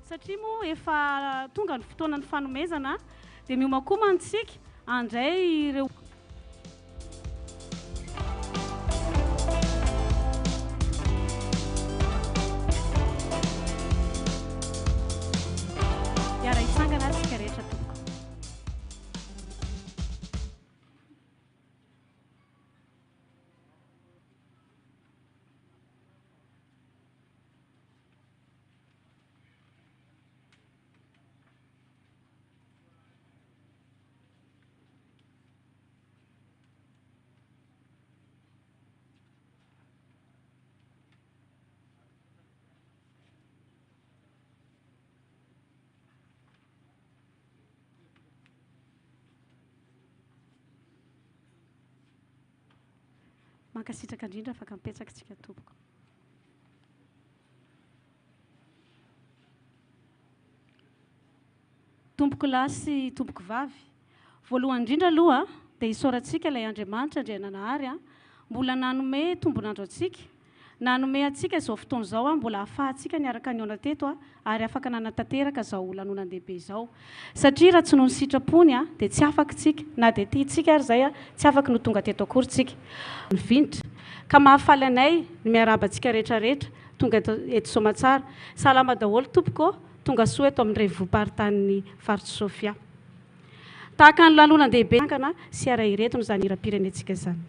Satria moa efa tonga ny fotoanany fanomezana dia miomakomantsika andray ireo iara hitsangana sika rehetra tompoko. Mankasitraka indrindra afaka mipetraka tsika tompoko. Tompoko lahy sy tompoko vavy, voalohany indrindra aloha dia hisoratsika ilay Andriamanitra Andriananahary mbola nanome tombonandro atsika, nanome atsika izao fotoana izao mbola ahafahantsika niaraka niona teto ary afaka nanatanteraka izao lanonan-dehibe izao. Satria raha tsy noho ny sitrapony dia tsy afaka tsika, na dia tiantsika ary izay tsy afaka no tonga teto akory tsika. Nivinitra ka mahafaly anay ny miarabantsika rehetrarehetra tonga eto Soamatsara. Salama daholo tompoko, tonga soa eto amin'ny revivomparitany faritra Sofia. Tahaka ny lanonan-dehibe ankana sy ara ireto no izany hira-pirenentsika izany.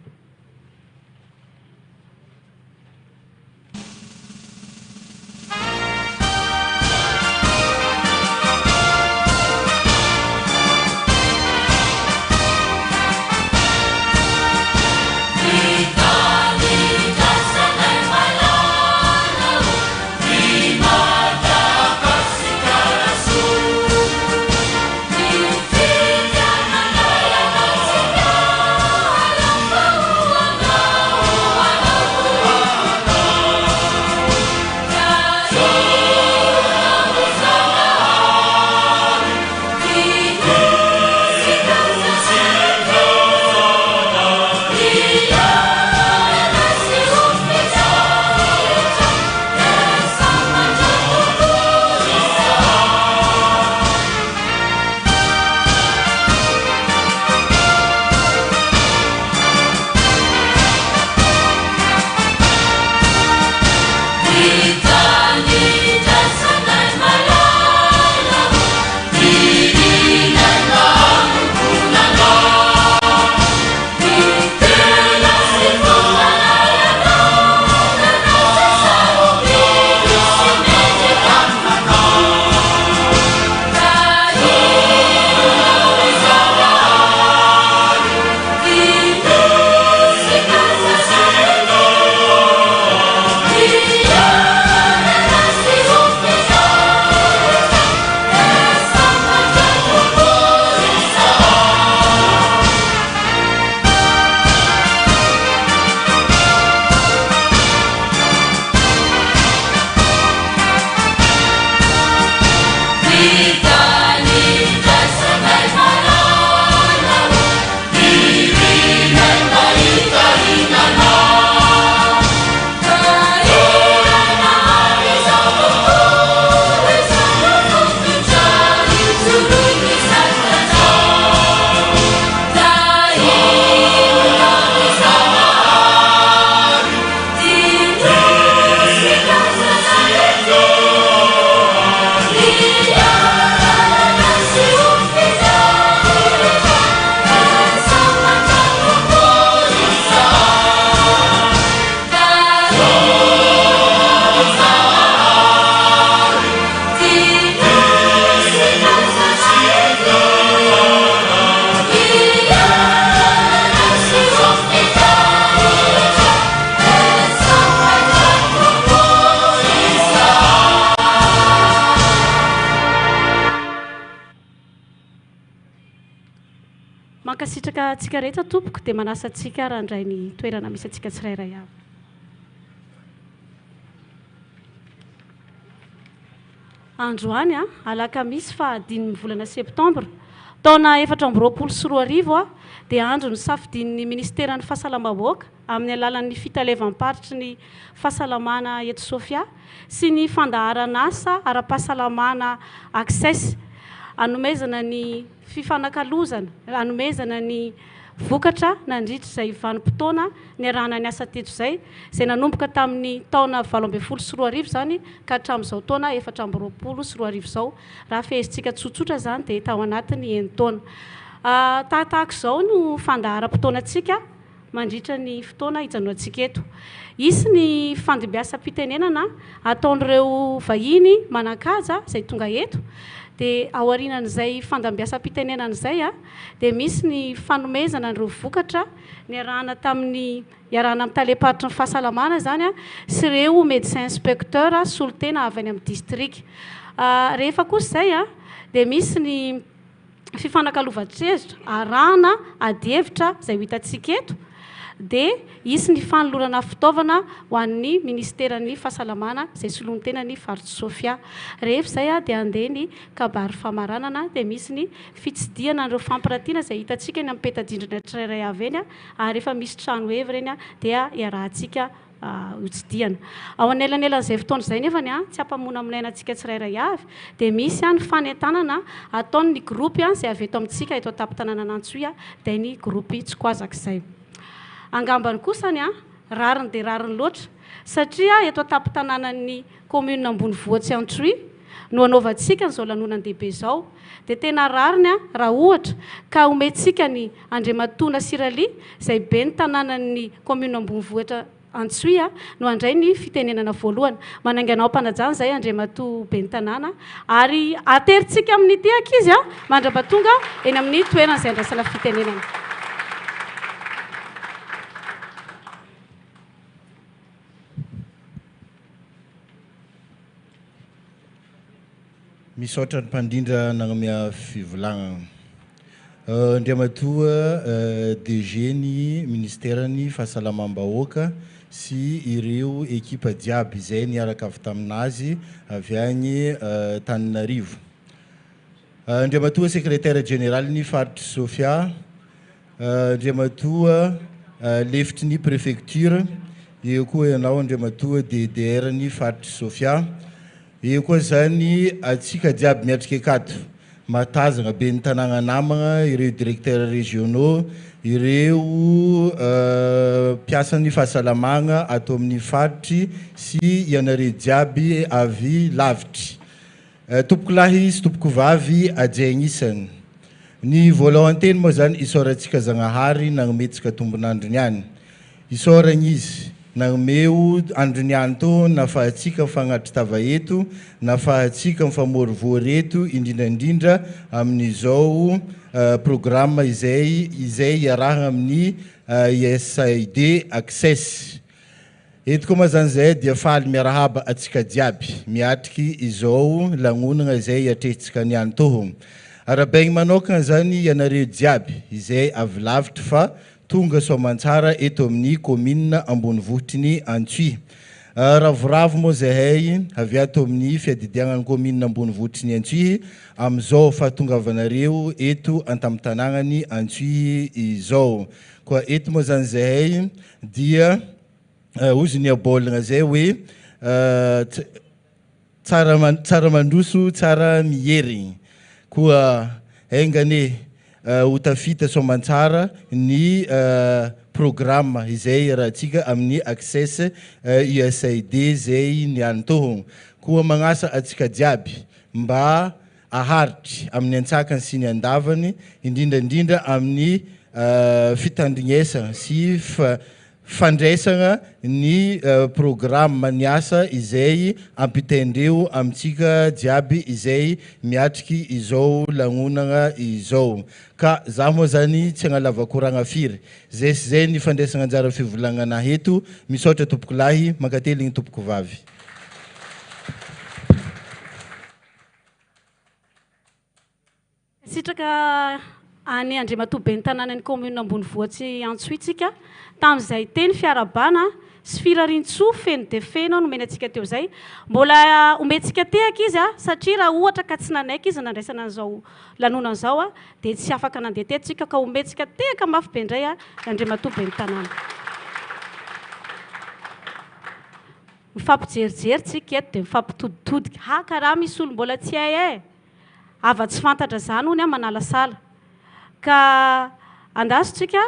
Mankasitraka atsika rehetra tompoko dia manasa atsika raha indray ny toerana misy atsika tsirairay avy. Androany alakamisy 10 volana septambra taona 2024 dia andro ny safidin'ny ministeran'ny fahasalamam-bahoaka amin'ny alalan'ny fitalevam-paritry ny fahasalamana eto Sofia sy ny fandaharana asa ara-pahasalamana access anomezana ny fifanakalozana anomezana ny vokatra nandritra izay vanim-potoana ny arahana ny asa teto izay nanomboka tamin'ny taona 2024 zany ka hatramin'izao taona 2024 zao raha fehezitsika tsotsotra zany dia tao anatiny enitaona tahaka izao no fandaharam-potoanantsika mandritra ny fotoana hijanoantsika eto isy ny fandimbiasam-pitenenana ataon'ireo vahiny manakaja izay tonga eto dia aorinan'izay fandambiasam-pitenenana izay dia misy ny fanomezana n'ireo vokatra ny arahana tamin'ny iarahana amin'ny taleparitry ny fahasalamana zany sy ireo médecin inspecteur solotena avy any amin'ny district rehefa kosa izay dia misy ny fifanakalovana-trezitra arahana ady-hevitra izay ho hitantsika eto dia isy ny fanolorana fitaovana ho an'ny ministeran'ny fahasalamana izay solomy tena ny faritra Sofia rehefa izay dia andeha ny kabary famaranana dia misy ny fitsidiana n'ireo fampiratiana izay hitantsika eny amin'ny peta-drindrina tsirairay avy eny ary rehefa misy trano hevy reny dia iarahantsika hotsidiana ao anelan'elan'izay fotoana izay nefany tsy hampamona amin'ny ainantsika tsirairay avy dia misy ny fanentanana ataon'ny gropy izay avy eto amintsika eto an-tampon-tanàna Antsoia dia ny gropy Tsokoazaka izay angambany kosany rariny dia rariny loatra satria eto an-tampon-tanànan'ny commune Ambonivohitsy Antsoia no anaovantsika n'izao lanonandehibe izao dia tena rariny raha ohatra ka omentsika ny Andriamatoa Siralia izay be ny tanànan'ny commune Ambonivohitra Antsoia no andray ny fitenenana voalohany mananganao mpanajana izay Andriamatoa be ny tanàna ary ateritsika amin'ny ity ankizy mandrapatonga eny amin'ny toerana izay andrasana fitenenana. Misaotra ny mpandindra nagnamia fivolagnana Andriamatoa DG ny ministerany fahasalamam-bahoaka sy ireo ekipa jiaby izay niaraka avy taminazy avy any Tananarivo. Andriamatoa secrétaire général ny faritra Sofia, Andriamatoa lefitry ny préfecture, eo koa ianao Andriamatoa DDR ny faritra Sofia. Eo koa zany atsika jiaby miatrika akato matazana be ny tanàna namagna ireo directeurs régionaux ireo mpiasan'ny fahasalamagna ato amin'ny faritry sy ianareo jiaby avy lavitry tompoko lahy sy tompoko vavy ajaignisany ny voalohan-teny moa zany isaorantsika Zagnahary nagnametsika tombon'andro niany isaoragna izy nagnameo andro niany to nafahatsika mifagnatry tava eto nafahatsika mifamorivory eto indrindrandrindra amin'izao programme izay iarahana amin'ny USAID access eto koa moa zany zay dia faly miarahaba atsika jiaby miatriky izao lagnonana izay hiatrehitsika niany toho arabaigny manokana zany ianareo jiaby izay avy lavitra fa tonga soamantsara eto amin'ny commune Ambonivohitry ny Antsoia ravoravo moa zahay avy ato amin'ny fiadidiagnan'ny commune Ambonivohitry ny Antsoia amin'izao fahatongavanareo eto an-tampon-tanànany Antsoia izao koa eto moa zany zahay dia ozy ny abolagna zay hoe tsara mandroso tsara miherigny koa aingane ho tafita soamantsara ny programme izay rahantsika amin'ny access USAID zay niany toho koa magnasa atsika jiaby mba aharitry amin'ny antsakany sy ny andavany indrindrandrindra amin'ny fitandrignesana sy fandraisana ny programme ny asa izay ampitaindreo amintsika jiaby izay miatriky izao lagnonana izao ka za moa zany tsy agnalava koragna firy zay sy zay ny fandraisana anjara fivolagnana eto misaotra tompoko lahy makateligny tompoko vavy. Sitraka any Andriamatoa be ny tanànany commune Ambonivohitsy Antsohitsika tamin'izay teny fiarabana sy firarintsoa feno de feno nomeny antsika teo zay mbola omentsika tehaka izy satria raha ohatra ka tsy nanaiky izy nandraisana an'izao lanonana zao dia tsy afaka nandeha teto ka omentsika tehaka mafy be indray Andriamatoa be ny tanàna. Mifampijerijery tsika eto dia mifampitoditodika karaha misy olo mbola tsy hay ava-tsy fantatra zany hony manala sala ka andasitsika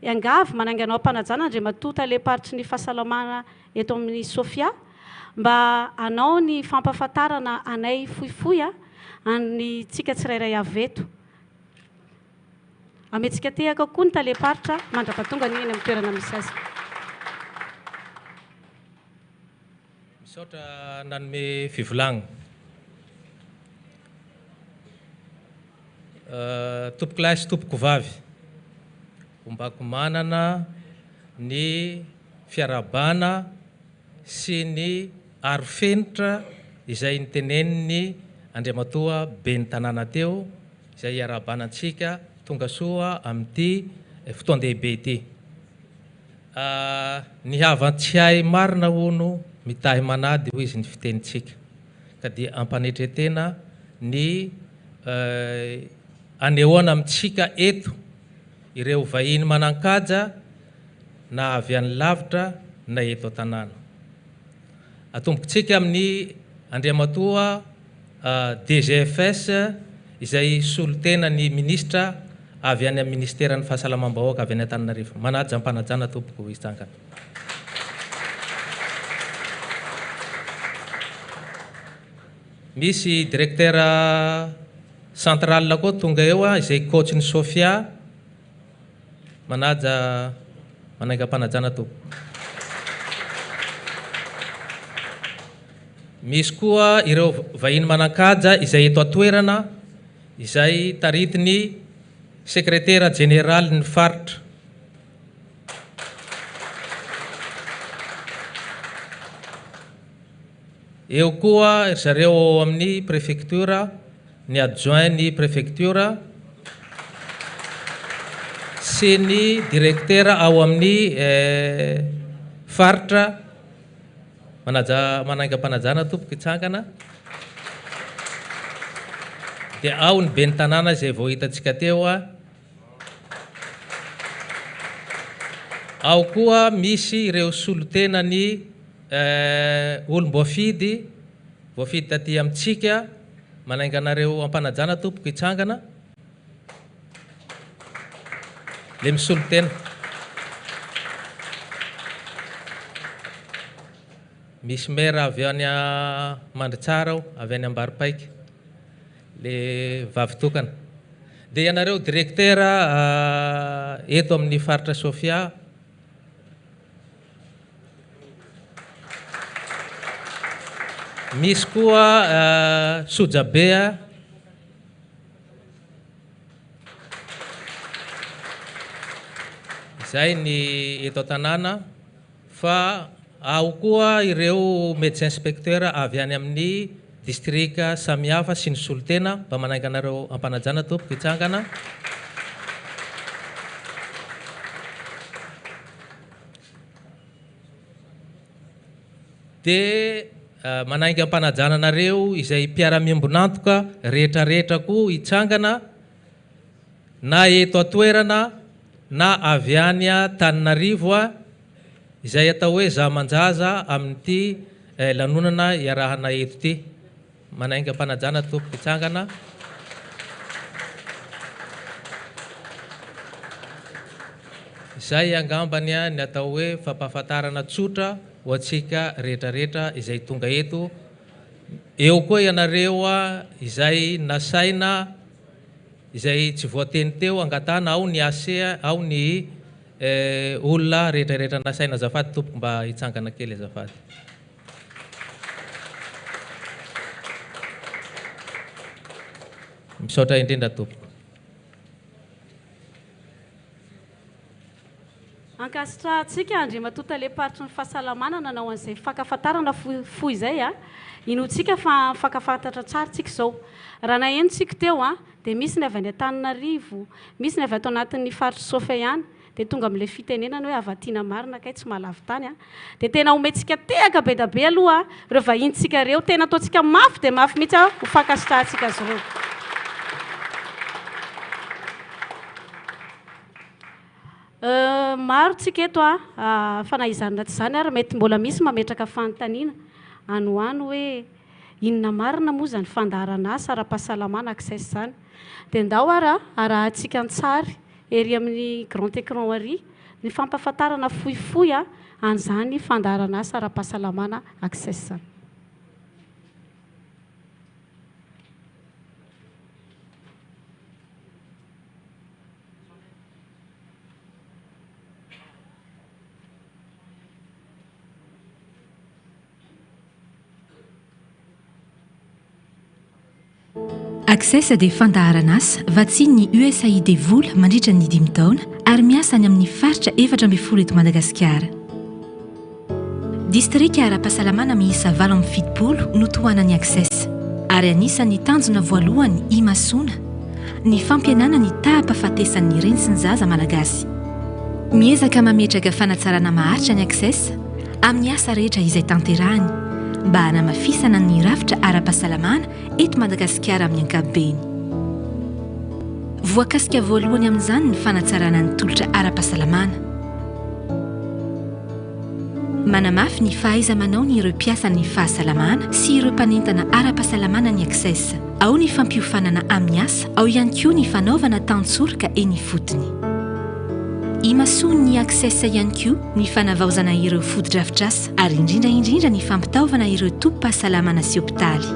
angavy mananganao ampanajana Andriamatoa taleparitry ny fahasalamana eto amin'ny Sofia mba anao ny fampahafantarana anay fohifohy ny tsika tsirairay avy eto. Amentsika tehaka koa ny taleparitra mandrapatonga ny eny amin'ny toerana misy azy. Misaotra nanome fivolagna. Tompoko lahy sy tompoko vavy ombako manana ny fiarabana sy ny arofenitra izay niteneniny Andriamatoa be ny tanàna teo izay iarabanantsika tonga soa amin'ity fotoan-dehibe ity. Ny havantsy hay marina hono mitahy manady hoy izy ny fitenitsika ka dia ampanetretena ny anehoana amintsika eto ireo vahiny manan-kaja na avy any lavitra na eto an-tanàna. Atombokontsika amin'ny Andriamatoa DGFS izay solotena ny ministra avy any amin'ny ministeran'ny fahasalamam-bahoaka avy any Antananarivo. Manaja ampanajana tompoko Isangana. Misy directeur central koa tonga eo izay coach ny Sofia manaja manangam-panajana tompo. Misy koa ireo vahiny manan-kaja izay eto atoerana izay taritiny secrétaire général ny faritra. Eo koa zareo amin'ny préfecture ny adjoint ny préfecture sy ny directeur ao amin'ny faritra manaja manangam-panajana tompoko Itsangana. Dia ao ny be ny tanàna izay vao hitantsika teo ao koa misy ireo solotena ny olom-boafidy taty amintsika mananganareo ampanajana tompoko Itsangana le misolotena. Misy maire avy any Mandritsara avy any Ambaripaika le vavy tokana. Dia ianareo directeur eto amin'ny faritra Sofia misy koa Sojabe izay ny eto an-tanàna fa ao koa ireo médecin inspecteur avy any amin'ny district samihafa sy ny solotena mba mananganareo ampanajana tompoko Itsangana. Dia manainga ampanajana-nareo izay mpiara-miambonantoka rehetrarehetra koa Itsangana na eto atoerana na avy any Antananarivo izay atao hoe zamanjaza amin'ity lanonana iarahana eto ity. Manainga ampanajana tompoko Itsangana. Izay angambany ny atao hoe fampahafantarana tsotra ho antsika rehetrarehetra izay tonga eto. Eo koa ianareo izay nasaina izay tsy voateny teo angatana ao ny ase ao ny olona rehetrarehetra nasaina azafady tompoko mba hitsangana kely azafady. Misaotra indrindra tompoko. ankasitra antsika andriamatoa taleparitry ny fahasalamana nanao an'izay fakafantarana fohy izay a inotsika fa fakafantatra tsara tsika izao raha nahenontsika teo a dia misy ny avy any Antananarivo misy ny avy ato anatin'ny faritry Sofe ihany dia tonga amin'ilay fitenenana hoe avatiana marina kay tsy mahalavy tany a dia tena omentsika tehaka be da be aloha ireo vahintsika ireo tena ataontsika mafy dia mafy mihitsy ho fankasitrahantsika azy ireo. Maro tsika eto fanaizanana tsy izany ary mety mbola misy mametraka fanontaniana anoano hoe inona marina moa zany fandaharana asa ara-pahasalamana access izany dia ndao arahantsika antsary ery amin'ny grand écran ary ny fampahafantarana fohifohy an'izany fandaharana asa ara-pahasalamana access izany. Access dia fandaharana asa vatsian'ny USAID vola mandritra ny 5 taona ary miasa any amin'ny faritra 14 eto Madagasikara. Distrika ara-pahasalamana miisa 7 no tohanany Access ary anisan'ny tanjona voalohany imasona ny fampianana ny taham-pahafatesan'ny reny sy ny zaza malagasy. Miezaka mametraka fanatsarana maharitra ny Access amin'ny asa rehetra izay tanterahany mba hanamafisana ny rafitra ara-pahasalamana eto Madagasikara amin'ny ankapobeny. Voakasika voalohany amin'izany ny fanatsarana ny tolotra ara-pahasalamana. Manamafy ny fahaiza-manao ny ireo mpiasan'ny fahasalamana sy ireo mpanentana ara-pahasalamana ny Access. Ao ny fampiofanana amin'ny asa, ao ihany koa ny fanaovana tantsorika eny fotony. Imasony ny Access ihany koa ny fanavaozana ireo foto-drafitr'asa ary indrindra ny fampitaovana ireo tompom-pahasalamana sy hopitaly.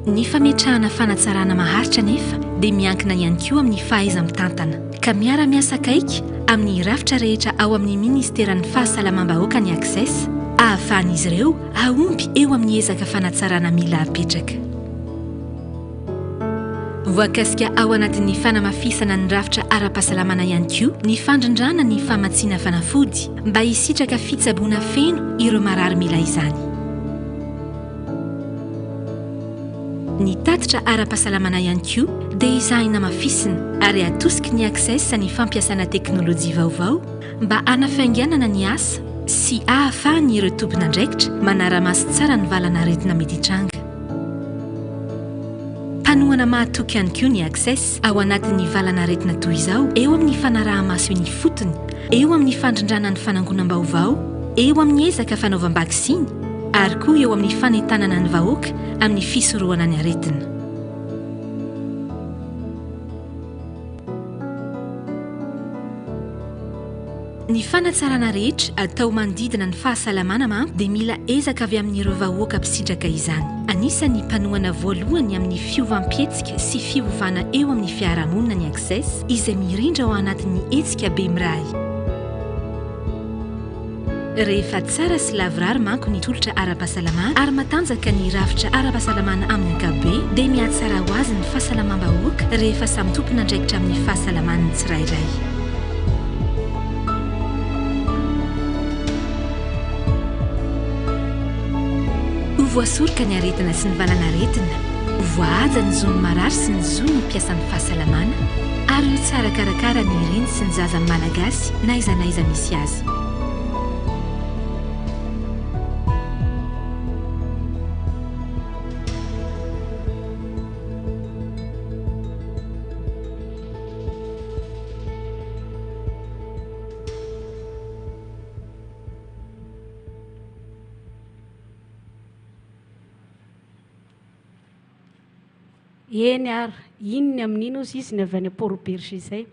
Ny fametrahana fanatsarana maharitra nefa dia miankina ihany koa amin'ny fahaiza-mitantana ka miara-miasa akaiky amin'ny rafitra rehetra ao amin'ny ministeran'ny fahasalamam-bahoaka ny Access ahafahan'izy ireo aompy eo amin'ny ezaka fanatsarana mila apetraka. Voakasika ao anatin'ny fanamafisana ny rafitra ara-pahasalamana ihany koa ny fandrindrana ny famatsiana fanafody mba hisitraka fitsaboana feno ireo marary mila izany. Ny tatitra ara-pahasalamana ihany koa dia izahina mafisina ary atosiky ny Access ny fampiasana teknôlôjia vaovao mba hanafainganana ny asa sy ahafahany ireo tompon'andraikitra manara-maso tsara ny valana aretina mety hitranga. Panoana mahatoky ihany koa ny Access ao anatin'ny valana aretina toy izao eo amin'ny fanaraha-maso ny fotony, eo amin'ny fandrindrana ny fanangonam-baovao, eo amin'ny ezaka fanaovam-bakisiny ary koa eo amin'ny fanentanana ny vahoaka amin'ny fisorohana ny aretina. Ny fanatsarana rehetra atao manodidina ny fahasalamana manko dia mila ezaka avy amin'ireo vahoaka mpisitraka izany. Anisan'ny mpanohana voalohany amin'ny fiovam-pietsika sy fiovana eo amin'ny fiarahamonina ny Access izay mirindra ao anatin'ny hetsika be miray. Rehefa tsara sy lavorary manko ny tolotra ara-pahasalamana ary matanjaka ny rafitra ara-pahasalamana amin'ny ankapobeny dia mihatsara ho azy ny fahasalamam-bahoaka rehefa samy tompon'andraikitra amin'ny fahasalamana ny tsirairay. Voasorika ny aretina sy ny valana aretina, voahaja ny zony marary sy ny zony ny mpiasan'ny fahasalamana ary ho tsara karakara ny reny sy ny zaza malagasy na iza misy azy. Eny ary inony amin'ino ozy izy ny avy any Port-Berger izay.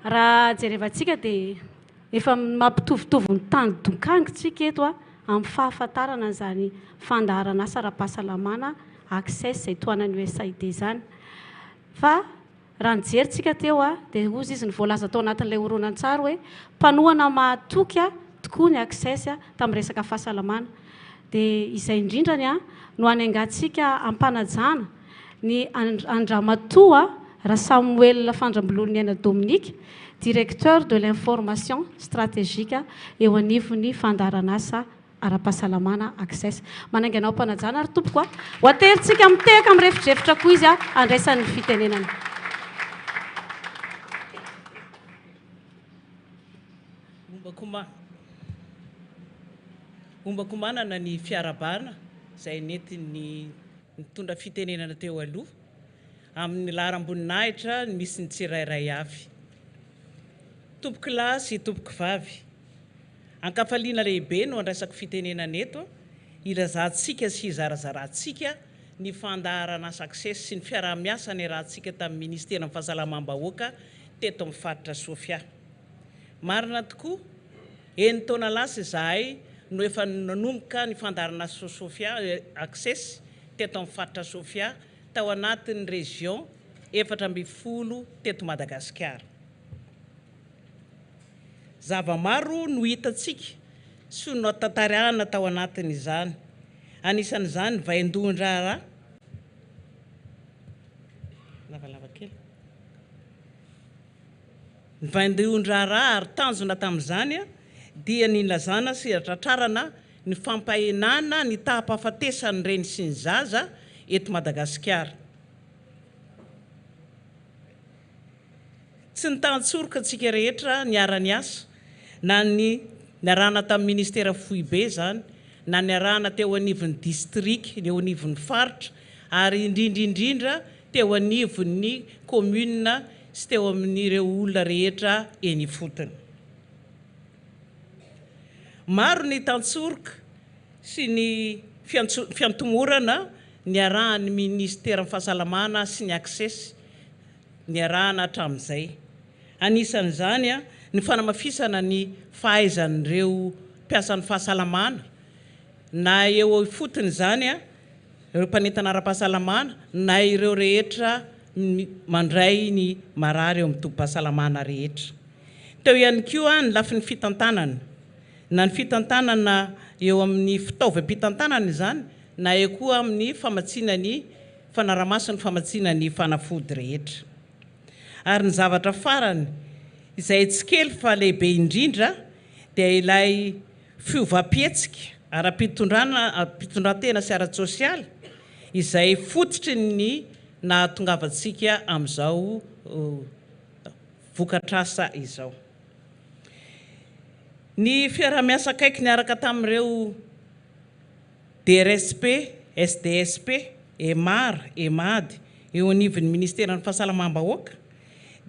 Raha jerevantsika dia efa mampitovitovy ny tany donkangitsika eto amin'ny fahafantarana an'izany fandaharana asa ara-pahasalamana Access izay tohanan'ny USAID izany. Fa raha nijeritsika teo dia ozy izy ny voalaza tao anatin'ilay horonan-tsary hoe mpanohana mahatoky tokoa ny Access tamin'ny resaka fahasalamana. Dia izay indrindrany no hanaingantsika ampanajana ny Andramatoa Samuel Fandramboloniana Dominique, directeur de l'information stratégique eo anivon'ny fandaran'asa ara-pahasalamana Access. Manangy anao mpanajana ary tompoko ho ateritsika miteka amin'ny refitrefitra koa izy andraisan'ny fitenenana. Ombako manana ny fiarabana izay nentiny nitondra fitenenana teo aloha amin'ny laharam-boninahitra misy ny tsirairay avy. Tompoko lahy sy tompoko vavy, ankafaliana lehibe no andraisako fitenenana eto ilazantsika sy izarazarantsika ny fandaharan'asa Access sy ny fiaraha-miasa ny rahantsika tamin'ny ministera ny fahasalamam-bahoaka teto amin'ny faritra Sofia. Marina tokoa, eny taona lasa izahay no efa nanomboka ny fandaharan'asa Sofia Access teto amin'ny faritra Sofia tao anatin'ny région 4 teto Madagasikara. Zava-maro no hitantsika sy no tantarahana tao anatin'izany. Anisan'izany vain-dohan-draharaha vain-dohan-draharaha ary tanjona tamin'izany dia nilazana sy tratrarana ny fampahenana ny taham-pahafatesany reny sy ny zaza eto Madagasikara. Tsy nitantsorika antsika rehetra niara-ny asa na ny niarahana tamin'ny ministera fohy be zany na niarahana teo anivon'ny district eo anivon'ny faritra ary indrindra teo anivon'ny commune sy teo amin'ireo olona rehetra eny fotony. Maro ny tantsoroka sy ny fiantomorana niarahan'ny ministera fahasalamana sy ny Access niarahana hatramin'izay. Anisan'izany ny fanamafisana ny fahaizan'ireo mpiasan'ny fahasalamana na eo fotony zany ireo mpanentana ara-pahasalamana na ireo rehetra mandray ny marary eo amin'ny tombom-pahasalamana rehetra. Teo ihany koa ny lafin'ny fitantanana na ny fitantanana eo amin'ny fitaovam-pitantanana izany na eo koa amin'ny famatsiana ny fanaramaso ny famatsiana ny fanafody rehetra. Ary ny zavatra farany izay tsy kely fa lehibe indrindra dia ilay fiovam-pietsika ara-pitondran-tena sy ara-tsosialy izay fototry ny nahatongavantsika amin'izao vokatrasa izao. Ny fiaraha-miasa akaiky niaraka tamin'ireo DRSP, SDSP, EMAR, EMAD eo anivon'ny ministera ny fahasalamam-bahoaka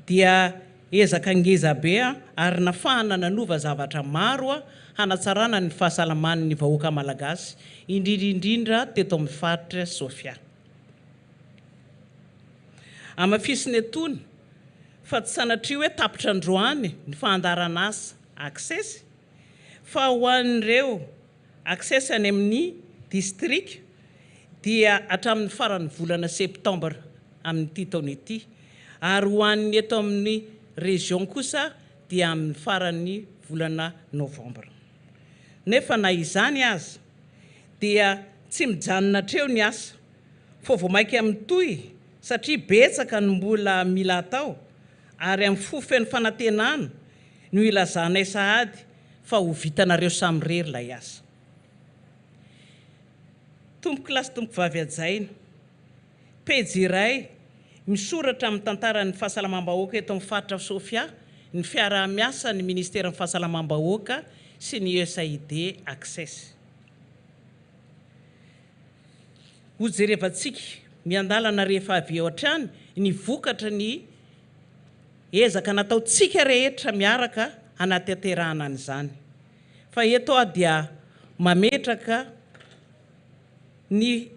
dia ezaka ngeza be ary nafahana nanova zavatra maro hanatsarana ny fahasalaman'ny vahoaka malagasy indrindra teto amin'ny faritra Sofia. Amafisiny etony fa tsy sanatria hoe tapitra androany ny fandaharan'asa Access fa ho an'ireo Access any amin'ny district dia hatramin'ny faran'ny volana septambra amin'ity taona ity ary ho an'ny eto amin'ny région kosa dia amin'ny faran'ny volana novambra. Nefa na izany aza dia tsy mijanona treo ny asa fa vao mainka amin'ny toy satria betsaka ny mbola mila atao ary amin'ny fofen'ny fanantenana no ilazanay sahady fa ho vitanareo samy rery ilay asa. Tompoko lahy sy tompoko vavy ajaina, pejy iray misoratra amin'ny tantaran'ny fahasalamam-bahoaka eto amin'ny faritra Sofia ny fiaraha-miasa ny ministera ny fahasalamam-bahoaka sy ny USAID Access. Ho jerevantsika miandalana rehefa avy eo hatrany ny vokatra ny ezaka nataontsika rehetra miaraka anaty aterahana an'izany. Fa eto dia mametraka ny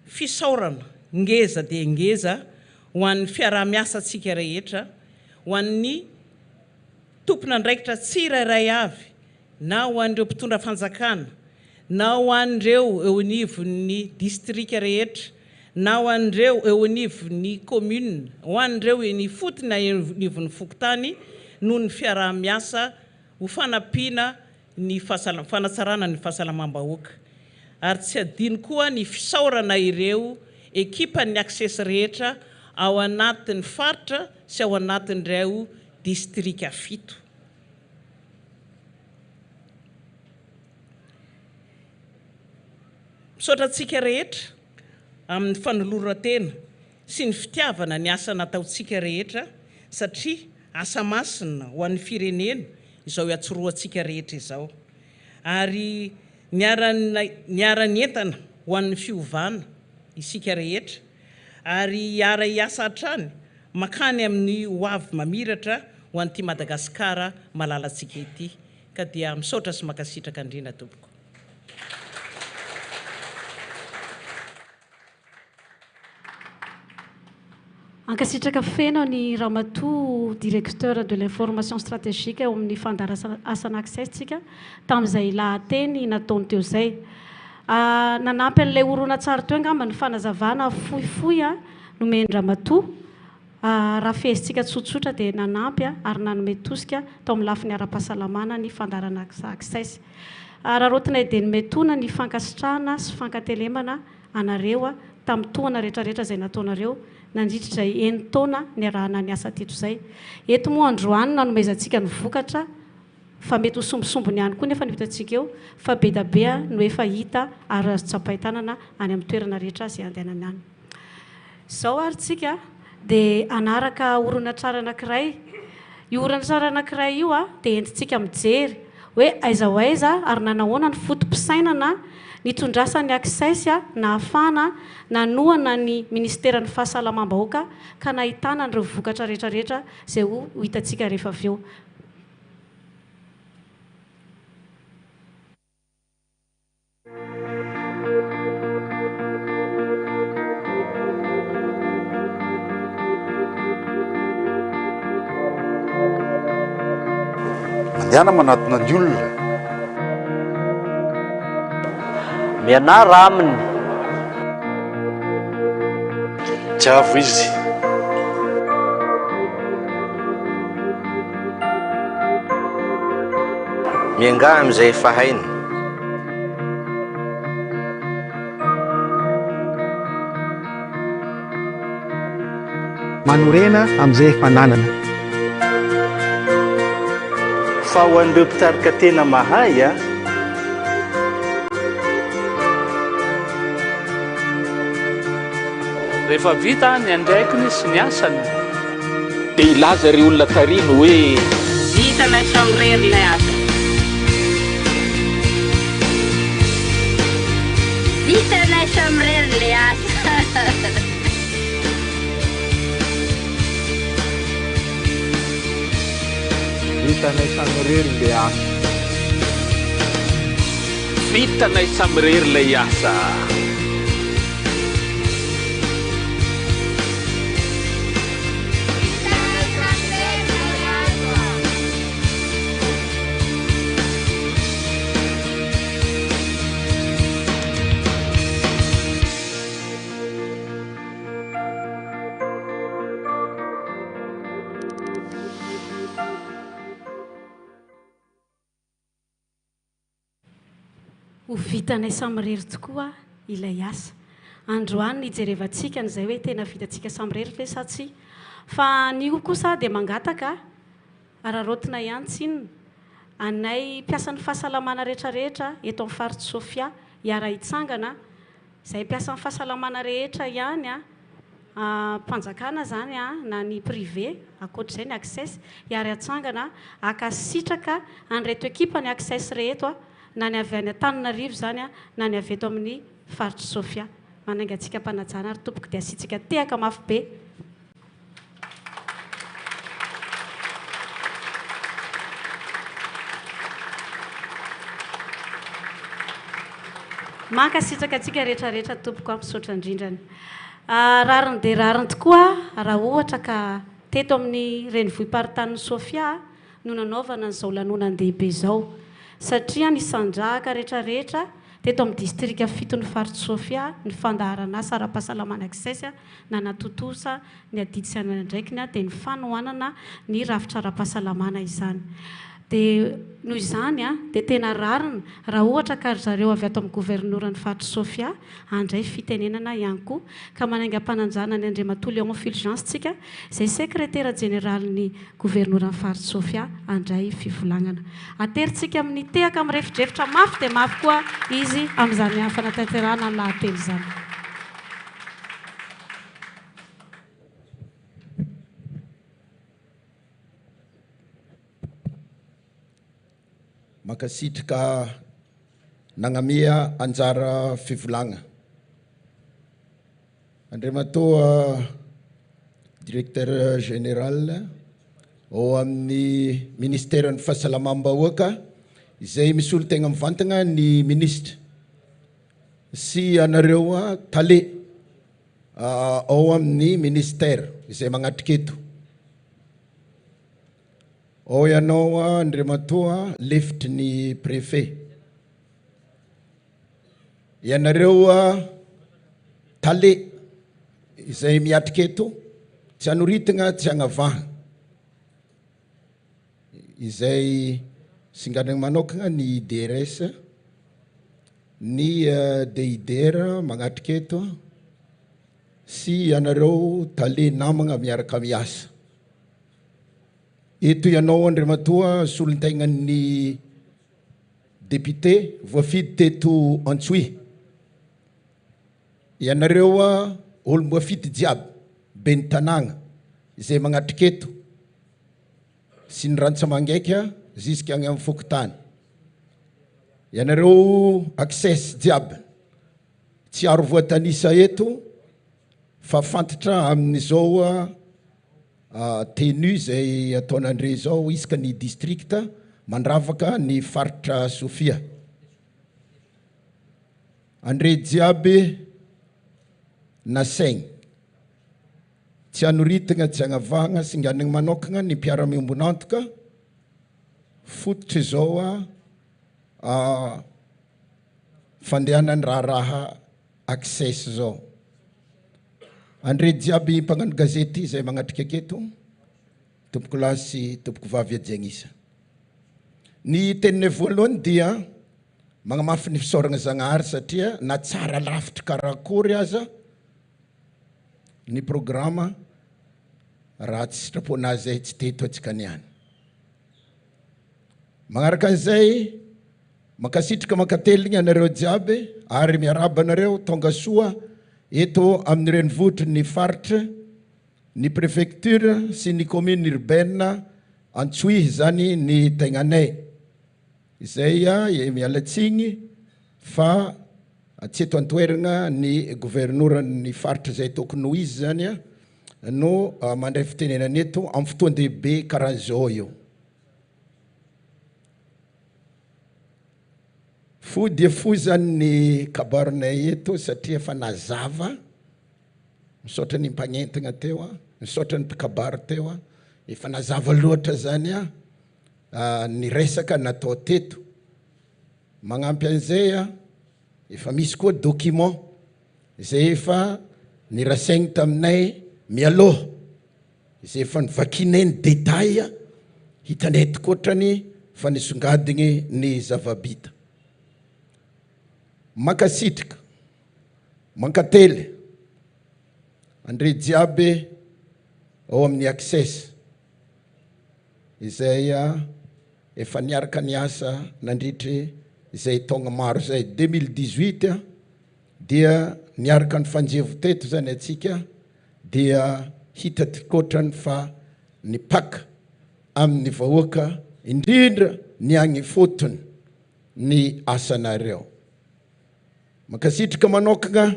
fisaorana ngeza dia ngeza ho an'ny fiaraha-miasa tsika rehetra, ho an'ny tompona andraikitra tsirairay avy, na ho an'ireo mpitondra fanjakana, na ho an'ireo eo anivon'ny distrika rehetra, na ho an'ireo eo anivon'ny commune, ho an'ireo eny fotony na anivon'ny fokontany noho ny fiaraha-miasa ho fanampiana ny fanatsarana ny fahasalamam-bahoaka. Ary tsy adino koa ny fisaorana ireo ekipan'ny access rehetra ao anatin'ny faritra sy ao anatin'ny reo distrika 7. Misaotra antsika rehetra amin'ny fanoloran-tena sy ny fitiavana ny asa nataontsika rehetra satria asa masina ho an'ny firenena izao iatsoroantsika rehetra izao. Ary niara-ny entana ho an'ny fiovana isika rehetra ary hiara hiasa hatrany makany amin'ny hoavy mamiratra ho an'ity Madagasikara malalantsika ity. Ka dia misaotra sy makasitraka andrina tompoko. Ankasitraka fena ny Ramatoa directeur de l'information stratégique ao amin'ny fandarasana access tsika tamin'izay lahateny nataony teo zay. Nanampy an'ilay horonan-tsary teo angamba ny fanazavana fohifohy nomeny Ramatoa. Raha fehezitsika tsotsotra dia nanampy ary nanome tosika tao amin'ny lafiny ara-pahasalamana ny fandarana access. Raha rotinay dia nometona ny fankasitrahana sy fankatelemana anareo tamin'ny toana rehetrarehetra izay nataonareo nandritra izay 9 taona ny arahana ny asa teto izay. Eto moa androany nanomezantsika ny vokatra fa mety ho sombosombony ihany koa nefa nivitantsika eo fa be da be no efa hita ary azo tsapahitanana any amin'ny toerana rehetra izay andehanany any. Izao ary tsika dia anaraka horonan-tsary anankiray. Io horonan-tsary anankiray io dia entintsika mijery hoe aiza ho aiza ary nanahoana ny fotom-pisainana ny tondrasan'ny access na afana nanoana ny ministeran'ny fahasalamam-bahoaka ka nahitana an'ireo vokatra rehetrarehetra izay ho hitantsika rehefa avy eo. Mandiana manatona ny olona mianara aminy tiavo izy mianga amin'izay efa hainy manorena amin'izay efa nanana fa ho an'ireo mpitarika tena mahay rehefa vita ny andraikiny sy ny asany dia ilaza ry olona tarino hoe vita nay samrery ilay asa vita nay samrery ilay asa vitanay samrery ilay asa vitanay samrery ilay asa ho vitanay samrery tokoa ilay asa. Androany nijerevantsika n'izay hoe tena vitantsika samrery ve sa tsy. Fa nio kosa dia mangataka ararotina ihany tsinona anay mpiasan'ny fahasalamana rehetrarehetra eto amin'ny faritra Sofia hiara hitsangana izay mpiasan'ny fahasalamana rehetra ihany mpanjakana zany na ny privé akoatr'izay ny access hiara hitsangana akasitraka an'ireto ekipa ny access reheto na ny avy any Antananarivo zany na ny avy eto amin'ny faritra Sofia. Manainga antsika mpanajana ary tompoko dia asitsika tehaka mafy be. Mankasitraka antsika rehetrarehetra tompoko misaotra indrindrany. Rariny dia rariny tokoa raha ohatra ka teto amin'ny renivohim-paritany Sofia no nanaovana n'izao lanonandehibe izao. Satria ny sanjaka rehetrarehetra teto amin'ny distrika 7 ny faritra Sofia ny fandaharana asa ara-pahasalamana access na natotosa ny adidisana ndraikiny dia ny fanohanana ny rafitra ara-pahasalamana izany. dia noho izany dia tena rarina raha ohatra ka ry zareo avy ato amin'ny gouvernoran'ny Faritra Sofia handray fitenenana ihany koa ka manaingam-pananjana ny Andriamatoa Léon Fulgence tsika izay sekretera jeneralin'ny gouvernoran'ny Faritra Sofia handray fivolagnana. Aterintsika amin'ny tehaka amin'ny refitrefitra mafy dia mafy koa izy amin'izany fanatanterahana ny lahatelo izany. Makasitraka nanamia anjara fivolagna. Andriamatoa directeur général ao amin'ny ministèren'ny fahasalamam-bahoaka izay misy olo tegna mivantagna ny ministre sy anareo tale ao amin'ny ministère izay magnatrika eto. Ao ianao Andriamatoa lefitry ny préfet. Ianareo tale izay miatrika eto tsy anoritagna tsy agnavahana. Izay singanagna manokagna ny DRS, ny DIDR magnatrika eto sy ianareo tale namagna miaraka miasa. Eto ianao Andriamatoa solon-tegnan'ny député voafidy teto Antsohihy. Ianareo olo voafidy jiaby ben'ny tanàgna izay magnatrika eto sy ny rantsamangaiky jusqu'à agny amin'ny fokotany. Ianareo access jiaby tsy aro voatanisa eto fa fantatra amin'izao tenue izay ataon'andre zao isaka ny district mandravaka ny faritra Sofia. Andre jiaby nasaigny tsy anoritagna tsy agnavahagna singanagna manokagna ny mpiara-miombonantoka fototra izao fandehanany raha access zao. Andre jiaby mpagnano gazety izay magnatrika aketo, tompoko lahy sy tompoko vavy Ajiagnisa. Ny teninay voalohany dia magnamafy ny fisaoragna Zagnahary satria na tsara lavitra karakory aza ny programa raha tsy sitrapon'azy zay tsy teto antsika niany. Magnaraka an'izay makasitraka makateligna anareo jiaby ary miaraba anareo tonga soa eto amin'ny renivohitry ny faritra, ny préfecture sy ny commune urbaine Antsohihy zany ny tegnanay. Izay mialatsigny fa tsy eto antoeragna ny gouvernoran'ny faritra zay tokony ho izy zany no mandray fitenenana eto amin'ny fotoan-dehibe karaha zao io. Fo dia fo zany ny kabaronay eto satria fa nazava misaotra ny mpagnentagna teo misaotra ny mpikabaro teo efa nazava loatra zany ny resaka natao teto. Magnampy an'izay efa misy koa document izay efa nirasaigny taminay mialoha izay efa nivakinay ny détail hitanay tokotrany fa nisongadigny ny zavabita. Makasitraka mankately andre jiaby ao amin'ny access izay efa niaraka niasa nandritry izay taogna maro zay 2018 dia niaraka ny fanjevo teto zany atsika dia hita tokotrany fa nipaka amin'ny vahoaka indrindra ny agny fotony ny asanareo. Makasitraka manokagna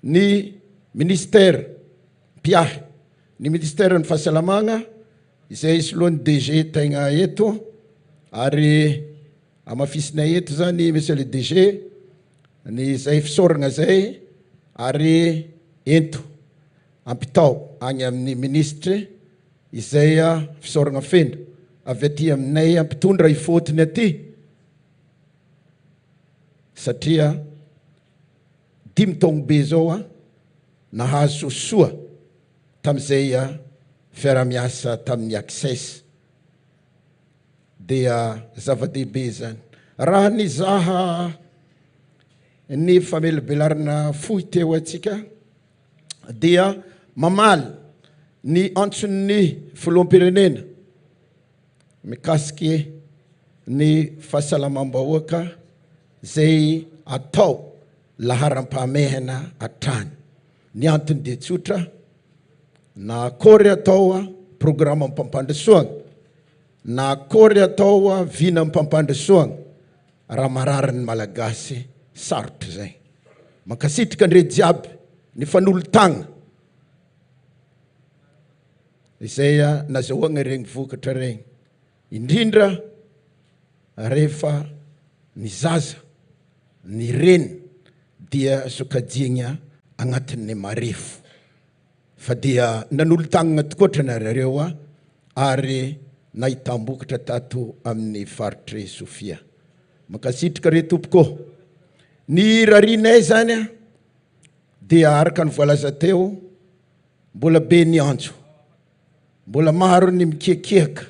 ny ministère mpiahy ny ministère ny fahasalamagna izay soloan'ny DG tegna eto ary amafisinay eto zany monsieur le DG ny zay fisaoragna zay ary ento ampitao agny amin'ny ministre izay fisaoragna feno avy aty aminay ampitondra ifotony aty satria 10 taogno be zao nahazo soa tam'izay fiara-miasa tamin'ny access. dia zava-dehibe zany. Raha nizaha ny famelabelaarana fohy teo atsika dia mamaly ny antson'ny filoham-pirenena mikasiky ny fahasalamam-bahoaka zay atao laharam-pahamehana atrany. Ny antony dia tsotra, na akory atao programa ampampandrosoana, na akory atao vina ampampandrosoana, raha marary ny malagasy sarotra zay. Makasitrika andre jiaby ny fanolo-tagna izay nazahoagna regny vokatra regny, indrindra rehefa ny zaza ny reny dia sokajiagna agnatin'ny marefo. Fa dia nanolo-tagnana tokoatra nareo ary nahitambokatra tato amin'ny faritry Sofia. Makasitrika re tompoko, ny rarinay zany dia araka ny voalaza teo, mbola be ny antso, mbola maro ny mikekeka,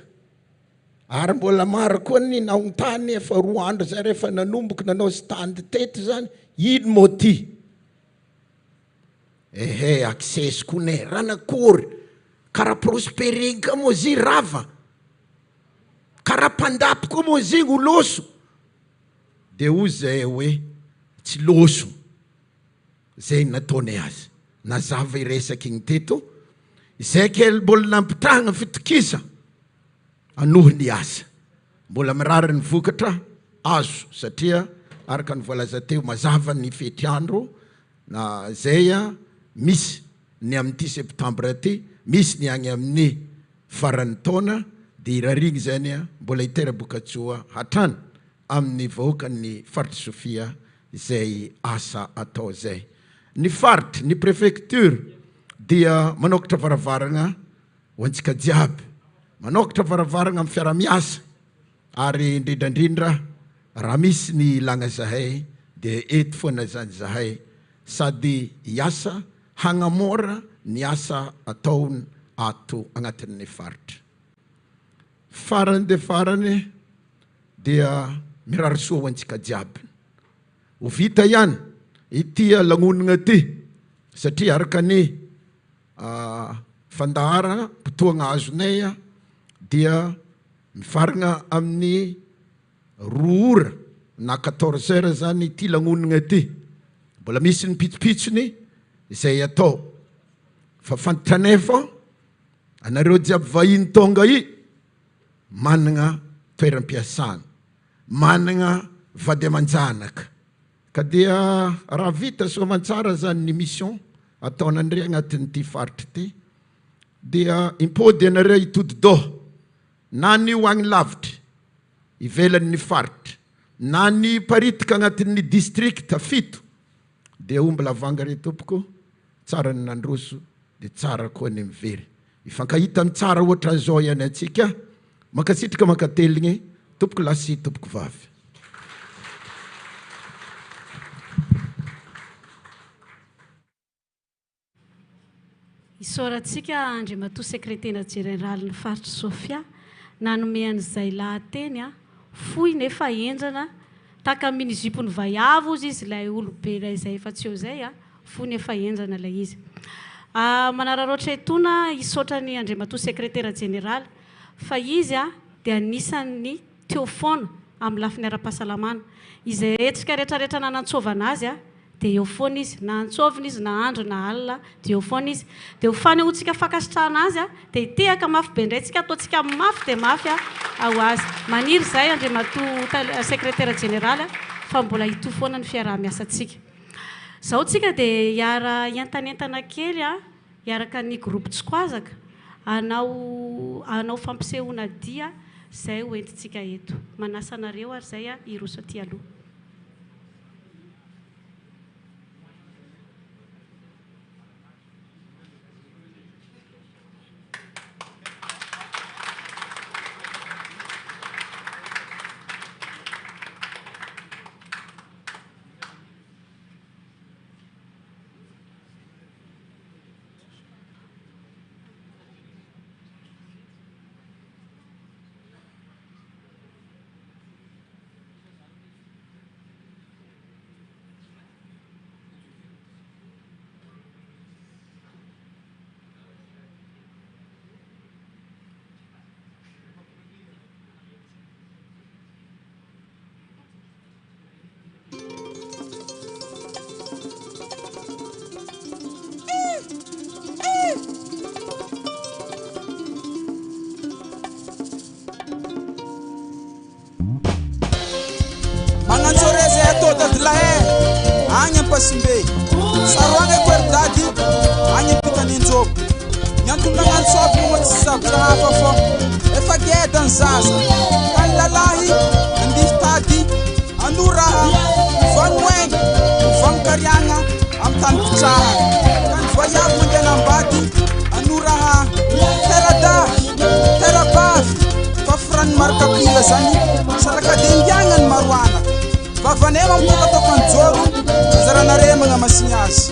ary mbola maro koa ny nahontany efa 2 andro zay rehefa nanomboky nanao stand teto zany, ino moti? Ehe, accès kone, ranakory, kara prospering ka mo zy rava, kara pandapy koa mo zy oloso. De ozy zay hoe tsy loso zay nataony azy. Nazava iresaky igny teto, izay kely mbola nampitrahagna fitokisa, anohy ny asa. Mbola mirary ny vokatra azo, satria araka ny voalaza teo mazava ny fetiandro, na zay misy ny amin'ity septembre ty, misy ny agny amin'ny faran'ny taona, dia irarigny zany mbola itera-bokatsoa hatrany amin'ny vahoaka ny faritry Sofia zay asa atao zay. Ny faritry, ny préfecture dia manokatra varavaragna ho antsika jiaby, manokatra varavaragna amin'ny fiara-miasa, ary indrindrandrindra raha misy ny ilagna zahay dia eto foana zany zahay, sady hiasa hagnamora ny asa ataony ato agnatin'ny faritra. Farany de farany dia mirary soa ho antsika jiaby. Ho vita ihany ity lagnonana ty, satria araka ny fandahara fotoagna azonay dia mifaragna amin'ny 2 ora na 14 heures zany ity lagnonana ty. Mbola misy ny pitsopitsony izay atao. Fa fantatranay fao, anareo jiaby vahiny tonga managna toeram-piasana, managna vady aman-janaka. Ka dia raha vita soamantsara zany ny mission ataonandre agnatin'ity faritra ty, dia impody anareo hitodi-dôha, na ny ho agny lavitra ivelan'ny faritra, na ny paritika agnatin'ny district 7, dia omby lavanga re tompoko, tsara ny nandroso, dia tsara koa ny mivery. Ifankahita amin'ny tsara ohatra zao ihany atsika, makasitrika makateligny, tompoko lasy tompoko vavy. Isaorantsika Andriamatoa sekretera jeneraly ny faritry Sofia, nanome an'izay lahateny fohy nefa endrana, taka amin'ny jipony vaiavo izy ilay olobe izay efa tsy eo zay, fohy nefa endrana ilay izy. Manararoatra etona isaotra ny Andriamatoa sekretera jeneraly, fa izy dia anisan'ny teofoana amin'ny lafiny ara-pahasalamana. Izay hetsika rehetrarehetra nanantsovana azy dia eo foana izy, na antsovina izy, na andro na alina, dia eo foana izy. Dia ho fanehoantsika fankasitrahana azy dia hitehaka mafy be indray tsika, ataontsika mafy dia mafy ao azy. Maniry zay Andriamatoa sekretera jeneraly fa mbola hito foana ny fiaraha-miasantsika. Zao tsika dia hiara entanentana kely hiaraka ny groupe Tsokoazaka hanao fampisehoana dia zay ho entintsika eto. Manasa anareo ary zay iroso aty aloha. pasimbe sarwange kwerdadi anye pitani njob nyantunda ngansof mo tsab hafa fo e fagedan zaza kan lalahi ndistadi anuraha vanweng vankaryanga am tan tsaha kan voyab mudena mbadi anuraha terada terabaf fafran marka pila zani saraka dinjangan marwana bavanema mtoka toka nzoru zarana rema nga masinyasi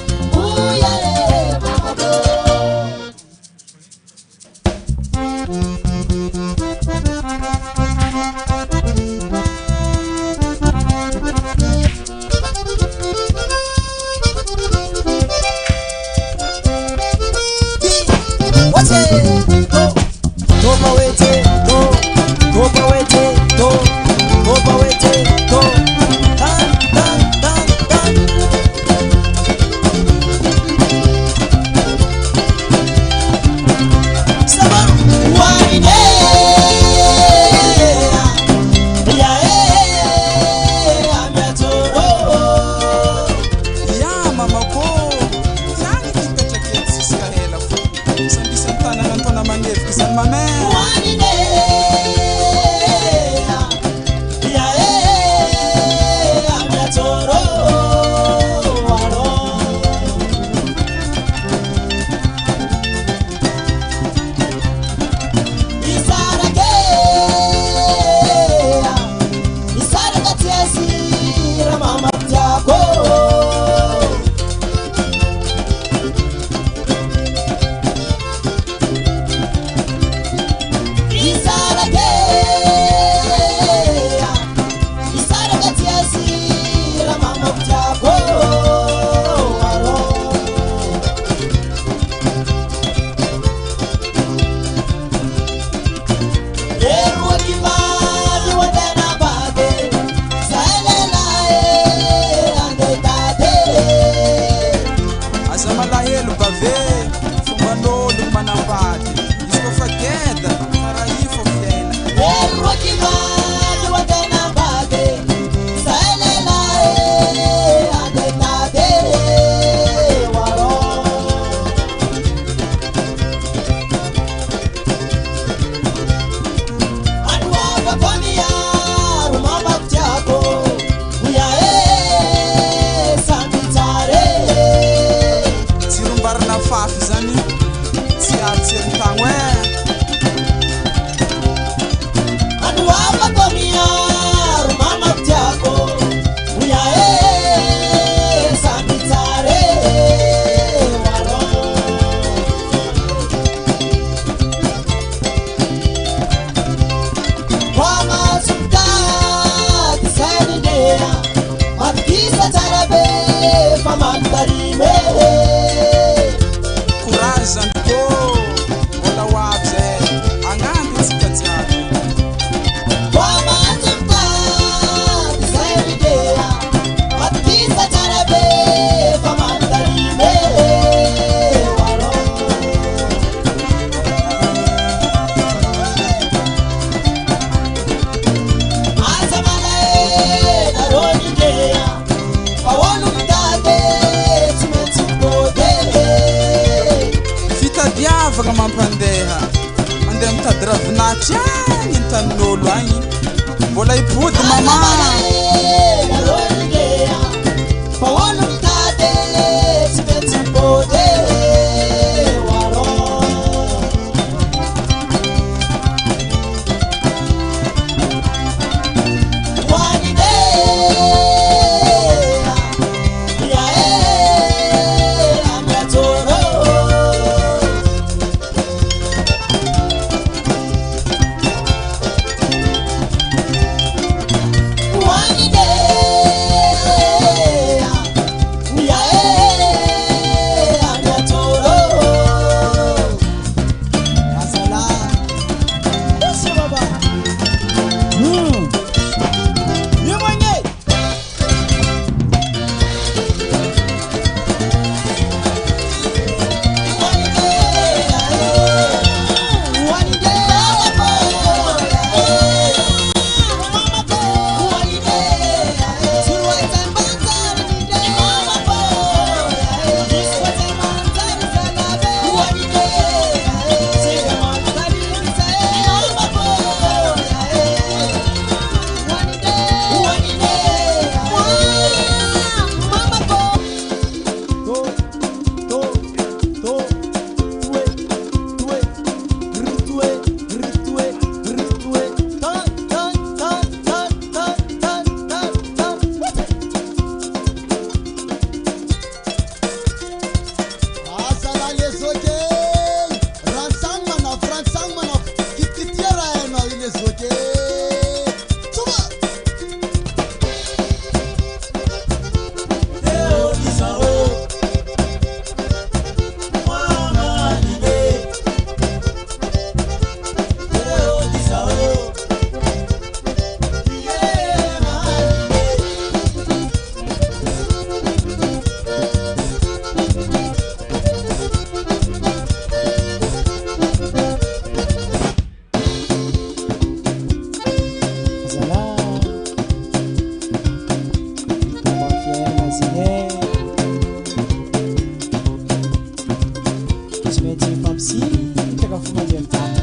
One day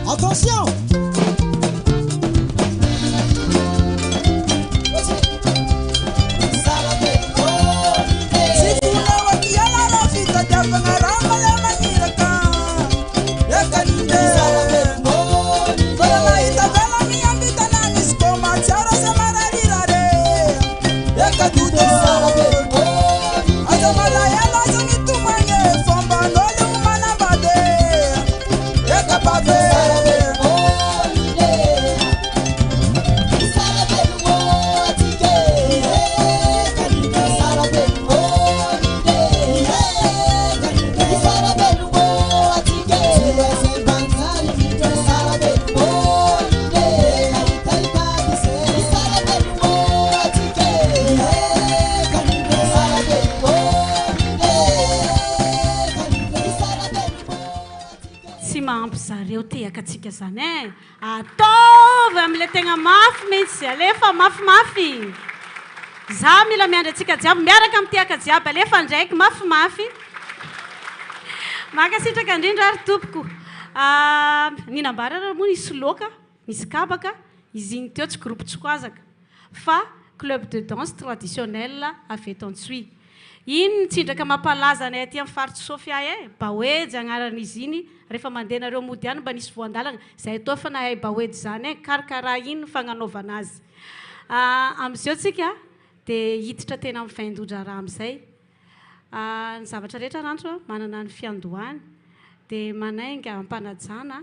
Attention! Atsika zany e ataovy am'le tegna mafy mihitsy alefa mafimafy za mila miandry atsika jiaby miaraka am'tiaka jiaby alefa ndraiky mafimafy makasitraka indrindra ary tompoko ninambarana moa nisy loka nisy kabaka izy igny teo tsy groupe tsokoazaka fa club de danse traditionnel avy eto Antsohihy iny nitsindraka mampalaza anay aty amin'ny faritsy Sofia e Baoejy agnaran'izy iny rehefa mandeha nareo mody any mba nisy voandalana zay atao fa nahay Baoejy zany e karakaraha iny fagnanaovana azy am'izao tsika dia hiditra tena amin'ny fain-doja raha am'izay ny zavatra rehetra rantro manana ny fiandohany dia manainga ampanajana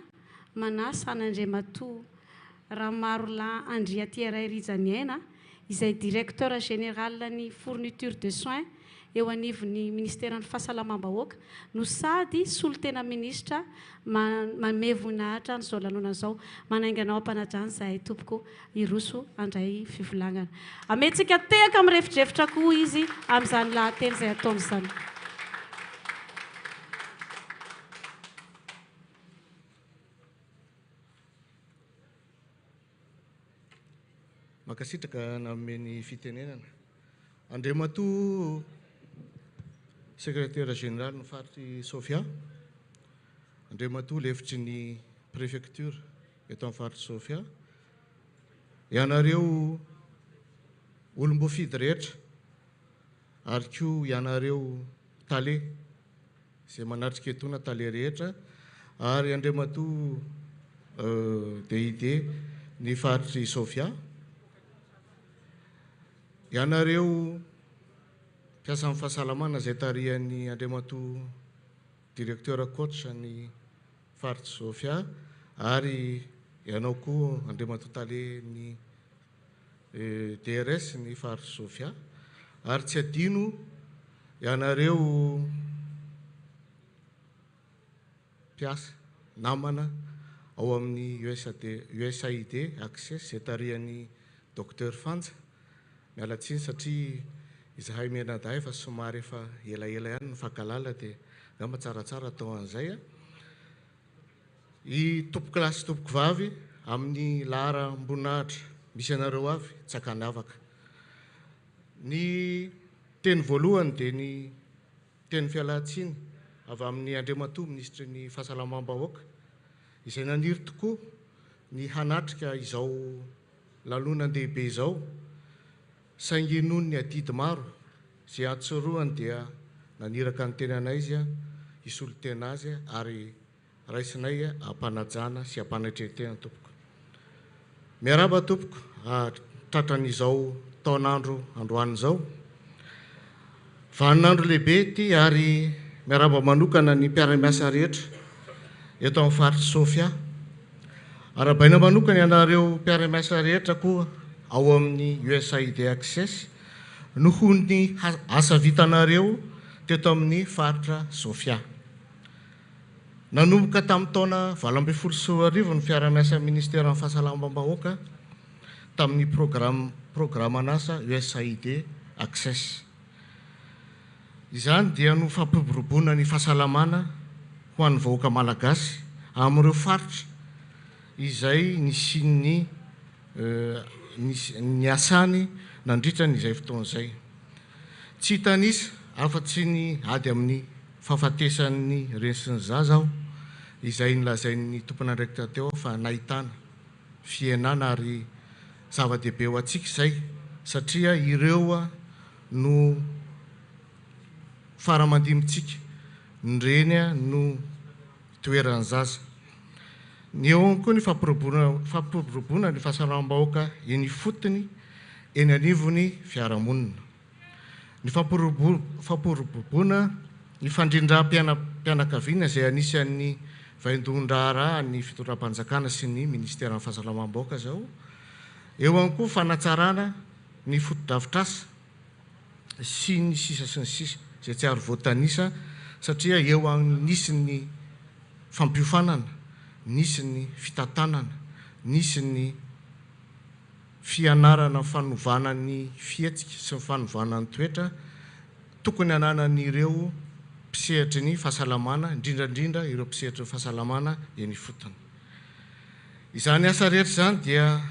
manasa an'Andriamatoa Ramarola Andriaty Rizaniaina izay directeur général ny fourniture de soins eo anivon'ny ministère ny fahasalamam-bahoaka no sady solotena ministra manome voninahitra n'izao lanonana izao manainganao ampanajana zahay tompoko iroso andray fivolagnana amehtsika tehaka amin'ny refitrefitra koa izy amin'izany lahateny izay ataon'izany makasitraka nameny fitenenana Andriamatoa secrétaire général ny faritry Sofia Andriamatoa lefitry ny préfecture eto amin'ny faritry Sofia ianareo olombofidy rehetra ary koa ianareo tale izay manatrika etona tale rehetra ary Andriamatoa DID ny faritry Sofia ianareo mpiasa amin'ny fahasalamana izay tarihan'ny Andriamatoa directeur coach ny faritry Sofia ary ianao koa Andriamatoa tale ny DRS ny faritry Sofia ary tsy adino ianareo mpiasa namana ao amin'ny USAID Access izay tarihan'ny docteur Fanja mialatsiny satria izahay menadahay fa somary efa elaela ihany ny fankalala dia ngamba tsaratsara atao an'izay i tompoko lahy sy tompoko vavy amin'ny lahara ambonahitra misy anareo avy tsakany avaka ny teny voalohany dia ny teny fialatsiny avy amin'ny Andriamatoa ministry ny fahasalamam-bahoaka izay naniry tokoa ny hanatrika izao lanonan-dehibe izao saingy noho ny adidy maro izay atsoroany dia naniraka ny teny anay izy isolo tena azy ary raisinay ampanajana sy ampanatretena tompoko miaraba tompoko tratran'izao taonandro androany izao vaninandro lehibe ty ary miaraba manokana ny mpiara-miasa rehetra eto amin'ny faritry Sofia arabaina manokana ianareo mpiara-miasa rehetra koa ao amin'ny USAID Access noho ny asa vitanareo teto amin'ny faritra Sofia nanomboka tamin'ny taona 2024 ny fiara-miasa ministère ny fahasalamam-bahoaka tamin'ny programan'asa USAID Access izany dia no fampiroboroboana ny fahasalamana ho an'ny vahoaka malagasy amin'ireo faritra izay nisin'ny ny asany nandritra n'izay fotoan'izay tsy hitanisa afa-tsy ny ady amin'ny fahafatesan'ny reny sy ny zaza aho izay nolazain'ny tompon'andraikitra teo fa nahitana fiainana ary zava-dehibe ho antsika izay satria ireo no faramandimintsika nyreny no toeran'ny zaza. Ny eo koa ny fampiroboroboana ny fahasalamam-bahoaka eny fotony eny anivony fiarahamonina. Ny fampiroboroboana ny fandrindram-pianakaviana izay anisan'ny vaindohan-draharaha ny fitondram-panjakana sy ny ministeran'ny fahasalamam-bahoaka zao. Eo ihany koa fanatsarana ny foto-drafitrasa sy ny sisa sy ny sisa izay tsy ary voatanisa satria eo nisy ny fampiofanana, nisy ny fitantanana, nisy ny fianarana fanovana ny fietsika sy ny fanovana ny toetra tokony ananan'ireo mpisehitry ny fahasalamana, indrindrandrindra ireo mpisehitry ny fahasalamana eny fotony. Izany asa rehetra izany dia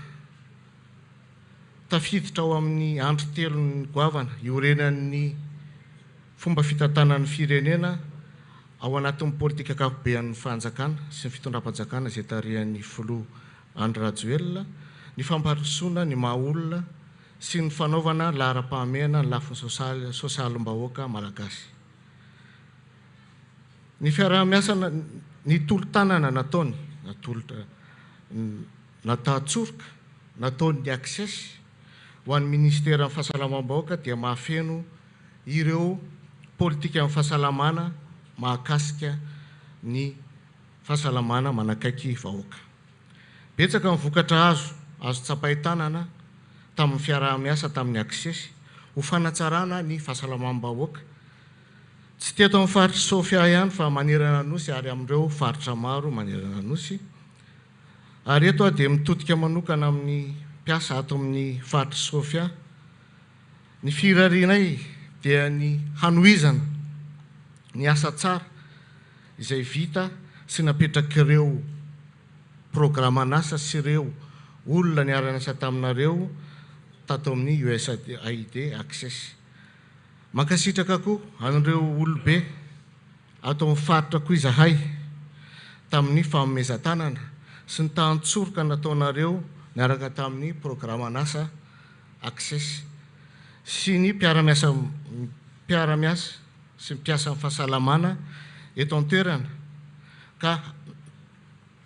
tafiditra ao amin'ny andro telo ny goavana iorenan'ny fomba fitantanan'ny firenena ao anatin'ny politika ankapobean'ny fanjakana sy ny fitondram-panjakana izay tarihan'ny filoha Andry Rajoelina, ny fampandrosoana ny maha-olona sy ny fanaovana laharam-pahamehana ny lafiny sosialim-bahoaka malagasy. Ny fiaraha-miasa ny tolo-tanana nataony natahatsoroka nataony access ho an'ny ministeran'ny fahasalamam-bahoaka dia mahafeno ireo politika amin'ny fahasalamana mahakasika ny fahasalamana manakaiky vahoaka. Betsaka ny vokatra azo tsapahitana tamin'ny fiaraha-miasa tamin'ny access ho fanatsarana ny fahasalamam-bahoaka tsy teto amin'ny faritra Sofia ihany fa manerana nosy ary amin'ireo faritra maro manerana nosy. Ary eto dia mitodika manokana amin'ny mpiasa ato amin'ny faritra Sofia. Ny firarianay dia ny hanohizana ny asa tsara izay vita sy napetrak'ireo programan'asa sy ireo olona niara-niasa taminareo tato amin'ny USAID access. Mankasitraka koa an'ireo olobe ato amin'ny faritra koa izahay tamin'ny famomezan-tanana sy ny tantsorika nataonareo niaraka tamin'ny programan'asa access sy ny mpiara-miasa sy mpiasa amin'ny fahasalamana eto an-toerana ka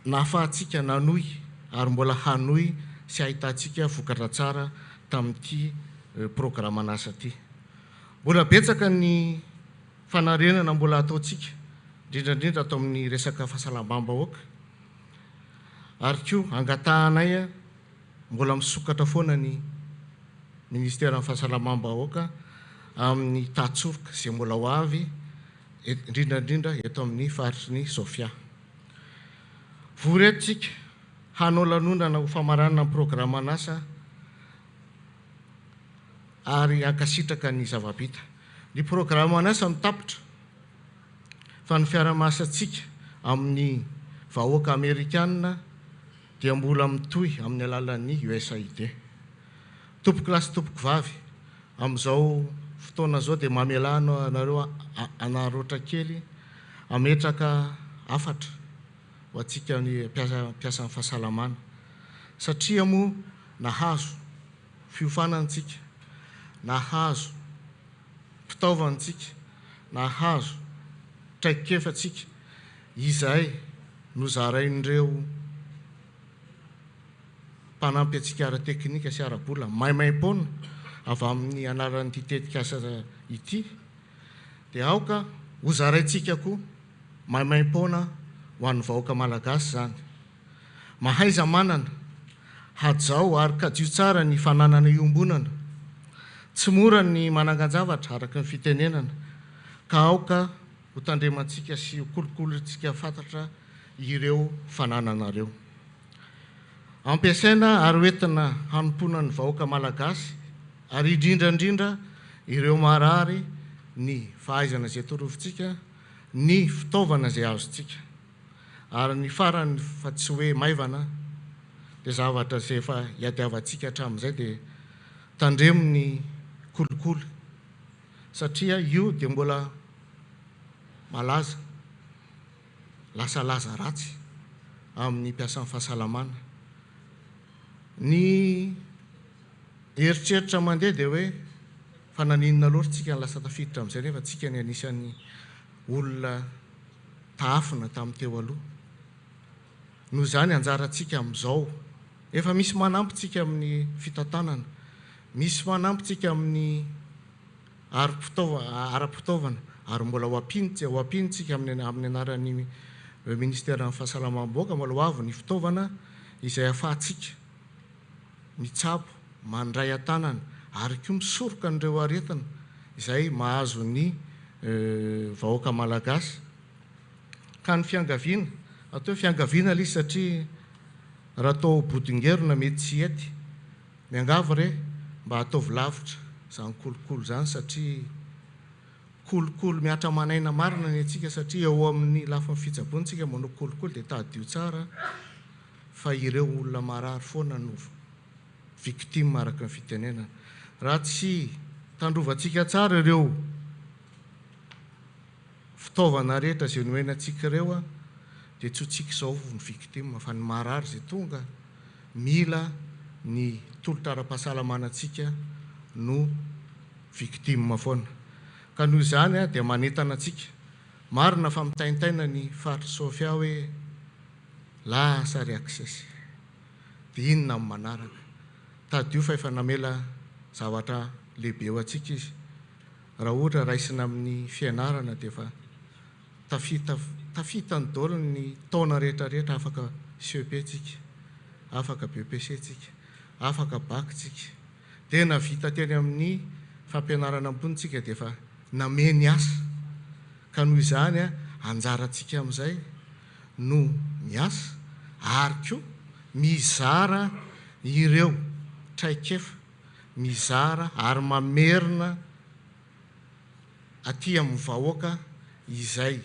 nahafahantsika nanohy ary mbola hanohy sy ahitantsika vokatra tsara tamin'ity programan'asa ity. Mbola betsaka ny fanarenana mbola ataontsika indrindrandrindra atao amin'ny resaka fahasalamam-bahoaka ary koa angatahanay mbola misokatra foana ny ministeran'ny fahasalamam-bahoaka amin'ny tahatsoroka izay mbola ho avy indrindrandrindra eto amin'ny faritry ny Sofia. Voretintsika hanao lanonana ho famaranana ny programan'asa ary ankasitraka ny zava-bita. Ny programan'asa mitapitra fa ny fiara-masantsika amin'ny vahoaka Amerikanina dia mbola mitohy amin'ny alalan'ny USAID. Tompoko lahy sy tompoko vavy amin'izao fotoana zao dia mamelano anareo anaroatra kely ametraka afatra ho antsika ny mpiasa amin'ny fahasalamana satria moa nahazo fiofanantsika, nahazo fitaovantsika, nahazo traikefatsika izay nozarain'ireo mpanampy antsika ara-teknika sy ara-bola maimaim-poana avy amin'ny anaran'ity tetika asa ity dia aoka ho zaraintsika koa maimaim-poana ho an'ny vahoaka malagasy zany. Mahaiza manana hajao ary kadio tsara ny fananana iombonana, tsy mora ny manangan-javatra araka ny fitenenana ka aoka ho tandremantsika sy ho kolokolotsika fantatra ireo fanananareo. Ampiasaina ary hoentina hanompoana ny vahoaka malagasy ary indrindrandrindra ireo marary ny fahaizana izay torovintsika, ny fitaovana izay azontsika ary ny farany fa tsy hoe maivana dia zavatra izay efa hiadiavantsika hatramin'izay dia tandremo ny kolikoly satria io dia mbola malaza lasa laza ratsy amin'ny mpiasan'ny fahasalamana. Ny eritreritra mandeha dia hoe fa naninona loatra tsika ny lasa tafiditra amin'izay nefa tsika ny anisan'ny olona taafina tamin'ny teo aloha. Noho izany anjarantsika amin'izao efa misy manampytsika amin'ny fitantanana, misy manampytsika amin'ny ara-pitaovana ary mbola ho ampinitsika amin'ny anaran'ny ministèren'ny fahasalamam-bahoaka mbola ho avy ny fitaovana izay ahafahantsika mitsabo, mandray an-tanana ary koa misoroka an'ireo aretina izay mahazo ny vahoaka malagasy. Ka ny fiangaviana, atao fiangaviana ilay satria raha atao bodingerona mety tsy ety, miangavy re mba ataovy lavitra izany kolokolo izany satria kolokolo miatra manaina marina ny antsika satria eo amin'ny lafin'ny fitsaboantsika manao kolokolo dia tadio tsara fa ireo olona marary foana no victime araka ny fitenenana. Raha tsy tandrovantsika tsara ireo fitaovana rehetra izay nomenantsika ireo dia tsy ho tsika izao ny victime fa ny marary izay tonga mila ny tolotra ara-pahasalamanantsika no victime foana. Ka noho izany dia manentana antsika marina fa mitaintaina ny faritra Sofia hoe lasa reaksesy dia inona amin'ny manaraka. Tadio fa efa namela zavatra lehibe ho antsika izy. Raha ohatra raisina amin'ny fianarana dia efa tafita ny daholo ny taona rehetrarehetra afaka CEP-tsika, afaka BPC-tsika, afaka BAC-tsika. Dia navita teny amin'ny fampianarana ambonitsika dia efa nameny asa. Ka noho izany anjarantsika amin'izay no miasa ary koa mizara ireo traikefa, mizara ary mamerina aty amin'ny vahoaka izay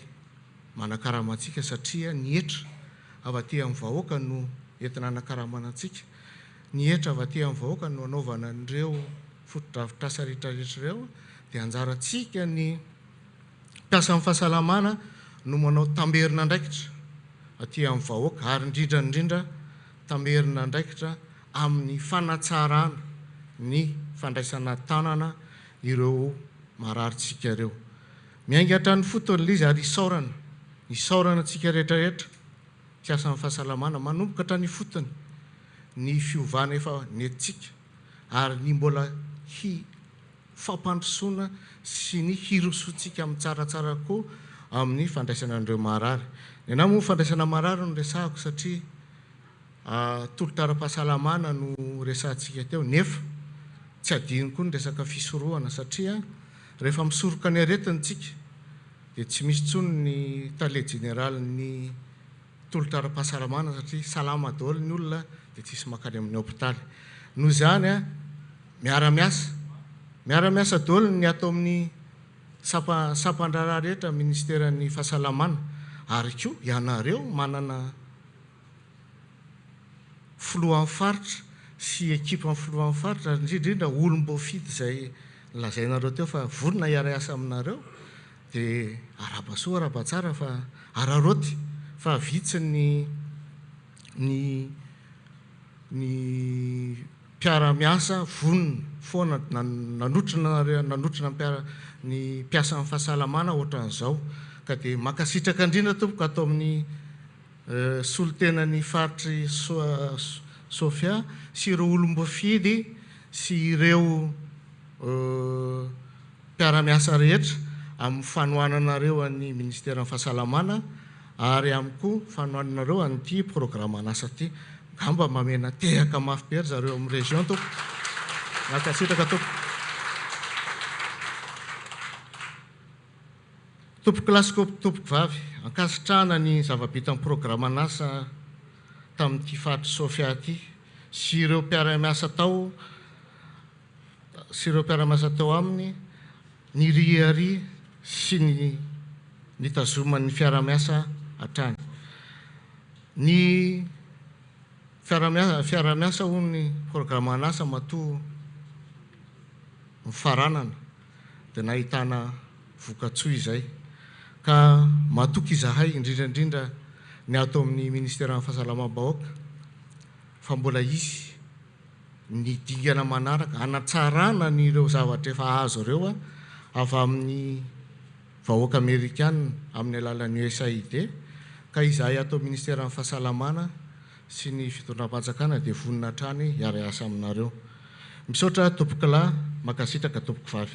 manakaramantsika satria ny hetra avy aty amin'ny vahoaka no entina anakaramanantsika. Ny hetra avy aty amin'ny vahoaka no anaovana an'ireo fotodrafitrasa rehetrarehetra ireo dia anjarantsika ny mpiasan'ny fahasalamana no manao tamberina andraikitra aty amin'ny vahoaka ary indrindra tamberina andraikitra amin'ny fanatsarana ny fandraisana tanana ireo mararitsika ireo. Miaingatra ny fotony izy ary isaorana antsika rehetrarehetra mpiasan'ny fahasalamana manomboka hatrany fotony ny fiovana efa nentsika ary ny mbola fampandrosoana sy ny hirosoantsika amin'ny tsaratsara koa amin'ny fandraisana an'ireo marary. Ny anahy moa fandraisana marary no resahako satria tolotra ara-pahasalamana no resantsika teo nefa tsy adino koa ny resaka fisorohana satria rehefa misoroka ny aretintsika dia tsy misy tsony ny tale generaly ny tolotra ara-pahasalamana satria salama daholo ny olona dia tsisy makany amin'ny hôpitaly. Noho izany miara-miasa daholo ny atao amin'ny sampan-draharaha rehetra ministèren'ny fahasalamana ary koa ianareo manana filohan'ny faritra sy ekipa amin'ny filohan'ny faritra indrindra olom-boafidy izay lazainareo teo fa vorona hiara-iasa aminareo dia arabasoa arabatsara fa araroty fa vitsy ny mpiara-miasa vonona foana nanotrona ny mpiasan'ny fahasalamana ohatran'izao. Ka dia makasitraka indrindra tompoko atao amin'ny solotenan'ny faritry Sofia sy ireo olom-boafidy sy ireo mpiara-miasa rehetra amin'ny fanohananareo an'ny ministèren'ny fahasalamana ary amin'ny koa fanohananareo an'ity programan'asa ity. Gamba mamena tehaka mafy be ry zareo amin'ny région toko. Makasitraka toko. Tompoko lasiko tompoko vavy, ankasitrahana ny zava-bitan'ny programan'asa tamin'ity faritry Sofia ity sy ireo mpiara-miasa tao aminy ny riary sy ny tazoman'ny fiara-miasa hatrany. Ny fiara-miasa ho ny programan'asa matoa mifaranana dia nahitana vokatsoa izay ka matoky izahay indrindrandrindra ny atao amin'ny ministera fahasalamam-bahoaka fa mbola izy ny dingana manaraka anatsarana nyreo zavatra efa azo reo avy amin'ny vahoaka amerikana amin'ny alalan'ny USAID ka izahay atao ministera fahasalamana sy ny fitondram-panjakana dia vonina hatrany hiara asa aminareo. Misaotra tompoko lahy, makasitraka tompoko vavy.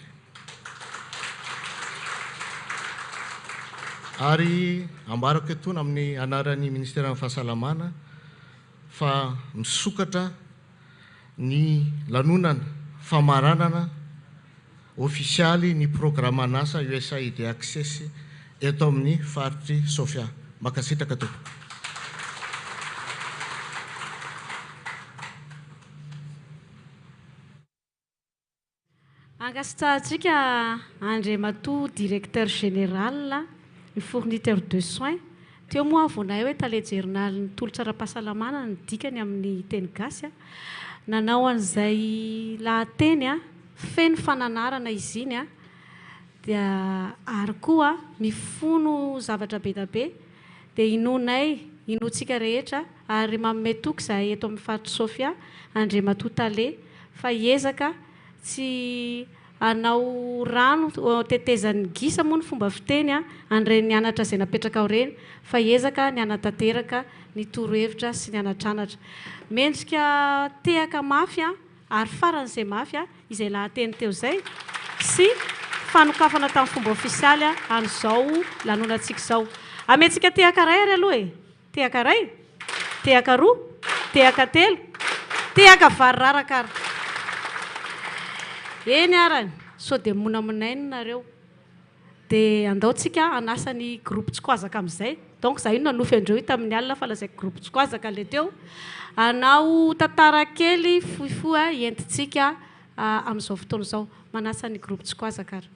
Ary ambarako eto amin'ny anaran'ny ministera fahasalamana fa misokatra ny lanonana famaranana ofisialy ny programan'asa USAID Access eto amin'ny faritry Sofia. Makasitraka tompoko. Angasitrantsika Andriamato directeur général ny fourniteur de soins. Teo moa vonay hoe talejerina ny tolotra ara-pahasalamana ny dikany amin'ny teny gasy. Nanao an'izay lahateny feno fananarana izy iny dia ary koa mifono zavatra be da be dia inonay inontsika rehetra ary manome toky zahay eto amin'ny faritry Sofia Andriamato tale fa hiezaka tsy anao rano tetezan'ny gisa moa ny fomba fiteny andre ny anatra izay napetraka ao reny fa hiezaka ny anatanteraka ny torohevitra sy ny anatranatra. Mendrika tehaka mafy ary faran'izay mafy izay lahateny teo zay sy fanokafana tamin'ny fomba ofisialy an'izao lanonantsika izao. Amentsika tehaka ray ary aloha tehaka ray, tehaka roa, tehaka telo, tehaka vary raraka ary. Eny arany, so dia monamonainy nareo. Dia andaotsika anasa ny groupe Tsokoazaka amin'izay. Donc za io nanofy andreo io tamin'ny alina fa lazay groupe Tsokoazaka le teo. Anao tantara kely fohifohy entitsika amin'izao fotoana izao. Manasa ny groupe Tsokoazaka ary.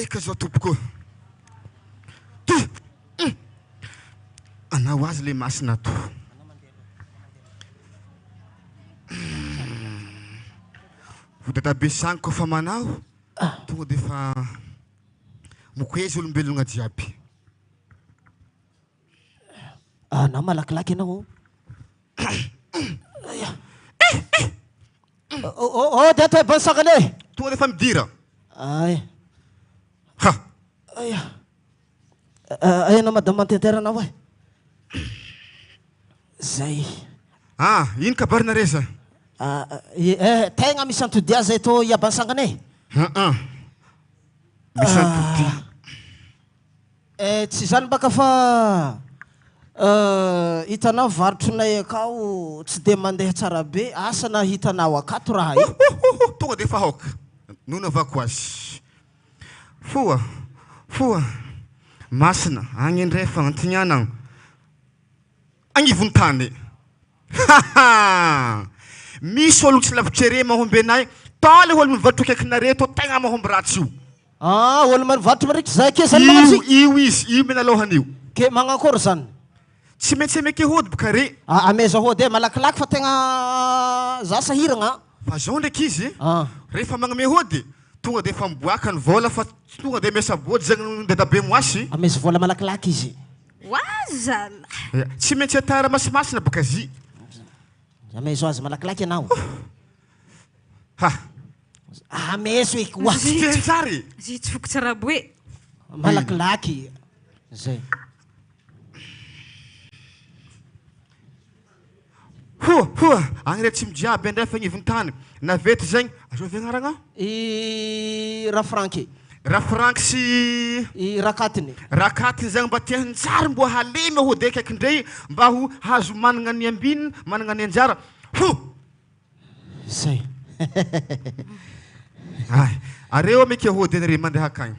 Eka zao tompoko anao azy le masina to vodatabe sangy kofa manao tonga dia fa mokoezy olombelona jiaby. Anao malakilaky ianao dia atao bansangana e tonga dia fa midira. Ay. Aya. Anao madame mantenteranao e. Zay. Ino kabarina reza? Tegna misy antodia zay to iabansangana e. Misy antodia. Tsy zany baka fa hitanao varotronay akao tsy dia mandeha tsara be asana hitanao akato raha io. Tonga dia fa haoka nono avako azy. Foa masina agny indray fagnantiniana agnivony tany. Misy olo tsy lavitry mahombenay tale olo mivarotro akaikinare to tegna mahomby ratsy io. Olo mivarotro mariky zay ke zany magnatry. Io izy io menalohany io. Ke magnakory zany? Tsy maintsy meky hody boka re. Ameza hody malakilaky fa tegna za sahiragna. Fa zao ndraiky izy rehefa magname hody tonga dia fa miboaka ny vola fa tonga dia mesabody zany dadabe moasy. Ameza vola malakilaky izy. Wazala. Tsy maintsy atara masimasina boka zy. Amezo azy malakilaky ianao. Amezo eky oasy. Tsary. Zy tsy foko tsara boe. Malakilaky. Zay. Agny re tsy mijiaby indray fa agnivony tany. Navety zegny azao viagnarana? Raha Franky. Raha Franky sy Rakatiny. Rakatiny zegny mba tiahany tsara mbo halemy hody akaiky indray mba ho hazo manana ny ambininy manana ny anjara. Zay. Areo meky hody anare mandeha akagny.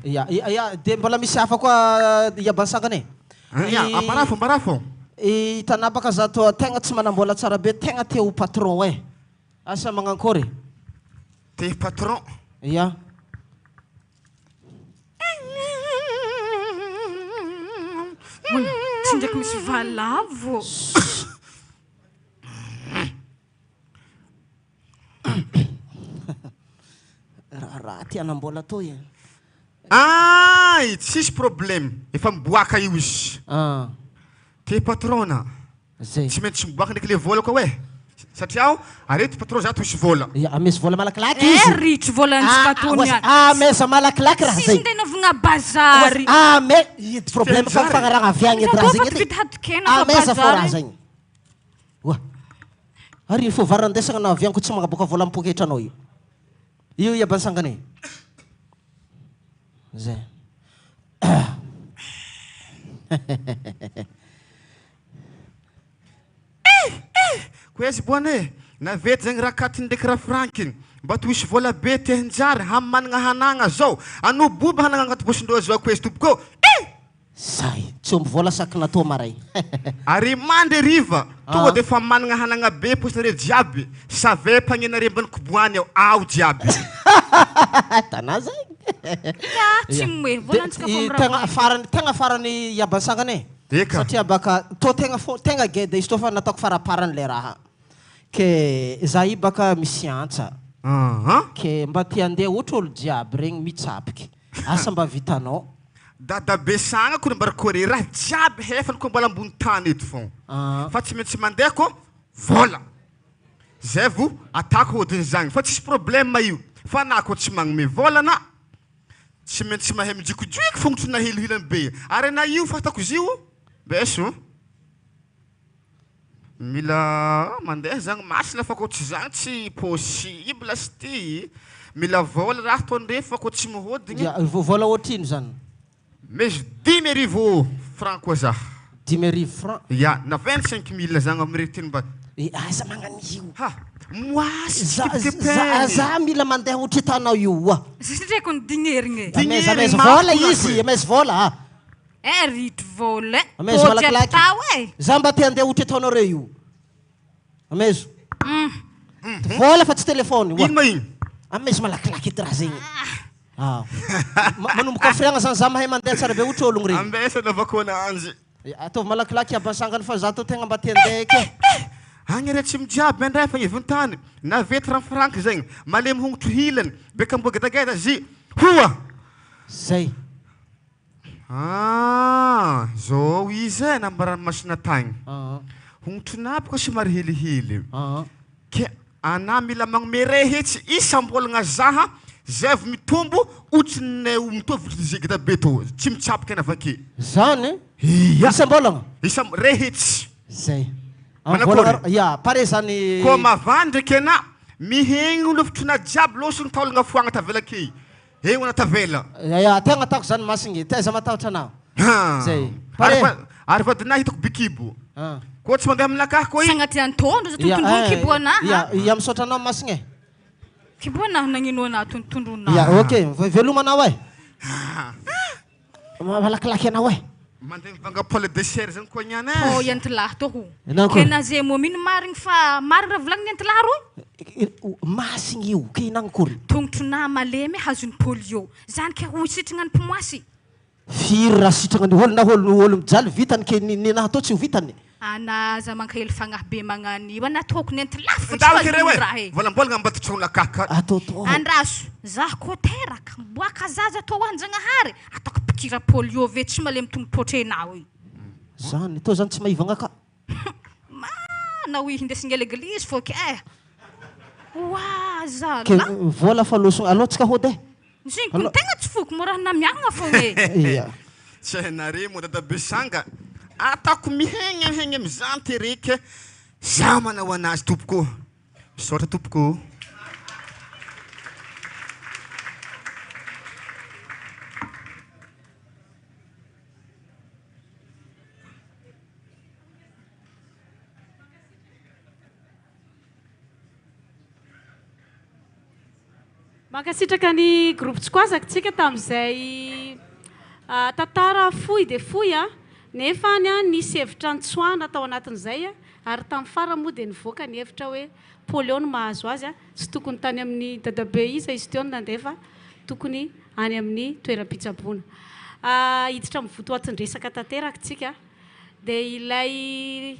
Dia mbola misy hafa koa iabansangana e. Ambarafo. Hitanao baka zato tegna tsy manambola tsara be tegna te ho patron e. Asa magnankôry? Te patron? Ia. Tsy ndraiky misy valavo. Raha ty anambola toy. Ay, tsisy problème. Efa miboaka io izy. Te patrona. Tsy maintsy miboaka ndraiky le vola koa hoe. Satria aho arety patron zato misy vola. Ia, misy vola malakilaky izy. Ritry volantsika atony any. Mesa malakilaky raha zay. Sisy ndenovagna bazary. Me problème fa fagnaragna aviagny edy raha zegny edy. Mesa fo raha zegny. Wa. Ary fo varandesagna na avianko tsy magnaboaka vola ampoketra anao io. Io iabansangany. Zay. Koezy boane, navety zegny raha katiny ndraiky raha frankiny. Mba toisy vola be te hinjary hamanagna hanagna zao. Ano boba hanagna agnaty bosindreo zao koezy tompoko. Say, tsy omby vola saky natao maray. Ary mandry riva, tonga de fa managna hanagna be postre jiaby. Savay pagnenare mbany koboany ao jiaby. Tanà zay. Tsy moe, volantsika fa tegna farany iabansangany. Satria baka to tegna geda izy to fa nataoko faraparany le raha. Ke za io baka misy antsa. Ke mba te andeha ohatra olo jiaby regny mitsapiky. Asa mba vitanao. Dadabe sagna koa mbarakôry raha jiaby hefany koa mbola ambony tany eto fogna. Fa tsy maintsy mandeha koa vola. Zay vo atako hodiny zagny. Fa tsisy problème io. Fa na koa tsy magnome vola na tsy maintsy mahay mijikojoiky fogna tsy nahelihilany be. Ary na io fatako izy io beso. Mila mandeha zagny masina fa koa tsy zagny tsy possible styy. Mila vola raha tondre fa koa tsy mihodigny. Vola ohatrino zany? Mesy 10,000 francs koa za. 10,000 francs? Ya, na 25,000 zagny amiretiny mba. Aza magnano io. Ha, moasy za mila mandeha ohatra hitanao io wa. Sitreko ny dignerigny. Ameza vola izy, ameza vola. Ritry vola. Ameza malakilaky. Za mba te andeha ohatra hitanao reo io. Amezo. Vola fa tsy telefony. Ino ma ino? Ameza malakilaky edy raha zegny. Manomboka friagna zany za mahay mandeha tsara be ohatra ologno regny. Ambesa navako ananjy. Ataovy malakilaky abasangany fa za to tegna mba te andeha ke. Agny re tsy mijiaby andray fa evony tany. Navety raha franky zegny. Malemy hongotro hilany. Beka mbogedageda zy. Hoa! Zay. Zao izy nambarany masina tagny. Hongotro napaka somary helihely. Ke ana mila magnome rehetsy isam-bolagna zaha. Zay vao mitombo otriny mitovy zegeda be to. Tsy mitsapiky ana avake. Zany? Isam-bolagna? Rehetsy. Zay. Manakôry? Ya, pare zany. Koa mavandriky ana mihegny olofotrona jiaby loso ny taolagna foagna tavela ke. Eo na tavela. Ya, tegna atako zany masigny. Teza matahotra anao. Zay. Ary vadinahy hitako bikibo. Koa tsy mandeha aminakahy koa io. Sagnaty antondro za tontondro kibo anaha. Ya, misaotra anao masigny. Kibo anaha nagnino anaha tontondro anaha. Ya, okey. Velomanao e. Malakilaky anao e. Mandeha mivanga pole dessert zany koa niany e. Oh, yantlahy to ho. Kena zay mo mino marigny fa marigny raha volagny yantlahy roy. Masigny io, ke inankory. Tongotro na malemy hazony polio. Zany ke ho sitragna ny mpimoasy. Firy raha sitragna ny olo na olo mijaly vitany ke ninaha atao tsy ho vitany. Ana za mankahely fagnahy be magnano io ana toko ny yantlahy fa tsy raha e. Volambolagna ambatotronà kaka. Andraso, zaho koa teraka mboaka zaza to anjanahary atako pikira polio ve tsy malemy tombotrotrenao io. Zany to zany tsy maivagna ka. Na ui hindesigny l'église fô ke. Wa zala. Ke vola fa loso alotsika hode. Zingko tegna tsy foko mo raha namiagna fô e. Tsy nare mo dadabe sanga. Atako mihegny amizany tereke. Za manao anazy tompoko. Misaotra tompoko. Mankasitraka ny groupe Tsikazaka tsika tamin'izay tantara fohy dia fohy nefany a nisy hevitra nitsoahana tao anatin'izay a ary tamin'ny fara moa dia nivoaka ny hevitra hoe polio no mahazo azy a sy tokony tany amin'ny dadabe izy izy teo nandefa tokony any amin'ny toeram-pitsaboana hiditra mivoto atin-dresaka tanteraka tsika dia ilay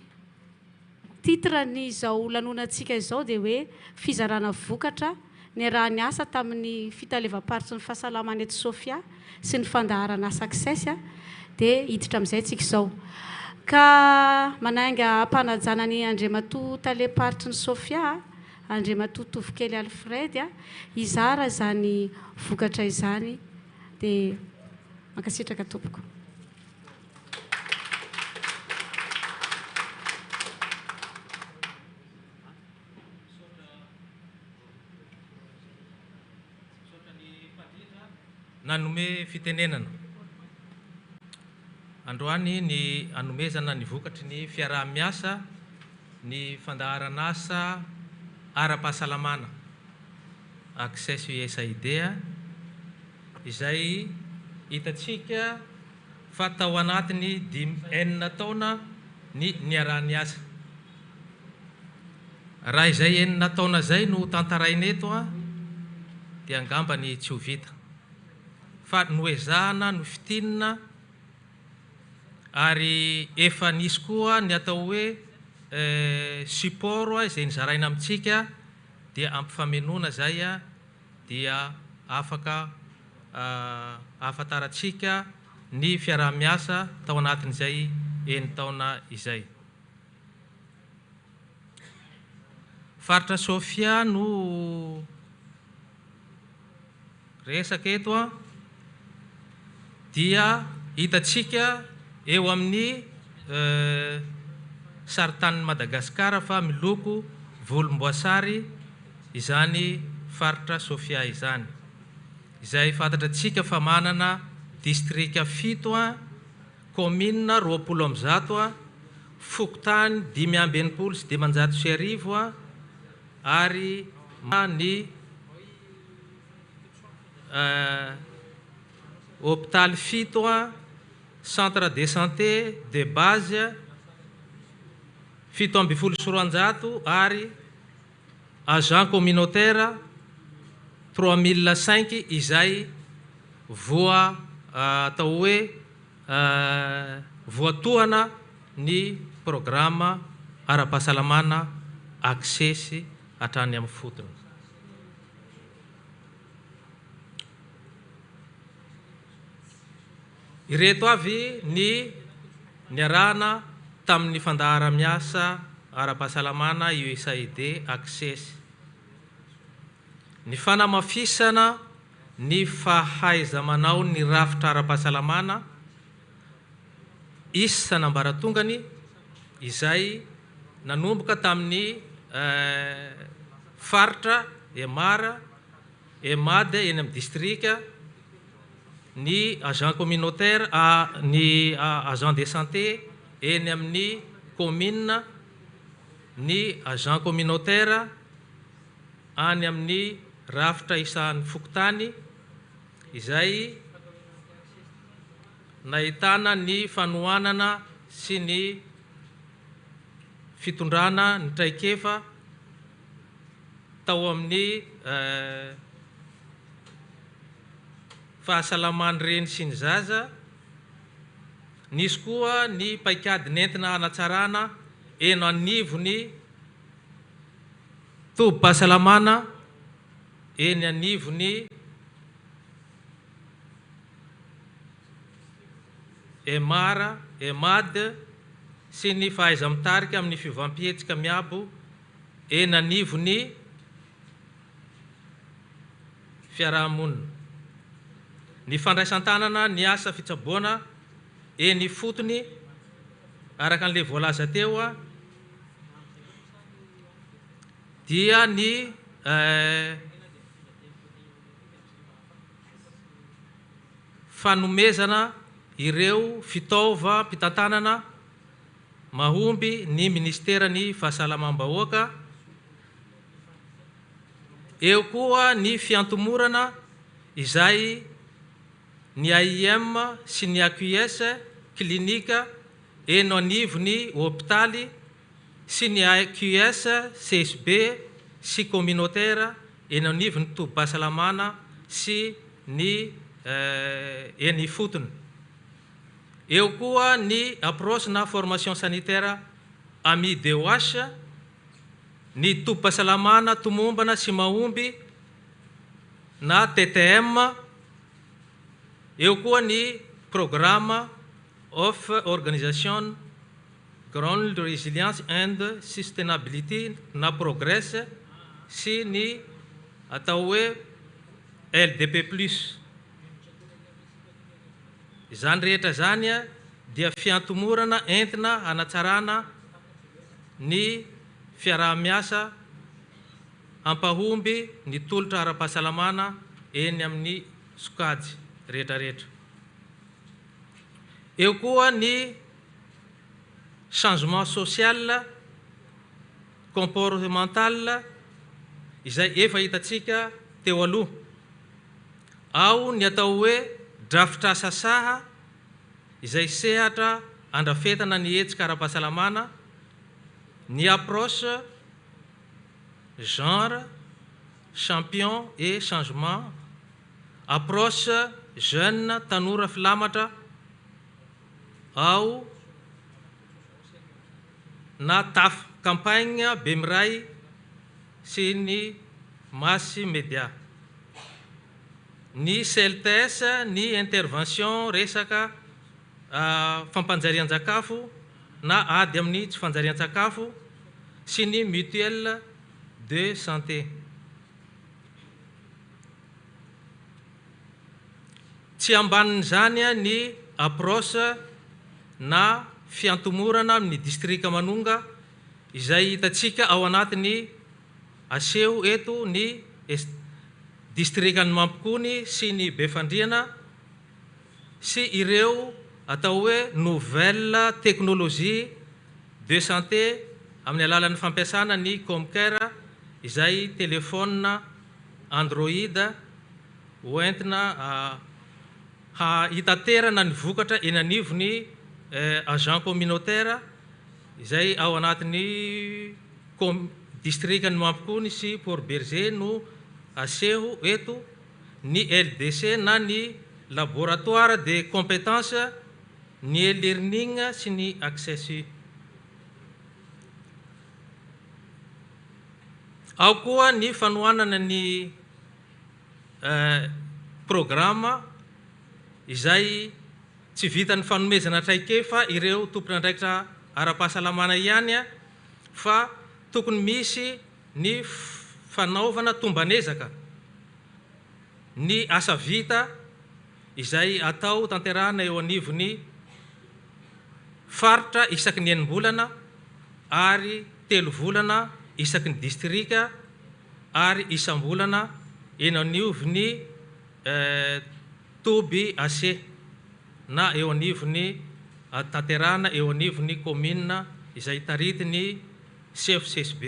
titre nyizao lanonantsika izao dia hoe fizarana vokatra ny raha ny asa tamin'ny fitalevam-paritsy ny fahasalamana eto Sofia sy ny fandaharana success a dia hiditra amin'izay tsika izao ka manainga ampanajana ny Andriamatoa taleparitry ny Sofia Andriamatoa Tovikely Alfred a izara zany vokatra izany dia mankasitraka tompoko. Nanome fitenenana androany ny anomezana ny vokatry ny fiaraha-miasa ny fandaharan'asa ara-pahasalamana access USAID izay hitatsika fa tao anatiny 5 taona ny niarahany asa. Raha izay 4 taona zay no tantarainy eto dia angamba ny tsy ho vita fa noezahana no fitinina ary efa nisy koa ny atao hoe support izay nizaraina amintsika dia ampifamenoana zay dia afaka afataratsika ny fiaraha-miasa tao anatin'izay 4 taona izay. Faritra Sofia no resaka eto dia hitatsika eo amin'ny saritanin'i Madagasikara fa miloko volomboasary izany faritra Sofia izany. Izay fantatratsika fa manana distrika 7 commune 20 fokontany 580 sy 590 ary ny hôpital 7 centre de santé de base 720 ary agent communautaire 3005 izay voa atao hoe voatohana ny programma ara-pahasalamana access hatrany amin'ny fotony. Ireto avy ny niarahana tamin'ny fandahara-miasa ara-pahasalamana USAID access. Ny fanamafisana ny fahaiza manao ny rafitra ara-pahasalamana isa nambaratongany izay nanomboka tamin'ny faritra Emara, Emade eny amin'ny distrika, ny agent communautaire ny agent de santé eny amin'ny commune, ny agent communautaire any amin'ny rafitra isan'ny fokontany izay nahitana ny fanohanana sy ny fitondrana ny traikefa tao amin'ny fahasalamany reny sy ny zaza. Nisy koa ny paikady nentina hanatsarana eno anivony tobi-pahasalamana eny anivony Emara, Emade sy ny fahaiza mitarika amin'ny fiovam-pietsika miabo eny anivony fiarahamonina. Ny fandraisan-tanana ny asa fitsaboana eny fotony araka an'ilay voalaza teo dia ny fanomezana ireo fitaova mpitantanana mahomby ny ministera ny fahasalamam-bahoaka, eo koa ny fiantomorana izay ny AIM sy ny AQS klinika eno anivony hôpitaly sy ny AQS, CSB sy communautaire eno anivony tobim-pahasalamana sy ny eny fotony. Eo koa ny approche na formation sanitaire ami DOH, ny tobim-pahasalamana tomombana sy mahomby na TTM. Eo koa ny programme of Organisation Grande Resilience and Sustainability na Progress sy ny atao hoe LDP+. Izany rehetra zany dia fiantomorana entina hanatsarana ny fiaraha-miasa ampahomby ny tolotra ara-pahasalamana eny amin'ny sokajy rehetrarehetra. Eo koa ny changement social comportemental izay efa hitantsika teo aloha. Ao ny atao hoe drafitra sasaha izay sehatra andrafetana ny hetsika ara-pahasalamana, ny approche genre, champion et changement, approche jeune tanora filamatra, ao na TAF campagne Bemiray sy ny mass media. Ny CLTS, ny intervention resaka fampanjarian-tsakafo na ady amin'ny tsy fanjarian-tsakafo sy ny mutuelle de santé. Tsy ambanin'izany ny approche na fiantomorana amin'ny distrika Manonga izay hitantsika ao anatiny aseho eto ny distrikan'ny Mampikony sy ny Befandriana sy ireo atao hoe nouvelle technologie de santé amin'ny alalan'ny fampiasana ny Comcare izay telefona Android hoentina hitaterana ny vokatra eny anivony agent communautaire izay ao anatin'ny distrikany Mampikony sy Port Berger no aseho eto ny LDC na ny laboratoire de compétence, ny e-learning sy ny accessu. Ao koa ny fanohanana ny programme izay tsy vitan'ny fanomezana traike fa ireo tompona andraikitra ara-pahasalamana ihany fa tokony misy ny fanaovana tombanezaka ny asa vita izay atao tanterahana eo anivony faritra isaky ny enim-bolana ary 3 volana isaky ny distrika ary isam-bolana eny anivony Toby AC na eo anivony tanterahana eo anivony commune izay taritiny CFCSB.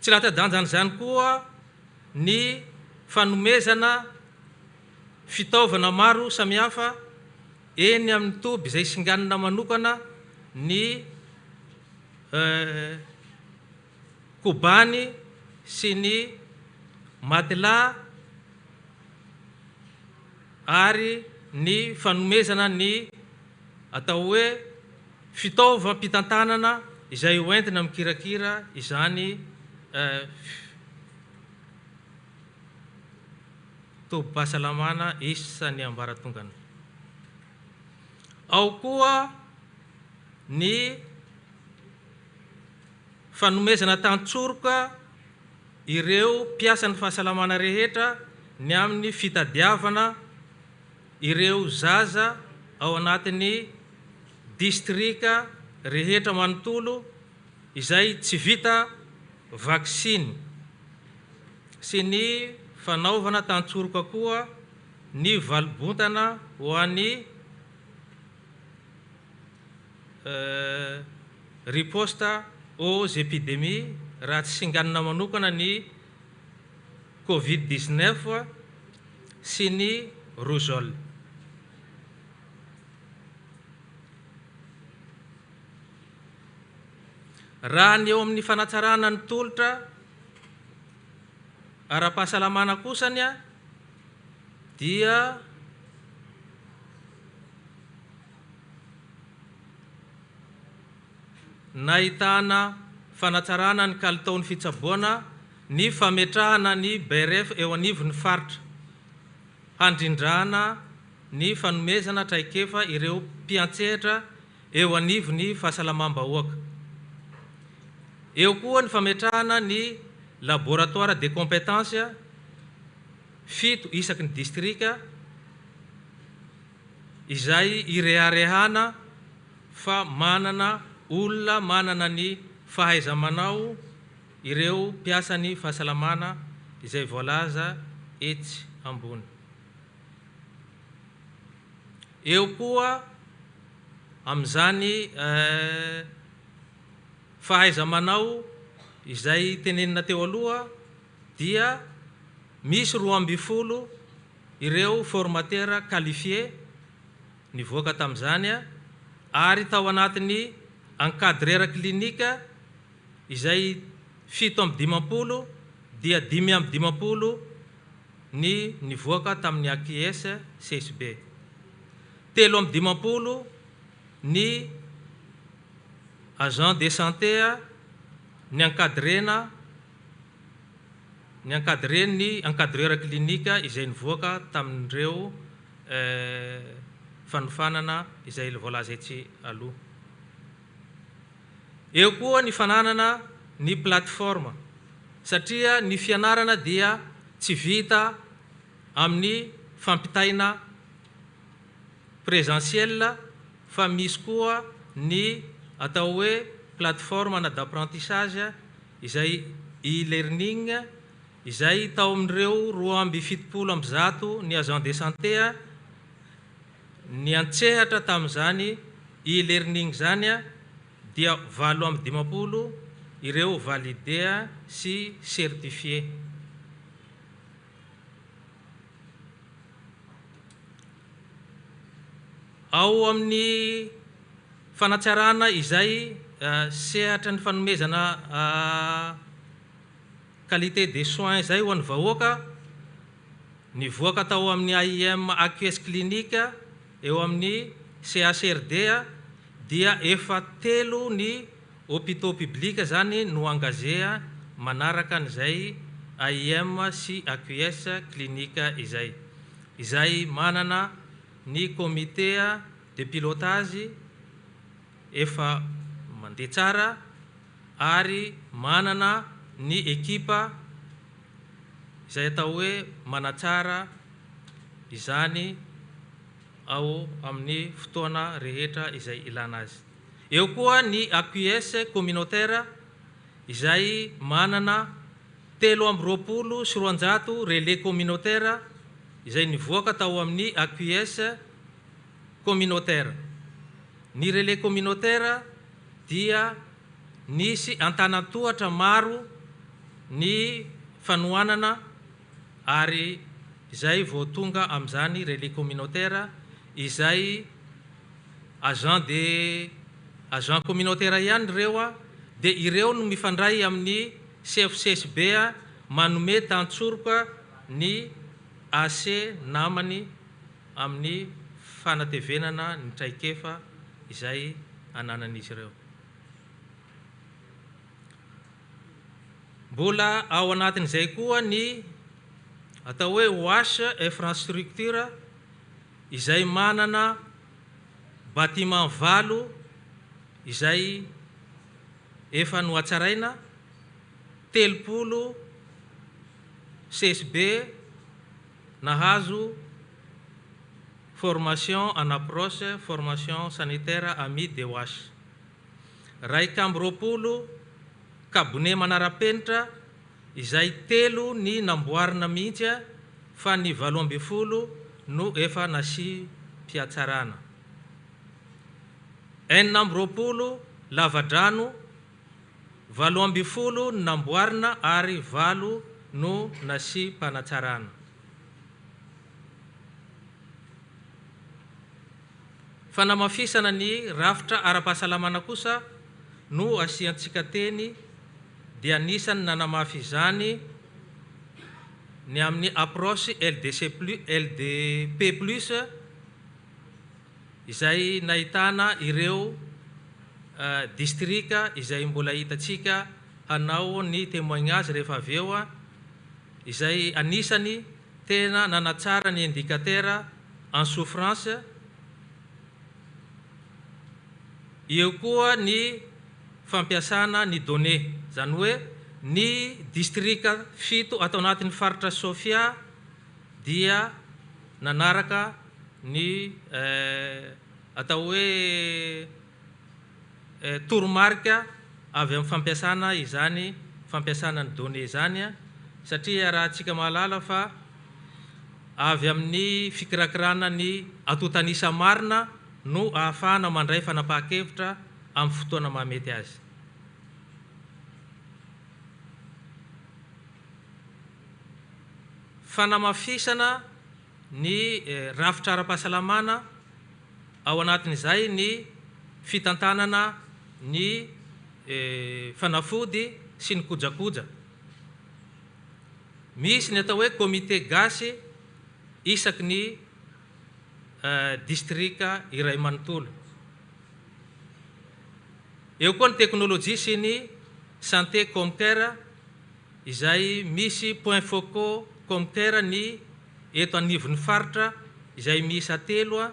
Tsy latsa-danjana zany koa ny fanomezana fitaovana maro samihafa eny amin'ny Toby izay singanina manokana ny kobany sy ny matelas ary ny fanomezana ny atao hoe fitaovam-pitantanana izay hoentina mikirakira izany tobim-pahasalamana isan'ny ambaratongana. Ao koa ny fanomezana tantsorika ireo mpiasan'ny fahasalamana rehetra ny amin'ny fitadiavana ireo zaza ao anatin'ny distrika rehetra manontolo izay tsy vita vaksiny sy ny fanaovana tantsorika koa ny valibontana ho an'ny riposta aux épidémies raha tsy singanina manokana ny Covid-19 sy ny rougeole. raha ny eo amin'ny fanatsarana ny tolotra ara-pahasalamana kosany a dia nahitana fanatsarana ny kalitaon'ny fitsaboana ny fametrahana ny BRF eo anivon'ny faritra handrindrana ny fanomezana traikefa ireo mpiantsehatra eo anivon'ny fahasalamam-bahoaka. Eo koa ny fametrahana ny laboratoire de compétence 7 isaky ny distrika izay ireharehana fa manana olona manana ny fahaiza-manao ireo mpiasany fahasalamana izay voalaza etsy ambony. Eo koa amin'izany fahaiza-manao izay tenenina teo aloha dia misy 12 ireo formateur qualifié nivoaka tamin'izany ary tao anatin'ny encadreur clinique izay 7/50 dia 5/50 ny nivoaka tamin'ny AQS CSB. 3/50 ny agent de santé ny encadrena ny encadreur clinique izay nivoaka tamin'ireo fanofanana izay voalaza etsy aloha. Eo koa ny fananana ny plateforme satria ny fianarana dia tsy vita amin'ny fampitaina présentiel fa misy koa ny atao hoe plateforme d'apprentissage izay e-learning izay tao amin'ireo 270 ny agent de santé ny antsehatra tamin'izany e-learning zany dia 7/50 ireo validé sy certifié. Ao amin'ny fanatsarana izay sehatra ny fanomezana qualité des soins izay ho an'ny vahoaka nivoaka tao amin'ny AIM AQS clinique eo amin'ny CHRD dia efa 3 ny hôpitaux publics zany no engagé manaraka an'izay AIM sy AQS clinique izay manana ny comité de pilotage efa mandeha tsara ary manana ny équipe izay atao hoe manatsara izany ao amin'ny fotoana rehetra izay ilana azy. Eo koa ny AQS communautaire izay manana 320 sy 400 relais communautaire izay nivoaka tao amin'ny AQS communautaire. Ny relais communautaire dia nisy antanatohatra maro ny fanohanana ary izay vao tonga amin'izany relais communautaire izay agent communautaire ihany ireo dia ireo no mifandray amin'ny CFCSB manome tantsoroka ny AC namany amin'ny fanatevenana ny traikefa izay ananan'izy ireo. Mbola ao anatin'izay koa ny atao hoe WASH infrastructure izay manana bâtiment 8 izay efa nohatsaraina 30 CSB nahazo formation en approche formation sanitaire ami de WASH. Raika amby 20 kabone manara-penitra izay 3 ny namboarina mihitsy fa ny 12 no efa nasi mpiatsarana. 20 lavadrano 12 ny namboarina ary 8 no nasi mpanatsarana. Fanamafisana ny rafitra ara-pahasalamana kosa no asiantsika teny dia anisany nanamafy izany ny amin'ny approche LDP plus izay nahitana ireo distrika izay mbola hitatsika hanao ny témoignage rehefa avy eo izay anisany tena nanatsara ny indicateur en souffrance. Eo koa ny fampiasana ny données, zany hoe ny distrika fito atao anatin'ny faritra Sofia dia nanaraka ny atao hoe tourmarque avy amin'ny fampiasana izany fampiasana ny données zany satria raha tsika mahalala fa avy amin'ny fikirakirana ny atotanisa marina no ahafahana mandray fanapahan-kevitra amin'ny fotoana mahamety azy. Fanamafisana ny rafitra ara-pahasalamana ao anatin'izay ny fitantanana ny fanafody sy ny kojakoja. Misy ny atao hoe comité gasy isaky ny distrika iray manontolo. Eo koa ny teknôlôjia sy ny santé comcare izay misy point focaux comcare ny eto anivon'ny faritra izay miisa 3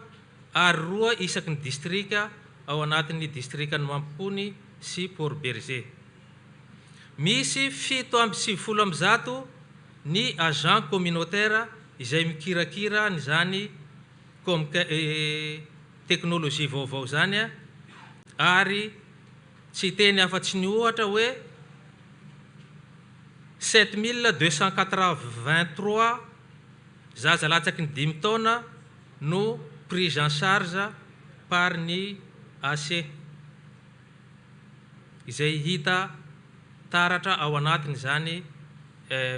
ary 2 isaky ny distrika ao anatin'ny distrika ny Mampony sy Port Berger. Misy 770 ny agent communautaire izay mikirakira nyzany teknôlôjia vaovao zany ary tsy teny afa-tsy ny ohatra hoe 7283 zaza latsaky ny 5 taona no prise en charge par ny AC izay hita taratra ao anatin' zany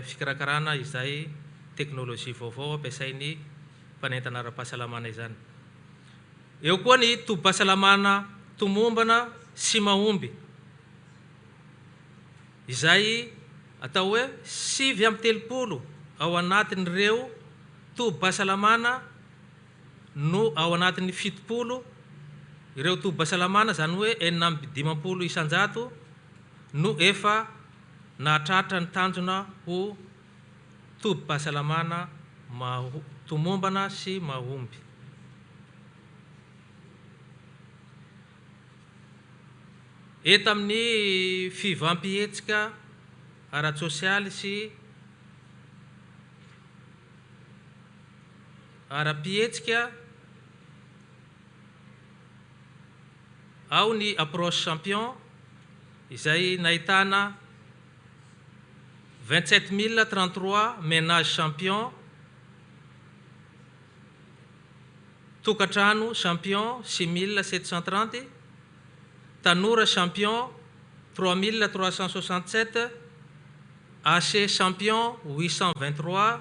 fikarakarana izay teknôlôjia vaovao ampiasain'ny mpanentana ara-pahasalamana izany. Eo koa ny tobim-pahasalamana tomombana sy mahomby izay atao hoe 7/30 ao anatin'ireo tobim-pahasalamana no ao anatin'ny 70 ireo tobim-pahasalamana zany hoe 950 isan-jato no efa nahatratra ny tanjona ho tobim-pahasalamana tomombana sy mahomby. Eto amin'ny fivampihetsika ara-tsosialy sy ara-pihetsika ao ny approche champion izay nahitana 27 033 ménage champion, tokatrano champion 6730, tanora champion 3367, AC champion 823,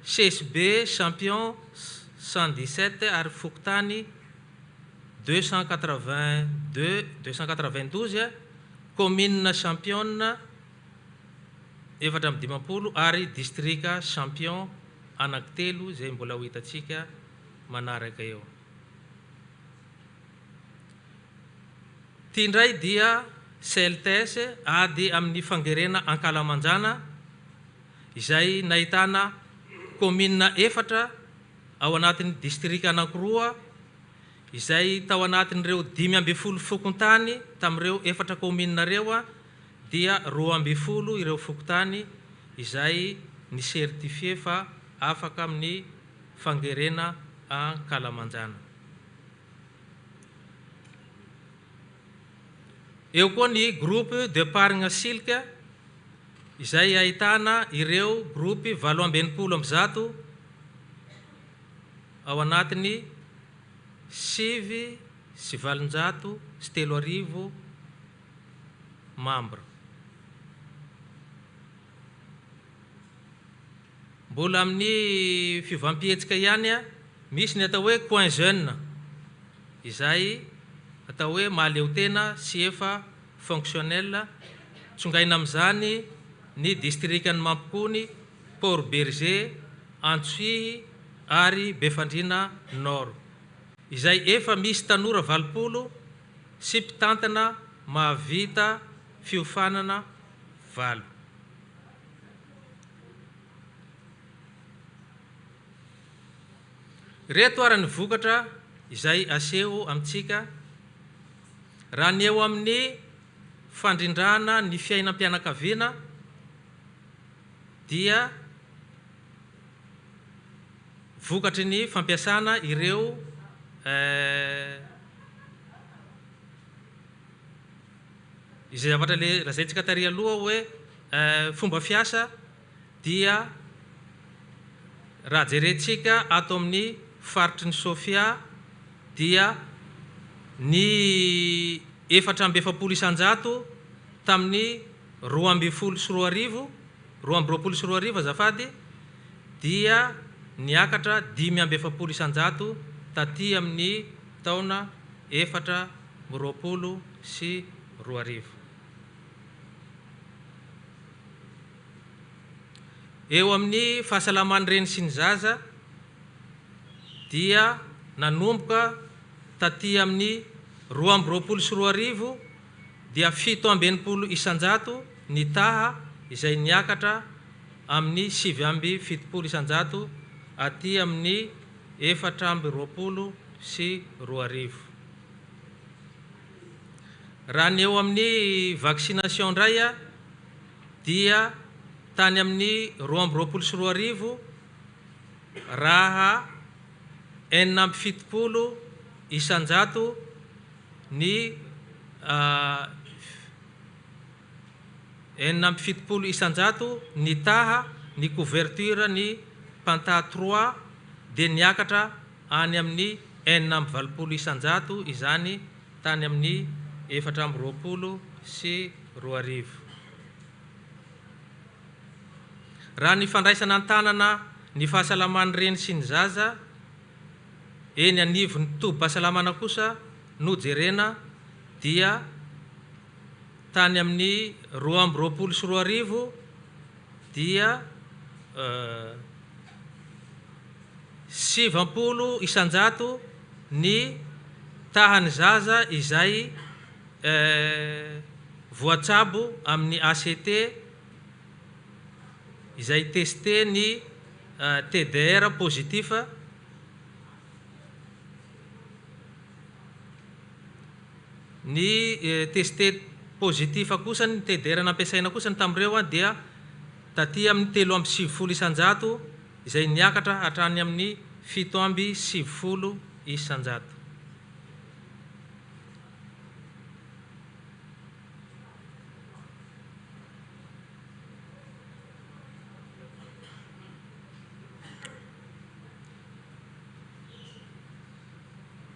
CSB champion 117 ary fokontany 292, commune champion 450 ary distrika champion anankitelo zay mbola ho hitatsika manaraka eo. Ty ndray dia CLTS ady amin'ny fangerena Ankalamanjana izay nahitana commune 4 ao anatin'ny distrika anankiroa izay tao anatin'ireo 5 fokontany tamin'ireo 4 commune reo dia 12 ireo fokontany izay ny certifié fa afaka amin'ny fangerena Ankalamanjana. Eo koa ny groupe d'épargne silka izay ahitana ireo groupe 720 ao anatin'ny 7,730 membre. Mbola amin'ny fivampihetsika ihany misy ny atao hoe coin jeune izay atao hoe mahaleo tena sy efa fonctionnel tsongaina amin'izany ny districtny Mampikony, Port Berger, Antsuhihy ary Befandriana Nord. Izay efa misy tanora 20 sy mpitantana mahavita fiofanana 8. Reto ary ny vokatra izay aseho amintsika raha ny eo amin'ny fandrindrana ny fiainam-pianakaviana dia vokatry ny fampiasana ireo izay zavatra le lazaintsika tary aloha hoe fomba fiasa dia raha jerentsika ato amin'ny faritry ny Sofia dia ny 470 isanjato tamin'ny 12 sy 20, 12 sy 20 azafady, dia niakatra 570 isanjato taty amin'ny taona 420 sy 20. Eo amin'ny fahasalaman'ireny sy ny zaza dia nanomboka taty amin'ny 12 sy 20 dia 770 isanjato ny taha izay niakatra amin'ny 770 isanjato aty amin'ny 420 sy 20. Raha ny eo amin'ny vaccination ndray dia tany amin'ny 12 sy 20 raha 470 isanjato ny 470 isanjato ny taha ny couverture ny panta 3 dia niakatra any amin'ny 420 isanjato izany tany amin'ny 420 sy 20. Raha ny fandraisana an-tanana ny fahasalaman'ireny sy ny zaza eny anivon'ny tobim-pahasalamana kosa no jerena dia tany amin'ny 12 sy 20 dia 70 isanjato ny tahany zaza izay voatsabo amin'ny ACT izay testé ny TDR positif ny testé positif kosa ny TDR nampiasaina kosa ny tamin'ireo dia taty amin'ny 370 isanjato izay niakatra hatrany amin'ny 770 isanjato.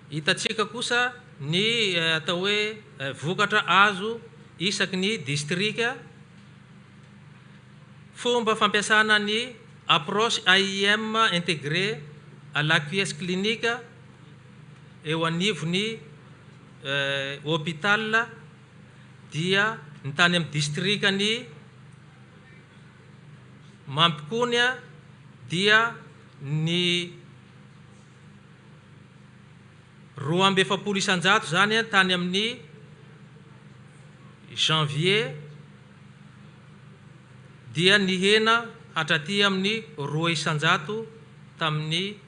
Hitatsika kosa ny atao hoe vokatra azo isaky ny distrika, fomba fampiasana ny approche AIM intégré à l'AQS clinique eo anivon'ny hôpital dia ny tany amin'ny distrika ny Mampikony dia ny 270 isanjato zany tany amin'ny janvier dia ny hena hatraty amin'ny 2 isanjato tamin'ny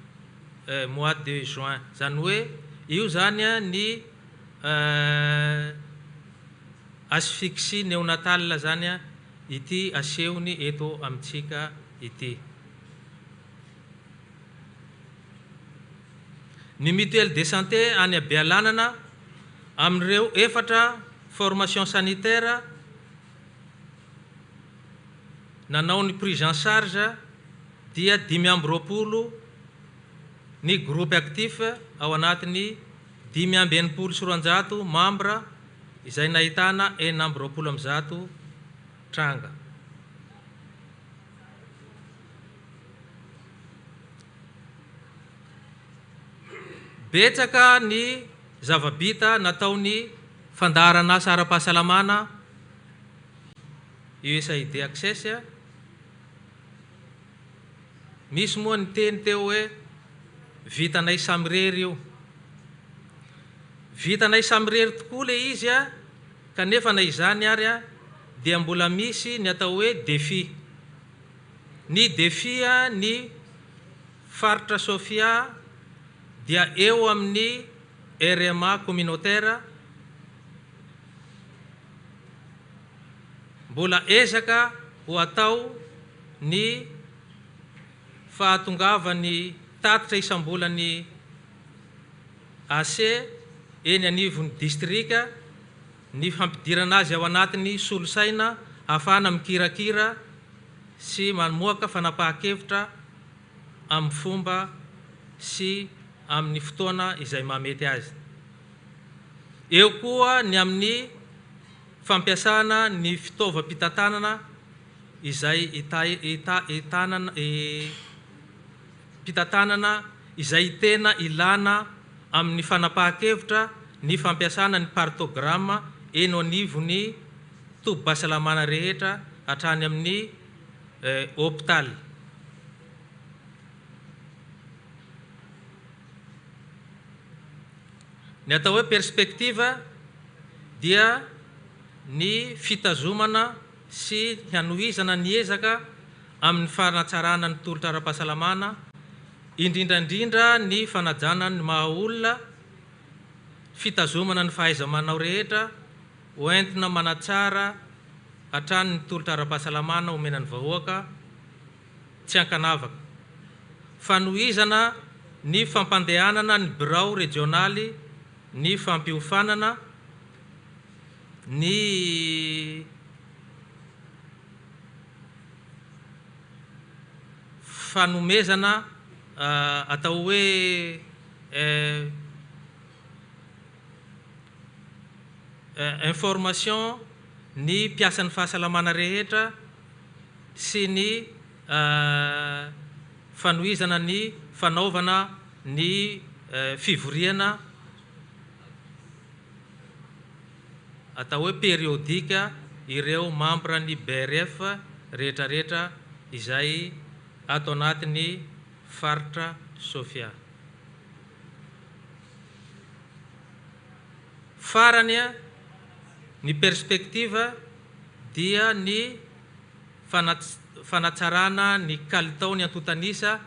mois de juin, zany hoe io zany ny asphyxie néonatale zany ity asehony eto amintsika ity. Ny mutuelle de santé any Bealanana amin'ireo 4 formation sanitaire nanao ny prise en charge dia 520 ny groupe actif ao anatiny 580 sy 400 membre izay nahitana 420 tranga. Betsaka ny zava-bita nataony fandaharan'asa ara-pahasalamana USAID Access. Misy moa ny teny teo hoe vitanay samy rery io. Vitanay samy rery tokoa le izy kanefa na izany ary dia mbola misy ny atao hoe défi. Ny défi ny faritra Sofia dia eo amin'ny RMA communautaire mbola ezaka ho atao ny fahatongavany tatitra isam-bolany AC eny anivon'ny distrika ny fampidirana azy ao anatiny solosaina ahafahana mikirakira sy mamoaka fanapahan-kevitra amin'ny fomba sy amin'ny fotoana izay mahamety azy. Eo koa ny amin'ny fampiasana ny fitaovam-pitantanana izay pitantanana izay tena ilana amin'ny fanapahan-kevitra ny fampiasana ny partogramma eny anivon'ny tobim-pahasalamana rehetra hatrany amin'ny hôpitaly. Ny atao hoe perspektiva dia ny fitazomana sy hanohizana ny ezaka amin'ny fanatsarana ny tolotra ara-pahasalamana, indrindrandrindra ny fanajana ny mahaolona, fitazomana ny fahaiza-manao rehetra hoentina manatsara hatrany ny tolotra ara-pahasalamana omenany vahoaka tsy ankanavaka. Fanohizana ny fampandehanana ny birao regionaly, ny fampiofanana, ny fanomezana atao hoe information ny mpiasan'ny fahasalamana rehetra sy ny fanohizana ny fanaovana ny fivoriana atao hoe périodique ireo membre ny BRF rehetrarehetra izay ato anatin'ny faritra Sofia. Farany ny perspektiva dia ny fanatsarana ny kalitao ny antotanisa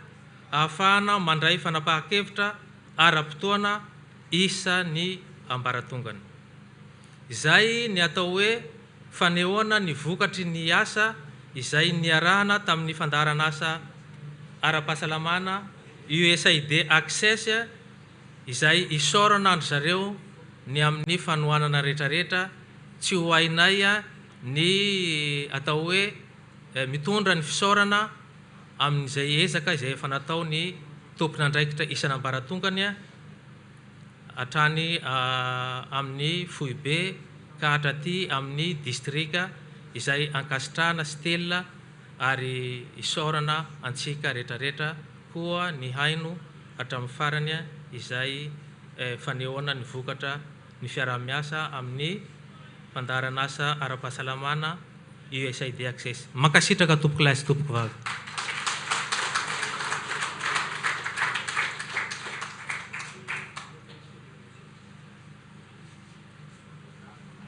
ahafahana mandray fanapahan-kevitra ara-potoana isa ny ambaratongany. Izay ny atao hoe fanehoana ny vokatry ny asa izay niarahana tamin'ny fandaharan'asa ara-pahasalamana USAID Access izay isorana andro zareo ny amin'ny fanohanana rehetrarehetra tsy ho hainay ny atao hoe mitondra ny fisorana amin'izay ezaka izay efa natao ny tompona andraikitra isan'ambaratongany hatrany amin'ny Foibe ka hatraty amin'ny distrika izay ankasitrahana stella ary isorana antsika rehetrarehetra koa ny haino hatramin'ny farany izay fanehoana ny vokatra ny fiaraha-miasa amin'ny fandaharan'asa ara-pahasalamana USAID Access. Mankasitraka tompoko lahy sy tompoko vavy.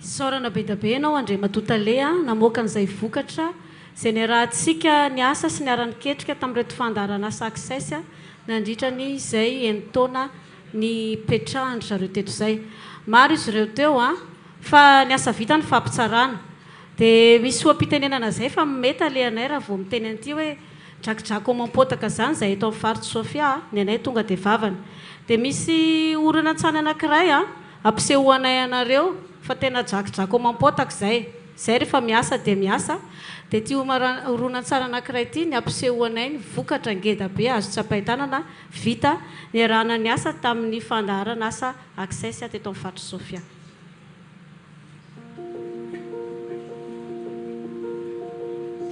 Sorana be da be anao Andre Matotalea namoaka an'izay vokatra izay niarahantsika ny asa sy niara-niketrika tamin'ireto fandaharan'asa Access nandritrany izay enitaona ny petrahany zareo teto izay. Maro izy ireo teo fa ny asa vita ny fampitsarana dia misy hoam-pitenenana izay fa mety alehanay raha vao miteny an'ity hoe drakidraky mampotaka zany izay eto amin'ny faritra Sofia ny anay tonga dia vavany. Dia misy oronantsany anankiray ampisehoanay anareo fa tena drakidraky mampotaka izay. Izay rehefa miasa dia miasa. Dia ity oronantsany anankiray ity ny ampisehoanay ny vokatra ngeda be azo tsapahitanana vita niarahana ny asa tamin'ny fandaharan'asa Access teto amin'ny faritra Sofia.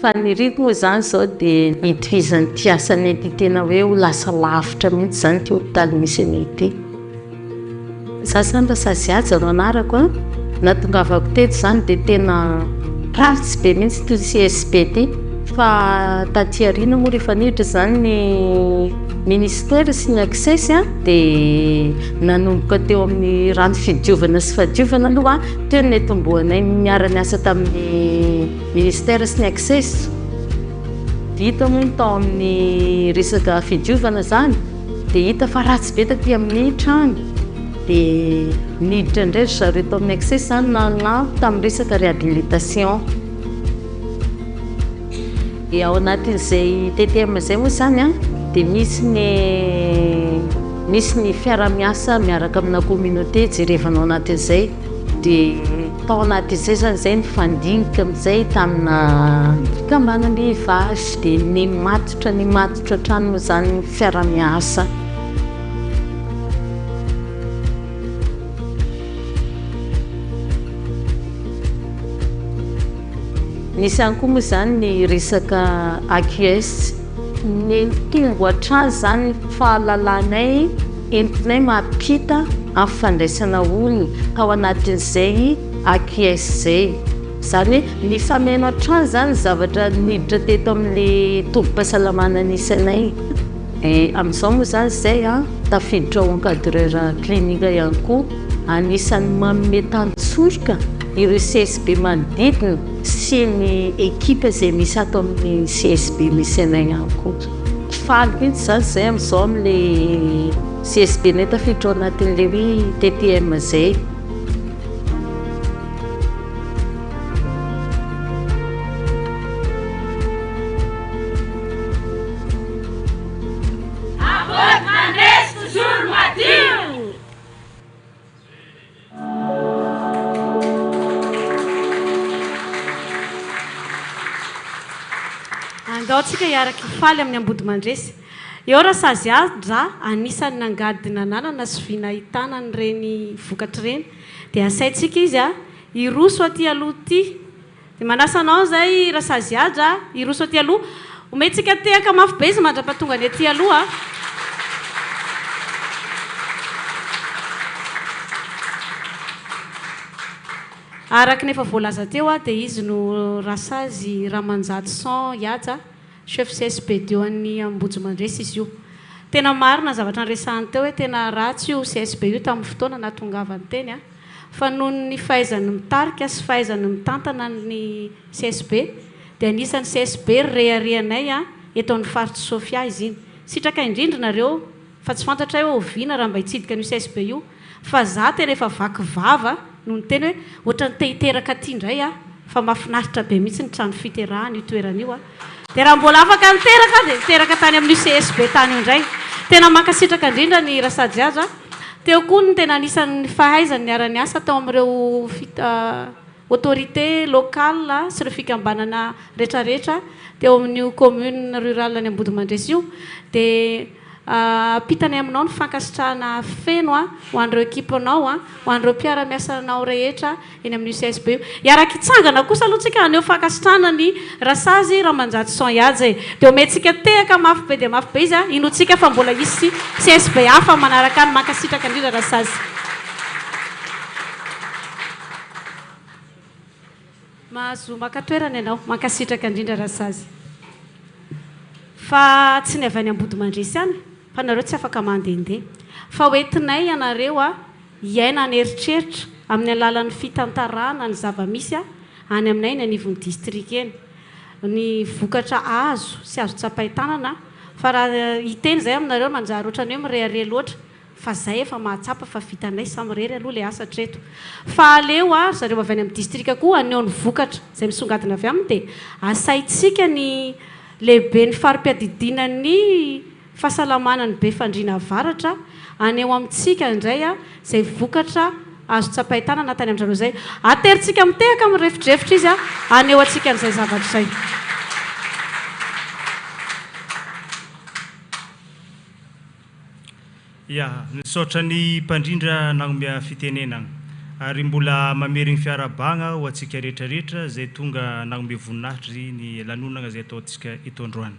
Fa ny riko moa zany zao dia nitovizany ty asany ity tena hoe ho lasa lavitra mihitsy zany ty hôpitaly misy anay ity. za zany rasaziaja no anarako a natongavako teto zany dia tena ratsy be mihitsy to CSB ty fa taty arina moa rehefa niditra zany ny ministera sy ny access a dia nanomboka teo amin'ny rano fidiovana sy fadiovana aloha teo ny tomboanay miara-miasa tamin'ny ministera sy ny access vita moa tao amin'ny resaka fidiovana zany dia hita fa ratsy be taty amin'ny trano dia niditra indray zareo tao amin'ny access zany nanao tamin'ny resaka réhabilitation dia ao anatin'izay TTM zay moa zany a dia misy ny fiara-miasa miaraka amina communauté jerevanao anatin'izay dia tao anatin'izay zany zay ny fandinika amin'izay tamina fikambanany vasy dia ny matotra trano moa zany ny fiara-miasa. Nisy ihany koa moa zany ny resaka AQS ny tongo hatrany zany fahalalanay entinay mampita amin'ny fandraisana olona ao anatin'izay AQS zay zany hoe ny fameno hatrany zany zavatra niditra teto amin'le tombo-pahasalamana nisanay amin'izao moa zany zay a tafiditra ao encadreur clinique ihany koa anisan'ny manome tantsorika ireo CSB manodidina sy ny ekipa zay misy ato amin'ny CSB misy anay ihany koa faly mihitsy zany zay amin'izao amin'le CSB nay tafiditra ao anatin'le hoe TTM zay. Angaotsika iaraky faly amin'ny ambody mandresy eo rasaziaja anisan'ny nangadina nanana sy vinahitana ny reny vokatra reny dia asaitsika izy a iroso aty aloha ty dia manasanao zay rasaziaja iroso aty aloha omentsika tehaka mafy be izy mandra-pahatonga ny aty aloha araky nefa voalaza teo a dia izy no rasazy Ramanjady 100 iaja chef CSB eo an'ny ambody mandresy izy io tena marina zavatra nyresahany teo hoe tena ratsy io CSB io tamin'ny fotoana natongavany teny a fa noho ny fahaizany mitarika sy fahaizany mitantana ny CSB dia anisan'ny CSB reharehanay a eto amin'ny faritra Sofia izy iny sitraka indrindra nareo fa tsy fantatra hoe oviana raha mba hitsidika ny CSB io fa za tena efa vaky vava no ny teny hoe ohatra ny tehiteraka aty indray a fa mahafinaritra be mihitsy ny trano fiterahany io toerana io a dia raha mbola afaka niteraka dia niteraka tany amin'ny CSB tany io indray tena mankasitraka indrindra ny rasajiaja teo koa ny tena anisan'ny fahaizany niara-niasa tao amin'ireo autorité locale sy ireo fikambanana rehetrarehetra teo amin'io commune rurale ny ambody mandresy io dia pitany aminao ny fankasitrahana feno a ho an'ireo ekipanao a ho an'ireo mpiara-miasanao rehetra eny amin'ny CSB io iaraky itsangana kosa aloha tsika aneo fankasitrahana ny rasazy Ramanjady 100 iaja dia omentsika tehaka mafy be dia mafy be izy a inotsika fa mbola isy CSB hafa manaraka ny mankasitraka indrindra rasazy mahazo makatoerana ianao mankasitraka indrindra rasazy fa tsy ny avy any ambody mandresy ihany fa nareo tsy afaka mandehandeha fa hoentinay ianareo a iaina ny eritreritra amin'ny alalan'ny fitantarana ny zava-misy a any aminay ny anivon'ny district eny ny vokatra azo sy azo tsapaitanana fa raha hiteny zay aminareo manjary ohatrany hoe mireare loatra fa zay efa mahatsapa fa vitanay samirery aloha le asa treto fa aleo a zareo avy any amin'ny district koa aneo ny vokatra zay misongadina avy aminy dia asaitsika ny lehibe ny farim-piadidinan'ny fahasalamanany be fandriana avaratra aneo amintsika indray a zay vokatra azo tsapaitana natany amin'izareo zay ateritsika mitehaka amin'ny refitrefitra izy a aneo atsika an'izay zavatra izay ya nisaotra ny mpandrindra nanomea fitenenana ary mbola mamerigny fiarabagna ho atsika rehetrarehetra zay tonga nagnome voninahitry ny lanonana zay ataontsika eto androany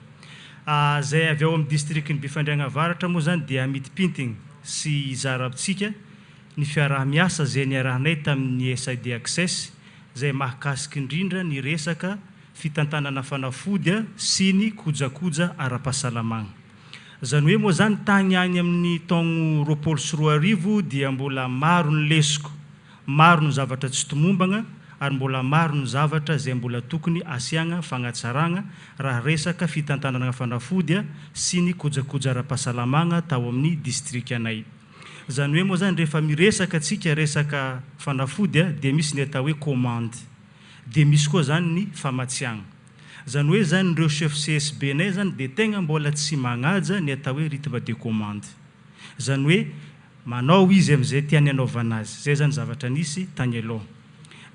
zay avy ao amin'ny district ny Befandriagna avaratra moa zany dia mitipintigny sy zarabitsika ny fiarah-miasa zay niarahanay tamin'ny SID Access zay mahakasiky indrindra ny resaka fitantanana fanafody sy ny kojakoja ara-pahasalamagna. Zany hoe moa zany tagny any amin'ny taogno 2024 dia mbola maro ny lesoko, maro ny zavatra tsy tomombagna ary mbola maro ny zavatra zay mbola tokony asiagna fagnatsaragna raha resaka fitantanana fanafody sy ny kojakoja ara-pahasalamagna tao amin'ny district anay. Zany hoe moa zany rehefa miresaka atsika resaka fanafody dia misy ny atao hoe commande, dia misy koa zany ny famatsiagna. Zany hoe zany reo chef CSB nay zany dia tegna mbola tsy magnaja ny atao hoe rythme de commande. Zany hoe manao izy am'izay tiany anaovana azy, zay zany zavatra nisy tany aloha.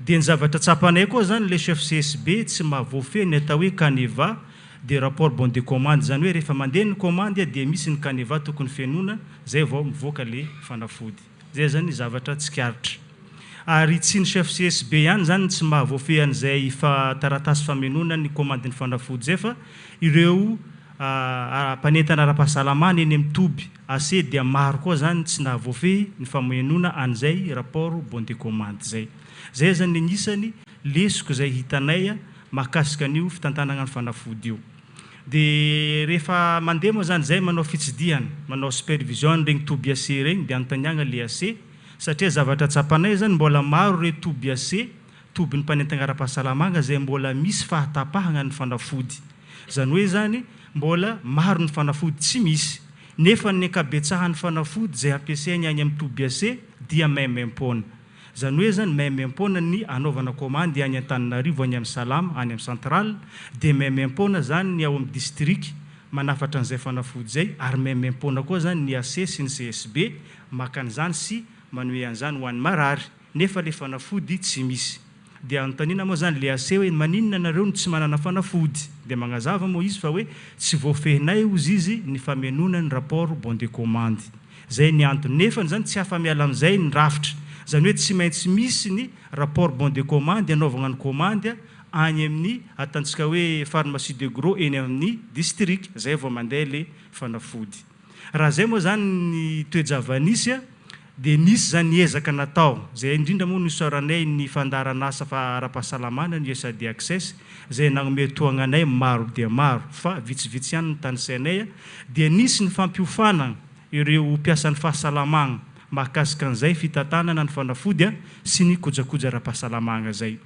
Dia ny zavatra tsapanay koa zany le chef CSB tsy mahavoafehy ny atao hoe caneva de rapport bon de commande. Zany hoe rehefa mandeha ny commande dia misy ny caneva tokony fenona zay vao mivoaka le fanafody. Zay zany zavatra tsikaritra. Ary tsy ny chef CSB ihany zany tsy mahavoafehy an'izay taratasy famenona ny commande ny fanafody zay fa ireo mpanentana ara-pahasalamana eny amin'ny Toby AC dia maro koa zany tsy nahavoafehy ny famenona an'izay rapport bon de commande zay. Zay zany anisany lesoko zay hitanay mahakasika an'io fitantanana ny fanafody io. Dia rehefa mandeha moa zany zay manao fitsidihana, manao supervision regny Toby AC regny dia anontaniagna le AC satria zavatra tsapanay zany mbola maro re Toby AC, Toby ny mpanentana ara-pahasalamagna zay mbola misy fahatapahana ny fanafody. Zany hoe zany mbola maro ny fanafody tsy misy nefa ny ankabetsahan'ny fanafody zay ampiasainy any amin'ny Toby AC dia maimaimpona. Zany hoe zany maimaimpona ny anaovana commande any Antananarivo any amin'ny Salama any amin'ny Central, dia maimaimpona zany ny ao amin'ny district manafatra an'izay fanafody zay, ary maimaimpona koa zany ny AC sy ny CSB makan'izany sy manome an'izany ho an'ny marary nefa le fanafody tsy misy. Dia anontaniana moa zany le AC hoe maninona nareo no tsy manana fanafody, dia magnazava moa izy fa hoe tsy voafehinay ozy izy ny famenona ny rapport bon de commande. Zay ny antony, nefa zany tsy afa-miala amin'izay ny rafitra. Zany hoe tsy maintsy misy ny rapport bon de commande anaovana ny commande any amin'ny atantsika hoe pharmacie de gros eny amin'ny district zay vao mandeha le fanafody. Raha zay moa zany ny toejavanisy dia nisy zany ezaka natao zay indrindra moa nisoranay ny fandaran'asa ara-pahasalamana ny SID Access zay nagnome toagnanay maro dia maro fa vitsivitsy ihany ny tanisainay, dia nisy ny fampiofanana ireo mpiasan'ny fahasalamagna mahakasika an'izay fitantanana ny fanafody sy ny kojakoja ara-pahasalamagna zay.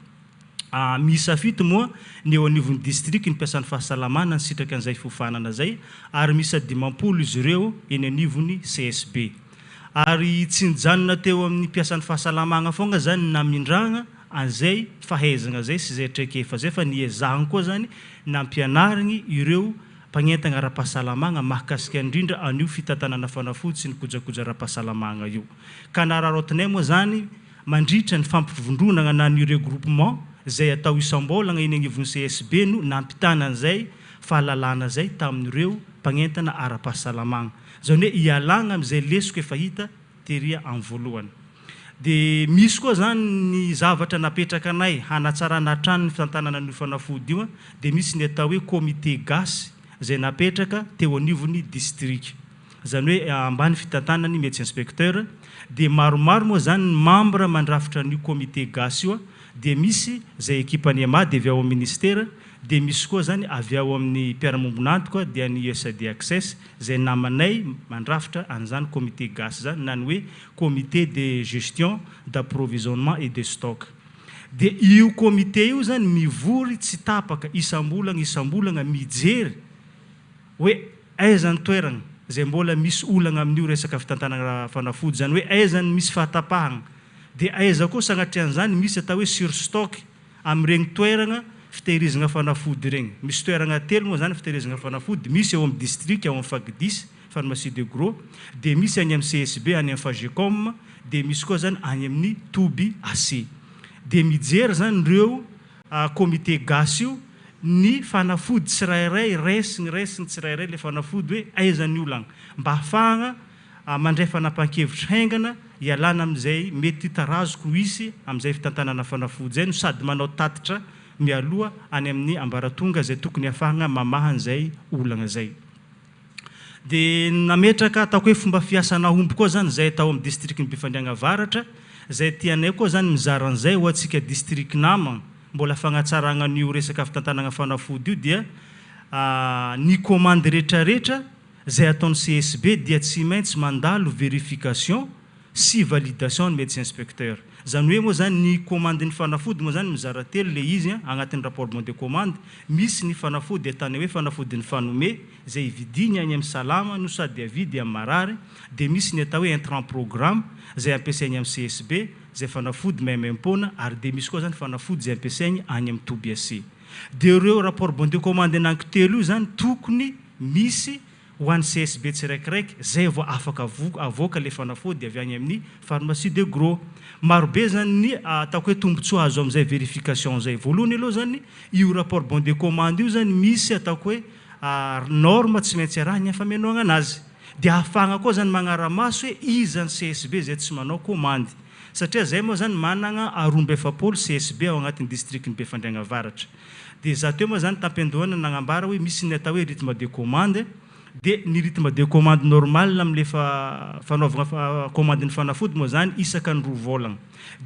Misafito moa ny eo anivon'ny district ny mpiasan'ny fahasalamana ny sitraka an'izay fiofanana zay, ary misy 10 izy ireo eny anivon'ny CSB. Ary tsy nijanona teo amin'ny mpiasan'ny fahasalamagna foagna zany namindragna an'izay fahaizana zay sy zay traikefa zay, fa niezahana koa zany nampianarigny ireo mpanentana ara-pahasalamagna mahakasika indrindra an'io fitantanana fanafody sy ny kojakoja ara-pahasalamagna io. Ka nararotinay moa zany mandritra ny fampivondronana na ny regroupement zay atao isam-bolagna eny anivon'ny CSB no nampitana an'izay fahalalana zay tamin'ireo mpanentana ara-pahasalamagna. Zany hoe ialagna amin'izay lesoko efa hita teria amin'ny voalohany. Dia misy koa zany ny zavatra napetraka anay hanatsarana hatrany ny fitantanana ny fanafody io, dia misy ny atao hoe comité gasy zay napetraka teo anivon'ny district. Zany hoe ambany fitantanany médecin inspecteur, dia maromaro moa zany ny membre mandrafitra ny comité gasy io, dia misy zay ekipany amady avy ao amin'ny ministère, dia misy koa zany avy ao amin'ny mpiara-mombonanto koa dia ny SID Access zay namanay mandrafitra an'izany comité gasy zany, na ny hoe comité de gestion d'approvisionnement et de stock. Dia io comité io zany mivory tsy tapaka isambolagna mijery hoe aiza ny toerana zay mbola misy olagna amin'io resaka fitantanana fanafody, zany hoe aiza ny misy fahatapahana, dia aiza koa sagnatrian'izany misy atao hoe surstock amin'ireny toerana fitehirizana fanafody regny. Misy toerana 3 moa zany fitehirizana fanafody, misy eo amin'ny district ao amin'ny FAC10 pharmacie de gros, dia misy any amin'ny CSB any amin'ny Fagecom, dia misy koa zany any amin'ny Toby AC. Dia mijery zany ireo comité gasy io ny fanafody tsirairay resigny tsirairay le fanafody hoe aiza ny olagna, mba ahafahana mandray fanapahan-kevitra haingana ialana amin'izay mety tarazoko hisy amin'izay fitantanana fanafody zay, no sady manao tatitra mialoha any amin'ny ambaratonga zay tokony ahafahana mamahan'izay olagna zay. dia nametraka ataoko hoe fomba fiasana omby koa zany zay atao amin'ny district ny Befandriagna Avaratra zay tianay koa zany mizaran'izay ho antsika district namagna mbola fagnatsaragna an'io resaka fitantanagna fanafody io dia ny commande rehetrarehetra zay ataon'ny CSB dia tsy maintsy mandalo vérification sy validation ny médecin inspecteur zany hoe moa zany ny commande ny fanafody moa zany mizara telo le izy agnatin'ny rapport bon de commande misy ny fanafody atany hoe fanafody ny fanome zay vidiny any amin'ny salama no sady avidy amin'ny marary dia misy ny atao hoe intrant programme zay ampiasaigny amin'ny CSB zay fanafody maimaimpona ary dia misy koa zany fanafody zay ampiasaigny any amin'ny Tobiac dia ireo rapport bon de commande anankitelo io zany tokony misy ho an'ny CSB tsiraikiraiky zay vao afaka avoaka le fanafody avy any amin'ny pharmacie de gros marobe zany ny ataoko hoe tombontsoa azo amin'izay vérification zay voalohany aloha zany io rapport bon de commande io zany misy ataoko hoe norme tsy maintsy arahany afamenoagna anazy dia ahafahana koa zany magnaramaso hoe izany CSB zay tsy manao commande satria zay moa zany managna 27 CSB ao agnatin'ny district ny Befandriagna Avaratra dia za teo moa zany tampindohana nagnambara hoe misy ny atao hoe rythme de commande dia ny rythme de commande normal amin'le fanaovana commande ny fanafody moa zany isaka ny 2 volagna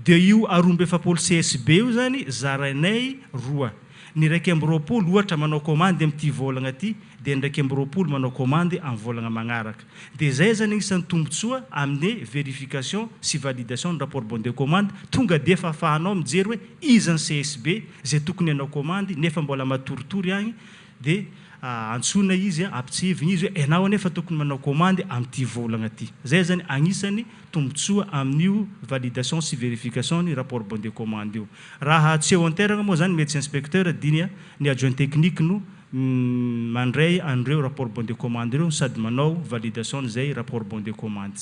dia io 27 CSB io zany zarainay 2 ny raiky amby 20 ohatra manao commande amin'ity volagna ty dia ny raiky amby 20 manao commande amin'ny volagna magnaraka dia zay zany isan'ny tombontsoa amin'ny vérification sy validation ny rapport bon de commande tonga dia efa afahanao mijery hoe izany CSB zay tokony hanao commande nefa mbola matoritory agny dia antsona izy ampitsivigny izy hoe ianao anefa tokony manao commande amin'ity volagna ty zay zany agnisan'ny tombontsoa amin'io validation sy vérification ny rapport bon de commande io raha tsy eo an-teragna moa zany médecin inspecteur dinya ny adjoint technique no mandray an'ireo rapport bon de commande ireo sady manao validation n'izay rapport bon de commande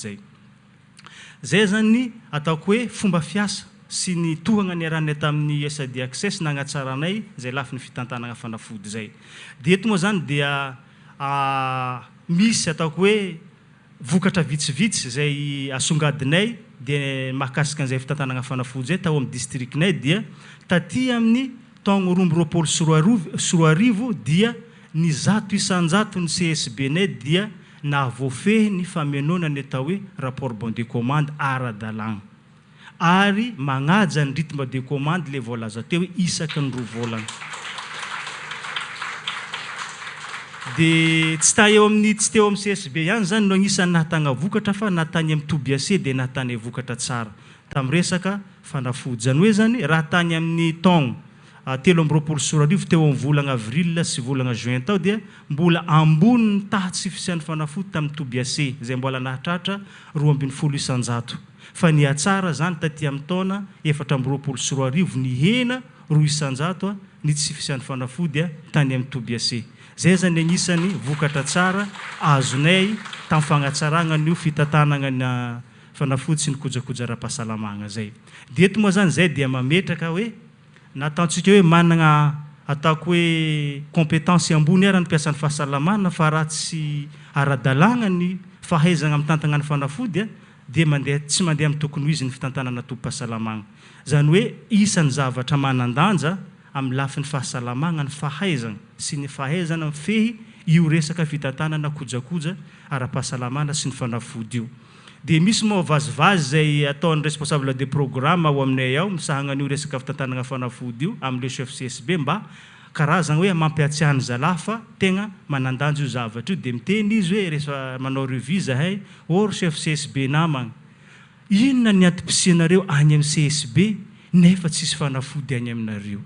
zay zany ataoko hoe fomba fiasa sy ny tohagna ny arahany tamin'ny SAD access nagnatsaranay zay lafiny fitantanagna fanafody zay dia eto moa zany dia misy ataoko hoe vokatra vitsivitsy zay asongadinay dia mahakasika an'izay fitantanagna fanafody zay tao amin'ny districtnay dia taty amin'ny taogno 2024 sy 2025 dia ny 100 isanjato ny CSB nay dia nahavoafehy ny famenoana ny atao hoe rapport bon de commande ara-dalàgna ary magnaja ny rythme de commande le voalaza teo hoe isaky ny 2 volagna dia tsy ta eo amin'ny tsy teo amin'ny CSB ihany zany no agnisan'ny nahatagna vokatra fa nahatany amin'ny Tobiac dia nahatany vokatra tsara tamin'ny resaka fanafody zany hoe zany raha tany amin'ny taogno 13 sy 20 teo amin'ny volagna avril sy volagna juin tao dia mbola ambony ny tahatsy fisian'ny fanafody tamin'ny Tobiac zay mbola nahatratra 2.20 isanjato fa ny atsara zany taty amin'ny taona 14 sy 20 ny hena 2 isanjato ny tsy fisian'ny fanafody tany amin'ny Tobiac zay zany agnisan'ny vokatra tsara azonay tamin'ny fagnatsaragna n'io fitantanagna na fanafody sy ny kojakoja ara-pahasalamagna zay dia eto moa zany zay dia mametraka hoe nataontsika hoe managna ataoko hoe compétence ambony ara ny mpiasan'ny fahasalamana fa raha tsy ara-dalàgna ny fahaizagna amin'ny tantagna ny fanafody dia mandeha tsy mandeha amin'ny tokony ho izy ny fitantanana tompo-pahasalamagna zany hoe isan'ny zavatra manandanja amin'ny lafin'ny fahasalamagna ny fahaizagna sy ny fahaizana mifehy io resaka fitantanana kojakoja ara-pahasalamana sy ny fanafody io dia misy moa vazivazy zay ataon'ny responsable de programme ao aminay ao misahagna an'io resaka fitantanagna fanafody io amin'le chef CSB mba karazagna hoe mampiatsiahany zalahy fa tegna manandanja io zavatra io dia miteny izy hoe rehefa manao revue zahay or chef CSB namagna inona ny antom-pisianareo any amin'ny CSB nefa tsisy fanafody any aminareo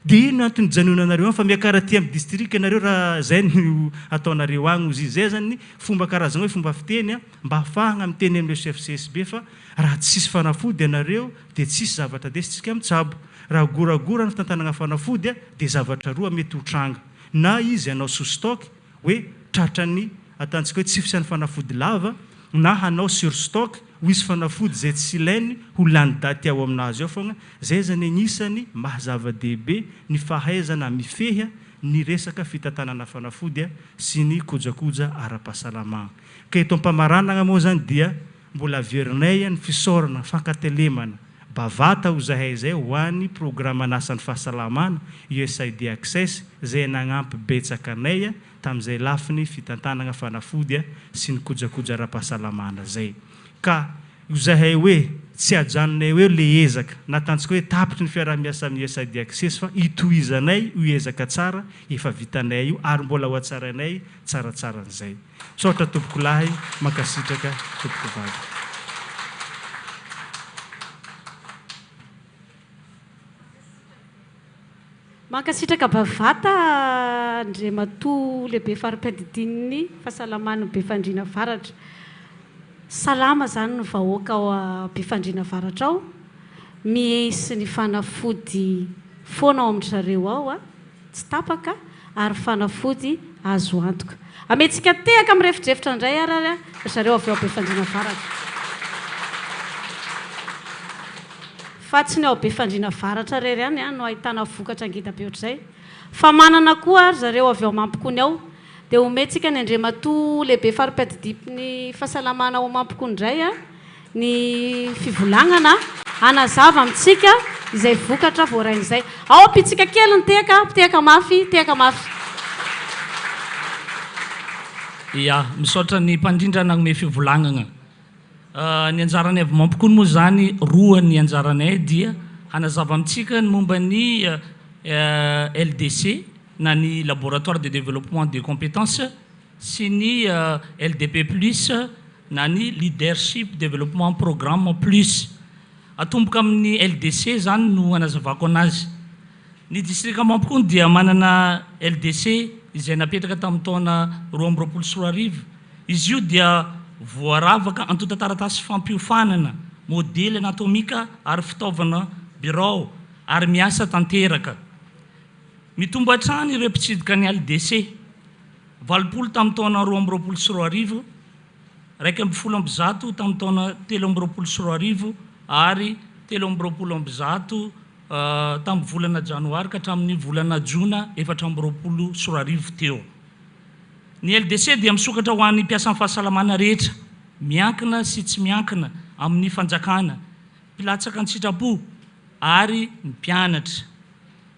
dia ino antony janonanareo fa miakara ty amin'ny district anareo raha zay no ataonareo agny ozy zay zany fomba karazagna hoe fomba fiteny mba ahafahagna miteny amin'le chef CSB fa raha tsisy fanafody anareo dia tsisy zavatra desitsika mitsabo raha goragora ny fitantanagna fanafody dia zavatra roa mety ho tranga na izy anao sous stock hoe tratrany atantsika hoe tsy fisian'ny fanafody lava na hanao sur stock ho isy fanafody zay tsy ilainy ho lany daty ao aminazy ao fogna zay zany agnisany mahazava-dehibe ny fahaizana mifehy ny resaka fitantanana fanafody sy ny kojakoja ara-pahasalamagna ka eto am-pamaranagna moa zany dia mbola averinay ny fisaorana fankatelemana bavata ho zahay zay ho an'ny programme anasan'ny fahasalamana USAID Access zay nagnampy betsaka anay tamin'izay lafiny fitantanagna fanafody sy ny kojakoja ara-pahasalamana zay. Ka zahay hoe tsy ajanonay hoe le ezaka natantsika hoe tapitry ny fiarah-miasa amin'ny USAID Access fa itohizanay io ezaka tsara efa vitanay io ary mbola ho atsaranay tsaratsara'izay. Misaotra tompoko lahy, makasitraka tompoko vavy. Mankasitraka bavata Andriamatoa lehibe fari-piadidininy fahasalamana Befandriana Avaratra. Salama zany ny vahoaka ao Befandriana Avaratra ao, miesy ny fanafody foana ao amin'ny zareo ao tsy tapaka ary fanafody azo antoka. Amentsika tehaka amin'ny refitrefitra indray ary zareo avy ao Befandriana Avaratra. Fa tsy ny ao Befandriana Avaratra rery ihany no ahitana vokatra ngita be ohatr'izay, fa manana koa ary zareo avy ao Mampikony ao. Dia omentsika ny Andriamatoa lehibe fari-piadidin'ny fahasalamana ao Mampikony indray ny fivolagnana anazava amintsika izay vokatra voarain'izay. Ao ampitsika kely ny tehaka mafy, tehaka mafy. Ya, misaotra ny mpandrindra nagnome fivolagnana. Ny anjaranay avy Mampikony moa zany roa ny anjaranay dia hanazava amintsika ny momba ny LDC na ny laboratoire de développement des compétences sy ny LDP plus na ny leadership développement programme plus. Atomboka amin'ny LDC zany no hanazavako anazy. Ny distrika Mampikony dia manana LDC izay napetraka tamin'ny taona 2024. Izy io dia voaravaka antota taratasy fampiofanana, modely anatomika ary fitaovana bureau ary miasa tanteraka. Mitombo hatrany ireo mpitsidika ny LDC 80 tamin'ny taona 2024, 170 tamin'ny taona 2024 ary 2024 tamin'ny volana janoary ka hatramin'ny volana jona 2024 teo. Ny LDC dia misokatra ho an'ny mpiasan'ny fahasalamana rehetra, miankina sy tsy miankina amin'ny fanjakana, mpilatsaka ny sitrapo ary ny mpianatra.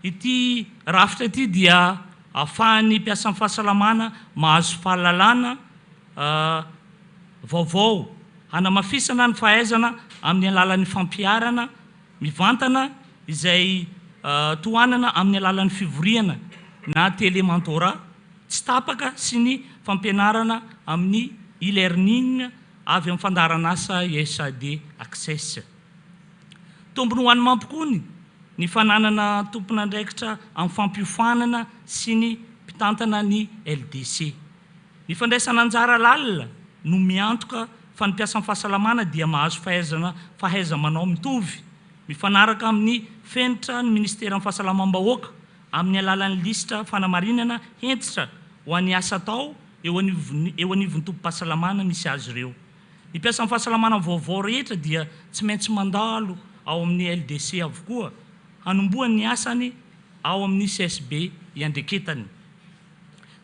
Ity rafitra ity dia ahafahan'ny mpiasan'ny fahasalamana mahazo fahalalana vaovao, hanamafisana ny fahaizana amin'ny alalan'ny fampiarana, mivantana izay tohanana amin'ny alalan'ny fivoriana na télémentorat, tsy tapaka sy ny fampianarana amin'ny e-learning avy amin'ny fandaharan'asa USAID Access. Tombony ho an'ny Mampikony ny fananana tompon'andraikitra amin'ny fampiofanana sy ny mpitantana ny LDC. Ny fandraisana anjara lalina no miantoka fa ny mpiasan'ny fahasalamana dia mahazo fahaiza-manao mitovy, mifanaraka amin'ny fenitra ny ministeran'ny fahasalamam-bahoaka amin'ny alalan'ny lista fanamarinana hentitra ho an'ny asa atao eo anivon'ny tompo-pahasalamana misy azy ireo. Ny mpiasan'ny fahasalamana vaovao rehetra dia tsy maintsy mandalo ao amin'ny LDC avokoa, hanombohany ny asany ao amin'ny CSB iandreketany.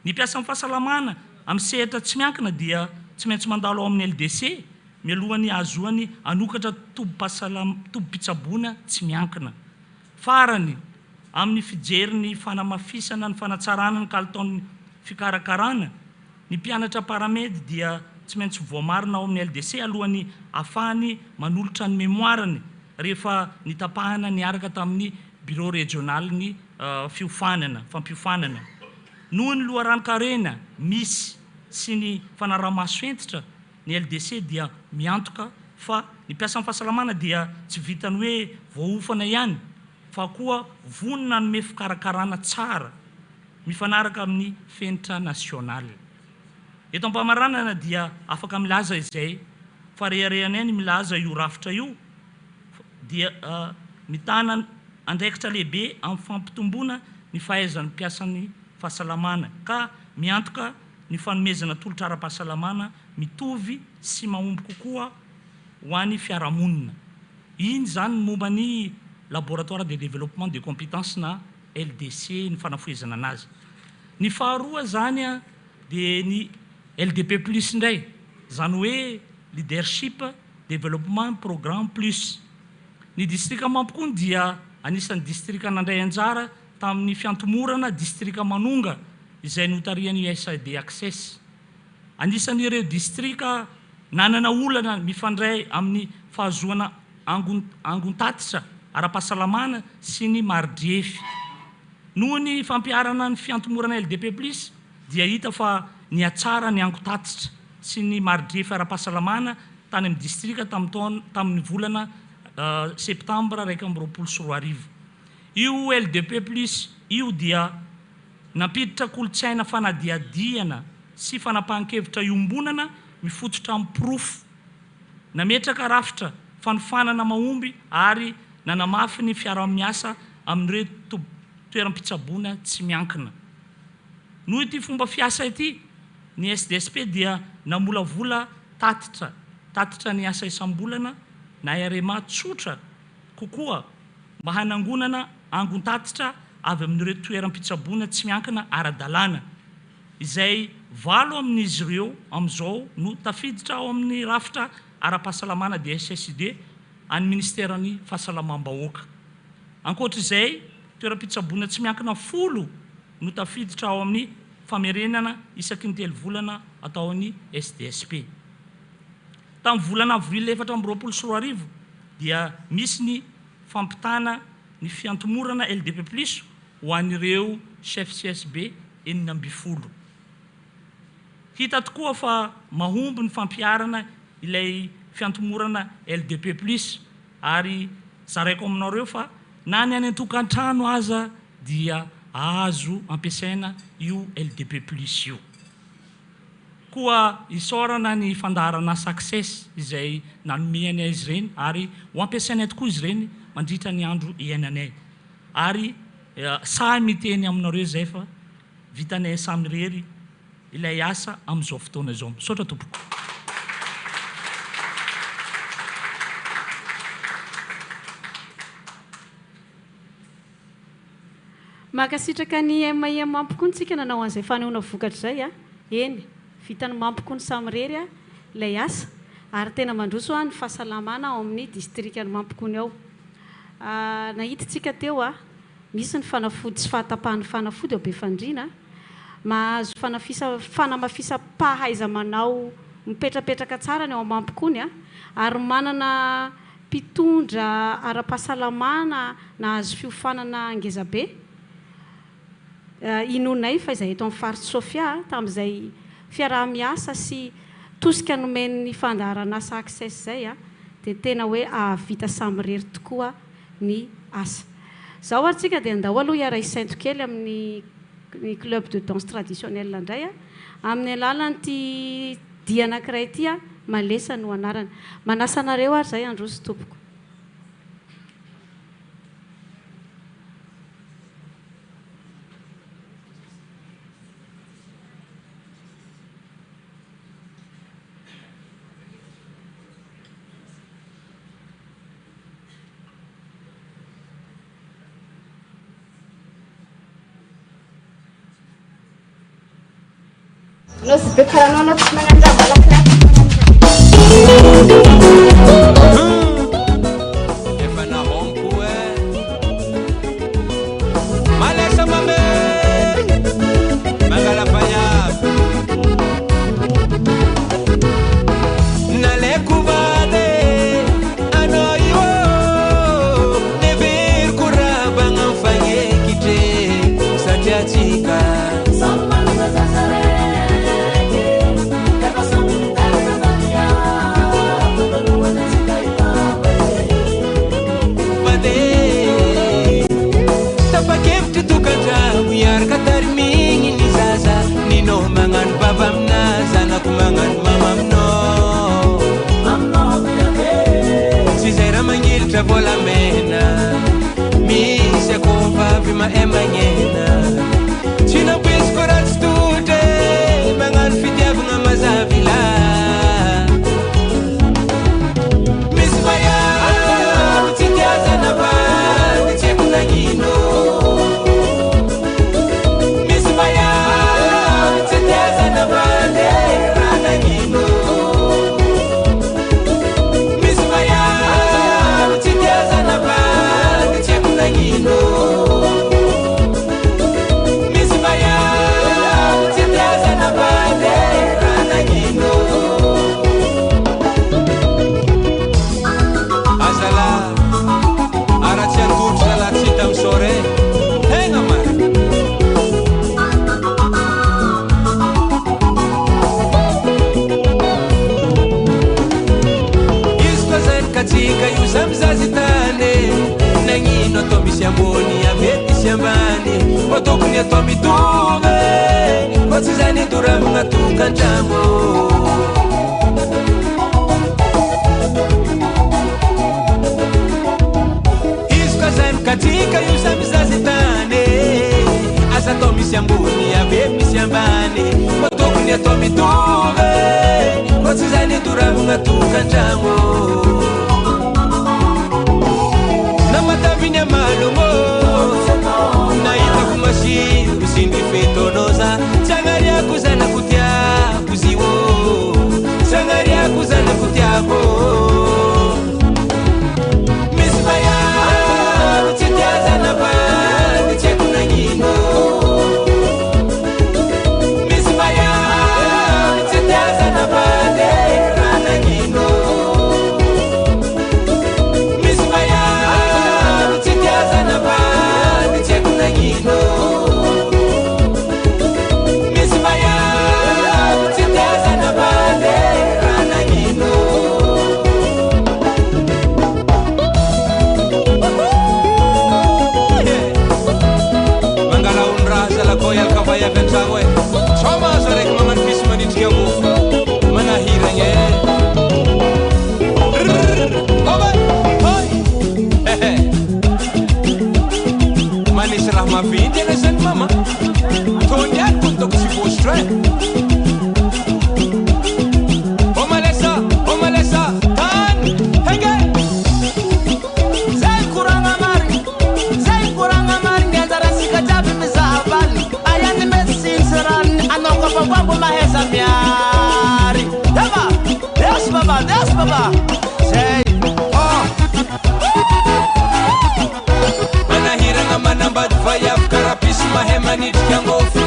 Ny mpiasan'ny fahasalamana amin'ny sehatra tsy miankina dia tsy maintsy mandalo ao amin'ny LDC mialohany azoany anokatra tobo-pitsaboana tsy miankina. Farany amin'ny fijeriny fanamafisana ny fanatsarana ny kalitaon'ny fikarakarana, ny mpianatra paramedy dia tsy maintsy voamarina ao amin'ny LDC alohany ahafahany manolotra ny mémoirany rehefa nitapahana niaraka tamin'ny bureau régional ny fampiofanana. Noho ny loharan-karena misy sy ny fanaraha-maso entitra, ny LDC dia miantoka fa ny mpiasan'ny fahasalamana dia tsy vitany hoe voaofana ihany, fa koa vonona nome fikarakarana tsara mifanaraka amin'ny fenitra nasionaly. Eto am-pamaranana dia afaka milaza izay fa reharehanay ny milaza io rafitra io dia mitana andraikitra lehibe amin'ny fampitomboana ny fahaizan'ny mpiasan'ny fahasalamana ka miantoka ny fanomezana tolotra ara-pahasalamana mitovy sy mahomby kokoa ho an'ny fiarahamonina. Iny zany momba ny laboratoire de développement des compétences na LDC ny fanafoezana anazy. Ny faharoa zany dia ny LDP plus ndray, zany hoe leadership développement programme plus. Ny distrika Mampikony dia anisan'ny distrika nandray anjara tamin'ny fiantomorana distrika Manonga izay notarian'ny USAID Access. Anisan'ireo distrika nanana olana mifandray amin'ny fahazoana angon-tatitra ara-pahasalamana sy ny maridrefy. Noho ny fampiarana ny fiantomorana LDP+ dia hita fa niatsara ny angon-tatitra sy ny maridrefy ara-pahasalamana tany amin'ny distrika tamin'ny volana septambra 2024. Io LDP+ io dia nampiditra kolontsaina fanadiadiana sy fanapahan-kevitra iombonana mifototra amin'ny porofo. Nametraka rafitra fanofanana mahomby ary nanamafy ny fiara-miasa amin'ireo toeram-pitsaboana tsy miankina. Noho ity fomba fiasa ity, ny SDSP dia namolavola tatitra ny asa isam-bolana na RMA tsotra kokoa mba hanangonana angon-tatitra avy amin'ireo toeram-pitsaboana tsy miankina ara-dalàna, izay 8 amin'izy ireo amin'izao no tafiditra ao amin'ny rafitra ara-pahasalamana DSSD any ministeran'ny fahasalamam-bahoaka. Ankoatr'izay, toeram-pitsaboana tsy miankina 10 no tafiditra ao amin'ny famerenana isaky ny 3 volana atao ny SDSP. Tamin'ny volana avril 2024 dia misy ny fampitana ny fiantomorana LDP+ ho an'ireo chef CSB 9. Hita tokoa fa mahomby ny fampiarana ilay fiantomorana LDP+ ary zaraiko aminareo fa na ny any an-tokantrano aza dia azo ampiasaina io LDP+ io. Koa isorana ny fandaharana success izay nanomeny azy ireny ary ho ampiasainay tokoa izy ireny mandritra ny andro iainanay. Ary sahy miteny aminareo zay fa vitanay samy rery ilay asa amin'izao fotoana izao. Misaotra tompoko. Makasitraka ny MIM Mampikony tsika nanao an'izay fanehoana vokatra zay a. Eny, vitan'ny Mampikony samy rery ilay asa ary tena mandroso ny fahasalamana ao amin'ny distrikan'ny Mampikony ao. Nahitantsika teo misy ny fanafody sy fahatapahan'ny fanafody ao Befandriana, mahazo fanamafisam-pahaiza-manao mipetrapetraka tsara ny ao Mampikony ary manana mpitondra ara-pahasalamana nahazo fiofanana ngezabe. Inonay fa izay eto amin'ny faritsy Sofia tamin'izay fiaraha-miasa sy tosika nomen'ny fandaharana asa access zay dia tena hoe ahavita samy rery tokoa ny asa. Zao ary tsika dia andao aloha iara-isainto kely amin'ny club de danse traditionnel indray amin'ny alalan'ity dia anankiray ity Malesa no anarana. Manasa anareo ary zay androso tompoko. Nós preparamos nossa manhã de trabalho. Miss Maya, misy ambany mba tokony atao mitovy fa tsy zany doravagna tongan-drano izy ka zany katsika io samy zazy tany asa atao misy ambony ave misy ambany mba tokony atao mitovy fa tsy zany doravagna tongan-drano namataviny amalogno nahitako masiny misindry fetonao za sagnariako zanako tiako zio sagnariako zanako tiako misy vaiavo tsy tia zanavady tsy haiko nagnino misy vaiavo tsy tia zanavady raha nagnino misy vaiavo tsy tia zanavady tsy haiko nagnino misy vaiavo tsy tia zanavady raha nagnino mangalaony raha zalakao ialaka vaiavy an-tragno e so mahazo araiky magnano pisy manitrika mofo manahiragna manisy raha mavindy ana zany mama tony ary tondoko tsy vostro e omalesa tany henge zay koragna mary ny anjarasika jiaby mizahavany ayany medicine ranony anao kapapambo maheza miary deva desy baba zay manahiragna manambady vaiavy karapisy mahay manitrika angofo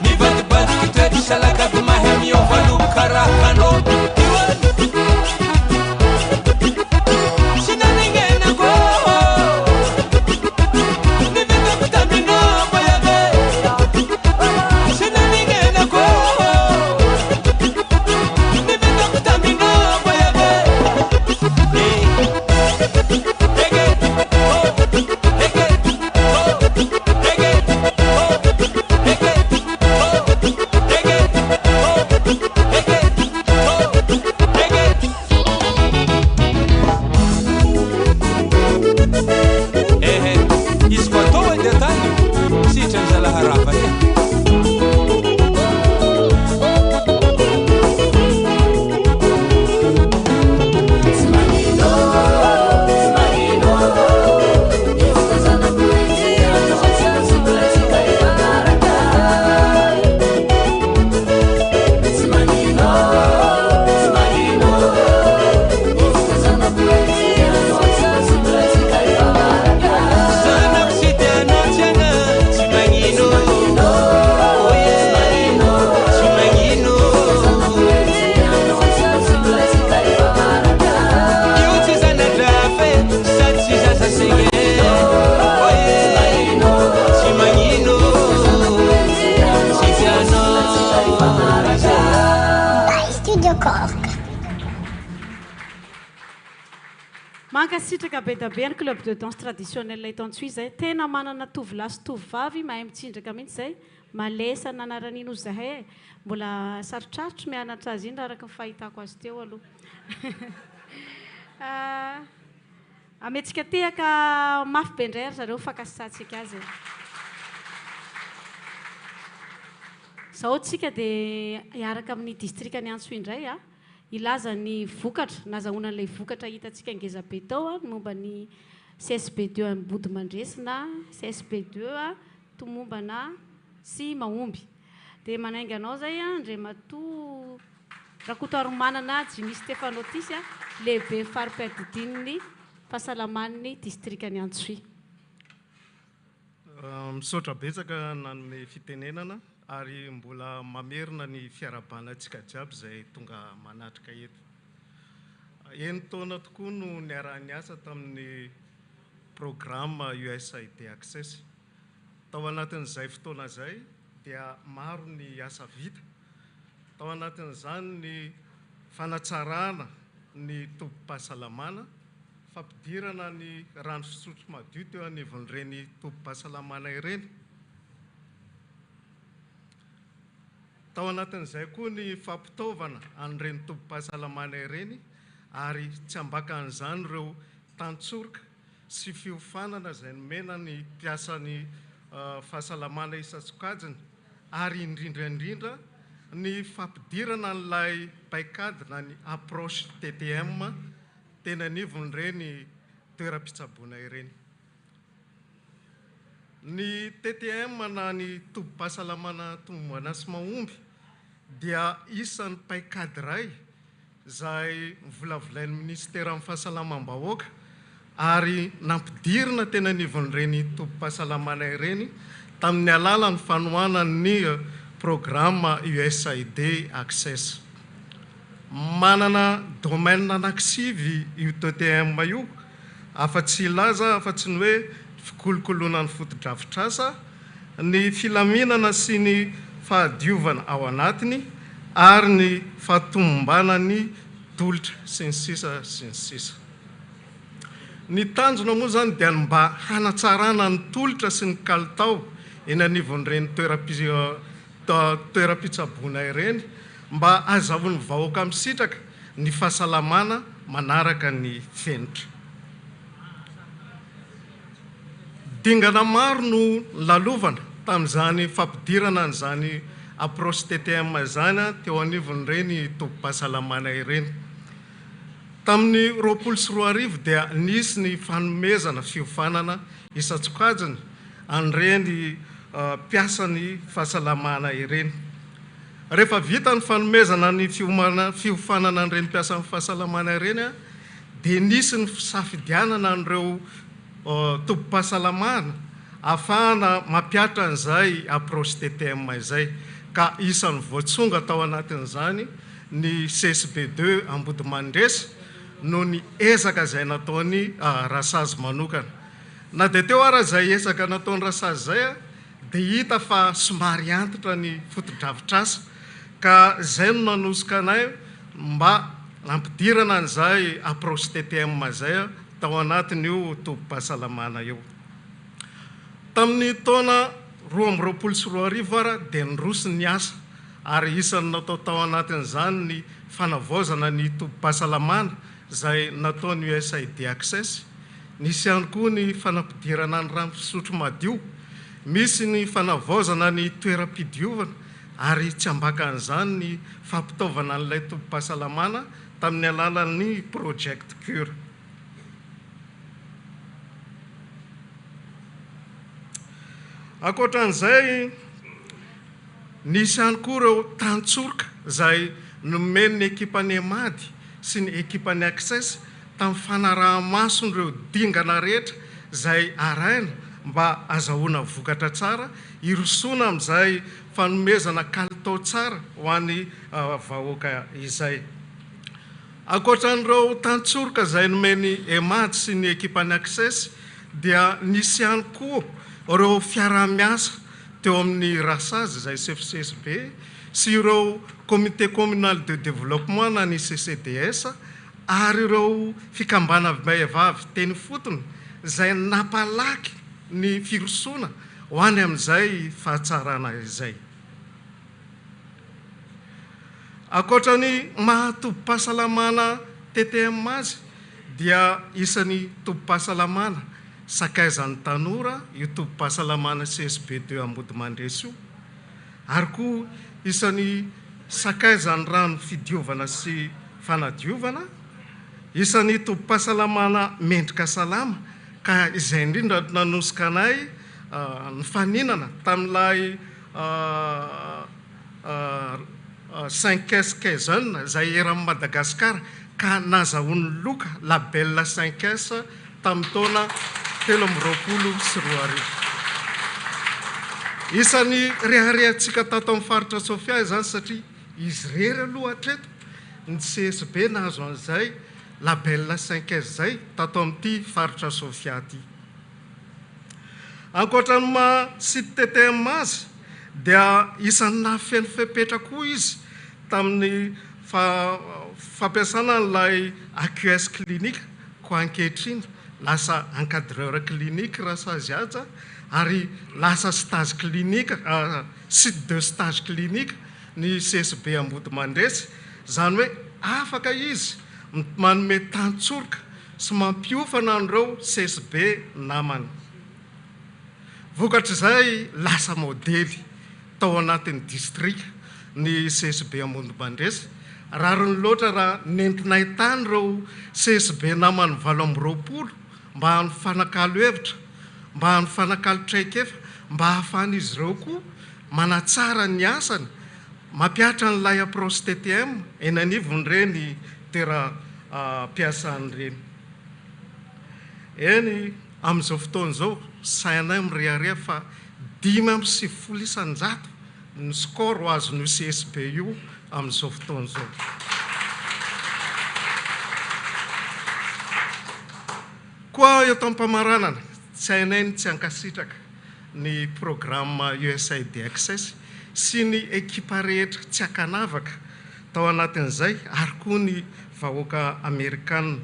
mivadibadiky toetry salakady mahay miovalobo karaha anao sinanengenako nivedako taminao vaiave sinanengenako nivedako taminao vaiave izy ko atao edy atany sitrany zalaharava e zanako sy tianao tiana tsy magnino tsy magnino io tsy zanadrafe sady tsy zaza segny tsy magnino sy tianao Studio Cork. mankasitraka be da be ny club de danse traditionnel eto Antsohihy zay tena manana tovolahy sy tovovavy mahay mitsindraka mihitsy zay malesa nanaran'ino zahay mbola sarotrarotro mianatra azy iny raha araka ny fahitako azy teo aloha ametsika tehaka mafy be indray ary zareo fakasisatsika azy zao tsika dia hiaraka amin'ny distrika ny Antsohihy indray ilaza ny vokatra nazahoana an'ilay vokatra hitantsika ngeza be tao ny momba ny CSP2 amin'ny Body Mandresina CSP2 tomombana sy mahomby dia manainga anao zay Andriamatoa Rakotoaromanana Jimmy Stefanotis lehibe fari-piadidininy fahasalaman'ny distrika ny Antsohihy misaotra betsaka nanome fitenenana ary mbola mamerina ny fiarabanantsika jiaby zay tonga manatrika eto eny taona tokoa no niarahany asa tamin'ny programme USAID Access tao anatin'izay fotoana zay dia maro ny asa vita tao anatin'izany ny fanatsarana ny tombom-pahasalamana fampidirana ny rano fisotro madio teo anivon'ireny tobim-pahasalamana ireny. Tao anatin'izay koa ny fampitaovana an'ireny tobim-pahasalamana ireny ary tsy ambakan'izany ireo tantsorika sy fiofanana izay nomena ny mpiasan'ny fahasalamana isan-tsokajiny ary indrindra ny fampidirana n'ilay paikady na ny approche TTM teny anivon'ireny toeram-pitsaboana ireny. Ny TTM na ny tobim-pahasalamana tombona sy mahomby dia isan'ny paikady iray izay volavolain'ny ministera amin'ny fahasalamam-bahoaka ary nampidirina teny anivon'ireny tobim-pahasalamana ireny tamin'ny alalan'ny fanohanan'ny programme USAID Access. Manana domaine anankisivy io TTM io, afa-tsy ilaza, afa-tsy ny hoe fikolokoloana ny foto-drafitr'asa, ny filaminana sy ny fahadiovana ao anatiny ary ny fahatombana ny tolotra sy ny sisa sy ny sisa. Ny tanjona moa zany dia mba hanatsarana ny tolotra sy ny kalitao eny anivon'ireny toeram-pitsaboana ireny mba azahoan'ny vahoaka misitraka ny fahasalamana manaraka ny fenitra. Dingana maro no lalovana tamin'izany fampidirana n'izany approche TTM zany teo anivon'ireny tobim-pahasalamana ireny. Tamin'ny 2024 dia nisy ny fanomezana fiofanana isan-tsokajiny an'ireny mpiasan'ny fahasalamana ireny. Rehefa vita ny fanomezana ny fiofanana an'ireny mpiasan'ny fahasalamana ireny dia nisy ny fisafidianana an'ireo tobim-pahasalamana ahafahana mampiatra an'izay approche TTM izay ka isan'ny voatsonga tao anatin'izany ny CSB2 Ambodimandresy no ny ezaka izay nataony rasazy manokana. Na dia teo ara izay ezaka nataony rasazy izay dia hita fa somary antitra ny foto-drafitr'asa ka izay no nanosika anay mba nampidirana an'izay approche TTM izay tao anatin'io tobim-pahasalamana io. Tamin'ny taona 2024 dia niroso ny asa ary isan'ny natao tao anatin'izany ny fanavaozana ny tobim-pahasalamana izay nataony USAID Access. Nisy ihany koa ny fanampidirana ny rano fisotro madio, misy ny fanavaozana ny toeram-pidiovana ary tsy ambakan'izany ny fampitaovana an'ilay tobim-pahasalamana tamin'ny alalan'ny Project Cure. Ankoatran'izay, nisy ihany koa ireo tantsorika izay nomen'ny ekipan'ny EMAD sy ny ekipan'ny Access tamin'ny fanaraha-maso ireo dingana rehetra izay araina mba azahoana vokatra tsara, irosoana amin'izay fanomezana kalitao tsara ho an'ny vahoaka izay. Ankoatran'ireo tantsorika izay nomen'ny EMAD sy ny ekipan'ny Access dia nisy ihany koa ireo fiarah-miasa teo amin'ny rasazy izay CFCSB sy ireo comité communal de développement na ny CCDS ary ireo fikambana vehivavy teny fotony izay napalaky ny firosoana ho any amin'izay fahatsarana izay. Ankoatrany maha-tobim-pahasalamana TTM azy dia isan'ny tobim-pahasalamana sakaizan'ny tanora io tobim-pahasalamana CSB2 Ambodimandresy io, ary koa isan'ny sakaizan'ny rano fidiovana sy fanadiovana, isan'ny tobim-pahasalamana mendrika salama ka izay indrindra nanosika anay ny faninana tamin'ilay 5S jeune izay eran'ny Madagasikara ka nazahoan'ny loka label 5S tamin'ny taona 2024. Isan'ny reharehantsika tato amin'ny faritra Sofia izany satria izy rery aloha hatreto ny CSB nahazo an'izay label 5S zay tato amin'ity faritra Sofia ty. Ankoatran'ny maha-sy TTM azy dia isan'ny nahafeno fepetra koa izy tamin'ny fampiasana n'ilay AQS clinique ko ankehitriny lasa encadreur clinique raha sazy aza ary lasa stage clinique site de stage clinique ny CSB Ambody Mandresy zany hoe afaka izy manome tantsorika sy mampiofana an'ireo CSB namany vokatr'izay lasa modely tao anatin'ny district ny CSB Ambody Mandresy rariny loatra raha nentinay tany ireo CSB namany 20 mba hany fanakalo hevitra mba hany fanakalo traikefa mba hahafahan'izy ireo koa manatsara ny asany mampiatra n'ilay approche TTM eny anivon'ireny tera piasan'ireny eny amin'izao fotoana izao sainay mireharea fa 5.9 isan-jato ny score ho azon'io CSB io amin'izao fotoana izao koa eo tampamaranana tsy hainay ny tsy ankasitraka ny programme USAID Access sy ny ekipa rehetra tsy akanavaka tao anatin'izay ary koa ny vahoaka Amerikana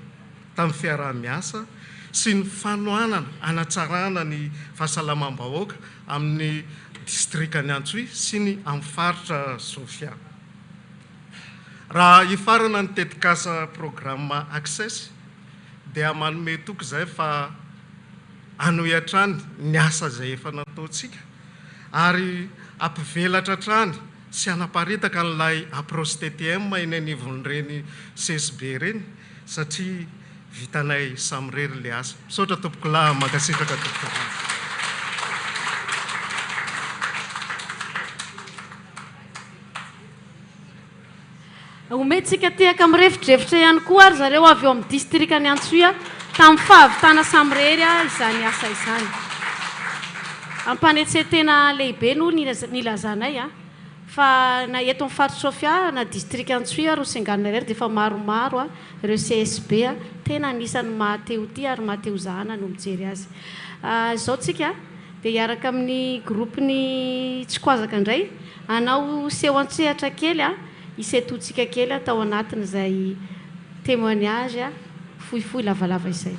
tamin'ny fiarah-miasa sy ny fanohanana anatsarana ny fahasalamam-bahoaka amin'ny distrikany Antsohihy sy ny amin'ny faritra Sofia raha ifarana ny tetikasa programme Access dia manome toky izay fa anohy hatrany ny asa izay efa nataontsika ary ampivelatra hatrany sy anaparitaka n'ilay approche TTM eny anivon'ireny CSB ireny satria vitanay samirery le asa misaotra tompoko lahy mankasitraka tompoko ometsika tiaka mirefitrevitra ihany koa ary zareo avy eo amin'ny distrikany Antsohihy tamin'ny fahavitana samirery izany asa izany ampanetsetena lehibe no nilazanay fa na eto amin'ny faritra Sofia na district Antsohihy Rosenganina rery dia efa maromaro ireo CSB tena anisan'ny mahateo ty ary mahateo zahana no mijery azy izao tsika dia hiaraka amin'ny groupe-ny Tsikoazaka indray anao seho an-tsehatra kely isetotsika kely tao anatin'izay témoignage fohifohy lavalava izay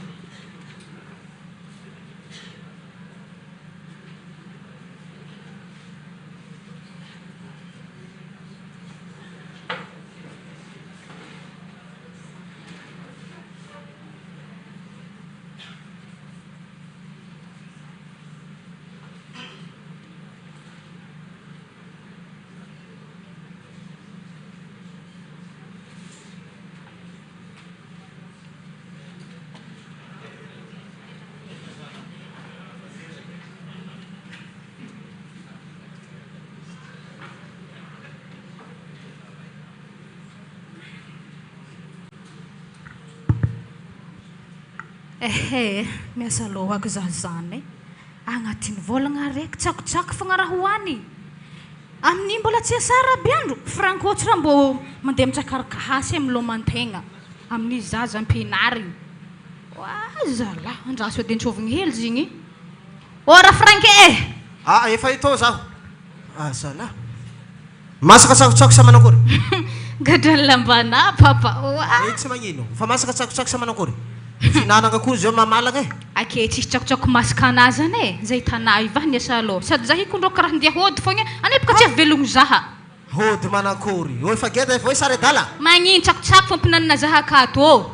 miasa lohako zah zany agnatin'ny volagna raiky tsakotsako fogna raha hoany amin'ny mbola tsy asara aby andro franco ohatsy mbo mandeha mitsakarikahasy miloman-tegna amin'ny zaza ampianariny zala andraso edy antsovigny hely zigny ora franke efa ito zaho zala masaka tsakotsako sa manakory gadrany lambana papa tsy magnino fa masaka tsakotsako sa manakory finananga koa zao mamalagna ake tsisy tsakotsako masaka anazy ane zay tanà iva niasa aloha sady zah ikondro karaha ndeha hody fogna anepaka tsy avelogno zaha hody manakory oi fa geda voi sary adala magnino tsakotsako fampinanana zaha akato ô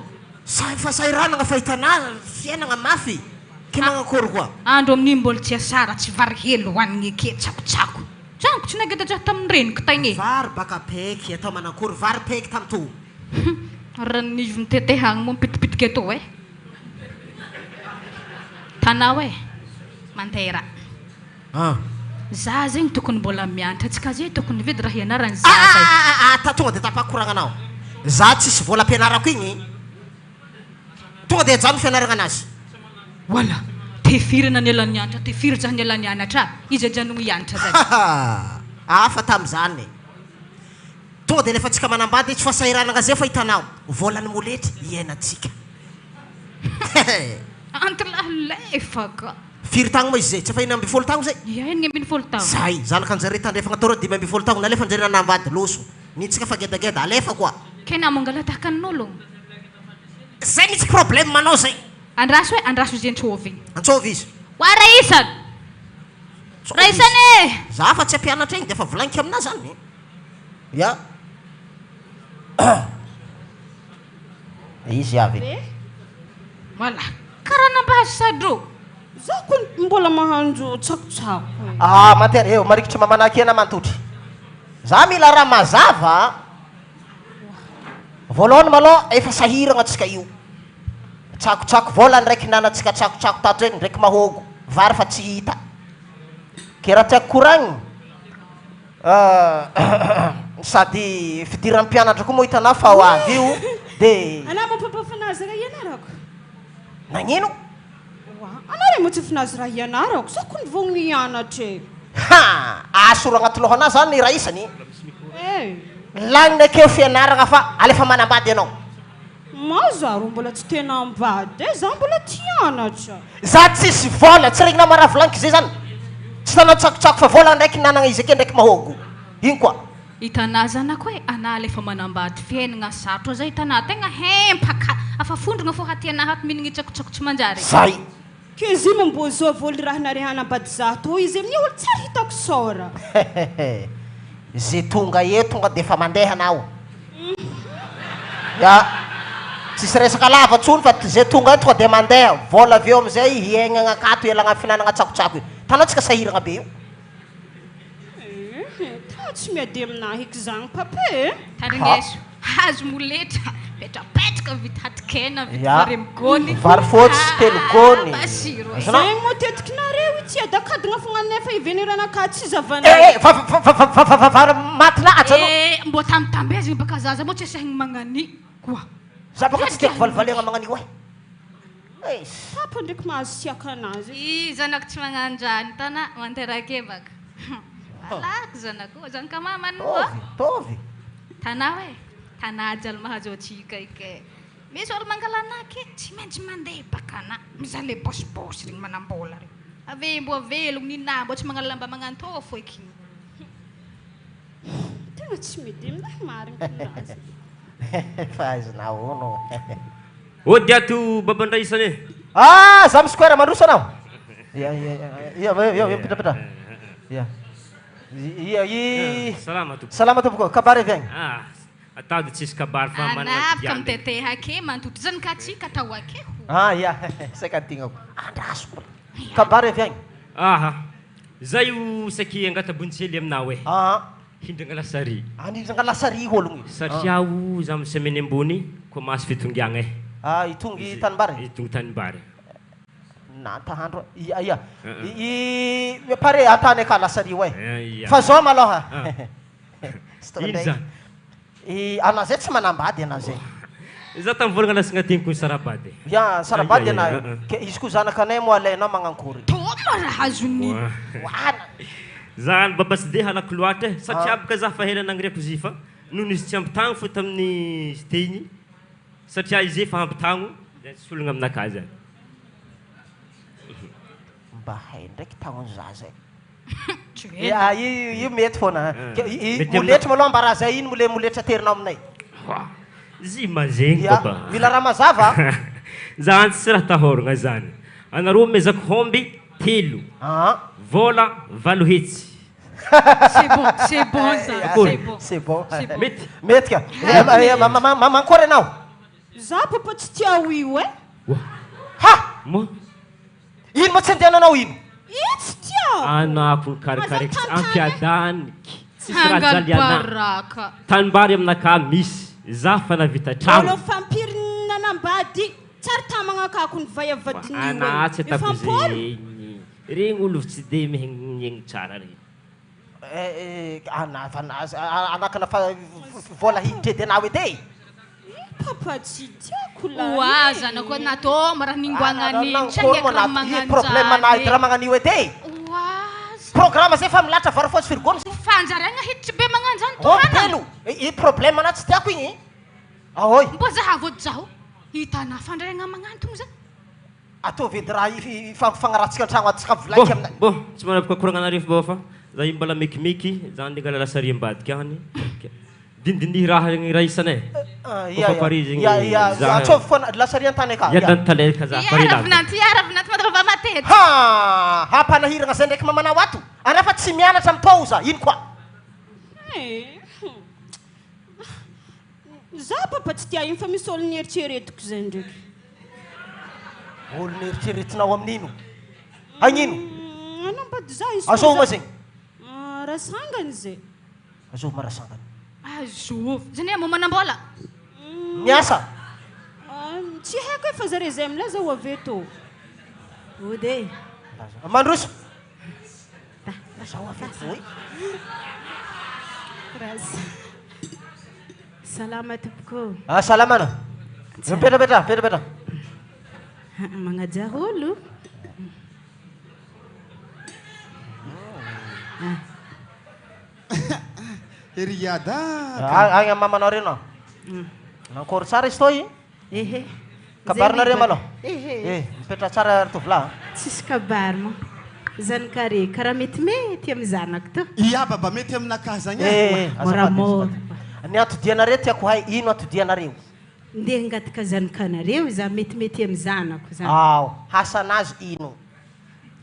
fa sairanagna fa hitanà fiainagna mafy ke manakory koa andro amin'iny mbola tsy asara tsy vary helo hoanigny ake tsakotsako tranko tsy nageda zaha tamin'ny reniko tagny vary baka peky atao manakory vary peky tamto ranivy nitetehagny mo mipitipitika eto tanao mantera za zegny tokony mbola mianatra tsika zay tokony vedy raha ianarany zaza tonga dia tapakoragnanao za tsisy vola ampianarako igny tonga dia jano fianaragna anazy wala tefirina ny elan'ny anatra tefiry zah ny elan'ny anatra izy ajanogno ianatra zay afa tam'izany tonga dia lefa tsika manambady tsy fasahiranagna zay fa hitanao volany moletry iainatsika antilahilefaka firy tagno moa izy zay tsy efa 5 tagno zay enigny 5 tagno zay zanaka anjare tandrefagna tao reo 5 tagno nalefa anjare nanambady loso nitsika fa gedageda alefa koa ke namangala tahaka n'ologno zay misy problème manao zay. Andraso hoe andraso izy antsovy. Antsovy izy. Wa raisany. Raisany. Za fa tsy ampianatra igny de fa volagniko aminazy zany. Ya. Izy avy. Voilà. Karaha nambahazo sadro. Za ko mbola mahandro tsakotsako. Ah, matery eo marikitry mamanaky ena mantotry. Za mila raha mazava. Voalohany malô efa sahiragna atsika io. Tsakotsako vola ndraiky nanatsika tsakotsako tato regny ndraiky mahogo. Vary fa tsy hita. Ke raha tiako koragny. Sady fidiran'ny mpianatra koa moa hitanao fa ho avy io de Ana mampapafanazy raha ianarako. Nagnino? Anare mo tsy finazy raha ianarako. Sa ko ny vao nianatra e. Ha! Asoro agnaty lohana zany ny raisany. Lagnina akeo fianaragna fa alefa manambady ianao. Mazaro mbola tsy tena ambady. Za mbola tianatra. Za tsisy vola, tsy regnina mara volaniko zay zany. Tsy tanao tsakotsako fa vola ndraiky nanagna izy ake ndraiky mahogo. Ino koa? Hitanà zanako hoe anà alefa manambady fiainagna sarotra zay hitanà tegna hempaka afafondrogna fô hatianà hato minigny tsakotsako tsy manjary. Zay. Ke izy mambozo voly raha nare hanambady za to izy amin'ny olo tsara hitako sora. Zay tonga eto tonga de fa mandeha anao. Ya. Tsisy resaka lava tsony fa zay tonga eto tonga de mandeha. Vola aveo amizay hiaignagna akato ialagna finanagna tsakotsako io. Tanao tsika sahiragna be io. Tsy miady aminahy eky zagny papa e. Tarigneso, hazo moletra, petrapetraka vita hatikena, vita vary amigony. Vary fotsy telo gony. Basiro. Zay matetiky nareo ity adakadagna fogna nefa iveneranaka tsy zavana. Vary matinaja anao. Mbô tambitambezigny baka zaza mo tsy asahigny magnani. Koa. Za baka tsy tiako valivaliagna magnani hoe. Papa ndraiky mahazo siaka anazy. I zanako tsy magnandrany tanà manterake baka. Alako zanako, zanaka mamanoa. Tovy. Tanà hoe, tanà ajaly mahazo atsika ike. Misy olo mangalanaky tsy maintsy mandeha bakana. Mizaha le bosibosy regny manambola regny. Ave mbo avelogno nina mbo tsy mangalamba magnantô fo eky. Tegna tsy mety aminahy marigny anazy. Fahaizanao ono. Ody ato babandraisany e. Ah, za misy koera mandroso anao. Ia, pitra. Ia. Salama tompoko. Salama tompoko. Kabary avy agny. Atao tsisy kabary fa Anapaka miteteha ake mantoto zany ka tsika atao ake. Ah, ia. Saika tignako. Andrasoko. Kabary avy agny. Aha. Zay io saky angatabontsely aminao e. Hindragna lasary. Hindragna lasary ologno. Satria za amin'ny semaine ambony komasy fitongiagna e. Itongy tanimbary? Itongy tanimbary. Natahandro. Ia. Pare atany aka lasary io e. Fa zao maloha. Ino zany? Anao zay tsy manambady anao zay. Za tamvolagna lasagna tegniko sarabady. Ya, sarabady anao. Izy koa zanakanay mo alainao magnankory. Toma raha azony. Za baba tsy de halako loatra e. Satria baka za fa hela nagniriako izy fa noho izy tsy ampitagno fô tamin'ny stegny. Satria izy efa ampitagno. Sologna aminaka zany. Mba hay ndraiky tagno zaza e. Io mety foana. Moletra maloha mbara zay ino moletra terinao aminay. Zy mazegny baba. Mila raha mazava. Za antsy tsy raha tahoragna zany. Anareo mezako homby 3. Vola 8 hetsy. C'est bon ça. C'est bon. Mety ka. Mankory anao. Za papa tsy tia io e. Ha! Ino mo tsy andehananao ino? Tsy tia. Anako karakaraky ampiadaniky. Tsisy raha jaly ana. Tanimbary aminaka misy. Za fa navita trano. Olo fampiry nanambady. Tsara tamagna kako ny vayavadiny io. Ana tsy atako zegny. Regny olo tsy de miegny tsara regny. Anakana fa vola hindredy anao edy. Papa tsy tiako la. Oa zanako natô mara ningwagnany. Problème anahy raha magnanio edy. Programme zay fa milatra vary fotsy firigony. Fanjariagna hitry be magnanjany tohana. I problème anahy tsy tiako igny. Ahoy. Mbo zahavody zaho. Hitanà fanjariagna magnantogno zany. Atao vedy raha fagnaratsika antragno atsika volaky aminay. Bon, tsy manavaka koragnanareo fa za io mbola mekimeky za ningala lasary ambadika agny. dindindih raha isana e. Atsôvy foana lasarian tany aka. Tale kaza parilag. Yaravinanty madrova matety. Ha, hampanahirana zay ndraiky mamanao ato. Anao fa tsy mianatra mitao za, ino koa? Za papa tsy tia iny fa misy olo nieritreretiko zay ndraiky. Olo nieritreretinao amin'ino? Hagnino? Anao mbady za izy. Azoma zegny. Rasangany zay. Azoma rasangany. Azov. Zany mo manambola. Miasa. Tsy haiko e fa zare zay milaza ho avy eto. Ode. Mandroso. Salama tompoko. Salamana. Petra. Manaja olo. Eriada. Agny mamanao reno. Nankôry tsara izy toy? Ehe. Kabarinareo malo? Ehe. Mipetra tsara tovolahy. Tsisy kabary mo. Zanakare karaha metimety amin'ny zanako to. Ia baba mety aminakahy zany. Moramora. Ny atodianareo tiako hay ino atodianareo? Ndeha hangataka zanakanareo za metimety amin'ny zanako zany. Hasanazy ino?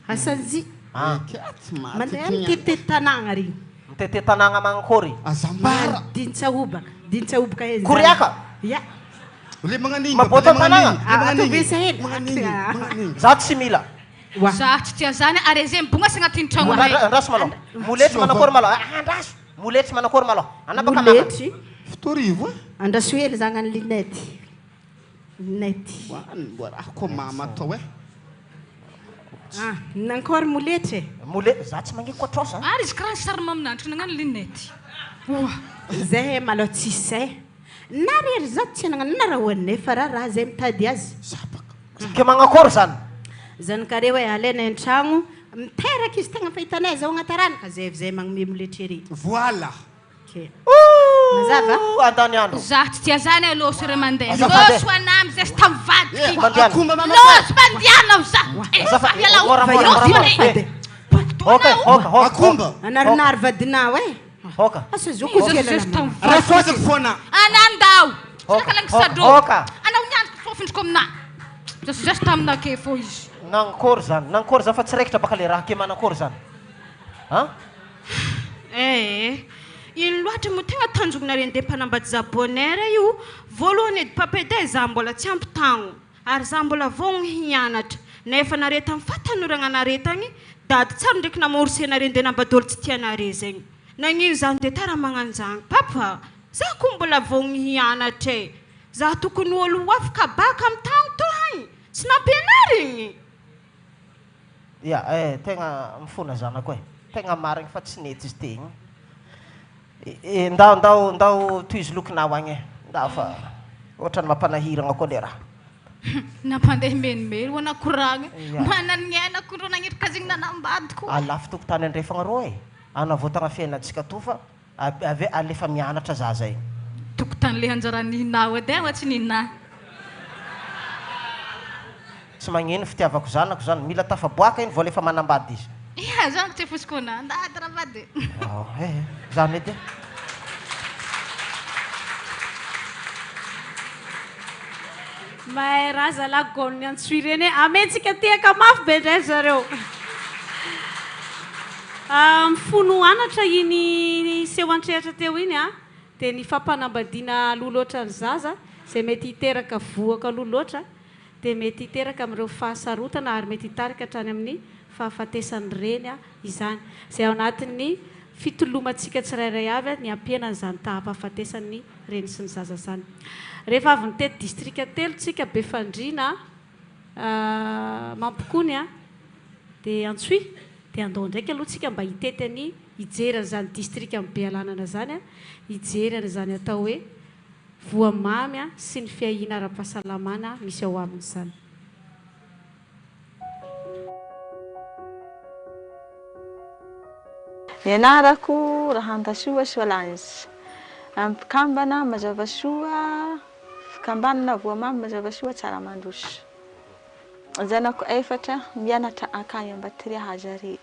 Hasanzy. Mandeha mitete tanagna regny. Mitete tanagna manakôry? Azambara. Dintsahobaka hezany. Koriaka? Ya. Le magnan'igny. Mabota tanagna? Atovesa hely. Za tsy mila. Za tsy tia zany ary zay mbonga sy agnatin'ny tragno anay. Andraso malo. Moletry manakôry malo. Andraso. Moletry manakôry malo. Anabaka mama. Moletry. Fitorivo. Andraso hely za agnano linety. Linety. Ako mama tao e. Nankôry moletry. Moletry. Za tsy mangiky koatrosa. Ary izy karaha sary maminandro nagnano linety. Zay malo tsisy zay. Narery za tsy nagnano narahoanay fa raha zay mitady azy. Ke manakôry zany? Zanakare hoe alaina an-tragno miteraka izy tegna fahitanay zao agnaty rano ka zay magnome moletry. Voilà. Mazava? Andany andro. Za tsy tia zany loso re mandeha. Loso anamy zay sy tamivadiky. Loso mandiana za. Akomba. Anarinary vadinao e. Hoka. Asa zoko zay sy tamivadiky. Rafoazy foana. Anandao. Sakalangi sadro. Anao niandro fofindriko amina. Just tamina ke fo izy. Nankôry zany fa tsy raikitra baka le raha ke manakôry zany. Ino loatra mo tegna tanjognareo ndeha mpanambady zabonera io voalohany edy papede za mbola tsy ampy tagno ary za mbola vao hianatra nefa nare tamin'ny fatanoragna nare tagny dady tsara ndraiky namorsenare ndeha nambadolo tsy tianare zegny nagnino zany de tara magnanjagny papa za ko mbola vao hianatra e za tokony olo afaka baka amin'ny tagno to hagny tsy nampianarigny. Tegna mifona zanako e. Tegna marigny fa tsy nety izy tegny. Ndao toy izy lokonao agny e. Ndao fa ohatrany mampanahiragna koa le raha. Nampandeha menimely ho anakoragny. Manan'ny ainako ro nagnirika zegny nanambadiko. Alafo tokotany andrefagna rô e. Anavotagna fiainantsika to fa ave alefa mianatra za zay. Tokotany le anjara ninao edy wa tsy ninahy. Tsy magnino fitiavako zanako zany mila tafaboaka iny vao lefa manambady izy. Ia zanako tsy fosikona ndady ravady. Zany edy. Mahay raha zalahy gôny antsoireny amentsika tiaka mafy be ndray zareo. Mifono anatra iny seho antrehatra teo iny dia ny fampanambadiana loloatra ny zaza zay mety hiteraka voaka loloatra dia mety hiteraka amin'ireo fahasarotana ary mety hitarika hatrany amin'ny fahafatesany reny izany zay ao anatin'ny fitolomantsika tsirairay avy ny ampiana n'izany tahampahafatesany reny sy ny zaza zany. Rehefa avy nitety distrika telo tsika Befandriana Mampikony dia Antsoy dia andao ndraiky aloha tsika mba hitety ny hijerana zany distrika amin'ny Bealanana zany hijerana zany atao hoe voamamy sy ny fiahina ara-pahasalamana misy ao aminy zany. Ianarako Rahantasoa Solange. Ampikambana mazava soa, fikambanana voamamy mazava soa tsara mandroso. Zanako efatra mianatra akany Ambatiriahazare.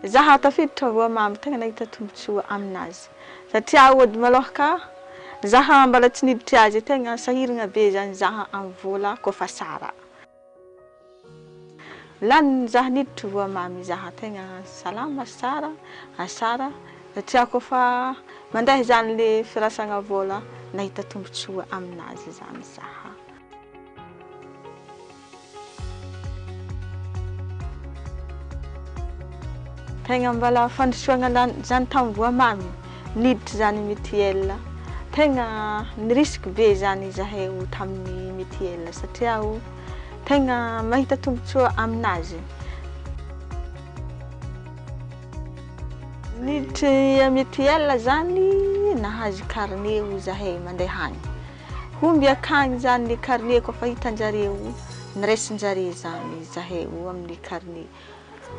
zaha tafiditra voamamy tegna nahita tombontsoa aminazy satria ody maloha ka zaha mbala tsy niditra azy tegna sahiragna be zany zaha amin'ny vola kofa sara lany zaha niditra voamamy zaha tegna salama sara asara satria kofa mandeha zany le firasagna vola nahita tombontsoa aminazy zany zaha. Tegna mbala fandrosoagna zany tamin'ny voamamy niditra zany mutuelle tegna nirisky be zany zahay tamin'ny mutuelle satria tegna mahita tombontsoa aminazy. Niditra mutuelle zany nahazo carnet zahay mandeha agny. Homby akagny zany le carnet kofa hitanjareo niraisinjare zany zahay amin'ny carnet.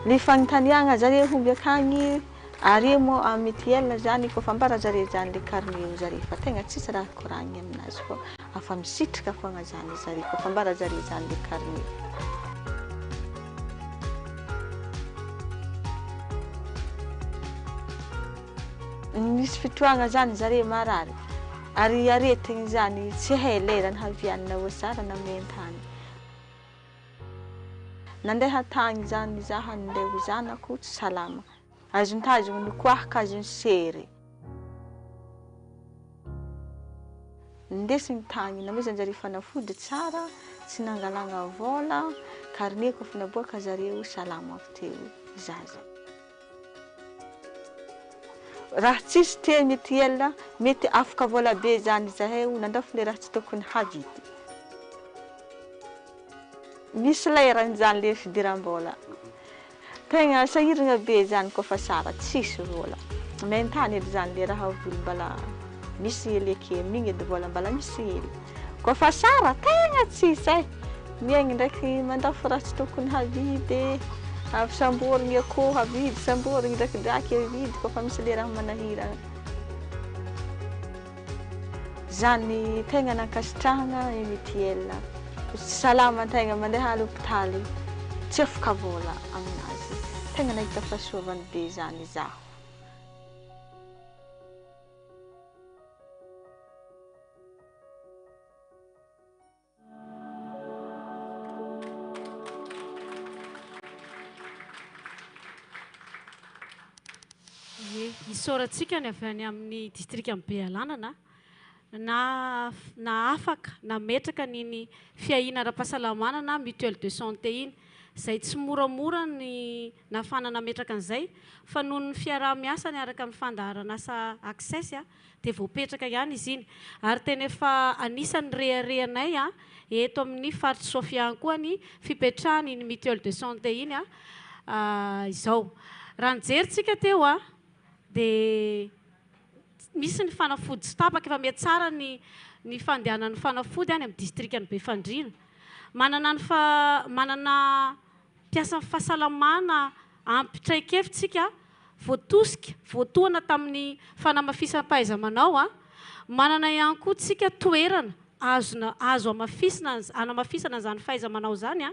Ny fagnotaniagna zareo homby akagny ary mo amin'ny mutuelle zany kofa ambara zareo zany le carnet zareo fa tegna tsisy raha koragny aminazy fa afa misitrika fogna zany zareo kofa ambara zareo zany le carnet. Misy fitoagna zany zareo marary ary aretigny zany tsy hay lerany havianina oasara na mentany. Nandeha tagny zany zaha nandeha zanako tsy salama azon-tazogny nikoahaka azony sery ndesigny tagny namezany zareo fanafody tsara tsy nangalagna vola carnet kofa naboaka zareo salama avy teo zaza. Raha tsisy te mutuelle mety afaka vola be zany zahay nandafy le raha tsy tokony havity. Misy lerany zany le fidiram-bola tegna sahiragna be zany kofa sara tsisy vola mentany edy zany le raha voly mbala misy eleke migny edy vola mbala misy hely kofa sara tegna tsisy miaigny ndraiky mandafy raha tsy tokony havidy avy samborigny akoho havidy samborigny drakidraky havidy kofa misy le raha manahiragna zany tegna nankasitrahagna mutuelle. Salama tegna mandeha l'hôpitaly tsy afaka vola aminazy tegna nahita fahasoavany be zany zaho. Isaorantsika ny avy any amin'ny district Bealanana na afaka nametraka niny fiahina ara-pahasalamana na mutuelle de santé iny zay tsy moramora ny nafana nametraka an'izay fa noho ny fiaraha-miasa ny araka amin'ny fandaharana asa access dia voapetraka ihany izy iny ary tena efa anisan'ny reharehanay eto amin'ny faritra Sofia koa ny fipetrahany ny mutuelle de santé iny izao raha nijeritsika teo dia misy ny fanafody tsy tapaka efa mety tsara ny fandehanan'ny fanafody any amin'ny districtany Befandriana manana mpiasan'ny fahasalamana ampitraikefintsika voatosika voatoana tamin'ny fanamafisam-pahaiza-manao manana ihany koa tsika toerana azo anamafisana zany fahaiza-manao zany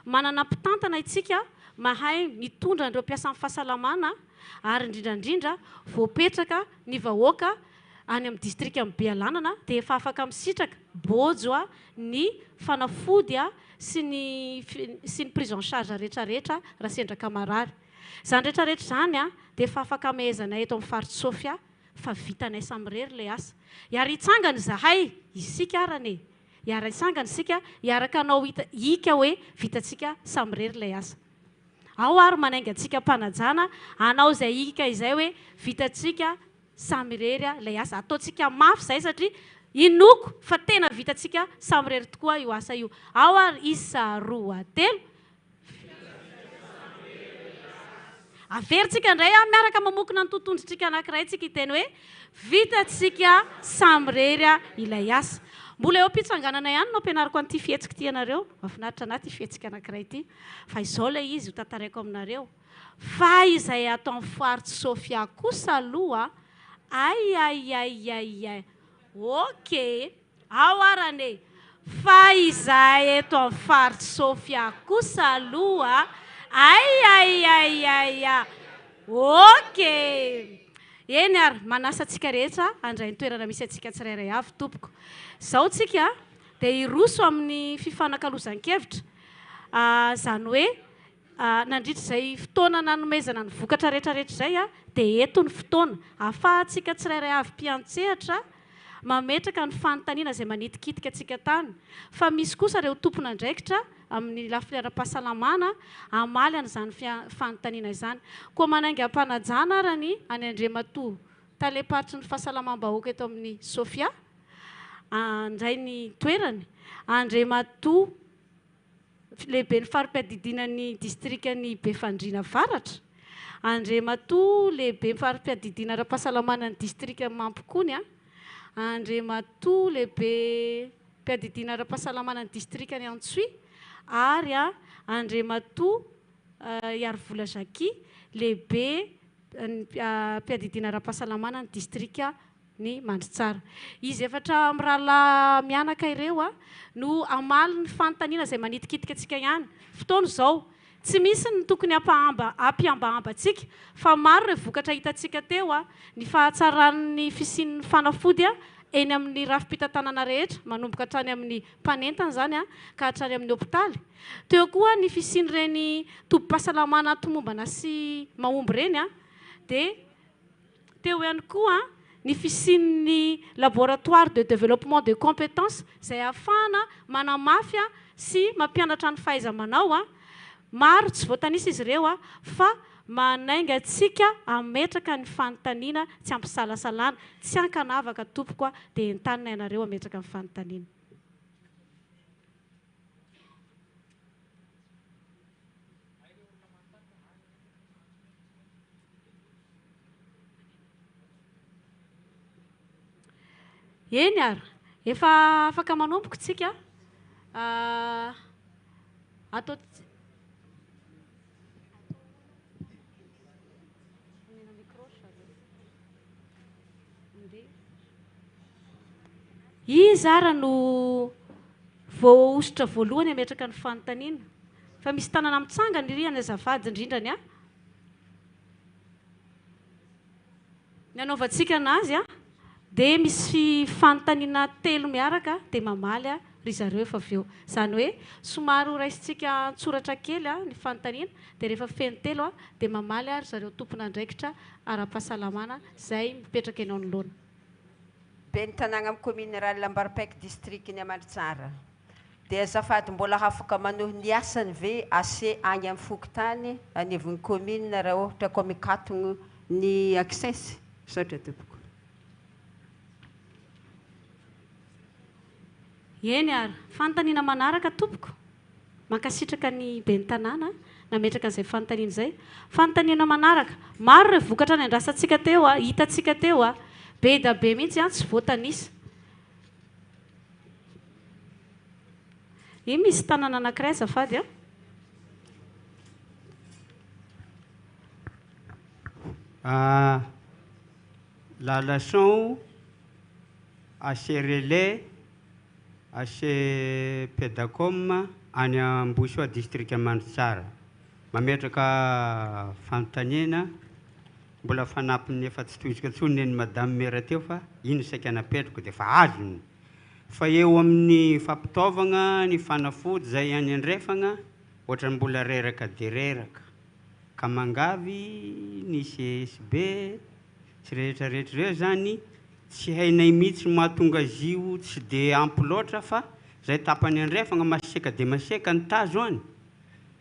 manana mpitantana itsika mahay mitondra andreo mpiasan'ny fahasalamana ary indrindrandrindra voapetraka ny vahoaka any amin'ny district amin'ny Bealanana dia efa afaka misitraka bojo ny fanafody sy ny prise en charge rehetrarehetra raha sendraka marary zany rehetrarehetra zany dia efa afaka mehezana eto amin'ny faritra Sofia fa vitanay samirery le asa iary hitsangany zahay isika arane iara hitsangany isika iaraka anao hika hoe vitatsika samirery le asa ao ary manainga antsika mpanajana anao zay hika izay hoe vitatsika samirery le asa ataotsika mafy zay satria inoko fa tena vitatsika samirery tokoa io asa io ao ary isa roa telo averitsika indray miaraka mamokona ny totondrotsika anankiray tsika hiteny hoe vitatsika samirery ilay asa mbola eo am-pitsanganana ihany no ampianariko an'ity fihetsika ty ianareo mahafinaritra anahy ty fihetsika anankiray ty fa izao ilay izy ho tantaraiko aminareo fa izay atao amin'ny faritra Sofia kosa aloha ay ok ao arane fa izay eto amin'ny faritra Sofia kosa aloha ay Okay. Eny ary manasa antsika rehetra andray ny toerana misy antsika tsirairay avy tompoko. Zao tsika dia iroso amin'ny fifanankalozan-kevitra. Zany hoe nandritra izay fotoana nanomezana ny vokatra rehetrarehetra izay dia eto ny fotoana ahafahantsika tsirairay avy mpiantsehatra mametraka ny fanontaniana izay manitikitika antsika tany. Fa misy kosa ireo tompon'andraikitra amin'ny lafiny ara-pahasalamana amaly an'izany fanontaniana izany. Koa manaingam-panajana arany any Andriamatoa taleparitry ny fahasalamam-bahoaka eto amin'ny Sofia. Andray ny toerany Andriamatoa lehibe ny farim-piadidinan'ny distrikany Befandriana Avaratra. Andriamatoa lehibe ny farim-piadidina ara-pahasalamana ny distrika Mampikony. Andriamatoa lehibe mpiadidina ara-pahasalamana ny distrikany Antsoy. Ary Andriamatoa Iarivola Zaki lehibe mpiadidina ara-pahasalamana ny distrika ny Mandritsara. Izy efatra amin'ny rahalahy mianaka ireo no amaly ny fanontaniana izay manitikitika antsika ihany. Fotoana izao tsy misy ny tokony ampiambahamba antsika fa maro ireo vokatra hitantsika teo ny fahatsaran'ny fisian'ny fanafody eny amin'ny rafim-pitantanana rehetra manomboka hatrany amin'ny mpanentana zany ka hatrany amin'ny hôpitaly. Teo koa ny fisian'ireny tobim-pahasalamana tomombana sy mahomby ireny dia teo ihany koa ny fisian'ny laboratoire de développement de compétences izay ahafahana manamafy sy mampianatra ny fahaiza-manao. Maro tsy voatanisa izy ireo fa manainga antsika ametraka ny fanontaniana tsy ampisalasalana, tsy hankanavaka tompoko dia entanina ianareo ametraka ny fanontaniana. Eny ary efa afaka manomboka tsika atao izy ara no voaositra voalohany ametraka ny fanontaniana fa misy tanana mitsanga ny riana azafady indrindrany ny anaovantsika anazy dia misy fanontaniana telo miaraka dia mamaly ry zareo efa avy eo. Zany hoe somary raisintsika tsoratra kely ny fanontaniana dia rehefa feno telo dia mamaly ry zareo tompon'andraikitra ara-pahasalamana izay mipetraka eny anoloana. Ben'ny tanàna amin'ny commune rurale Ambarapaika district ny Mandritsara. Dia azafady mbola afaka manohy ny asany ve ase any amin'ny Fokotany anivon'ny commune raha ohatra ka mikatony ny access saotra tompoko. Eny ary fanontaniana manaraka tompoko mankasitraka ny ben'ny tanàna nametraka an'izay fanontaniana izay. Fanontaniana manaraka maro ireo vokatra ny andrasantsika teo hitantsika teo be da be mihitsy tsy voatanisa. Iny misy tanàna anankiray azafady La leçon assez relais assez pédacom any Ambohisoa district Mandritsara mametraka fanontaniana mbola fanampiny efa tsy toizika tsony ny madame maire teo fa iny saika napetrako dia fa azony fa eo amin'ny fampitaovana ny fanafody zay any andrefana ohatra mbola reraka dia reraka ka mangavy ny CSB tsy rehetrarehetra ireo zany tsy hainay mihitsy mahatonga azy io tsy dia ampy loatra fa zay tapany andrefana maseka dia maseka ny tazo any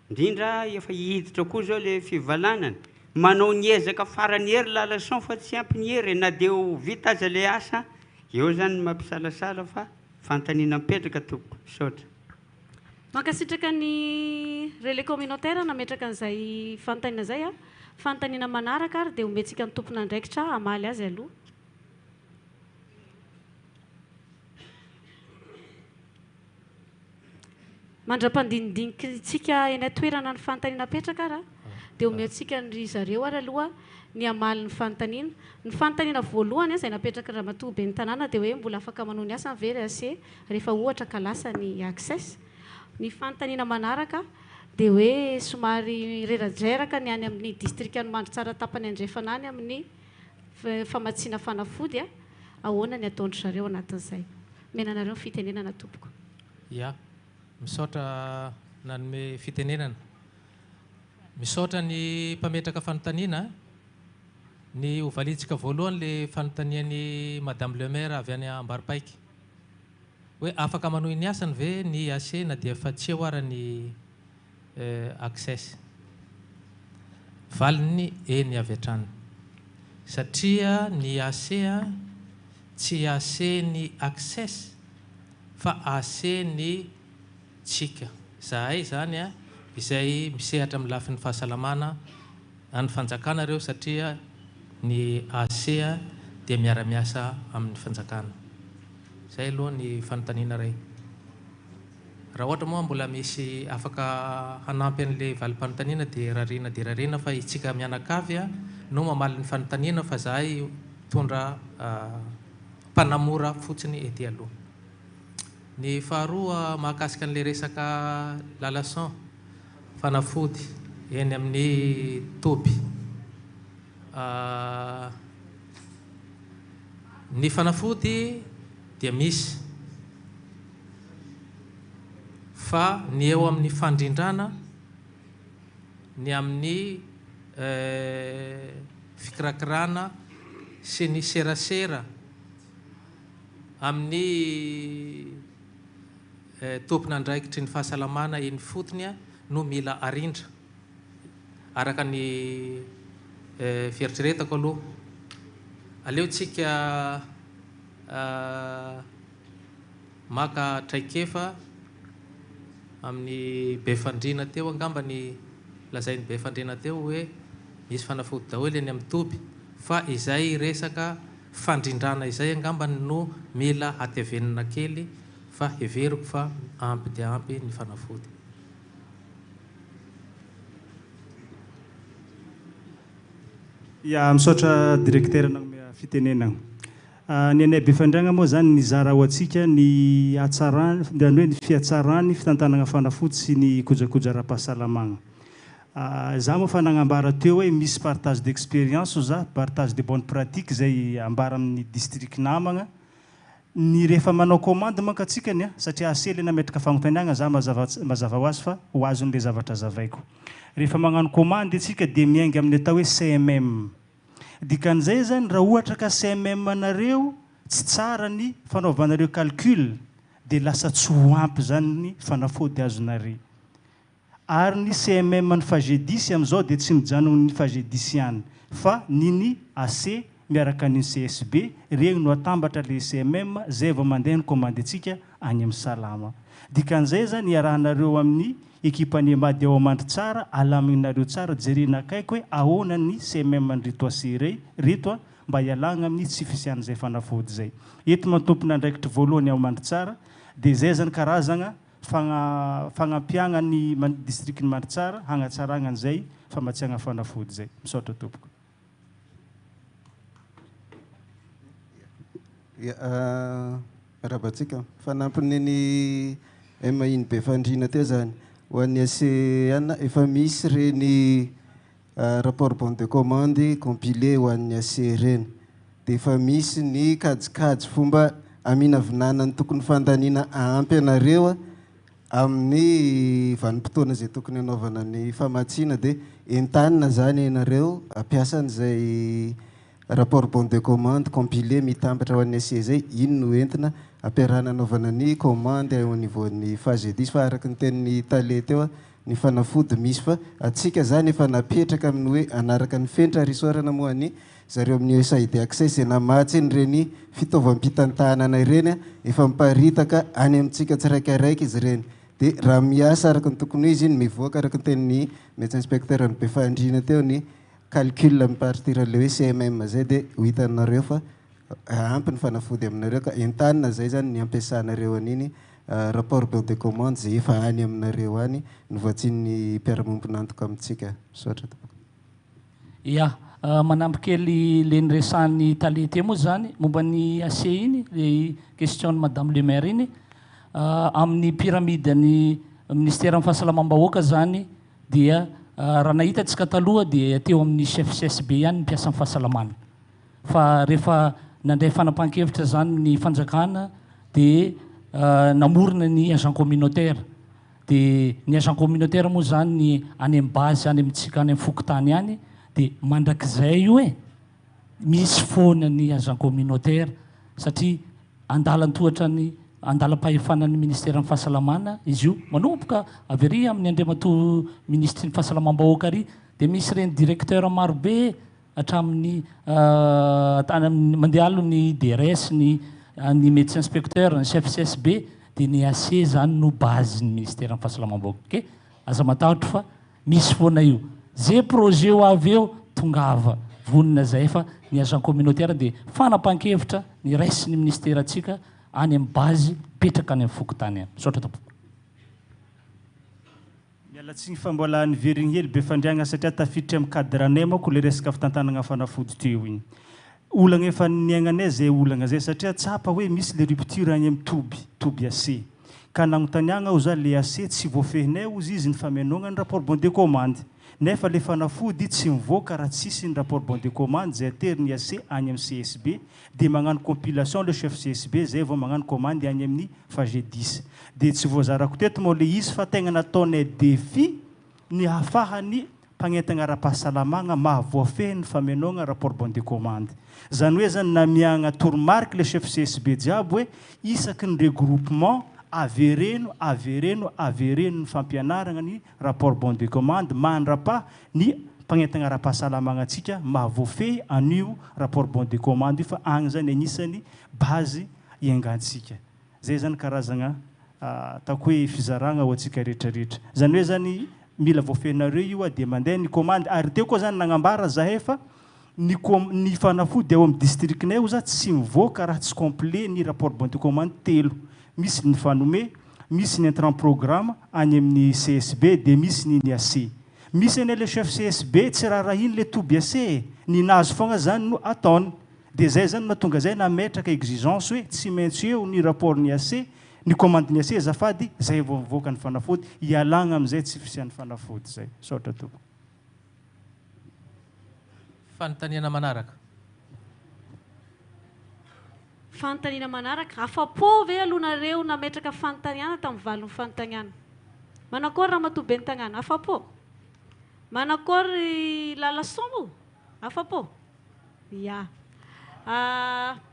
indrindra efa hihiditra koa zao le fivalanany manao ny ezaka farany hery la leçon fa tsy ampy ny hery na dia vita aza le asa eo zany mampisalasala fa fanontaniana mipetraka tompoko saotra. Mankasitraka ny relais communautaire nametraka an'izay fanontaniana izay fanontaniana manaraka ary dia omentsika ny tompon'andraikitra amaly azy aloha. Mandra-pandinidinikitsika eny atoerana ny fanontaniana petraka ara dia omentsika ny zareo ary aloha ny amaly ny fanontaniana. Ny fanontaniana voalohany izay napetraka ramatoa ben'ny tanàna dia hoe mbola afaka manao ny asa very ase rehefa ohatra ka lasa ny access. Ny fanontaniana manaraka dia hoe somary rerajeraka ny any amin'ny district any Mandritsara tapany andrefana any amin'ny famatsiana fanafody ahoana ny ataondry zareo anatin'izay. Menanareo fitenenana tompoko. Ya, misaotra nanome fitenenana. Misaotra ny mpametraka fanontaniana ny hovalitsika voalohany le fanontaniany Madame le Maire avy any Ambaripaiky. Hoe afaka manohy ny asany ve ny AC na dia fa tsy eo ara ny access. Valiny eny avy hatrany. Satria ny AC tsy AC ny access fa AC ny tsika. Zahay zany izay misehatra amin'ny lafin'ny fahasalamana any fanjakana reo satria ny AC dia miara-miasa amin'ny fanjakana. Zay aloha ny fanontaniana iray. Raha ohatra moa mbola misy afaka hanampy an'ilay valim-panontaniana dia rarina fa itsika mianakavy no mamaly ny fanontaniana fa zahay tondra mpanamora fotsiny ety aloha. Ny faharoa mahakasika an'ilay resaka lalason fanafody eny amin'ny Toby. Ny fanafody dia misy fa ny eo amin'ny fandrindrana ny amin'ny fikirakirana sy ny serasera amin'ny tompona andraikitry ny fahasalamana eny fotony no mila arindra araka ny fieritreretako aloha. Aleotsika maka traikefa amin'ny be fandrina teo angamba ny lazainy be fandrina teo hoe misy fanafody daholo eny amin'ny Toby fa izay resaka fandrindrana izay angamba no mila hatevenina kely fa heveriko fa ampy dia ampy ny fanafody. Ya, misaotra directeur nanome fitenenana. Ny anay be fandriagna moa zany nizara ho antsika ny hatsarany hoe ny fihatsarany fitantanana fanafody sy ny kojakoja ara-pahasalamagna. Za moa fa nagnambara teo hoe misy partage d'expérience za, partage de bonne pratique zay ambara amin'ny district namagna. Ny rehefa manao commande manko atsikany satria asely nametraka fanontaniana za mazava ho azy fa ho azon'le zavatra zavaiko. Rehefa magnano commande atsika dia miainga amin'ny atao hoe CMM. Dikan'izay zany raha ohatra ka CMM anareo tsy tsara ny fanaovanareo calcul dia lasa tsy ho ampy zany ny fanafody azonareo. Ary ny CMM ny fagedisy amin'izao dia tsy mijano ny fagedisy ihany fa ny AC miaraka ny CSB regny no atambatra le CMM zay vao mandeha ny commande atsika any amin'ny salama. Dikan'izay zany iarahanareo amin'ny équipe mady ao Mandritsara alaminareo tsara jerena akaiko hoe ahoana ny CMM nyrito asirey rito mba hialagna amin'ny tsy fisian'izay fanafody zay. Eto matompona andraikitry voalohany ao Mandritsara dia zay zany karazagna fagnapiagna ny district ny Mandritsara hagnatsaragna an'izay famatsiagna fanafody zay. Misaotra tompoko. Rahabatsika fanampiny ny mahiny be fandrina teo zany ho an'ny ACN efa misy reny rapport bon de commande compilé ho an'ny AC reny dia efa misy ny kajikajy fomba aminavinana ny tokony fandaniana ampy anareo amin'ny vanim-potoana zay tokony hanaovana ny famatsiana dia entanina zany ianareo ampiasan'izay rapport bon de commande compilé mitambatra ho an'ny AC zay ino no entina ampiarahana anaovana ny commande au niveau ny fagedisy fa araka ny tenin'ny tale teo ny fanafody misy fa atsika zany efa napetraka amin'ny hoe anaraka ny fenitra risorana moa ny zareo amin'ny USAID access namatsy eny reny fitaovam-pitantanana ireny efa miparitaka any amintsika tsiraikiraiky izy reny dia raha miasa araka ny tokony izy iny mivoaka araka ny tenin'ny médecin inspecteur ny be fandrina teo ny calcul mipartir le hoe CMM zay dia ho hitanareo fa ampy ny fanafody aminareo ka entanina zay zany ny ampiasanareo an'iny rapport bon de commande zay efa any aminareo any novoatsin'ny mpiara-mombona antoka amintsika. Misaotra tompoko. Ya, manampy kely le niresan'ny talety moa zany momba ny AC iny le question Madame le Maire iny amin'ny pyramide ny ministera amin'ny fahasalamam-bahoaka zany dia raha nahitatsika taloha dia teo amin'ny chef CSB ihany mpiasa amin'ny fahasalamana fa rehefa nandray fanapahan-kevitra zany ny fanjakana dia namorona ny agent communautaire dia ny agent communautaire moa zany ny any amin'ny base any amintsika any amin'ny fokotany any dia mandrakizay io misy foana ny agent communautaire satria andalan-tohatra ny andalam-pahefanan'ny ministera amin'ny fahasalamana izy io manomboka avy ary amin'ny andriamatoa ministry ny fahasalamam-bahoaka ary dia misy reny directeur marobe hatramin'ny mandeha alo ny DRS ny médecin inspecteur ny chef CSB dia ny AC zany no base ny ministera amin'ny fahasalamam-bahoaka ke aza matahotra fa misy foana io zay projet ho avy eo tongava vonina zay fa ny agent communautaire dia fanapahan-kevitra ny raisiny ministera atsika any amin'ny base petraka any amin'ny fokotany any misaotra tompo mialatsiny fa mbola niverigny hely be fandriagna satria tafiditra amin'ny cadranay manko le resaka fitantanagna fanafody teo igny olagna efa niaignanay zay olagna zay satria tsapa hoe misy le rupture any amin'ny toby AC ka nagnontaniagna ho za le AC tsy voafehinay ozy izy ny famenognany rapport bon de commande nefa le fanafody tsy mivoaka raha tsisy ny rapport bon de commande zay ateriny AC any amin'ny CSB dia magnano compilation le chef CSB zay vao magnano commande any amin'ny FAG 10 dia tsy voazarako teto moa le izy fa tegna nataonay défi ny hafahany mpagnentagna ara-pahasalamagna mahavoafehy ny famenoagna rapport bon de commande zany hoe zany namiagna tourmarque le chef CSB jiaby hoe isaky ny regroupement avereno ny fampianaragna ny rapport bon de commande mandrapa ny mpagnentagna ara-pahasalamagna atsika mahavoafehy anio rapport bon de commande io fa agny zany anisany base iangantsika zay zany karazagna ataoko hoe fizaragna ho atsika rehetrarehetra zany hoe zany mila voafehinareo io dia mandeha ny commande ary teo koa zany nagnambara zahay fa ny fanafody ao amin'ny districtnay o za tsy mivoaka raha tsy complet ny rapport bon de commande telo misy ny fanome misy ny entrant programme any amin'ny CSB dia misy ny AC misy ane le chef CSB tsy raha iny le toby AC ny nazo fogna zany no ataony dia zay zany mahatonga zay nametraka exigence hoe tsy maintsy eo ny rapport ny AC ny commande ny AC azafady zay vao mivoaka ny fanafody ialagna amin'izay tsy fisian'ny fanafody zay saotra tompo fanontaniana manaraka fanontaniana manaraka afa-po ve alohanareo nametraka fanontaniana tamin'ny valon'ny fanontaniana manakory raha matoa be ny tagnana afa-po manakory lalason mo afa-po ia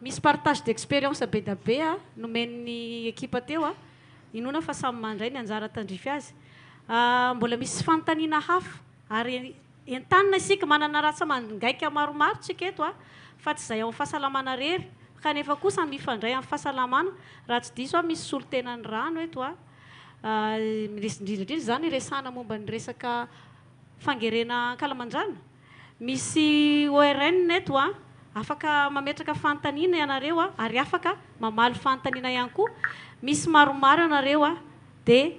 misy partage d'expérience be da be nomen'ny ekipa teo inona fa samy mandray ny anjara tandrify azy mbola misy fanontaniana hafa ary entanina isika manana ratsa mangaika maromaro tsika eto fa tsy zay ao amin'ny fahasalamana rery kanefa kosa mifandray amin'ny fahasalamana raha tsy diso misy solotenany rano eto indrindra zany resana momba ny resaka fangerena kalamandrana misy ORN eto afaka mametraka fanontaniana ianareo ary afaka mamaly fanontaniana ihany koa misy maromaro ianareo dia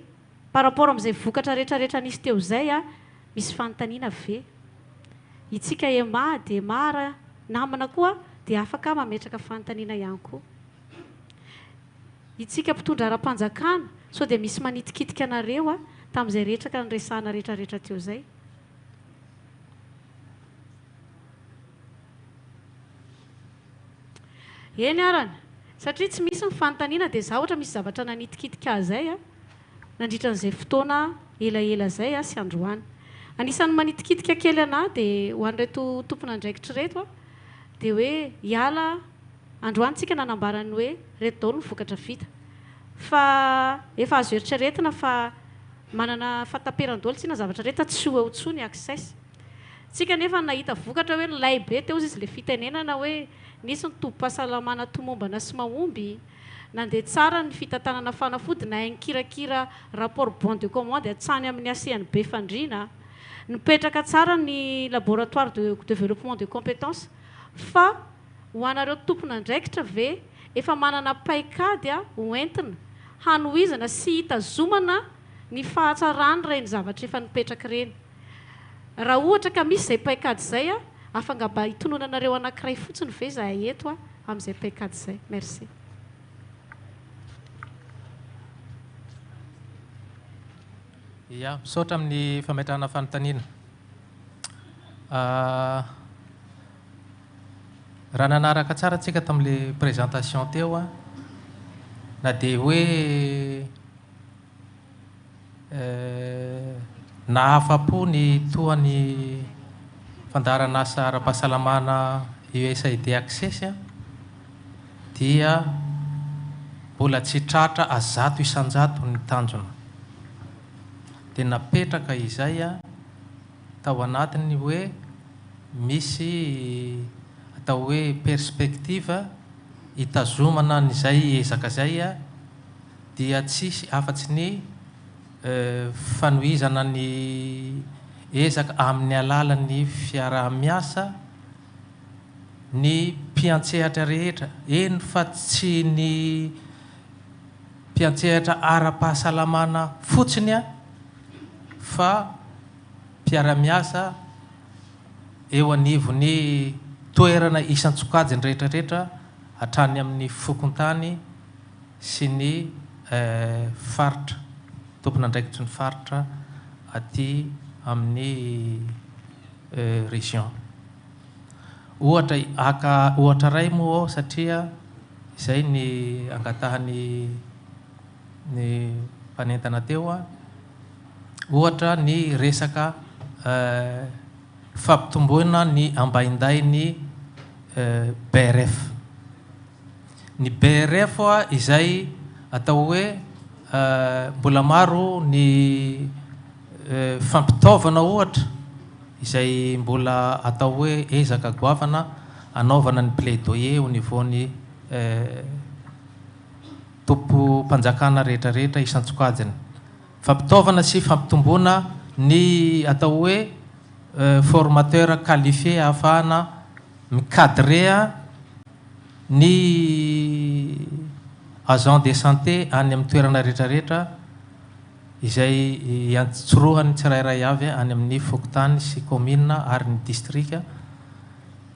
par rapport amin'izay vokatra rehetrarehetra nisy teo zay misy fanontaniana ve itsika ema dia mara namana koa dia afaka mametraka fanontaniana ihany koa itsika mpitondra ara-panjakana so dia misy manitikitika anareo tamin'izay rehetra ka nyresahana rehetrarehetra teo zay eny arany satria tsy misy ny fanontaniana dia za ohatra misy zavatra nanitikitika zay nandritra n'izay fotoana elaela zay sy androany anisan'ny manitikitika kely ana dia ho an'reto tompona andraikitra reto dia hoe hiala androantsika nanambarany hoe reto daholo ny vokatra vita fa efa azo eritreretina fa manana fataperan-daholo tsina zavatra rehetra tsy ho eo tsony access tsika nefa nahita vokatra hoe lay be teo izy le fitenenana hoe nisy ny tombo-pahasalamana tomombana sy mahomby nandeha tsara ny fitantanana fanafody na nikirakira rapport bon de commande atsany amin'ny aseany be fandriana nipetraka tsara ny laboratoire de développement de compétences fa ho anareo tompona andraikitra ve efa manana paikady hoentina hanohizana sy hitazomana ny fahatsarany reny zavatra efa nipetraka reny raha ohatra ka misy zay paikady zay afangaba hitononanareo anankiray fotsiny ve zahay eto amin'izay paikady zay merci Ia, misaotra amin'ny fametrahana fanontaniana. Raha nanaraka tsara antsika tamin'ilay présentation teo a, na dia hoe nahafa-po ny toany fandaharan'asa ara-pahasalamana USAID Access a, dia mbola tsy tratra azato isan-jato ny tanjona. Dia napetraka izay a tao anatiny hoe misy atao hoe perspektiva hitazomana n'izay ezaka zay a, dia tsisy afatsy ny fanohizana ny ezaka amin'ny alalan'ny fiaraha-miasa ny mpiantsehatra rehetra, eny fa tsy ny mpiantsehatra ara-pahasalamana fotsiny a, fa mpiara-miasa eo anivony toerana isan-tsokajiny rehetrarehetra hatrany amin'ny fokon-tany sy ny faritra, tompon'andraikitry ny faritra aty amin'ny région. Ohatra ray moa satria izay ny angatahany ny mpanentana teo a, ohatra ny resaka fampitomboana ny ambainday ny BRF. Ny BRF a izay atao hoe mbola maro ny fampitaovana ohatra izay mbola atao hoe ezaka goavana anaovana ny plaidoyer au niveau ny tompo mpanjakana rehetrarehetra isan-tsokajiny. Fampitaovana sy fampitomboana ny atao hoe formateur qualifié ahafahana micadrer ny agent de santé any amin'ny toerana rehetrarehetra izay antsorohany tsirairay avy any amin'ny fokotany sy commune ary ny district.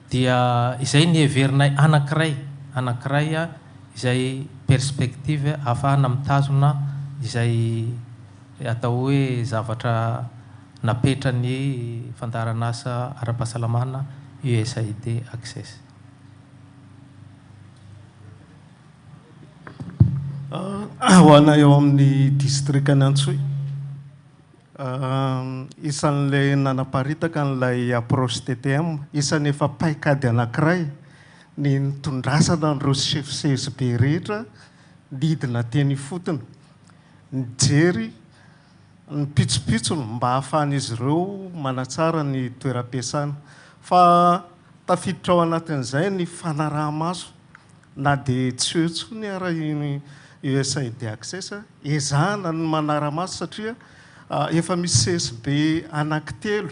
Dia izay ny heverinay anankiray a izay perspektive ahafahana mitazona izay atao hoe zavatra napetra ny fandaharan'asa ara-pahasalamana USAID Access. Ho ana eo amin'ny district any Antsoy, isan'ilay nanaparitaka n'ilay approche TTM, isan'ny efa paikady anankiray ny nitondrasana n'ireo chef CSB rehetra lidina teny fotony, nijery ny pitsopitsony mba hahafahan'izy ireo manatsara ny toeram-piasana. Fa tafiditra ao anatin'izay ny fanaraha-maso, na dia tsy hoe tsony ara iny USAID Access ezahana ny manara-maso satria efa misy CSB anankitelo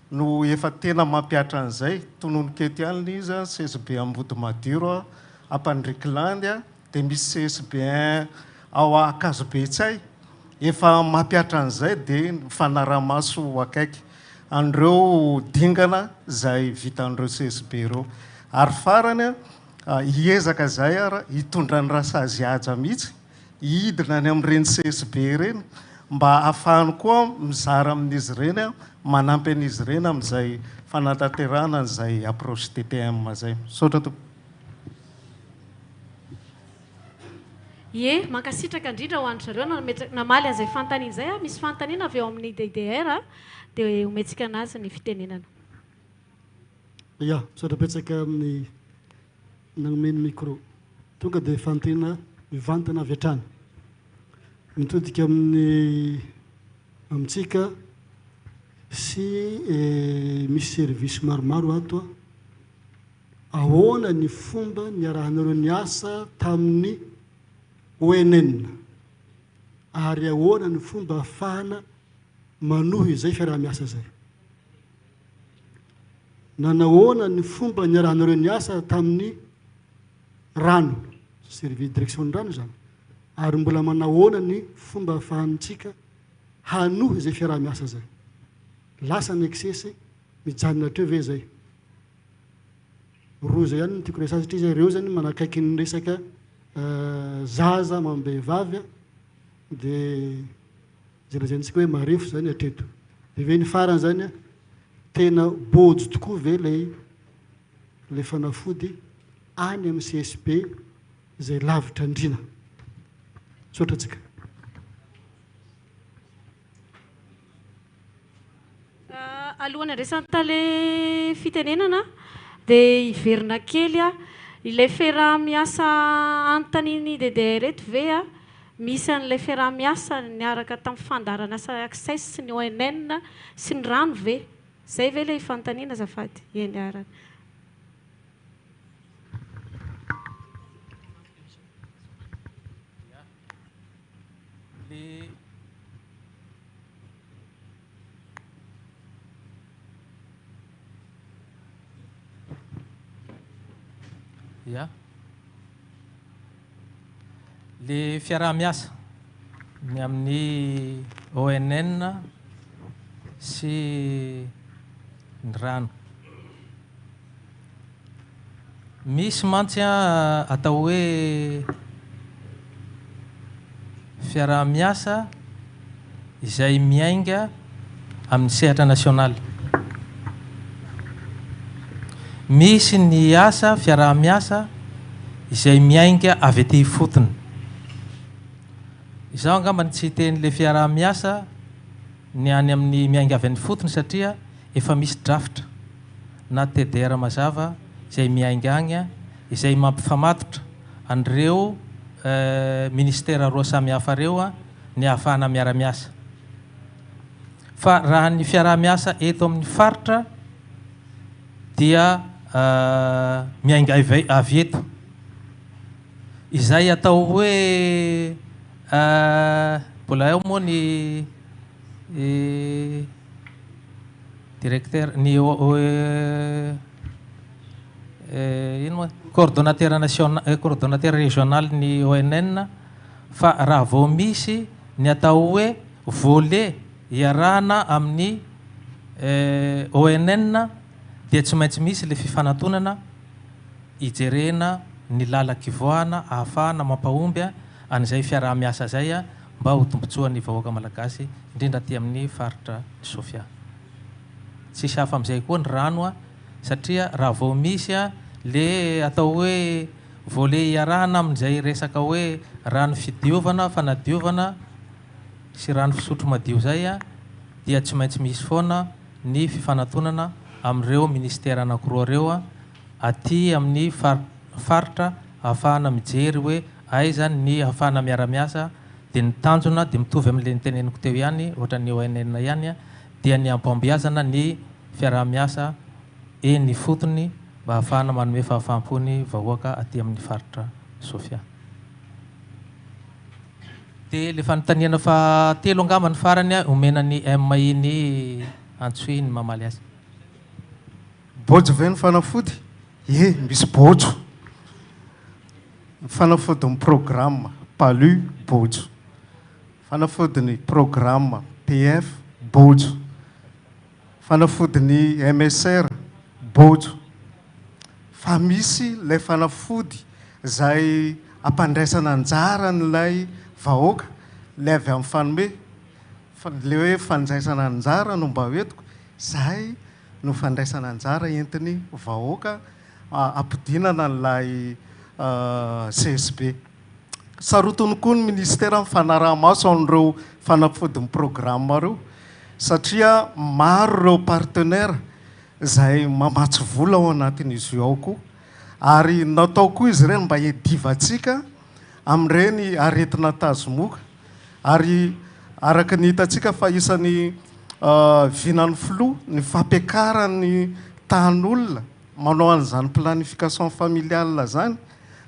no efa tena mampiatra an'izay. Tononon-kety ihany izy CSB Ambodimadiro Ampandrikilandy, dia misy CSB ao Akazobetsay efa mampiatra an'izay, dia fanaraha-maso akaiky an'ireo dingana izay vita an'ireo CSB ireo. Ary farany hiezaka zay ara hitondra ny rasazy aja mihitsy hidina any amin'ireny CSB ireny mba ahafahany koa mizara amin'izy ireny manampy an'izy ireny amin'izay fanatanterahana izay approche TTM zay. Saotra to. Ie, mankasitraka indrindra ho an'ny zareo namaly an'izay fanontaniana izay. Misy fanontaniana avy eo amin'ny DDR dia ometsika anazy ny fitenenana. Ia, misaotra-petsaka amin'ny nanomeny micro. Tonga dia fanontaniana mivantana avy hatrany. Mitodika amintsika sy misy service maromaro ato ahoana ny fomba niarahanareo ny asa tamin'ny ONN ary ahoana ny fomba ahafahana manohy izay fiaraha-miasa zay. Nanahoana ny fomba niarahanareo ny asa tamin'ny rano, service direction ny rano zany, ary mbola manahoana ny fomba ahafahantsika hanohy izay fiaraha-miasa zay. Lasa ny excès mijanona hatreo ve zay. Roa zay ihany ny tiako resaka satria zay ireo zany manakaiky ny resaka zaza mambehivavy dia jenajentsika hoe marefo zany atreto dia ve ny farany zany a tena bojo tokoa ve le fanafody any amin'ny CSB izay lavitra andrina sotratsika. Alohan'ny resantale fitenenana dia iverina kely a ilay fiaraha-miasa antaniny dede reto ve a misy an'ilay fiaraha-miasa niaraka tamin'ny fandarana asa access sy ny ONN sy ny rano ve zay ve ilay fantaniana azafady eny arany. Ya. Le fiaraha-miasa ny amin'ny ONN sy ny rano. Misy mantsy atao hoe fiaraha-miasa izay miainga amin'ny sehatra nasionaly. Misy ny asa fiaraha-miasa izay miainga avy aty fotony. Izaho angamba tsy hiten'le fiaraha-miasa ny any amin'ny miainga avy amin'ny fotony satria efa misy drafitra na TDR mazava izay miainga agny izay mampifamatotra an'ireo ministera roa samihafa reo ny ahafahana miara-miasa. Fa raha ny fiaraha-miasa eto amin'ny faritra dia miainga avy eto. Izay atao hoe mbola eo moa ny directeur ny ino moa coordonnateur national coordonnateur régional ny ONN fa raha vao misy ny atao hoe volet iarahana amin'ny ONN dia tsy maintsy misy le fifanantonana ijerena ny lala-kivoahana ahafahana mampahomby an'izay fiaraha-miasa zay mba ho tombotsoan'ny vahoaka malagasy indrindra aty amin'ny faritra Sofia. Tsisy hafa amin'izay koa ny rano satria raha vao misy le atao hoe volet iarahana amin'izay resaka hoe rano fidiovana fanadiovana sy rano fisotro madio zay dia tsy maintsy misy foana ny fifanantonana amin'ireo ministera anankiroa reo aty amin'ny faritra ahafahana mijery hoe aiza ny ahafahana miara-miasa dia ny tanjona dia mitovy amin'ilay niteneniko teo ihany ohatra ny ONN ihany dia ny ampambeazana ny fiaraha-miasa eny fotony mba ahafahana manome fahafampony vahoaka aty amin'ny faritra Sofia. Dia le fanontaniana fahatelo angamba ny farany omena ny MI ny Antsoy ny mamaly azy. Bojo ve ny fanafody? Ye, misy bojo. Fanafody ny programme PALU bojo. Fanafody ny programme PF bojo. Fanafody ny MSR bojo. Fa misy le fanafody zay ampandraisana anjara n'ilay vahoaka le avy amin'ny fanome le hoe fandraisana anjara no mba hoentiko zay no fandraisana anjara entiny vahoaka ampidinana n'ilay CSB. Sarotiny koa ny ministera mifanaraha-maso amin'ireo fanafody ny programme reo satria maro ireo partenaire zay mamatsy vola ao anatin'izy io ao koa ary natao koa izy ireny mba hidivatsika amin'ireny aretina tazomoka ary araka ny hitantsika fa isan'ny vinan'ny filoha ny fampiakaran'ny tan'olona manao an'izany planification familiale zany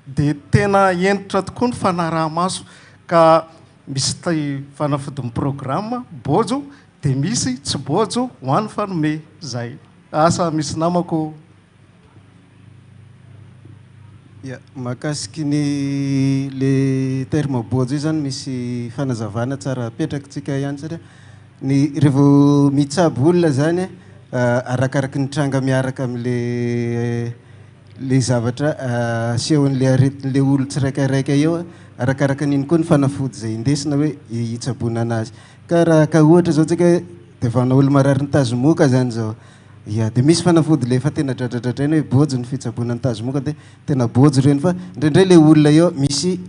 dia tena entitra tokoa ny fanaraha-maso ka misy fanafody ny programme bojo dia misy tsy bojo ho an'ny fanome zay. Asa misy namako. Ya, mahakasiky ny le terme bojo zany misy fanazavana tsara apetrakintsika ihany satria ny revo mitsabo olona zany arakaraky ny tranga miaraka amin'le zavatra asehon'le aretin'le olo tsiraikaraika eo arakaraka an'iny koa ny fanafody zay indesina hoe hitsabona anazy ka raha ka ohatra zao tsika devana olo marary ny tazomoka zany zao ia dia misy fanafody le efa tena dradradradraina hoe bojo ny fitsabona ny tazomoka dia tena bojo reny fa indraindray le olona eo misy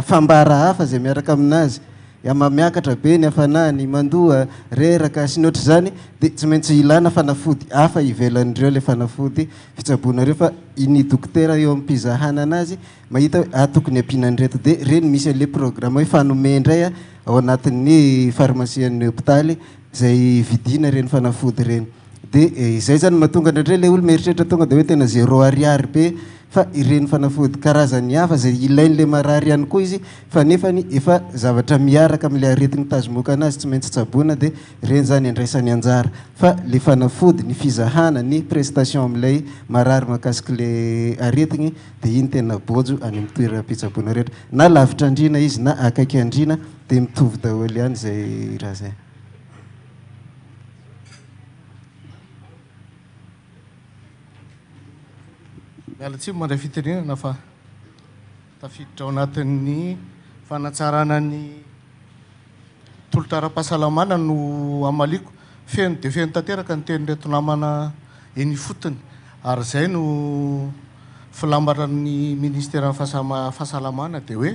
fambara hafa zay miaraka aminazy miakatra be ny hafanany mandoa reraka sy ny ohatry zany dia tsy maintsy ilana fanafody hafa ivelan'ireo le fanafody fitsabonareo fa iny dokotera eo amin'ny mpizahana anazy mahita hoe tokony ampianan'ireto dia reny misy an'le programme hoe fanome indray ao anatin'ny pharmacien'ny hôpitaly zay vidina reny fanafody reny dia izay zany mahatonga indraindray le olo mieritreritra tonga dia hoe tena 0 ariary be fa ireny fanafody karazany hafa zay ilain'le marary ihany koa izy fa nefany efa zavatra miaraka amin'le aretin'ny tazomoka anazy tsy maintsy tsaboana dia reny zany andraisany anjara fa le fanafody ny fizahana ny prestation amin'ilay marary mahakasiky le aretigny dia iny tena bojo any amin'ny toeram-pitsaboana rehetra na lavitra andrina izy na akaiky andrina dia mitovy daholo ihany zay raha zay. miala tsy mandray fitenenana fa tafiditra ao anatin'ny fanatsarana ny tolotra-ara-pahasalamana no amaliko feno dia feno tanteraka ny tenyreto namana eny fotony ary zay no filambaran'ny ministera fahasalamana dia hoe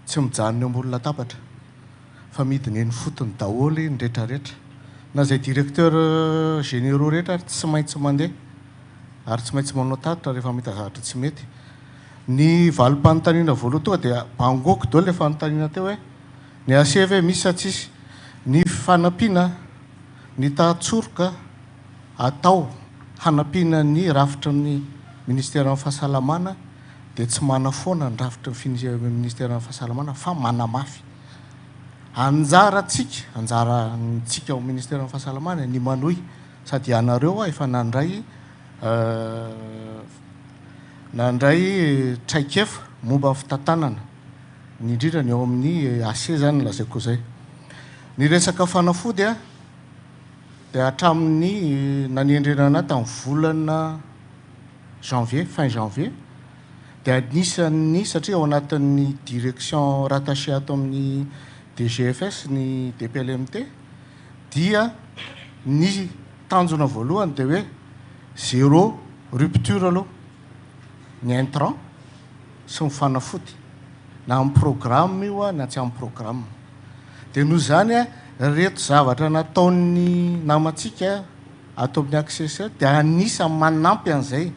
tsy mijanony eo ambony latabatra fa midiny eny fotony daholy ny rehetrarehetra na zay directeur généraux rehetra ary tsy maintsy mandeha ary tsy maintsy manao tatitra rehefa mita zavatra tsy mety ny valim-panontaniana voaloha tonga dia bangoko dao le fanontaniana teo hoe ny asevy misy sa tsisy ny fanampiana ny tahatsoroka atao hanampiana ny rafitra ny ministera ny fahasalamana dia tsy mana foana ny rafitra ny ministera ny fahasalamana fa manamafy anjarantsika ao ministera ny fahasalamana ny manohy sady ianareo efa nandray traikefa momba fitantanana ny indrindra ny eo amin'ny ase zany lazaiko zay ny resaka fanafody dia hatramin'ny nanendrenana tamin'ny volana janvier fin janvier dia anisan'ny satria ao anatin'ny direction rattaché ato amin'ny DGFS ny DPLMT dia ny tanjona voalohany dia hoe 0 rupture aloha ny intrant sy ny fanafody na amin'ny programme io na tsy amin'ny programme dia noho zany reto zavatra nataon'ny namantsika ato amin'ny access dia anisany manampy an'izay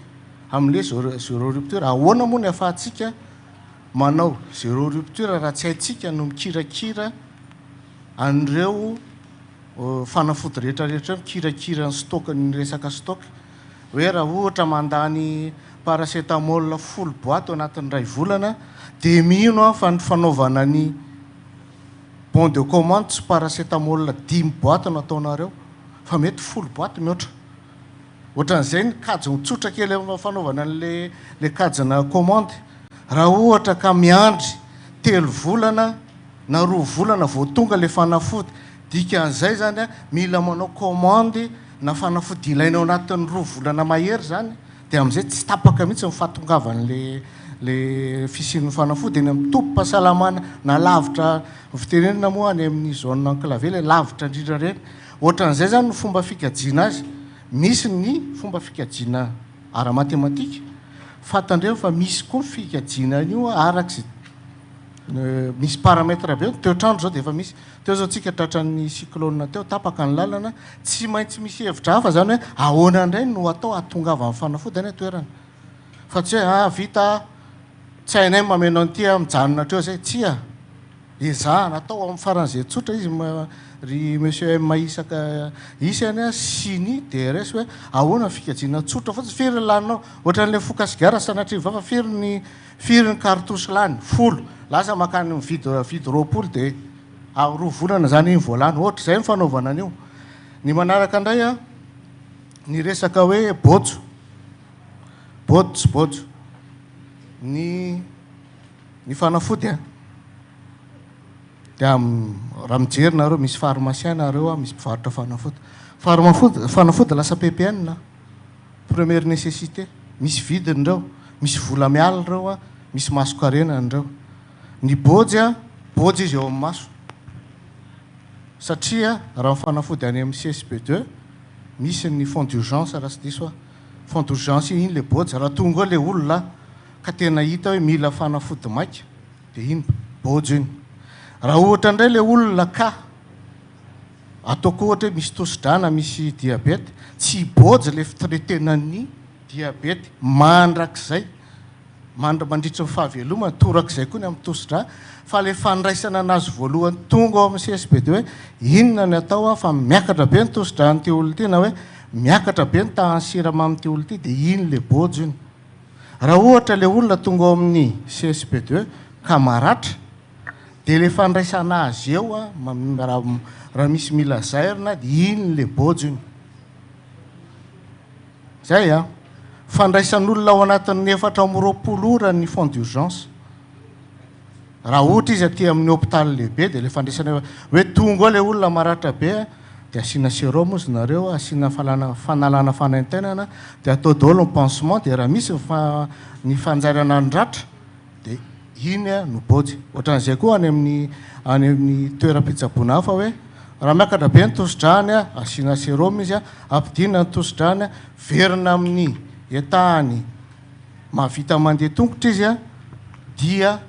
amin'le 0 rupture ahoana moa ny afahantsika manao 0 rupture raha tsy haintsika no mikirakira an'ireo fanafody rehetrarehetra mikirakira ny stock ny resaka stock hoe raha ohatra mandany paracétamol 10 boaty anatin'ny ray volana dia mino fa ny fanaovana ny bon de commande sy paracétamol 10 boaty no ataonareo fa mety 10 boaty mihoatra ohatran'izay ny kajy tsotra kely fanaovana le kajina commande raha ohatra ka miandry 3 volana na 2 volana vao tonga le fanafody dikan'izay zany mila manao commande na fanafody ilaina ao anatin'ny 2 volana mahery zany dia amin'izay tsy tapaka mihitsy mifatongavany le fisian'ny fanafody eny amin'ny tompo-pahasalamana na lavitra fitenenana moa any amin'ny zone enclavé le lavitra indrindra reny ohatran'izay zany no fomba fikajiana azy misy ny fomba fikajiana ara-matematika fantandreo fa misy koa fikajiana io arak'izay misy paramètre be toetrandro zao dia efa misy teo zao tsika tratran'ny cyclone teo tapaka ny lalana tsy maintsy misy hevitra hafa zany hoe ahoana indray no atao atongava amin'ny fanafody any toerana fa tsy hoe vita tsy hainay mameno an'ity mijanona treo zay tsia ezahana atao amin'ny faran'izay tsotra izy ry monsieur maisaka isany siny DRS hoe ahoana fikajiana tsotra fotsy firy laninao ohatran'le fokasigara sanatriva fa firy ny cartouche lany 10 lasa makany mividy 20 dia 2 volana zany iny voalany ohatra zay ny fanaovana an'io ny manaraka indray ny resaka hoe bojo ny fanafody dia raha mijery nareo misy pharmacien nareo misy mpivarotra fanafody lasa PPN première nécessité misy vidiny reo misy vola miala reo misy masokarenany reo ny bôjy a bôjy izy eo amin'ny maso satria raha mifanafody any amin'ny CSP2 misy ny fond d'urgence raha tsy diso fond d'urgence iny le bôjy raha tonga le olona ka tena hita hoe mila fanafody maika dia iny bôjy iny raha ohatra indray le olona ka ataoko ohatra hoe misy tosi-drana misy diabety tsy bôjy le fitretenany diabety mandrak'izay mandritra ny fahavelomany torak'izay koa ny amin'ny tosi-dra fa le fandraisana anazy voalohany tonga ao amin'ny CSP2 hoe inona ny atao fa miakatra be ny tosi-dra n'ity olona ity na hoe miakatra be ny tahan'ny siramamy ity olona ity dia iny le bôjy iny raha ohatra le olona tonga ao amin'ny CSP2 ka maratra dia le fandraisana azy eo raha misy mila zairina dia iny le bôjy iny zay a fandraisan'olona ao anatin'ny 420 ora ny fond d'urgence raha ohatra izy aty amin'ny hôpitaly lehibe dia le fandraisana hoe tonga ao le olona maratra be dia asiana sérum izy nareo asiana fanalana fanaintenana dia atao daholo ny pansement dia raha misy ny fanjairana andratra dia iny a no bôjy ohatran'izay koa any amin'ny toeram-pitsaboana hafa hoe raha miakatra be ny tosi-drany a asiana sérum izy a ampidinina ny tosi-drany a verina amin'ny etahany mahavita mandeha tongotra izy a dia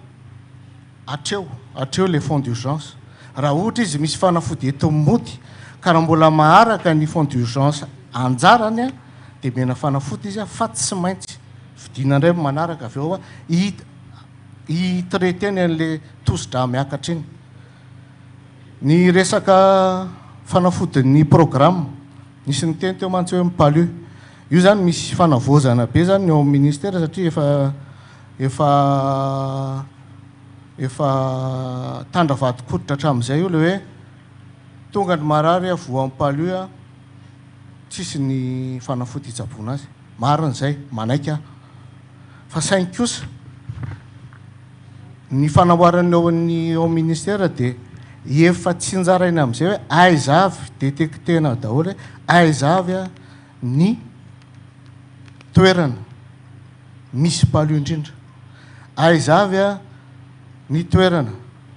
atreo le fond d'urgence raha ohatra izy misy fanafody etomody ka raha mbola maharaka ny fond d'urgence anjarany a dia mena fanafody izy a fa tsy maintsy vidina indray manaraka avy eo a hitreteny an'le tosi-dra miakatra iny ny resaka fanafodin'ny programme nisy ny teny teo mantsy hoe mipalu io zany misy fanavozana be zany eo amin'ny ministera satria efa tandravatokoditra hatramin'izay io le hoe tonga ny marary a voa mipalu a tsisy ny fanafody hitsaboana azy marina izay manaika fa saingy kosa ny fanaoarany eo amin'ny ministera dia efa tsy njaraina amin'izay hoe aiza avy detektena daholo hoe aiza avy a ny toerana misy palu indrindra aiza avy a ny toerana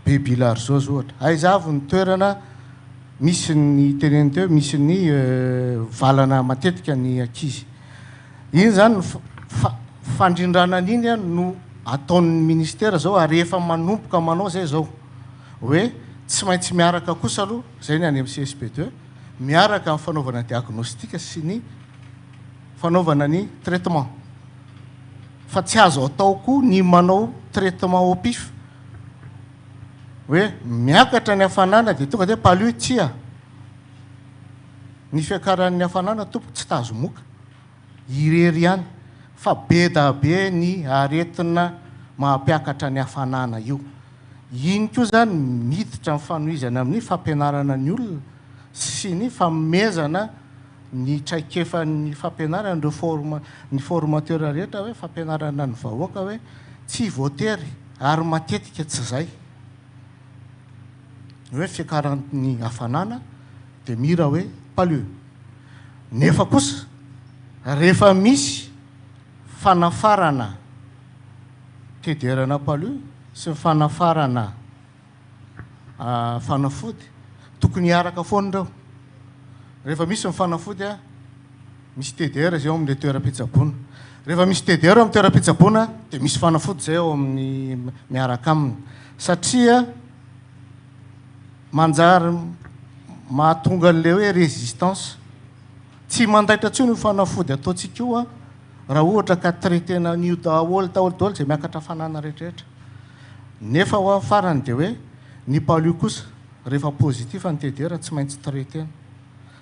bebilarzozy ohatra aiza avy ny toerana misy ny teneny teo misy ny valana matetika ny ankizy iny zany fandrindranan'iny a no ataon'ny ministera zao ary efa manomboka manao zay zao hoe tsy maintsy miaraka kosa aloha zay ny any amin'ny CSP2 miaraka amin'ny fanaovana diagnostika sy ny fanaovana ny traitement fa tsy azo atao koa ny manao traitement au pif hoe miakatra ny hafanana dia tonga dia palu tsia ny fiakaran'ny hafanana tompo tsy tazomoka irery ihany fa be da be ny aretina mampiakatra ny hafanana io iny koa zany miditra ny fanohizana amin'ny fampianarana ny olona sy ny famezana ny traikefan'ny fampianarana ny formateur rehetra hoe fampianarana ny vahoaka hoe tsy voatery ary matetika tsy zay hoe fiakaran'ny hafanana dia mira hoe palu nefa kosa rehefa misy fanafarana tederana palu sy ny fanafarana fanafody tokony hiaraka foana ireo rehefa misy ny fanafody a misy TDR zay ao amin'le toeram-pitsaboana rehefa misy TDR amin'ny toeram-pitsaboana dia misy fanafody zay ao amin'ny miaraka aminy satria manjary mahatonga an'le hoe résistance tsy mandaitra tsony ny fanafody ataontsika io a raha ohatra ka traitena an'io daholo daholo zay miakatra fanana rehetrarehetra nefa ho amin'ny farany dia hoe ny palu kosa rehefa positif ny TDR tsy maintsy traitena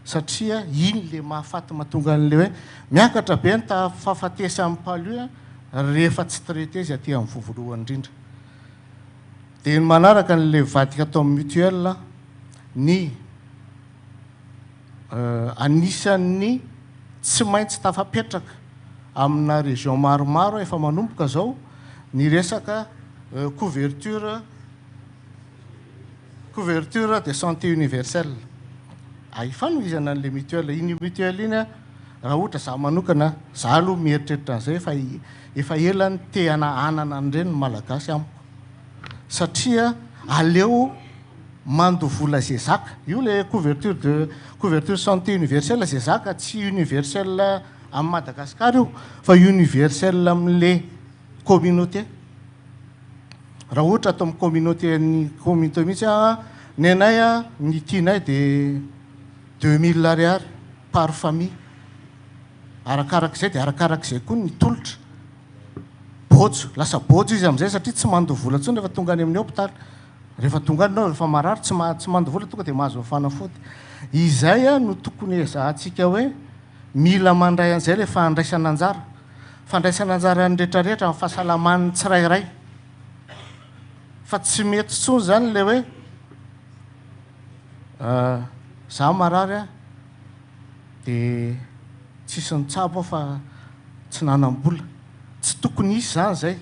satria iny le mahafaty mahatonga an'le hoe miakatra be ny fahafatesa amin'ny palu a rehefa tsy traité izy aty amin'ny vovolohany indrindra dia ny manaraka n'le vadika atao amin'ny mutuelle ny anisan'ny tsy maintsy tafapetraka amina région maromaro efa manomboka zao ny resaka couverture de santé universelle ahifanohizana an'le mutuelle iny mutuelle iny a raha ohatra za manokana za aloha mieritreritra an'izay efa elany te anana an'ireny ny malagasy amiko satria aleo mandovola zay zaka io le couverture santé universelle zay zaka tsy universelle amin'ny Madagasikara io fa universelle amin'le communauté raha ohatra atao amin'ny communauté mihitsy ny anay ny tianay de 2000 ariary par famille arakarak'izay de arakarak'izay koa ny tolotra bojo lasa bojo izy amin'izay satria tsy mandovola ntsony rehefa tonga any amin'ny hôpitaly rehefa tonga anao rehefa marary tsy mandovola tonga de mahazo fanafody izay no tokony ezahantsika hoe mila mandray an'izay le fandraisana anjara fandraisana anjara ny rehetrarehetra amin'ny fahasalaman'ny tsirairay fa tsy mety tsony zany le hoe za marary de tsisy nitsabo fa tsy nanam-bola tsy tokony isy zany zay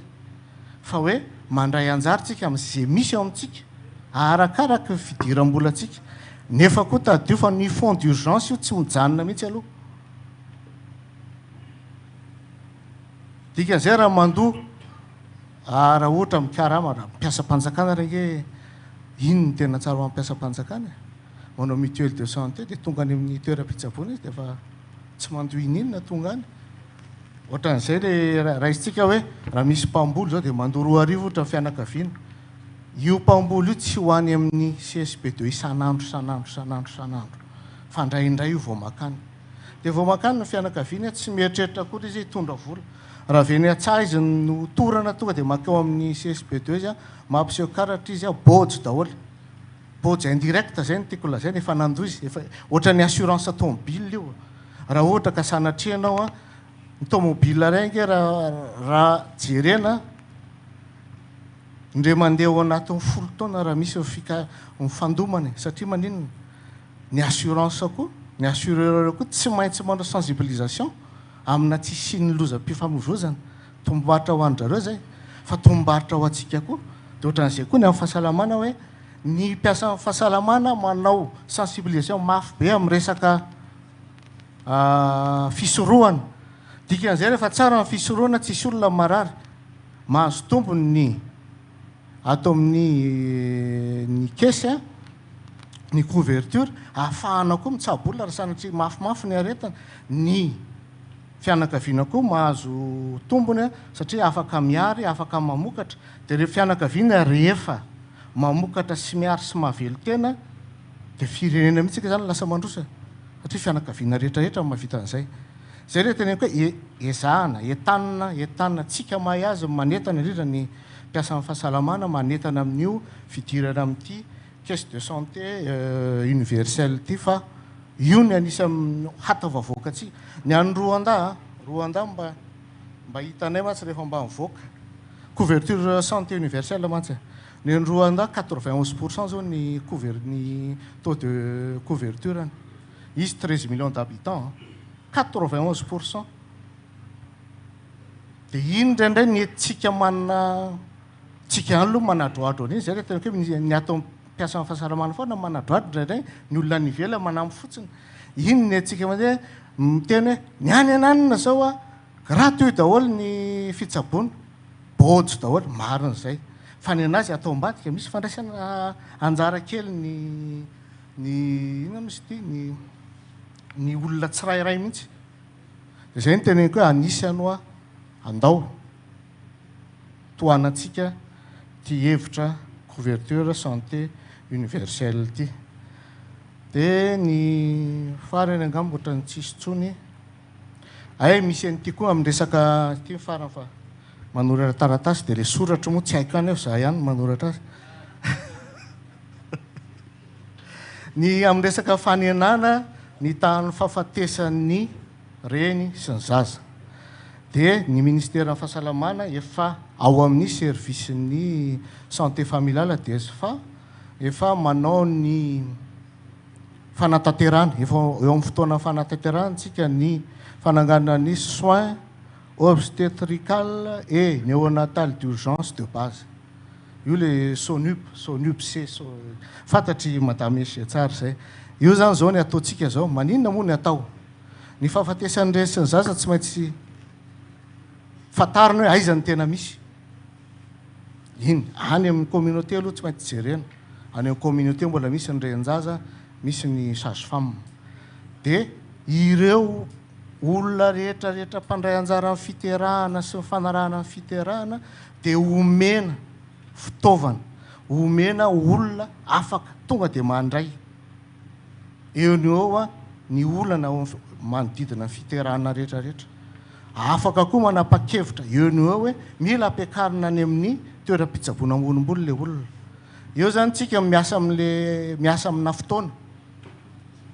fa hoe mandray anjara tsika amin'izay misy ao amintsika arakaraka ny fidiram-bola atsika nefa koa tadio fa ny fond d'urgence io tsy mijanona mihitsy aloha dikan'izay raha mandoha raha ohatra mikarama raha mpiasa-panjakana renge ino ny tena tsara mampiasa-panjakana manao mutuelle de santé de tonga any amin'ny toeram-pitsaboana izy de fa tsy mandoha ininona tonga any ohatran'izay le raha izytsika hoe raha misy mpamboly zao de mandoha 2 arivo ohatra ny fianakaviana io mpamboly io tsy ho any amin'ny CSP2 isan'andro fandraindray io vao makany de vao makany ny fianakaviana tsy mieritreritra koa izy hitondra vola raha veny atsaha izy no torana tonga de makeo amin'ny CSP2 izy mampiseho karatra izy bojo daholo bojo indirect zay ny tiako lazaina efa nandoa izy efa ohatra ny assurance automobile io raha ohatra ka sanatrianao ny tomobile renge raha jerena ndre mandeha ao anatin'ny 10 taona raha misy mifandomany satria maninona ny assurance koa ny assureur koa tsy maintsy manao sensibilisation amina tsy sy ny lozam-pifamoivoizana tombobaritra ho andrareo zay fa tombobaritra ho atsika koa de ohatran'izay koa ny amin'ny fahasalamana hoe ny mpiasa amin'ny fahasalamana manao sensibilisation mafy be amin'ny resaka fisorohana dikan'izay rehefa tsara ny fisorohana tsisy olona marary mahazo tombony ny atao amin'ny kesy ny couverture ahafahana koa mitsabola raha sanatria mafimafy ny aretana ny fianakaviana koa mahazo tombony satria afaka miary afaka mamokatra de rehefa fianakaviana rehefa mamokatra sy miary sy mahavelo tena de firenena mihitsika zany lasa mandrosa satria fianakaviana rehetrarehetra mahavita an'izay zay re tena hoe ezahana etanina tsika mahay azy manetana indrindra ny mpiasa amin'ny fahasalamana manetana amin'io fidirana amin'ity caisse de santé universelle ty fa io ny anisany hatavavoaka atsika ny any Rwanda mba hitanay mantsy rehefa mba mivoaka couverture santé universelle mantsy ny any Rwanda 91% zao ny taux de couverture any izy 13 millions d'habitants 91%. De iny indraindray ny etintsika manana tsika any aloha manadroadro an'iny zay tena hoe ny atao mpiasa amin'ny fahasalamana foana manadroadro indraindray ny olona ny ivela manamby fotsiny iny ny atsika mandeha miteny hoe ny any ananina zao gratuit daholo ny fitsaboana bojo daholo marina zay fa ny anazy atao ambadika misy fandraisana anjara kely ny ina misy ty ny olona tsirairay mihitsy de zay ny teneniko hoe anisany andao toanatsika ty hevitra couverture santé universelle ty de ny farany angamba ohatrany tsisy tsony ay misy an'ity koa amin'ny resaka ty farany fa manoratra taratasy de le soratra moa tsy haiko any eo za ihany manoratra azy ny amin'ny resaka fanenana ny tahan'ny fahafatesan'ny reny sy ny zaza de ny ministère ny fahasalamana efa ao amin'ny service ny santé familiale de efa manao ny fanatanterahana efa eo amin'ny fotoana fanatanterahana tsika ny fananganana ny soins obstétrical et néonatal d'urgence de base io le SONUP C fantatry madame Eshe tsara zay io zany zao ny ataontsika zao maninona moa ny atao ny fahafatesan'ny reny sy ny zaza tsy maintsy fatariny hoe aiza ny tena misy iny any amin'ny communauté aloha tsy maintsy jerena any amin'ny communauté mbola misy ny renjaza misy ny sage-femme dia ireo olona rehetrarehetra mpandray anjara amin'ny fiterahana sy mifanarahana amin'ny fiterahana dia omena fitaovana omena olona afaka tonga dia mandray eo ny eo a ny olana manodidina ny fiterahana rehetrarehetra afaka koa manapa-kevitra eo ny eo hoe mila ampiakarina any amin'ny toeram-pitsaboana ambonimbony le olona eo zany tsika miasa amina fotoana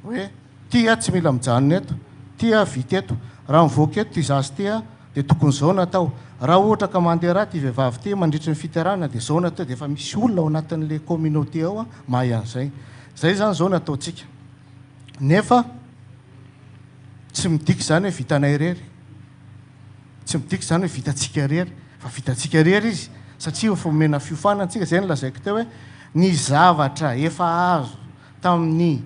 hoe tia tsy mila mijanona eto tia vita eto raha mivoaka eto izazy tia dia tokony zao natao raha ohatra ka mandeha raha ty vehivavy ty mandritry ny fiterahana dia zao natao dia efa misy olona ao anatin'le communauté ao a mahay an'izay zay zany zao nataontsika nefa tsy midiky zany hoe vitanay rery tsy midiky zany hoe vitatsika rery fa vitatsika rery izy satria efa omena fiofanantsika zay nylazaiko teo hoe ny zavatra efa azo tamin'ny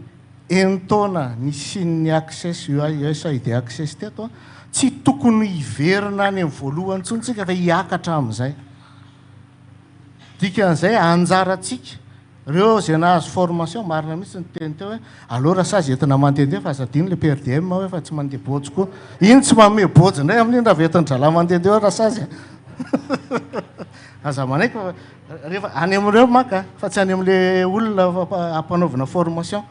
entona ny sinny access USAID access teto a tsy tokony hiverina any amin'ny voalohany tsontsika fa hiakatra amin'izay dikan'izay anjaratsika reo zay nahazo formation marina mihitsy ny teny teo hoe allo raha sazy entina mandehandeha fa azadiny le PRDM hoe fa tsy mandeha bojo koa iny tsy manome bojo indray amin'iny raha vetiny drala mandehandeha raha sazy aza manaiko rehefa any amin'ireo maka fa tsy any amin'le olona ampanaovana formation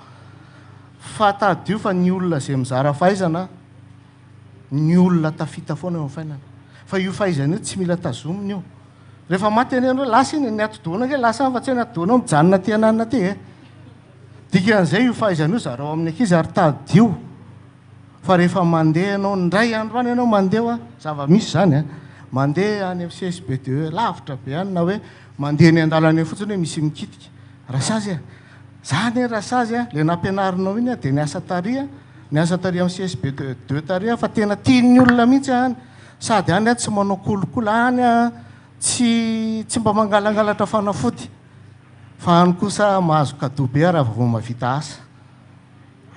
fa tadio fa ny olona zay mizara fahaizana ny olona tafita foana eo amin'ny fiainana fa io fahaizana io tsy mila tazomina io rehefa maty any andreo lasa iny ny atodoana ke lasa fa tsy ny atodoana mijanona ty ananina ty dikan'izay io fahaizana io zarao amin'ny ankizy ary tadio fa rehefa mandeha anao ndray andro any ianao mandeha zava-misy zany mandeha any amin'ny CSBDE lavitra be any na hoe mandeha ny andalana eo fotsiny hoe misy mikitika rasazy zany rasazy le nampianarinao iny dia niasa tary amin'ny CSBDE tary fa tena tian'ny olona mihitsy any sady any tsy manao kolokolo any tsy mba mangalangalatra fanafody fa any kosa mahazo kadobe raha vao mavita asa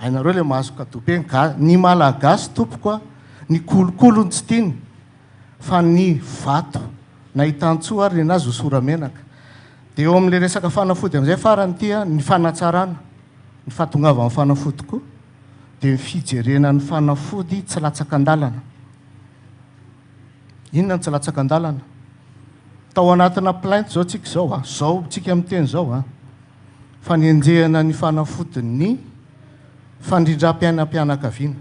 hainareo le mahazo kadobe ny malagasy tompoko ny kolokolo ny tsy tiany fa ny vato na hitantsoa ary nenazy ho soramenaka dia eo amin'le resaka fanafody amin'izay farany ty ny fanatsarana ny fahatongava amin'ny fanafody koa dia mifijerena ny fanafody tsy latsaka andalana inona ny tsy latsaka andalana tao anatina plainte zao tsika zao zao tsika amin'ny teny zao fa nienjehana ny fanafody ny fandrindram-piainam-pianakaviana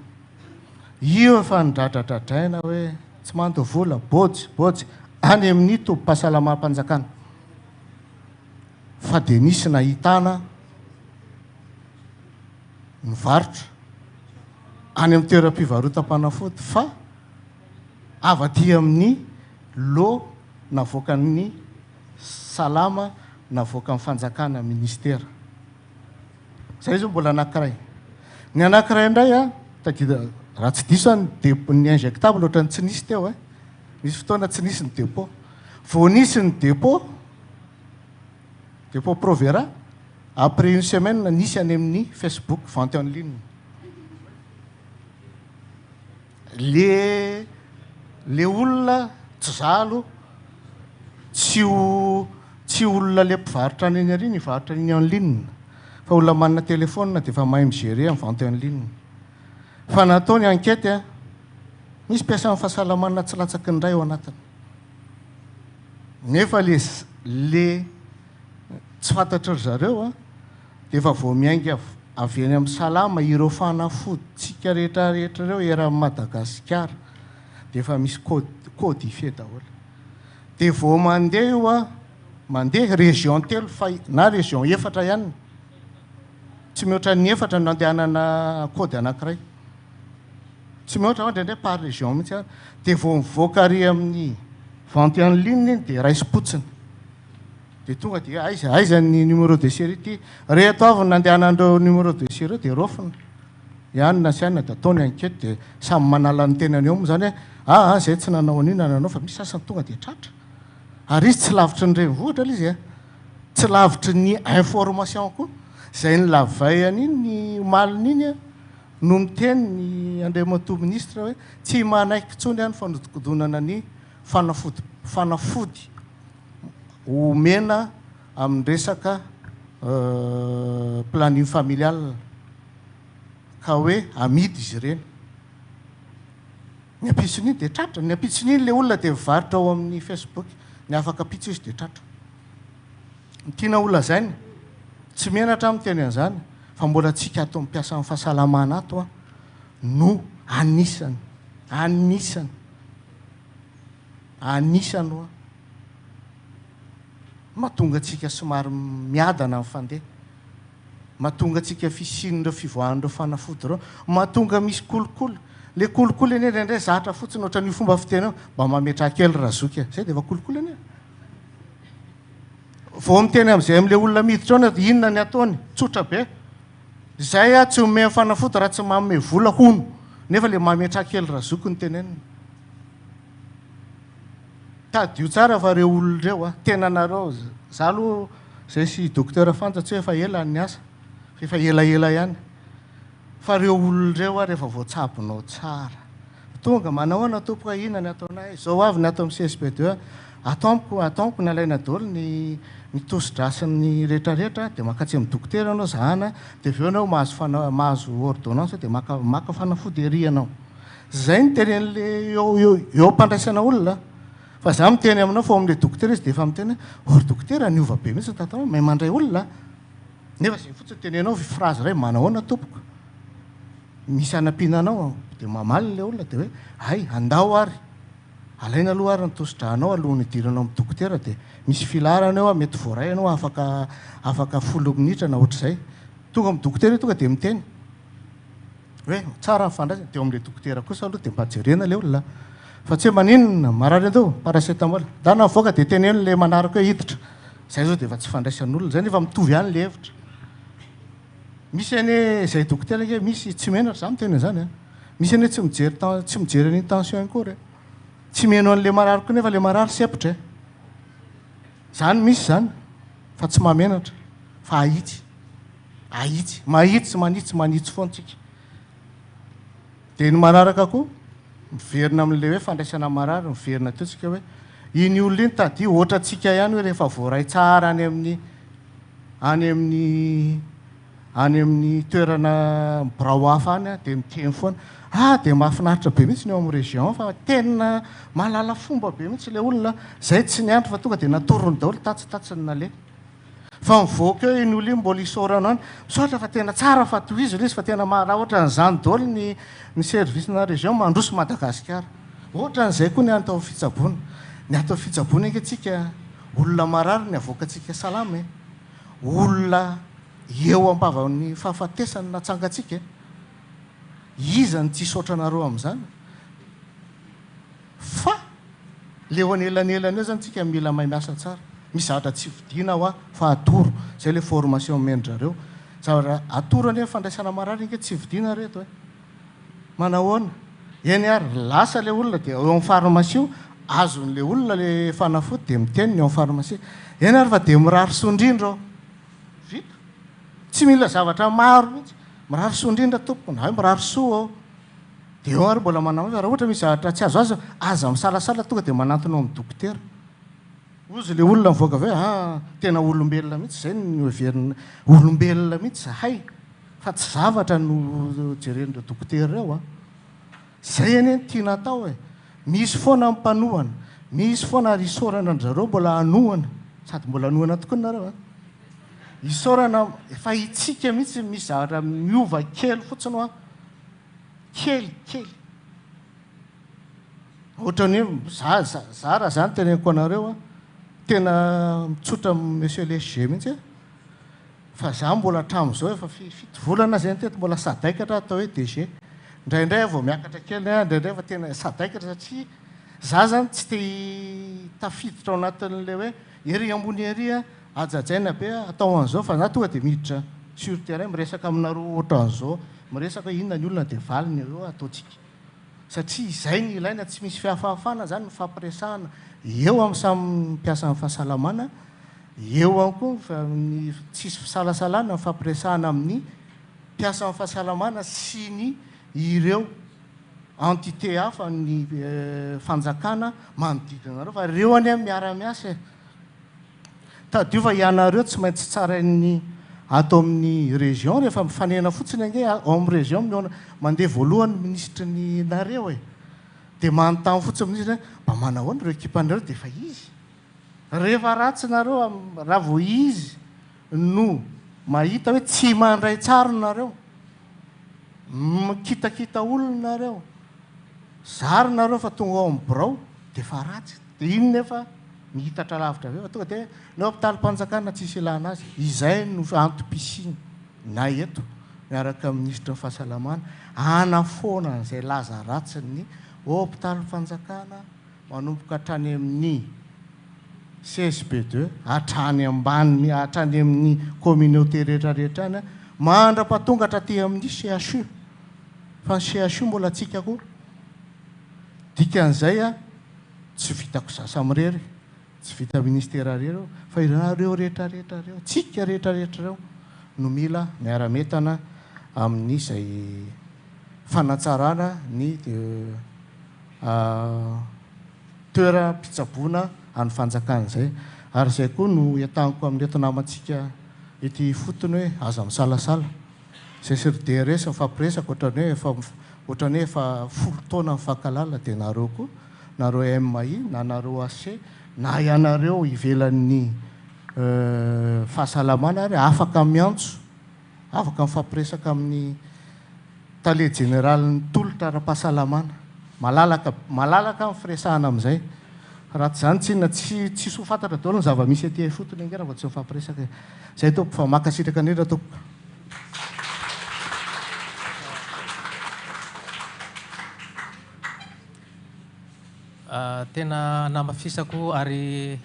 io efa nidradradradraina hoe tsy manto vola bojy any amin'ny tobim-pahasalamam-panjakana fa dia nisy nahitana mivarotra any amin'ny toeram-pivarotam-panafody fa avaty amin'ny lo navoaka ny salama navoaka amin'ny fanjakana ministera zay zao mbola anankiray ny anankiray indray raha tsy diso ny injectable ohatra ny tsy nisy teo misy fotoana tsy nisy ny dépôt vao nisy ny dépôt Provera après une semaine nisy any amin'ny Facebook vente en ligne le olona tsy zalo tsy olona le mpivarotra any iny ary nivarotra iny en ligne fa olona manana telefona dia efa mahay migérer amin'ny vente en ligne fa natao ny enquête misy mpiasa amin'ny fahasalamana tsy latsaky ny ray ao anatiny nefa le tsy fantatry ry zareo dia efa vao miainga avy eny amin'ny salama ireo fanafody tsika rehetrarehetra reo eran'ny Madagasikara dia efa misy codifié daholo dia vao mandeha io mandeha région telo na région efatra ihany tsy mihoatra ny efatra no andehanana kody anankiray tsy mihoatra ndraindray par région mihitsy dia vao mivoaka ary amin'ny vente en ligne iny dia raisi-potsiny dia tonga dia aiza ny numéro de série ty reto avy nandehanandreo numéro de série dia rofina ianona sy anina dia ataony enquête dia samy manala ny tenany eo moa zany hoe zay tsy nanao an'iny nanao fa misy sasany tonga dia tratra ary izy tsy lavitry ny renivohitra l izy tsy lavitry ny information koa zay ny lavay an'iny ny maliny iny no miteny ny andriamato ministre hoe tsy manaiky tsony any fanodikodonana ny fanafody omena amin'ny resaka planning familial ka hoe amidy izy ireny. Ny ampitson'iny dia tratra, ny ampitson'iny le olona dia mivarotra ao amin'ny Facebook, ny afaka apitso izy dia tratra. Ny tiana olona zany tsy menatra amin'ny teny an'izany fa mbola tsika ato mipiasa amin'ny fahasalamana ato no anisany mahatonga antsika somary miadana amin'ny fandeha, mahatonga antsika fisinon'ireo fivoahan'ireo fanafody ireo, mahatonga misy kolokolo. Le kolokolo eny indray zatra fotsiny ohatran'io fomba fiteny mba mametra kely razoky zay dia efa kolokolo eny. Vao miteny amin'izay amin'ilay olona miditra ao dia inona ny ataony? Tsotra be. Zay tsy omey fanafody raha tsy manome vola hono, nefa le mametra kely razoky ny teneniny. Tadio tsara fa reo olona ireo tena nareo za aloha zay sy docteur fantatsy hoe efa ela ny asa, efa elaela ihany. Fa reo olona ireo rehefa voatsabonao tsara tonga manahoana tompoka inona ny ataonay zao avy ny atao amin'ny CSP2 ataonko ny alaina daholo ny tosi-drasin'ny rehetrarehetra dia makatsy amin'ny dokotera anao zahana dia avy eo anao mahazo ordonnance dia maka fanafody ery anao. Zay ny tenen'le eo ampandraisana olona. Fa za miteny aminao fa amin'ilay dokotera izy dia efa miteny or dokotera niova be mihitsy tatanao mahay mandray olona. Nefa zay fotsiny tenenao phrase iray manahoana tompoko. Misy anam-pihinanao dia mamaly ilay olona dia hoe hay andao ary alaina aloha ary ny tosi-dranao alohan'ny idiranao amin'ny dokotera dia misy filarana eo mety voaray anao afaka 10 minitra na ohatr'izay. Tonga amin'ny dokotera tonga dia miteny hoe tsara mifandraisana dia amin'ilay dokotera kosa aloha dia mba jerena ilay olona. Fa tsy hoe maninona marary andao paracetamol dana mivoaka dia teneno ilay manaraka hoe hiditra. Zay zao dia efa tsy fandraisan'olona zay nefa mitovy ihany ilay hevitra. Misy ane zay dokotera ke misy tsy menatra za miteny an'izany misy ane tsy mijery an'iny tension akory tsy meno an'le marary koa nefa le marary sepitra zany misy zany fa tsy mamenatra fa ahitsy manitsy foantsika. Dia ny manaraka koa miverina amin'le hoe fandraisana marary miverina teo tsika hoe iny olona iny tadio ohatra tsika ihany hoe rehefa voaray tsara any amin'ny toerana birao hafa any dia miteny foana dia mahafinaritra be mihitsy ny eo amin'ny région fa tena mahalala fomba be mihitsy ilay olona zay tsy niandry fa tonga dia natorony daholo tatsitatsiny nale. Fa mivoaka eo iny olona iny mbola isorana any misaotra fa tena tsara fa tohizo ilay izy fa tena raha ohatra n'izany daholo ny service-na région mandroso Madagasikara. Ohatran'izay koa ny atao fitsaboana. Ny atao fitsaboana eka tsika olona marary ny avoaka tsika salama olona eo ampava'ny fahafatesany natsangatsika izany tsy saotranareo amin'izany fa leo an'elanelana eo zany tsika mila mahay miasa tsara. Misy zavatra tsy vidiana ho fa atoro zay le formation mendrareo zavatra atoro ane fandraisana marary ika tsy vidiana reto manahoana eny ary lasa le olona dia eo amin'ny pharmacie azon'le olona le fanafody dia miteny ny eo amin'ny pharmacie eny ary fa dia mirary sondrindra vita tsy mila zavatra maro mihitsy mirary sondrindra tompoko na hoe mirary soa ao dia eo ary mbola manao raha ohatra misy zavatra tsy azo aza misalasala tonga dia manantona amin'ny dokotera. Ozy le olona mivoaka hoe tena olombelona mihitsy zay no heverina olombelona mihitsy zahay fa tsy zavatra no jeren'ireo dokotera ireo zay eny tiana atao misy foana mpanohana misy foana ary isorana andrareo mbola anohana sady mbola anohana tokoa nareo isorana efa itsika mihitsy misy zavatra miova kely fotsiny kely ohatran'ny za raha zany teneniko anareo tena mitsotra monsieur Léger mihitsy fa za mbola hatramin'izao efa fito volana zay teto mbola sadaikatra atao hoe DG indraindray vao miakatra kely indraindray fa tena sadaikatra satria za zany tsy te tafiditra ao anatin'le hoe ery ambony ery ajajaina be atao an'izao fa za tonga dia miditra sur terrain miresaka aminareo ohatra an'izao miresaka hoe inona ny olona dia valiny eo ataontsika satria izay ny ilaina tsy misy fihafahafana zany ny fampiresahana eo amin'ny samy mpiasa amin'ny fahasalamana eo any koa ny tsisy fisalasalana ny fampiresahana amin'ny mpiasa amin'ny fahasalamana sy ny ireo entité hafa ny fanjakana manodidina nareo fa ireo any miara-miasa tadiova ianareo tsy maintsy tsarainy atao amin'ny région rehefa mifanena fotsiny ange ao amin'ny région mandeha voalohany ministre ny nareo e dia manontany fotsiny ministre mba manahoana reo équipenareo dia efa izy rehefa ratsy nareo raha vo izy no mahita hoe tsy mandray tsara nareo mikitakita olonareo zary nareo fa tonga ao amin'ny birao dia efa ratsy dia iny nefa mihitatra lavitra aveo tonga dia ny hôpitalim-panjakana tsisy ilana azy izay no antom-pisiny na eto miaraka ministre ny fahasalamana anafoana an'izay laza ratsy ny hôpitalim-panjakana manomboka hatrany amin'ny CSP2 hatrany ambany hatrany amin'ny communauté rehetrarehetra any mandra-patongatra aty amin'ny CHU fa ny CHU mbola tsika koa dikan'izay a tsy vitako sasa amirery tsy vita ministera reo fa ireo rehetrarehetra reo tsika rehetrarehetra reo no mila miara-metana amin'izay fanatsarana ny toeram-pitsaboana any fanjakan'izay ary izay koa no entaniko amin'reto namantsika ety fotony hoe aza misalasala zay srdrs mifampiresaka ohatrany hoe efa folo taona mifankalala dia nareo koa nareo MI na nareo AC na ianareo ivelan'ny fahasalamana ary afaka miantso afaka mifampiresaka amin'ny tale généralny tolotra ara-pahasalamana malalaka amin'ny firesahana amin'izay raha tsy zany tsinona tsy ho fantatra daholo ny zava-misy aty fotony angera fa tsy mifampiresaka zay tompo fa makasitraka indrindra tompo tena namafisako ary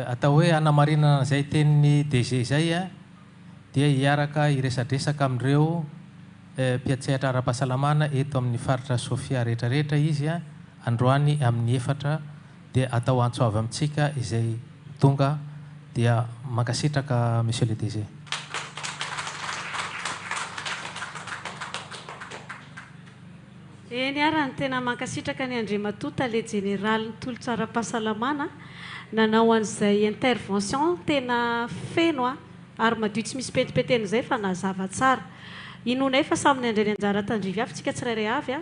atao hoe anamarinana zay tenin'ny DG zay a dia hiaraka iresadresaka amin'ireo mpiatsehatra ara-pahasalamana eto amin'ny faritra Sofia rehetrarehetra izy a androany amin'ny 4 dia atao antsoavy amintsika izay tonga dia mankasitraka monsieur le DG. Eny arany tena mankasitraka ny Andriamatoa tale général ny tolotra ara-pahasalamana nanao an'izay intervention tena feno ary madio tsy misy petipeteny izay fa nazava tsara inona efa saminy andreny anjara tandrivy avy tsika tsirairay avy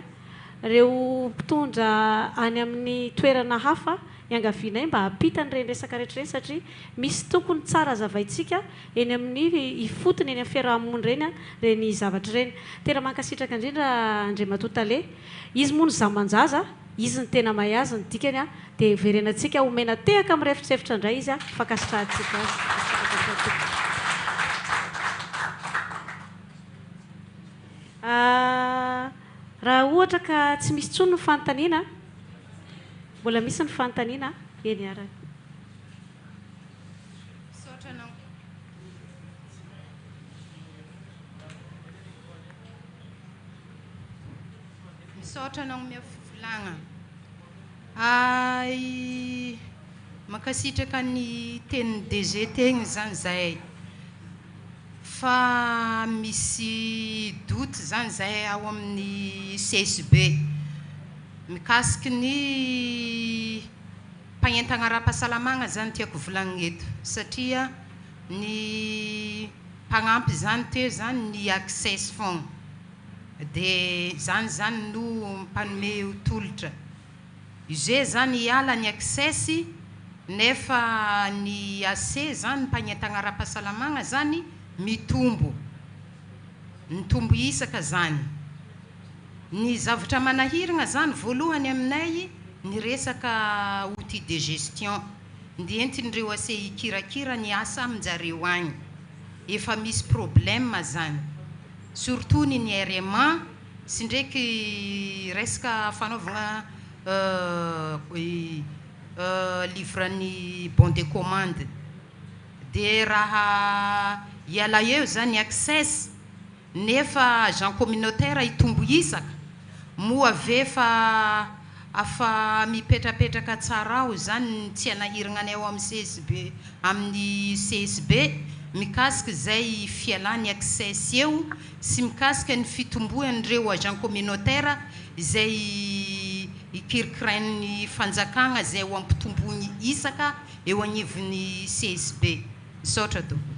reo mpitondra any amin'ny toerana hafa iangavianay mba hampitany reny resaka rehetrareny satria misy tokony tsara zavaitsika eny amin'ny ifotony eny amin'ny fiarahamony reny reny zavatra reny tena mankasitraka indrindra Andriamatoa tale izy moa ny zamanjaza izy ny tena mahay azy ny dikany dia verenantsika omena tehaka amin'ny refitrefitra indray izy fakasitrahantsika azy raha ohatra ka tsy misy tsony ny fanontaniana mbola misy ny fanontaniana eny arany misaotra anao mia fivolagna makasitraka ny tenin'ny DG tegny zany zahay fa misy doute zany zahay ao amin'ny CSB mikasiky ny mpagnentagna ara-pahasalamagna zany tiako volagnina eto satria ny mpagnampy zany teo zany ny access fogna dia zany no mpanome tolotra ize zany hiala ny access nefa ny AC zany mpagnentagna ara-pahasalamagna zany mitombo nitombo isaka zany ny zavatra manahiragna zany voalohany aminay ny resaka outil de gestion ndi entin'ireo ase ikirakira ny asa aminjareo agny efa misy problème zany surtout ny RMA sy ndraiky resaka fanaovagna livran'ny bon de commande dia raha iala eo zany access nefa agent communautaire itombo isaka moa ave fa afa mipetrapetraka tsara ao zany tsy anahiragna anay ao amin'ny CSB mikasika zay fialany access eo sy mikasika ny fitombohan'ireo agent communautaire izay ikirikirain'ny fanjakagna zay ho ampitombony isaka eo agnivon'ny CSB. Misaotra tompoko.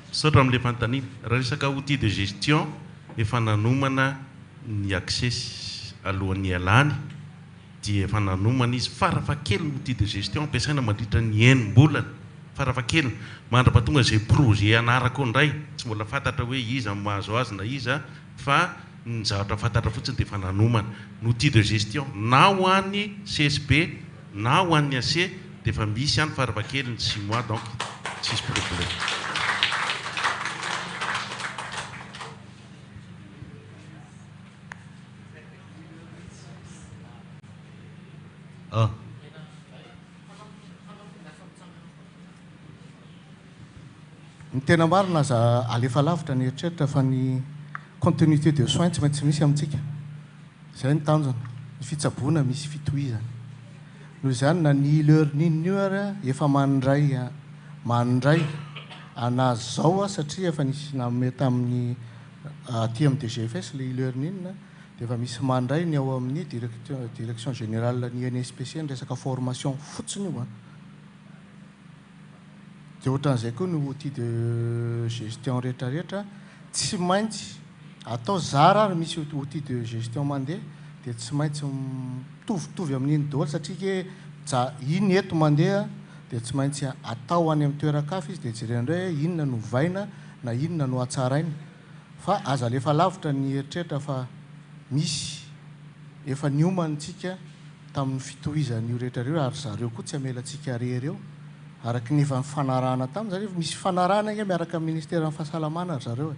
Misaotra amin'ilay fanontaniana. Raha resaka outil de gestion efa nanomana ny accès alohan'ny alany dia efa nanomana izy farafahakeliny outil de gestion ampiasaina mandritra ny enim-bolana farafahakeliny mandrapatonga izay projet anarako indray tsy mbola fantatra hoe iza mahazo azy na iza fa ny zavatra fantatra fotsiny dia efa nanomana ny outil de gestion na ho an'ny CSB na ho an'ny AC dia efa misy ihany farafahakeliny 6 mois donc tsisy problème. Ny tena marina za alefa lavitra ny eritreritra fa ny continuité de soins tsy maintsy misy amintsika. Zay ny tanjona, ny fitsaboana misy fitohizana. Noho izany na ny e-learning io ary efa mandray anazy zao satria efa nisy namome tamin'ny aty amin'ny DGFS le e-learning dia efa misy mandray ny ao amin'ny direction générale ny INSPC ny resaka formation fotsiny io. Dia ohatran'izay koa ny outil de gestion rehetrarehetra tsy maintsy atao zara ary misy outil de gestion mandeha dia tsy maintsy mitovitovy amin'iny daholo satria iny eto mandeha dia tsy maintsy atao any amin'ny toeran-kafa izy dia jerena hoe inona no vaina na inona no hatsaraina fa aza alefa lavitra ny eritreritra fa misy efa niomantsika tamin'ny fitohizan'io rehetrareo ary zareo koa tsy amelantsika rery eo araky ny efa fanarahana tamin'ny zareo misy fanarahana iny miaraka amin'ny ministère amin'ny fahasalamana ary zareo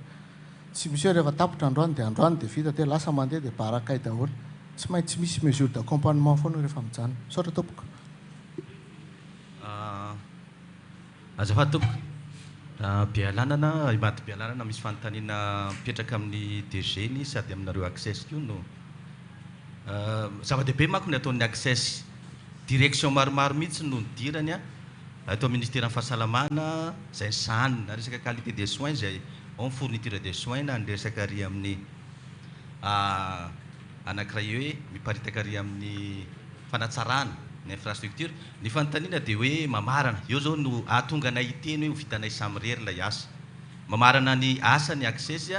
tsy misy hoe rehefa tapitra androany dia vita dia lasa mandeha dia barakay daholo tsy maintsy misy mesure d'accompagnement foana rehefa mijanona. Misaotra tompoko. Azafady tompoko. Bialanana imaty bialanana misy fanontaniana mipetraka amin'ny DG ny sady aminareo access io no zava-dehibe manko ny ataon'ny access direction maromaro mihitsy no nidirany atao ministère amin'ny fahasalamana zay sany na resaka qualité des soins zay en fourniture des soins na ny resaka ry amin'ny anankiray hoe miparitaka ry amin'ny fanatsarana ny infrastructure ny fanontaniana dia hoe mamarana eo zao no ahatonga anay iteny hoe ho vitanay samy rery ilay asa mamarana ny asa ny access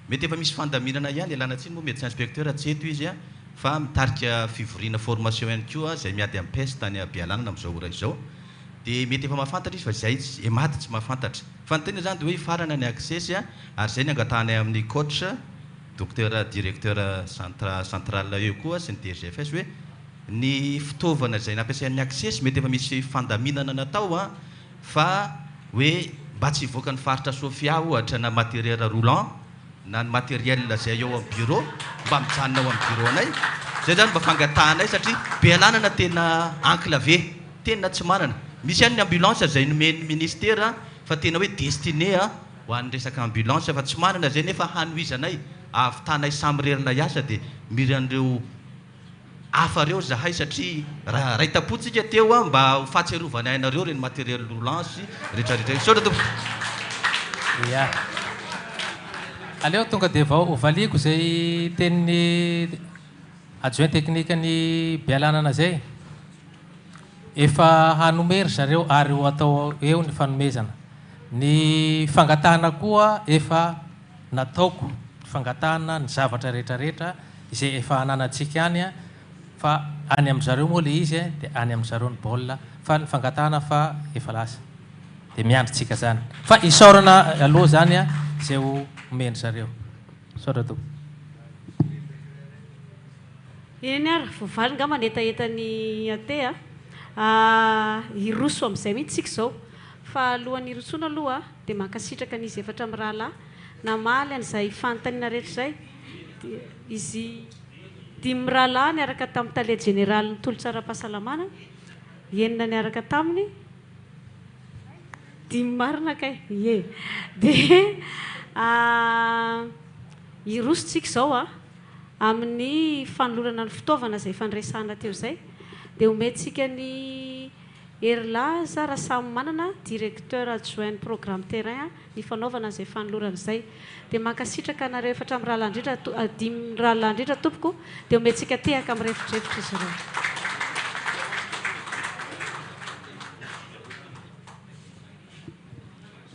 mety efa misy fandaminana ihany alana tsiny moa médecin inspecteur tsy eto izy fa mitarika fivoriana formation ihany koa zay miady amin'ny peste tany Bialanana amin'izao ora izao dia mety efa mahafantatra izy fa zay ematy tsy mahafantatra fanontaniana zany dia hoe farana ny access ary zay ny angatanay amin'ny coach docteur directeur central eo koa sy ny DGFS hoe ny fitaovana zay nampiasain'ny access mety efa misy fandaminana natao fa hoe mba tsy hivoaka ny faritra Sofia ohatra na matériel roulant na ny matériel zay eo amin'ny bureau mba mijanona ao amin'ny bureau anay zay zany mba fangatanay satria Bialanana tena enclavé tena tsy manana misy ihany ny ambulance zay nomen'ny ministère fa tena hoe destiné ho an'ny resaka ambulance fa tsy manana zay nefa hanohizanay ahavitanay samy rerina asa dia miran'ireo hafa reo zahay satria raha itapotsika teo mba ho fahatsiarovana ainareo reny matériel roulant sy rehetrarehetra saotra tompoko. Ya aleo tonga dia valiko zay tenin'ny adjoint technique ny Bialanana zay efa hanomery zareo ary ho atao eo ny fanomezana ny fangatahana koa efa nataoko fangatahana ny zavatra rehetrarehetra izay efa ananantsika any fa any amin'ny zareo moa le izy dia any amin'ny zareo ny baolina fa ny fangatahana fa efa lasa dia miandritsika zany fa isaorana aloha zany zay ho omeny zareo. Saotra tompoko. Eny ary vovaly nga manetaetany aty iroso amin'izay mihitsy tsika zao fa alohan'ny irosona aloha dia mankasitraka n'izy efatra amin'ny rahalahy namaly an'izay fanontaniana rehetra izay izy dimy rahalahy niaraka tamin'ny tale général ny tolo-tsara-pahasalamana enina niaraka taminy dimy marina kay ie dia irosontsika zao amin'ny fanolorana ny fitaovana izay fandraisana teo izay dia omentsika ny ery laza raha samy manana directeur adjoint programme terrain ny fanaovana izay fanoloran'izay dia mankasitraka anareo efatra amin'ny rahalandritra dimy rahalandritra tompoko dia omentsika tehaka amin'ny refitrefitra izy ireo.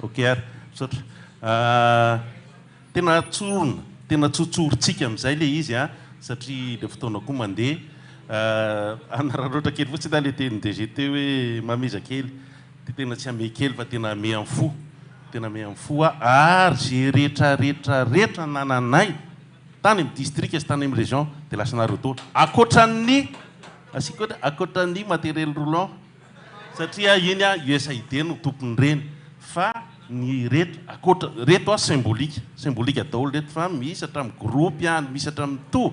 Ok ary misaotra tena tsorona tena tsotsorontsika amin'izay le izy a satria le fotoana koa mandeha anararoatra kely fotsy da le teny DGT hoe mamiza kely dia tena tsy ame kely fa tena ame amin'ny fo tena ame amin'ny fo ary zay rehetrarehetra nananay tany amin'ny district sy tany amin'ny région dia lasanareo taona akoatran'ny asika ohatra akoatran'ny matériel roulant satria iny a USAID no tompony reny fa ny rehetra akoatra reto a symbolika daholo reto fa misy hatramin'ny groupe any misy hatramin'ny to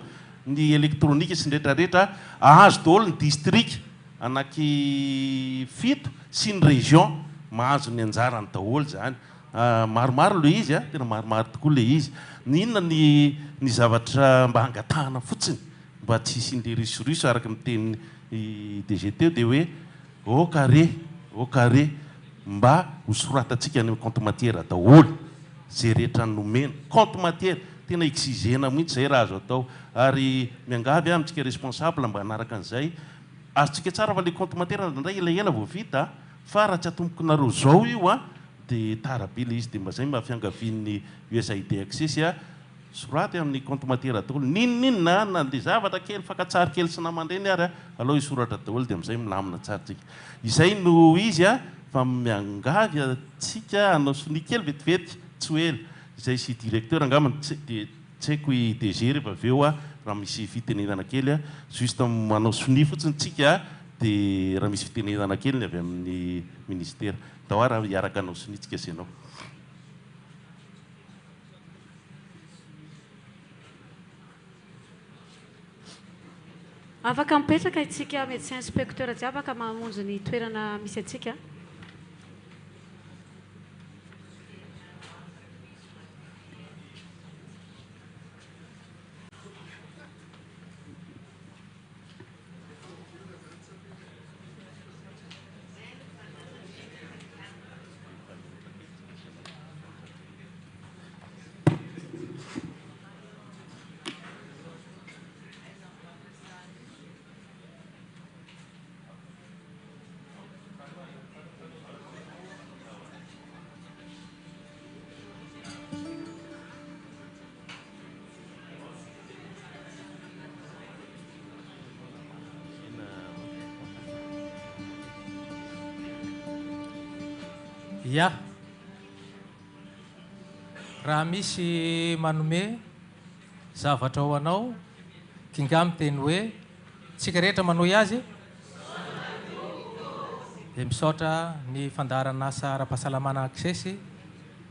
ny elektronika sy ny rehetrarehetra ahazo daholo ny district anaky fito sy ny région mahazo ny anjarany daholo zany maromaro le izy a tena maromaro tokoa le izy ny inona ny zavatra mba hangatahana fotsiny mba tsy isin'le risoriso araka miteny DGT dia hoe au carré mba hosoratatsika ny compte matière daholo zay rehetra nomena compte matière tena exigena mihitsy zay raha azo atao ary miangavy amintsika responsable mba hanaraka an'izay azotsika tsara fa le compte matière ndray elaela vao vita fa raha tsy atomboka nareo zao io a dia tarabe le izy dia mba zay mahafiangavian'ny USAID access a soraty amin'ny compte matière daholo ninninona na le zavatra kely fakatsary kely sy namandreny ary a alao isoratra daholo dia amin'izay milamina tsara tsika izay no izy a fa miangavy atsika hanao soni kely vetivety tsy ho ela izay sy directeur angamany dia tsy haiko i DG rehefa avy eo a raha misy fitenenana kely a juste manao soni fotsiny tsika dia raha misy fitenenana kely ny avy amin'ny ministère tao raha hiaraka anao soni tsika sy anao. Afaka mipetraka itsika médecin inspecteur tsy afaka mamonjy ny toerana misy atsika. Ya, raha misy manome zavatra ho anao kingamy teny hoe tsika rehetra manohy azy dia misaotra ny fandaharan'asa ara-pahasalamana access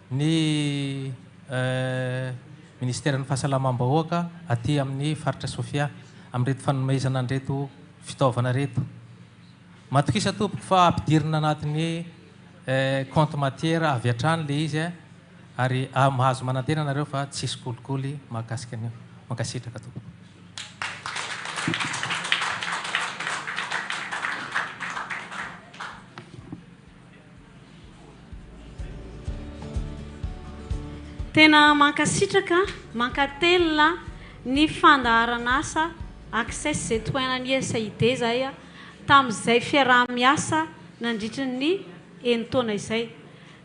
ny ministère ny fahasalamam-bahoaka aty amin'ny faritra Sofia amin'reto fanomezana an'reto fitaovana reto matokisa tompoko fa ampidirina anatin'ny compte matière avy hatrany le izy ary mahazo manantena nareo fa tsisy kolikoly mahakasika an'io mankasitraka tompoko. Tena mankasitraka mankatelina ny fandaharan'asa access zay tohainan'ny USAID zay a tamin'izay fiaraha-miasa nandritra ny taona izay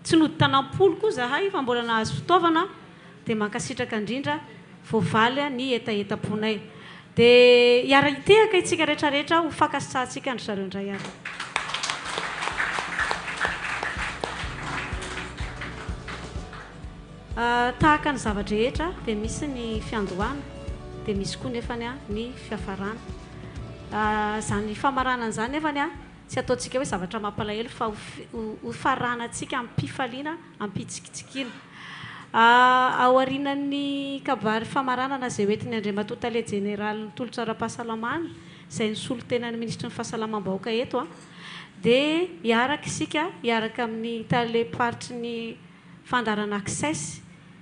tsy nody tanam-polo koa zahay fa mbola nahazo fitaovana dia mankasitraka indrindra voavaly ny etaeta-ponay dia hiara hitehaka itsika rehetrarehetra ho fakasitsahantsika andry zareo indray ary. Tahaka ny zavatra rehetra dia misy ny fiandohana dia misy koa nefany ny fiafarana zany famaranana zany nefany tsy ataontsika hoe zavatra mampalahelo fa ho faranantsika amin'ny mpifaliana ampitsikitsikina ao aorianan'ny kabary famaranana zay hoentin'ny Andriamatoa tale général ny tolotra ara-pahasalamana izay nisolo tenan'ny ministra ny fahasalamam-bahoaka eto dia hiaraka isika hiaraka amin'ny tale paritry ny fandarana access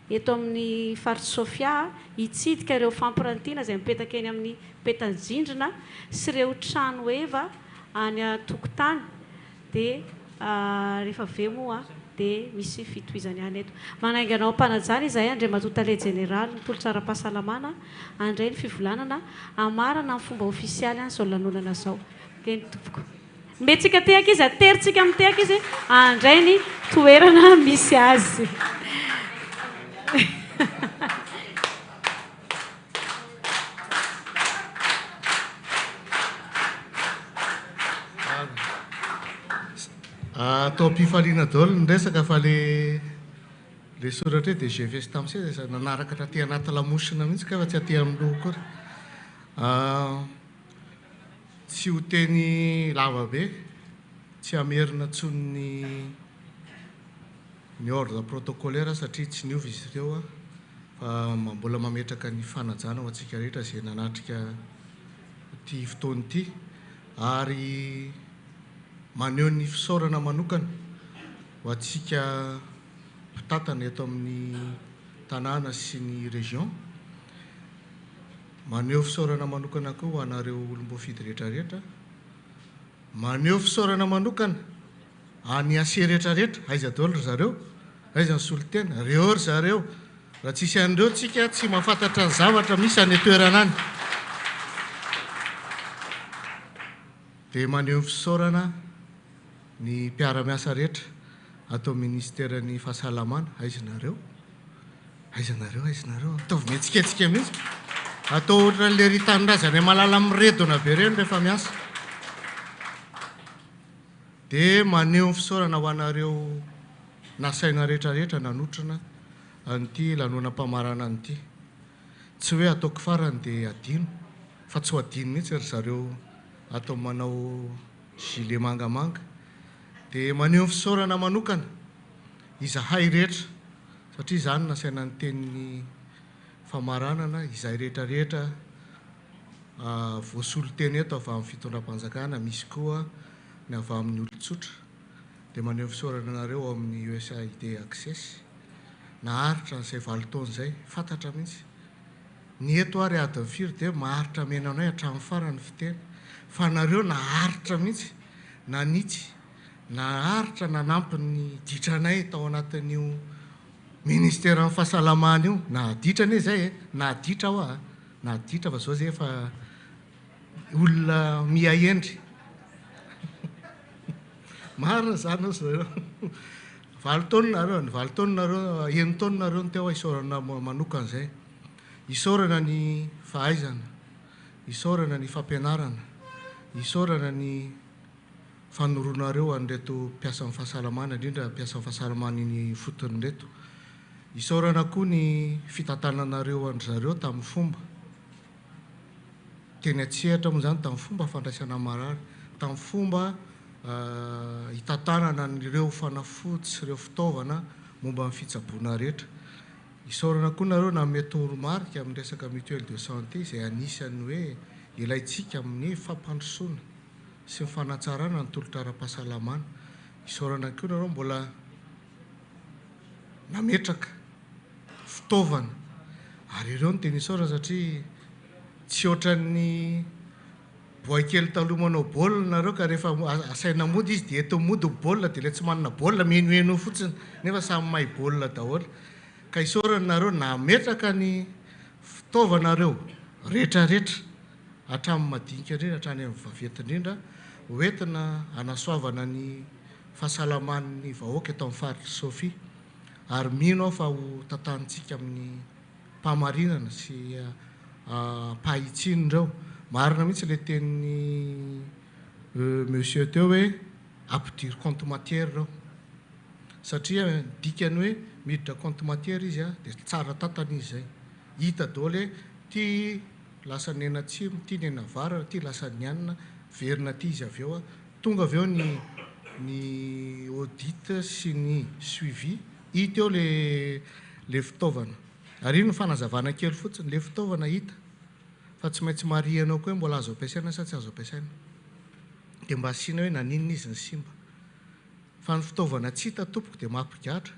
eto amin'ny faritra Sofia hitsidika ireo fampirantiana izay mipetaka eny amin'ny petan-jindrina sy ireo trano eva any a-tokotany dia rehefa avy eo moa dia misy fitohizany ihany eto. Manainga anao mpanajana izay Andriamatoa Tale Général ny tolo-tsara-pahasalamana andray ny fivolanana amarana amin'ny fomba ofisialy izao lanonana izao. Keny tompoko. Metsika tehaka izy, ateritsika amin'ny tehaka izy, andray ny toerana misy azy. Atao am-pifaliana daholo ny resaka fa le soratra hoe dia GVS tamin'izay zay nanaraka rahaty anaty lamosina mihitsy ka fa tsy aty amin'ny loha kory. Tsy ho teny lava be, tsy hamerina tsony ny ordre protocolaire satria tsy niova izy ireo fa mbola mametraka ny fanajana ho antsika rehetra izay nanatrika ity fotoana ity ary maneho ny fisaorana manokana ho antsika mpitatana eto amin'ny tanàna sy ny région, maneho fisaorana manokana koa ho anareo olom-boafidy rehetrarehetra, maneho fisaorana manokana any ase rehetrarehetra, aiza daholo ry zareo, aiza ny solitena, reo ry zareo, raha tsisy an'ireo tsika tsy mahafantatra ny zavatra misy any toerana any. Dia maneho fisaorana ny mpiara-miasa rehetra atao ministèren'ny fahasalamana, aizanareo, aizanareo, aizanareo, ataovy mihetsiketsika mihitsy, atao ohatran'le ry tanindrazana malala miredona be reny rehefa miasa. Dia maneho fisaorana ho anareo nasaina rehetrarehetra nanotrana an'ity lanonam-pamarana an'ity. Tsy hoe ataoko farany dia adino, fa tsy ho adino mihitsy ry zareo atao manao gilet mangamanga. Dia maneho fisaorana manokana izahay rehetra satria izany nasaina ny tenin'ny famaranana, izay rehetrarehetra voasolo teny eto avy amin'ny fitondram-panjakana, misy koa ny avy amin'ny olon-tsotra. Dia maneho fisaorana anareo ao amin'ny USAID Access naharitra n'izay 20 taona izay, fantatra mihitsy ny eto ary adiny firy dia maharitra menanay hatramin'ny farany fiteny, fa nareo naharitra mihitsy, nanitsy, naharitra nanampy ny ditranay tao anatin'io ministèren'ny fahasalamana io. Nahaditra anie izay nahaditra aho nahaditra fa zao zay efa olona miaendry. Marina zany ao zareo. 20 taona nareo, ny 20 taona nareo, 1 taona nareo ny teo isaorana manokana izay. Isaorana ny fahaizana, isaorana ny fampianarana, isaorana ny fanoronareo an'ireto mpiasa amin'ny fahasalamana, indrindra mpiasa amin'ny fahasalamana ny fotony reto. Isaorana koa ny fitantananareo andry zareo tamin'ny fomba teny atsehatra moa zany, tamin'ny fomba fandraisana marary, tamin'ny fomba hitantanana ireo fanafody sy ireo fitaovana momba amin'ny fitsaboana rehetra. Isaorana koa nareo nanome toromarika amin'ny resaka mutuelle de santé izay anisany hoe ilaintsika amin'ny fampandrosoana sy ny fanatsarana ny tolotra ara-pahasalamana. Isaorana koa nareo mbola nametraka fitaovana ary ireo no tena isaorana satria tsy ohatran'ny boakely taloha manao baolina nareo ka rehefa asaina mody izy dia eto mody baolina dia ilay tsy manana baolina menoeno fotsiny nefa samy mahay baolina daholo. Ka isaorana nareo nametraka ny fitaovanareo rehetrarehetra hatramin'ny madinika indrindra hatrany amin'ny vaventy indrindra hoentina hanasoavana ny fahasalaman'ny vahoaka eto amin'ny faritra Sofia. Ary mino aho fa ho tantanintsika amin'ny mpamarinana sy mpahitsiana ireo. Marina mihitsy ilay tenin'ny monsieur teo hoe ampidiry compte matière ireo satria dikany hoe miditra compte matière izy dia tsara tantana izy izay. Hita daholo hoe ty lasa ny ena-tsimo, ty ny ena-varana, ty lasa ny anina, verina ty izy avy eo. Tonga avy eo ny audit sy ny suivi, hita eo le fitaovana. Ary io ny fanazavana kely fotsiny, le fitaovana hita fa tsy maintsy marianao koa hoe mbola azo ampiasaina sa tsy azo ampiasaina. Dia mba asiana hoe naninona izy ny simba. Fa ny fitaovana tsy hita tompoko dia mampigadra.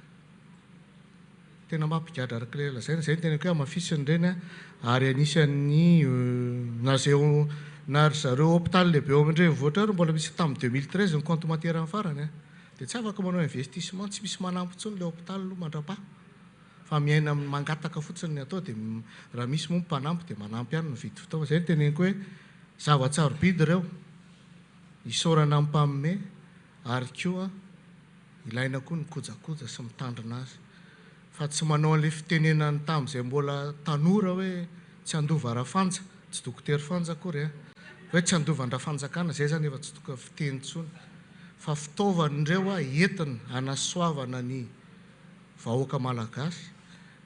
Tena mampigadra araka ilay lazaina. Izay ny tena hoe amafisiny ireny ary anisan'ny na izay na ry zareo hôpital lehibe ao amindrenivohitra ary mbola misy tamin'ny 2013 ny compte matière ny farany dia tsy afaka manao investissement tsy misy manampy intsony le hôpital aloha mandrapa fa miaina mangataka fotsiny ny atao dia raha misy moa mpanampy dia manampy ihany mividy fitaova zay ny teneniko hoe zava-tsarobidy ireo isaorana amin'ny mpagnome ary koa ilaina koa ny kojakoja sy mitandrina azy fa tsy manao an'ilay fitenenany tamin'izay mbola tanora hoe tsy andova rafanja tsy dokotera fanja akory hoe tsy andovandrafanjakana zay zany efa tsy toka fiteny intsony fa fitaovany ireo entina hanasoavana ny vahoaka malagasy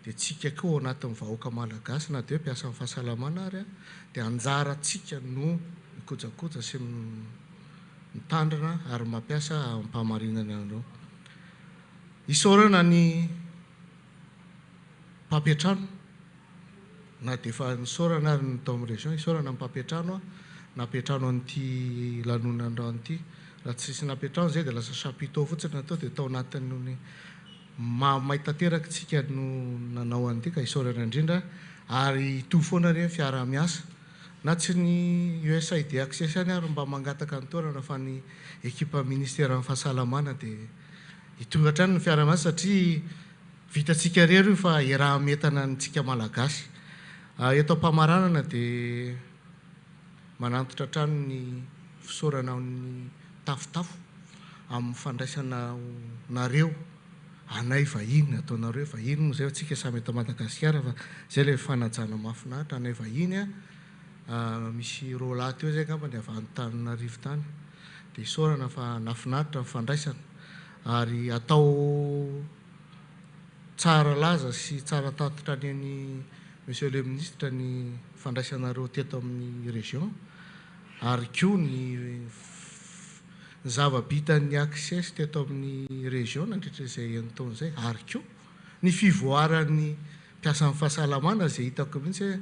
dia tsika koa anatin'ny vahoaka malagasy na dia hoe mpiasa amin'ny fahasalamana ary dia anjara tsika no mikojakoja sy mitandrina ary mampiasa ampamarinana an'ireo isaorana ny mpampiatrano na dia efa nisaorana ary ny tao amin'ny région isaorana ny mpampiatrano nampiatrano an'ity lanonandro an'ity raha tsy sisy nampiatrano zay dia lasa chapiteau fotsiny natao dia tao anatin'ny mahita teraka tsika no nanao an'ity ka isaorana indrindra ary ito foana reny fiara-miasa na tsy ny USAID access any ary mba mangataka ny toerana fa ny ekipa ministère amin'ny fahasalamana dia itohatra any ny fiara-miasa satria vitatsika rery io fa iaraha-metana nytsika malagasy eto am-pamaranana dia manantitra trano ny fisaorana ny tafotafo amin'ny fandraisana nareo anay vahiny ataonareo vahiny moa zay atsika samy eto Madagasikara fa zay ilay fanajana mahafinaritra anay vahiny misy rolaty eo zay angamba ny avy Antananarivo tany dia isaorana fa nafinaritra fandraisana ary atao tsara laza sy tsara tatitra any any monsieur le ministre ny fandraisanareo teto amin'ny région ary koa ny zava-bitan'ny access teto amin'ny région nandritra izay antaon'izay ary koa ny fivoaran'ny mpiasa amin'ny fahasalamana zay hitako mihitsy hoe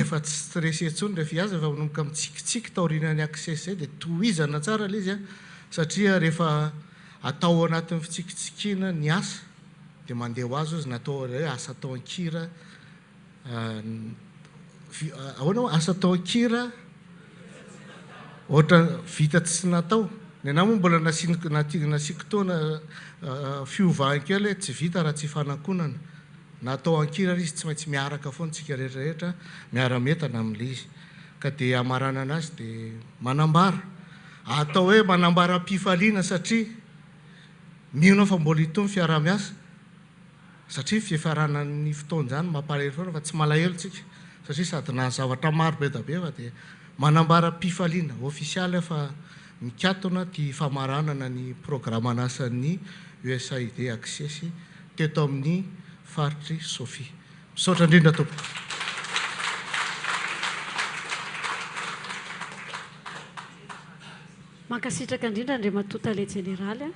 efa tsy stressé intsony rehefa hiaza fa manomboka mitsikitsiky taorinan'ny access zay dia tohizana tsara ilay izy satria rehefa atao anatin'ny fitsikitsikiana ny asa dia mandeha ho azy izy natao hoe asa atao ankira ahoana asa atao ankira ohatra vita tsy natao ny anahy moa mbola nasiko toana fiovahan-kely hoe tsy vita raha tsy fanankonana natao ankira izy tsy maintsy miaraka foana tsika rehetrarehetra miara-metana amin'ilay izy ka dia amarana anazy dia manambara atao hoe manambara mpifaliana satria mino fa mbola itony fiara-miasa satria fiafaranany fotoan'izany mampalahelo foana fa tsy malahelo tsika satria sady na zavatra maro be da be fa dia manambara mpifaliana ofisialy fa mikatona ty famaranana ny programman'asan'ny USAID access teto amin'ny faritry Sofia misaotra indrindra tompo mankasitraka indrindra Andriamatota le jeneraly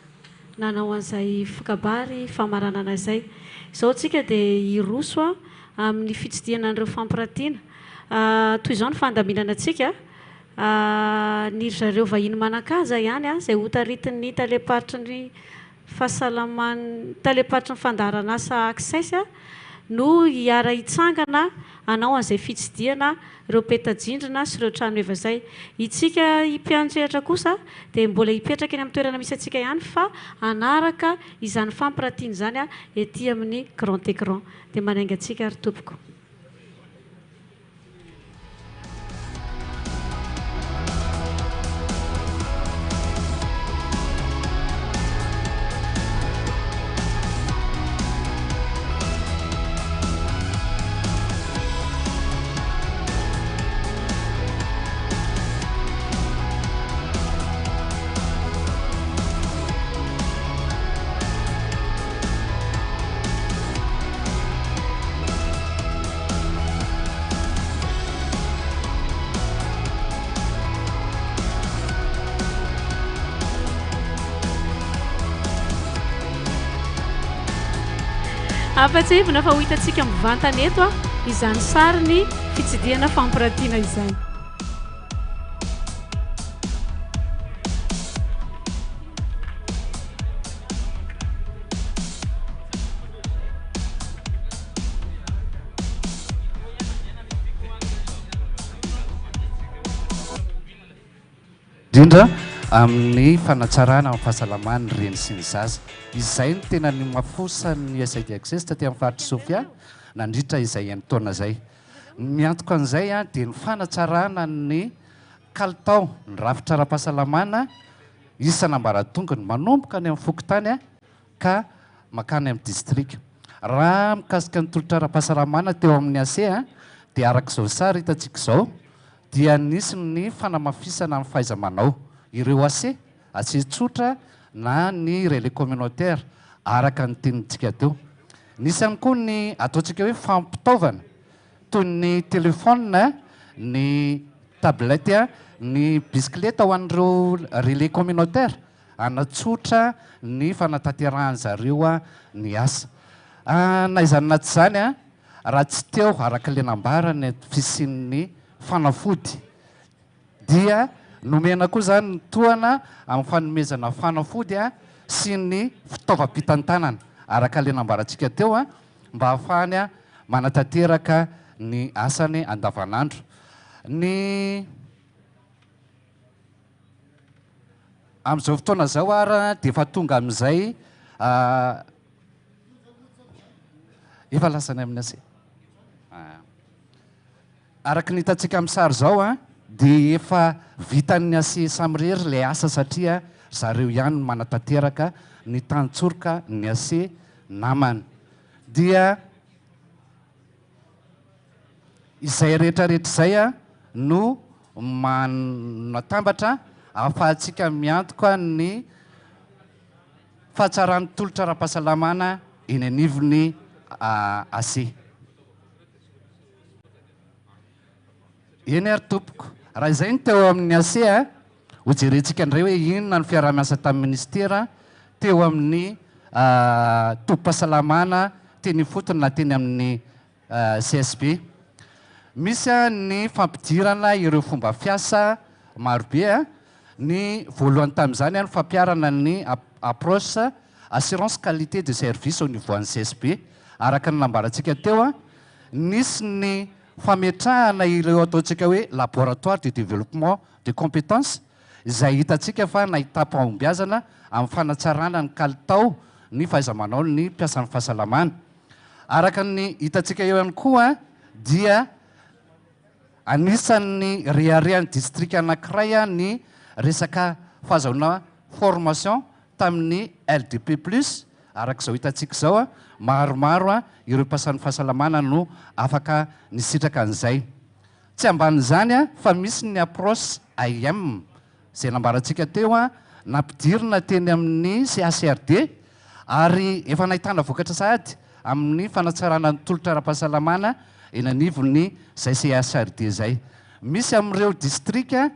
nanao an'izay fikabary famaranana izay izao tsika dia iroso amin'ny fitsidiana an'ireo fampiratiana toy izao ny fandaminana antsika ny zareo vahiny manan-kaja ihany izay hotaritin'ny taleparitry ny fahasalamany taleparitry ny fandaharana asa access no hiara hitsangana anao an'izay fitsidiana ireo peta-drindrina sy ireo trano efa izay itsika himpiantsehatra kosa dia mbola hipetraka eny amin'ny toerana misy atsika ihany fa anaraka izany fampiratiana izany ety amin'ny grand écran dia manainga antsika ary tompoko afa-tsy fa ho hitantsika mivantana eto izany sary ny fitsidiana fampiratiana izany indrindra amin'ny fanatsarana amin'ny fahasalamany reny sy ny zaza. Izay no tena ny mafosany SID Access taty amin'ny faritry Sofia nandritra izay hainy taona zay. Miantoka an'izay dia ny fanatsarana ny kalitao ny rafitra ara-pahasalamana isan'ambaratongany manomboka any amin'ny fokontany ka makany amin'ny distrika. Raha mikasika ny tolotra ara-pahasalamana teo amin'ny ASE dia arak'izao sary hitantsika izao dia nisy ny fanamafisana amin'ny fahaiza-manao ireo ASE tsotra na ny relais communautaire araka ny tenintsika teo. Nisy ihany koa ny ataontsika hoe fampitaovana toy ny telefona, ny tablette, ny bisikileta ho an'ireo relais communautaire anatsotra ny fanatanterahany zareo ny asa. Na izany na tsy izany raha tsy teo araka le nambarany fisian'ny fanafody dia nomena koa zany ny toana amin'ny fanomezana fanafody sy ny fitaovam-pitantanana araka le nambarantsika teo mba hahafahany manatanteraka ny asany andavanandro. Ny amin'izao fotoana zao ara dia efa tonga amin'izay efa lasany amin'ny ASE. Araka ny hitantsika amin'ny sary zao dia efa vitan'ny ASE samy rery ilay asa satria zareo ihany no manatanteraka ny tantsorika ny ASE namany. Dia izay rehetrarehetra izay no natambatra ahafahantsika miantoka ny fahatsarany tolotra ara-pahasalamana eny anivony ASE. Eny ary tompoko, raha izay ny teo amin'ny ASE ho jerentsika indray hoe inona ny fiaraha-miasa tamin'ny ministera teo amin'ny tobim-pahasalamana teny fotony na teny amin'ny CSB. Misy ny fampidirana ireo fomba fiasa marobe. Ny voalohany tamin'izany ny fampiarana ny approche assurance qualité de service au niveau an'ny CSB araka ny nambarantsika teo. Nisy ny fametrahana ireo ataontsika hoe laboratoire de développement de compétences izay hitantsika fa nahita fahombiazana amin'ny fanatsarana ny kalitao ny fahaiza-manao ny mpiasan'ny fahasalamana. Araka ny hitantsika eo ihany koa dia anisan'ny reharehan'ny distrika anankiray ny resaka fahazoana formation tamin'ny LDP plus arak'izao hitantsika izao maromaro ireo mpasan'ny fahasalamana no afaka nisitraka an'izay. Tsy ambanin'izany fa misy ny approche AIM izay nambarantsika teo nampidirina teny amin'ny CACRD ary efa nahitana vokatra sahady amin'ny fanatsarana ny tolotra ara-pahasalamana eny anivony zay CACRD zay. Misy amin'ireo distrika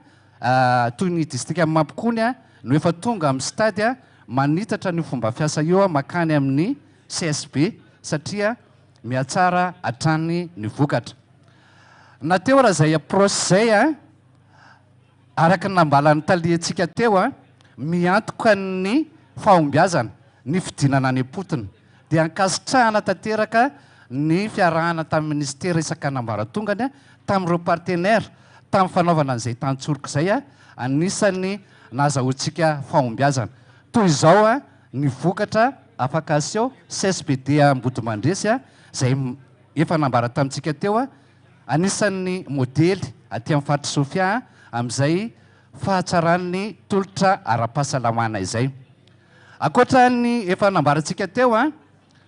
toy ny distrika Mampikony no efa tonga amin'ny stady manitatra ny fomba fiasa io makany amin'ny CSB satria mihatsara hatrany ny vokatra. Na teo raha zay approche zay araka ny nambalan'ny taliantsika teo miantoka ny fahombiazana ny fidinana any am-potony dia ankasitrahana tanteraka ny fiarahana tamin'ny ministera isan-kanambaratongany tamin'ireo partenaire tamin'ny fanaovana an'izay tantsorika izay anisany nahazahoantsika fahombiazana. Toy izao ny vokatra afaka aseho CSBD Ambodimandresy izay efa nambara tamintsika teo anisan'ny modely aty amin'ny faritry Sofia amin'izay fahatsaran'ny tolotra ara-pahasalamana izay. Ankoatra ny efa nambarantsika teo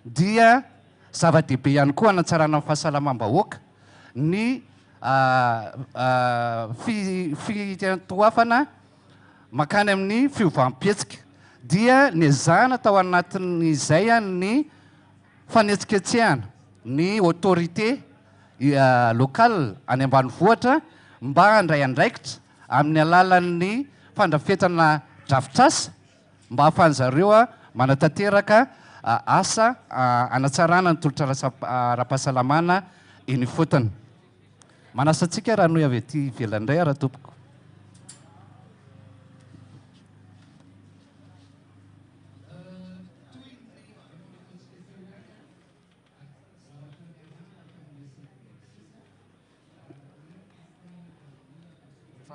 dia zava-dehibe ihany koa hanatsarana amin'ny fahasalamam-bahoaka ny fitoafana makany amin'ny fiovam-pihetsika dia niezahana tao anatin'izay ny fanetsiketsehana ny autorité locale any ambanivohitra mba handray andraikitra amin'ny alalan'ny fandrafetana drafitr'asa mba ahafahan'zareo manatanteraka asa anatsarana ny tolotra ara-pahasalamana eny fotony. Manasantsika raha noho avy aty ivelany raha tompoko.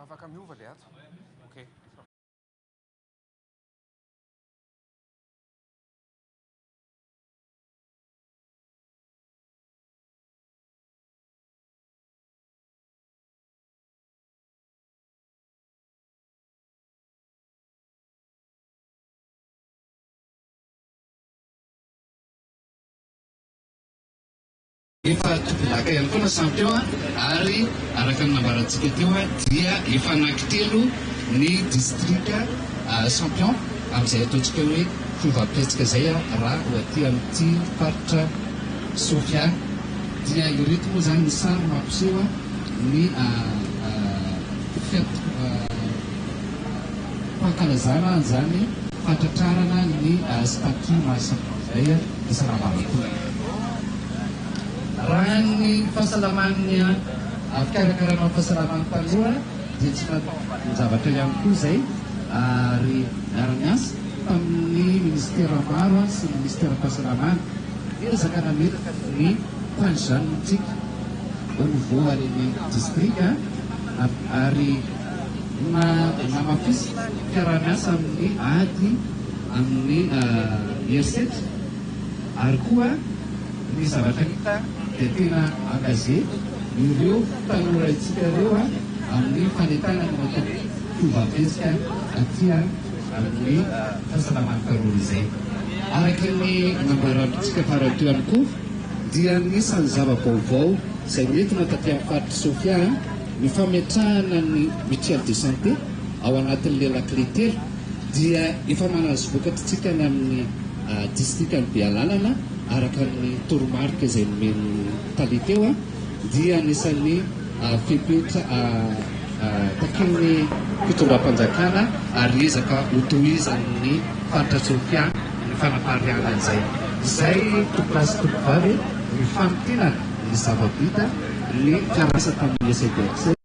Afaka miova avaliado. Ok. Efa tompilaka ihany koa na sampy eo ary araka ny nambarantsika teo dia efa anankitelo ny distrika champion amin'izay ataontsika hoe fivapetsika zay raha ho aty amin'ity faritra Sofia dia ireto moa zany ny sary mampiseho ny fety fankalazana zany fantratrarana ny statut mahasamihafa zay isara-barotoa. Raha ny fahasalaman'ny fikarakarana fahasalaman'ny taloha dia tsy ny zavatra ihany koa zay ary miara-miasa tamin'ny ministera maro sy ny ministera fahasalamana ezaka nametaka ny mpanjanontsika au niveau amin'ny distrika ary namafisy fiara-miasa amin'ny ady amin'ny herisetra ary koa ny zavatra hita dia tena engagé ireo tanorantsika ireo amin'ny fanetana ny matao fivavesika atia amin'ny fahasalaman'ny taloha izay. Araka ny nambarantsika farateo ihany koa dia nisany zava-baovao izay mety mataty amin'ny faritra Sofia ny fametrahana ny mutuelle de santé ao anatin'ilay lakile telo dia efa manazo vokatritsika ny amin'ny distrika ny Bealalana araka ny toromarika izay nomeny tale teo dia anisan'ny fepetra takin'ny fitondram-panjakana ary ezaka hotohizan'ny faritra Sofia ny fanapariana izay. Izay tompolasy tompovavy ny famotenana ny zava-bita ny fiarasa tamin'ny SDF.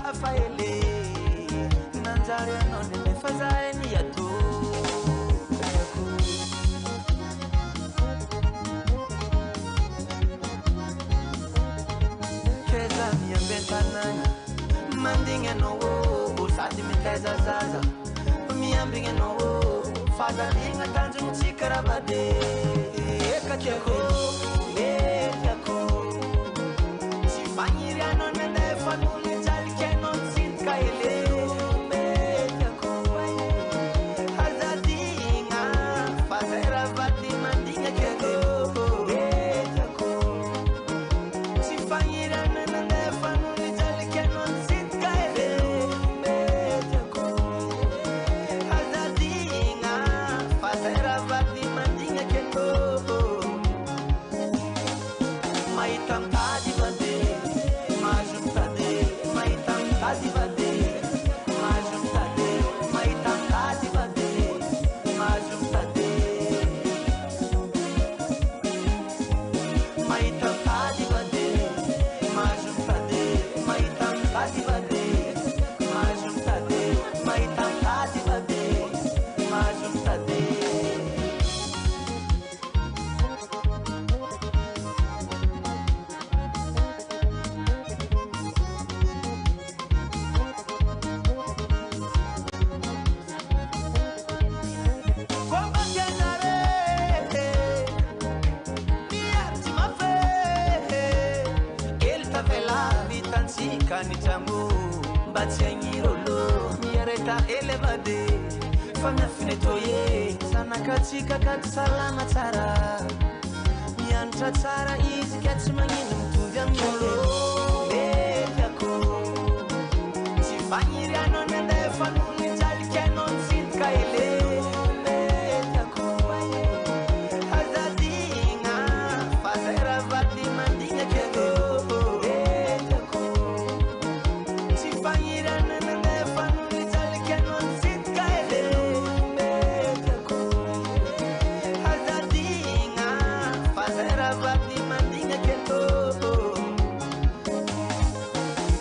afaele nanjary anao nefa zahay niato keza miambentanana mandigny anao sady mitaiza zaza miambigny anao fadaligna tanjontsika raha bade ekatiako etiako tsy fagniry anao nandeha fanolo jalika anao nitsintika ele metiako azadigna fa zay raha vady mandigna keko etiako tsy fagniry anao nandeha fanolo jalika anao nitsintika ele metiako azadigna fa zay raha vady mandigna keko mahita mitady vade mahazo mitady mahita mitady vade mahazo mitady mahita mitady vade mahazo mitady mahita mitady vade mahazo mitady mahita mitady vade mahazo mitady mahita mitady vade mahazo mitady kanitamo mbatsiagnirolo miareta elevade famiafinetoye sanakatsika katy salama tsara mianatra tsara izy ka tsy magnino mitovy amin'olo metiako tsy fagniry anao nandeha fanolo jalika anao nitsintika ele metiako azadigna fa zay raha vady mandigna keko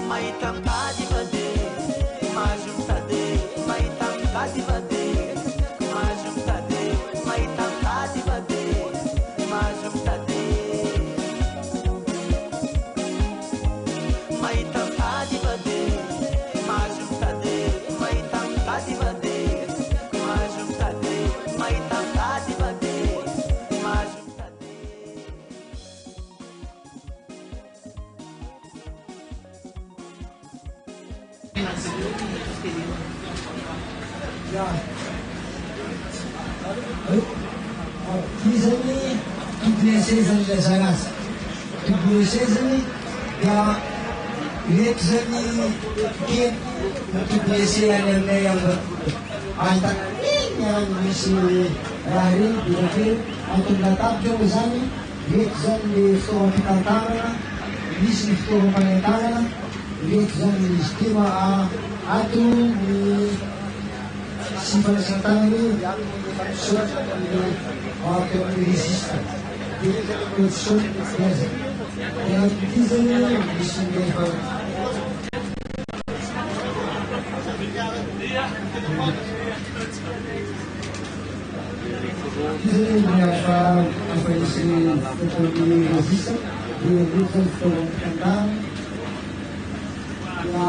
mahita mitady vade mahazo mitady mahita mitady vade mahazo mitady mahita mitady vade mahazo mitady mahita mitady vade mahazo mitady mahita mitady vade mahazo mitady mahita mitady vade mahazo Izany WC zany le zanazy WC zany dia ireto zany kely WC any aminay ahitana igny any misy raha reny dirakely atonga tapitra moa zany ireto zany le fitaovam-pitantanana misy ny fitaovam-panentanana ireto zany izy tima ato ny sifanasantany soratra amin'ny ato amin'ny registre dia zany soratra fiaza dia ity zany misy nefa zany rehefa misy fotoan'ny registre dia ireto zany fitaovam-pitantana dia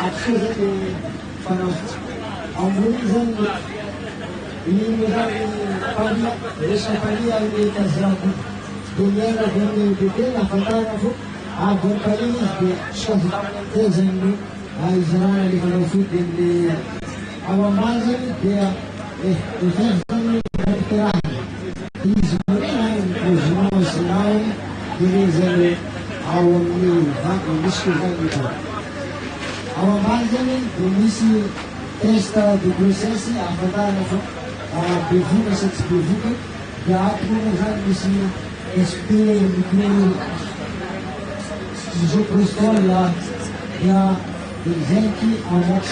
ato zany fanao ambony zany iny zany palia resa palia amin'ny tazirako dia miaina avy amin'ny bebe nafantarana fo avy amin'ny palia izy dia soazy amin'izay zany izy rana le manao fody amin'ny ao ambany zany dia efa zany rapiterahana izy morena mipozinao nao dia le zany ao amin'ny vaky misy ko zany ao ambany zany dia misy test de grossesse afantarana fa bevoka sa tsy bevoka dia ato moa zany misy SP micro isoprostol dia zinky amox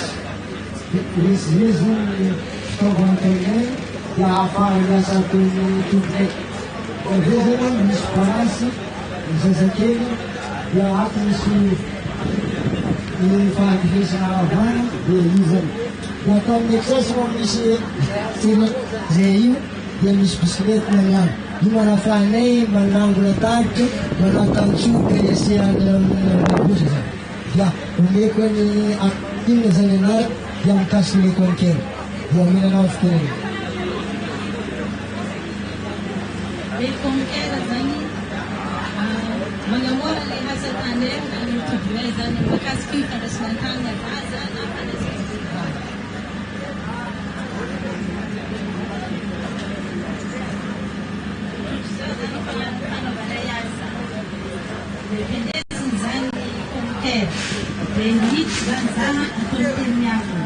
resy zany fitaovan-tenay dia ahafahana miasa toy tombonay avy zany misy balansy ny zazakely dia ato misy ny fahandifesana avana dia izany. Dia atao amin'ny excès moa misy tena zay io dia misy bisikilety magnano. Io manafahanay manangona tarika, manakantso PSC-any amin'ny zany. Dia omeko ny inona zany anara dia mikasika ilay conquête. Dia mihinanao fitenany. Le conquête zany manamora le asa tanera na ny mitodilay zany makasika ny fandraisana tany avaza na fandraisana vehivavy. Dependesiny zany conquête. Bendito zany zana ataony teny hafa.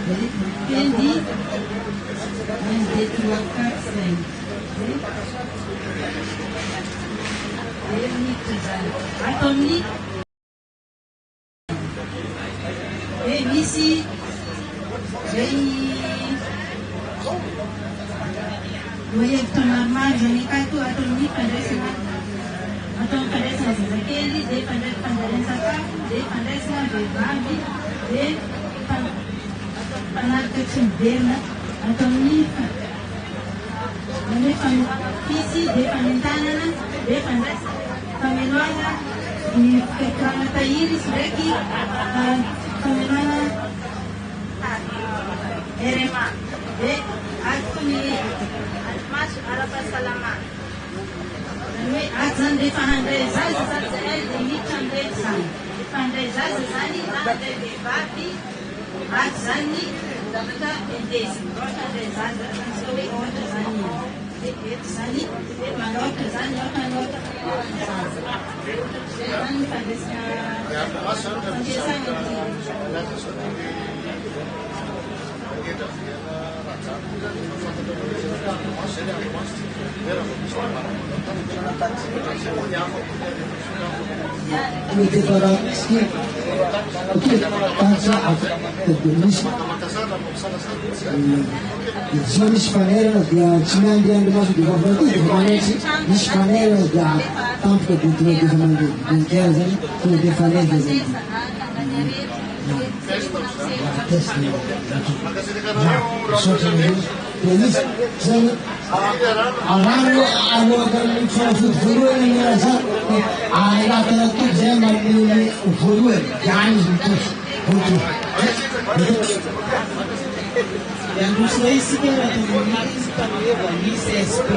Dependi 1, 2, 3, 4, 5. Atau ni misi jadi boleh tunama jadi katu atau ni pandai sana atau pandai sana sekali dia pandai sana dia pandai sana berbagi dia pandai kecil dia atau ni Ini visi de panentana de pandas kamenwana ni kama tayiri sibeki kamenwana erema de akuni almas araba salama ni azan de fahande zaza zaza de mitande san fahande zaza zani ande de babi azani zamata endesi rota de zaza sobe ota zani Sani, manota, Sani, manota, Sani, Misy fanera dia tsy mandeha andromaso dia vavanty dia fanetsy misy fanera dia tampoka dia tonga dia efa mandeha bonikera zany tonga dia faneza zany misaotra dia izy zany arano alohan'ny fanafody voalohany ny raha zany anatiny atoky zay manome voalohany dia any izy mitohy Yang saya sekarang ini sebagai bani CSP.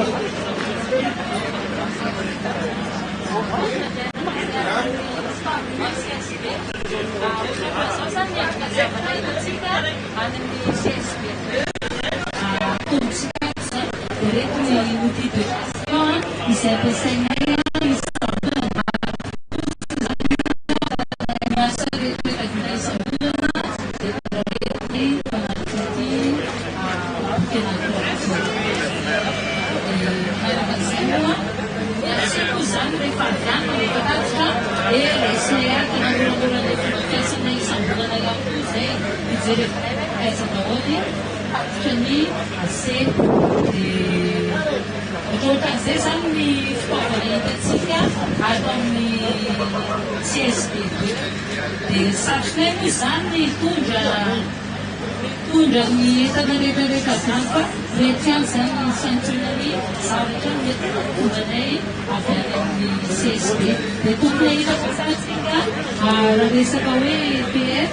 Tundra ni rehetra tampa rehetra zany santionany zavatra mety tonganay avy any amin'ny CSP dia tokony hitako fatsika raha resaka hoe PR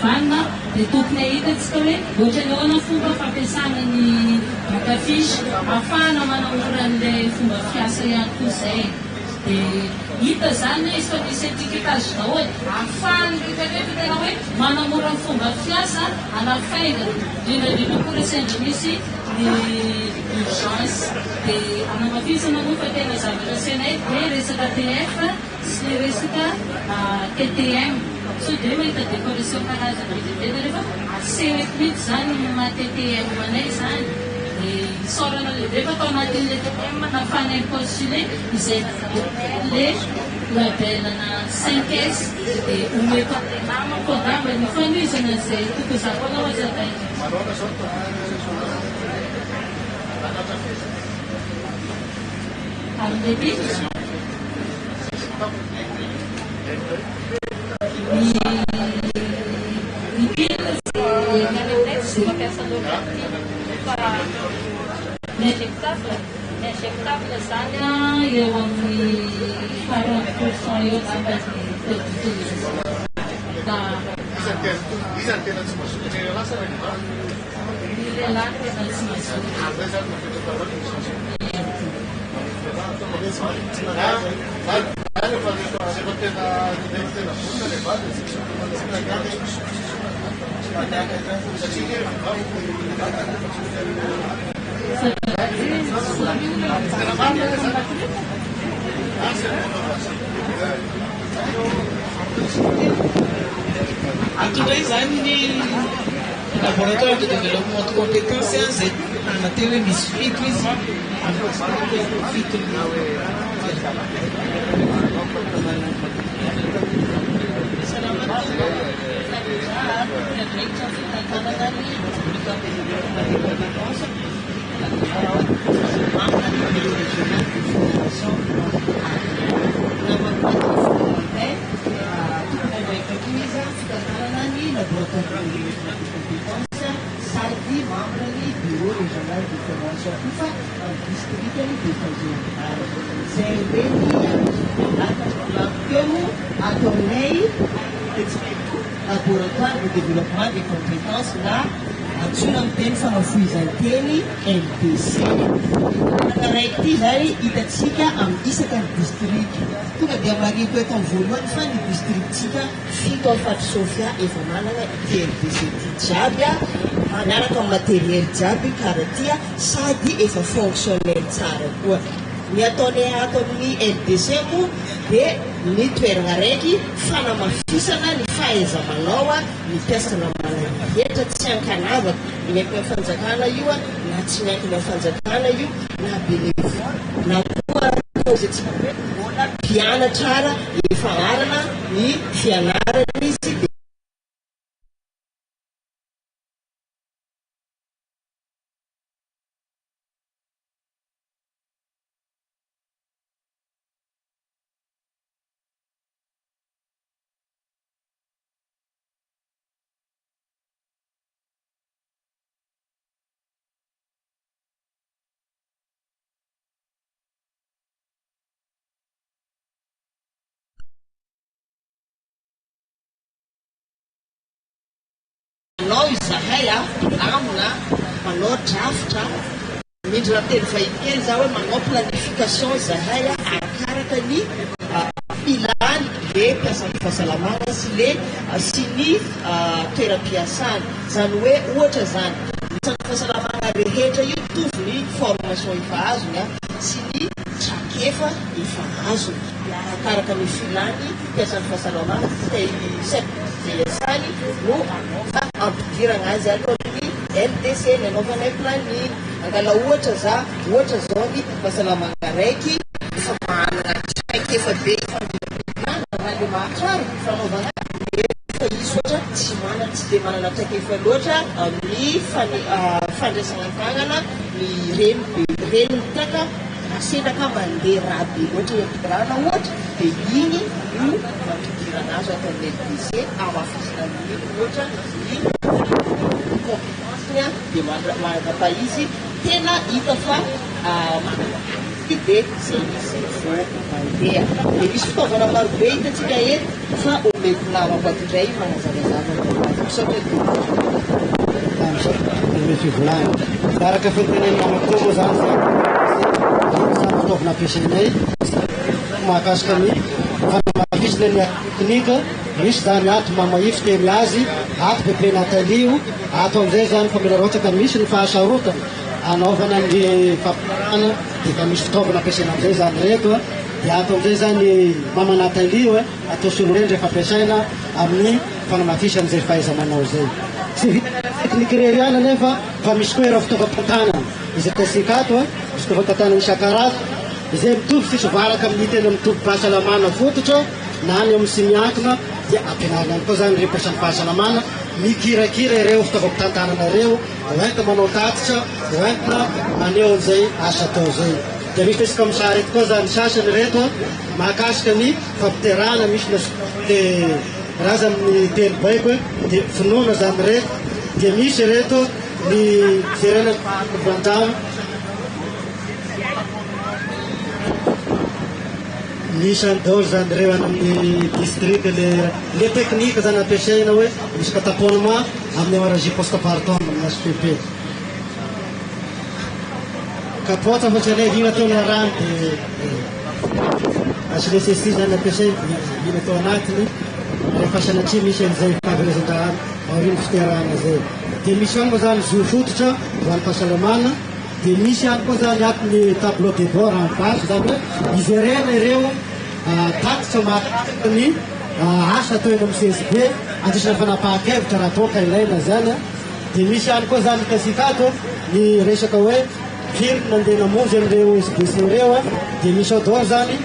vanina dia tokony hitatsika hoe ohatra ny ahoana fomba fampiasana ny bakafisy ahafahana manamora an'ilay fomba fiasa ihany koa zay dia hita zany izy fa misy etiketazy daholo ahafahany rehetrarehetra tena hoe manamora ny fomba fiasa anafaingana indrindra koa sendra misy ny urgence dia anamafisana moa fa tena zavatra senay hoe resaka TF sy le resaka TTM so dia mahita décoration karazana bebeda rehefa asehako mihitsy zany ma TTM anay zany sorana rehefa atao anatin'le TTM nafana impostulé izay le labelana 5S dia omeko namako angamba ny fanovizana izay toko zakoana hoazakainy amin'ny biby spectacle zany eo amin'ny 40% eo angamba ny da Isany tena tsy mazoto ny lehilahy sa reny va? Ny lehilahy tena tsy mazoto. Zay zany mafitraka loatra ny chanson. Rehefa tena vonona le vady, tsy nagrany Antondray zany ny laboratoire de développement de compétences zay anateo hoe misy fito izy fito sady membre ny bureau régional de formation FIFA amin'ny districtany de Fazendary. Zay hoe ny teo ataonay laboratoire de développement des compétences na atsona amin'ny teny fanafoizan-teny MPC. Raiky ty zany hitatsika amin'ny isaka ny district. Tonga dia mariko eto amin'ny voalohany fa ny districtsika fito amin'ny Faty Sofia efa manana ity MPC ty jiaby miaraka amin'ny matériel jiaby karaha tia sady efa fonctionnel tsara koa. Ny ataonay ato amin'ny LDC moa dia ny toerana raiky fanamafisana ny fahaiza-manao ny mpiasana manahihatra tsy ankanavaka ny aiky amin'ny fanjakana io na tsy ny aiky amin'ny fanjakana io na bénéfice na koa zay mbola mpianatra efa arana ny fianarana izy. Manao izahay amina manao draftra mindry raha teny vahiny kely za hoe manao planification izahay arakaraka ny filany le mpiasan'ny fahasalamana sy le sy ny toeram-piasany zany hoe ohatra zany mpiasan'ny fahasalamana rehetra io mitovy ny formation efa azony sy ny trakefa efa azony arakaraka ny filany mpiasan'ny fahasalamana zay asany no anaova ampidirana azy alohan'ny LDC ny anaovanay planning. Angala ohatra zao ny fahasalamana raiky efa manana traika efa be raha le mahatraro fanaovana efa izy ohatra tsy de manana traika efa loatra amin'ny fandraisana tagnana ny reny mitaka asendraka mandeha raha be loatra ampidirana ohatra dia igny no mampidirana azy ataon'ny LDC amafisina amin'ny ohatra ny compétence dia manapa izy tena hita fa dia zay misy vo mandeha dia misy fitaovana marobe hitatsika eto fa omety namako atindray manazavazava araka fiteneny mamako moa zany fitaovana ampiasainay mahakasika ny fanamafisina ny teknika misy zany ato mamaify teny azy ato be prénatalio ato amizay zany famelarotsaka misy ny fahasarotana anaovana ny fampiarana dia misy fitaovana ampiasaina amizay zany reto dia ato amizay zany mamanatalio atao solorendry efa ampiasaina amin'ny fanamafisana zay fahaiza-manao zay tsy vita teknika rery ana nefa fa misy koa raha fitaovam-pantanana izay tasika ato misy fitaovam-pantanana isan-karaza izay mitovy sisy varaka amin'ny tena mitovy fahasalamana fototra na ny amin'ny sy miankina dia ampianarina any koa zany reo mpiasan'ny fahasalamana mikirakira ireo fitaovam-pantanana reo oentina manao tatitra oentina maneho an'izay asa atao zay dia misy tesika amin'ny sary eto koa zany sasany reto mahakasika ny fampiterana misy raza amin'ny teny baiko dia finoana zany reto dia misy reto ny jerena vandama misy any daholo zany reo any amin'ny district le technique zany ampiasaina hoe misy kataponement amin'ny énergie poste partant amin'ny SPP kapotra fa tsy aleha vina taona rano dia HLCC zany ampiasaina vina tao anatiny rehefa sanatria misy an'izay fahaverezan-draha aoriny fiterahana zay dia misy any moa zany zo fototra ho an'ny fahasalamana dia misy any koa zany atiny tableau de bord en base zany hoe izerena ireo tatitra mahakasika ny asa atao eny amin'ny CSB andrisana fanapahan-kevitra raha toa ka ilaina zany dia misy any koa zany hitasika ato ny resaka hoe firy nandeha namonjy an'ireo SBC ireo dia misy ao daholo zany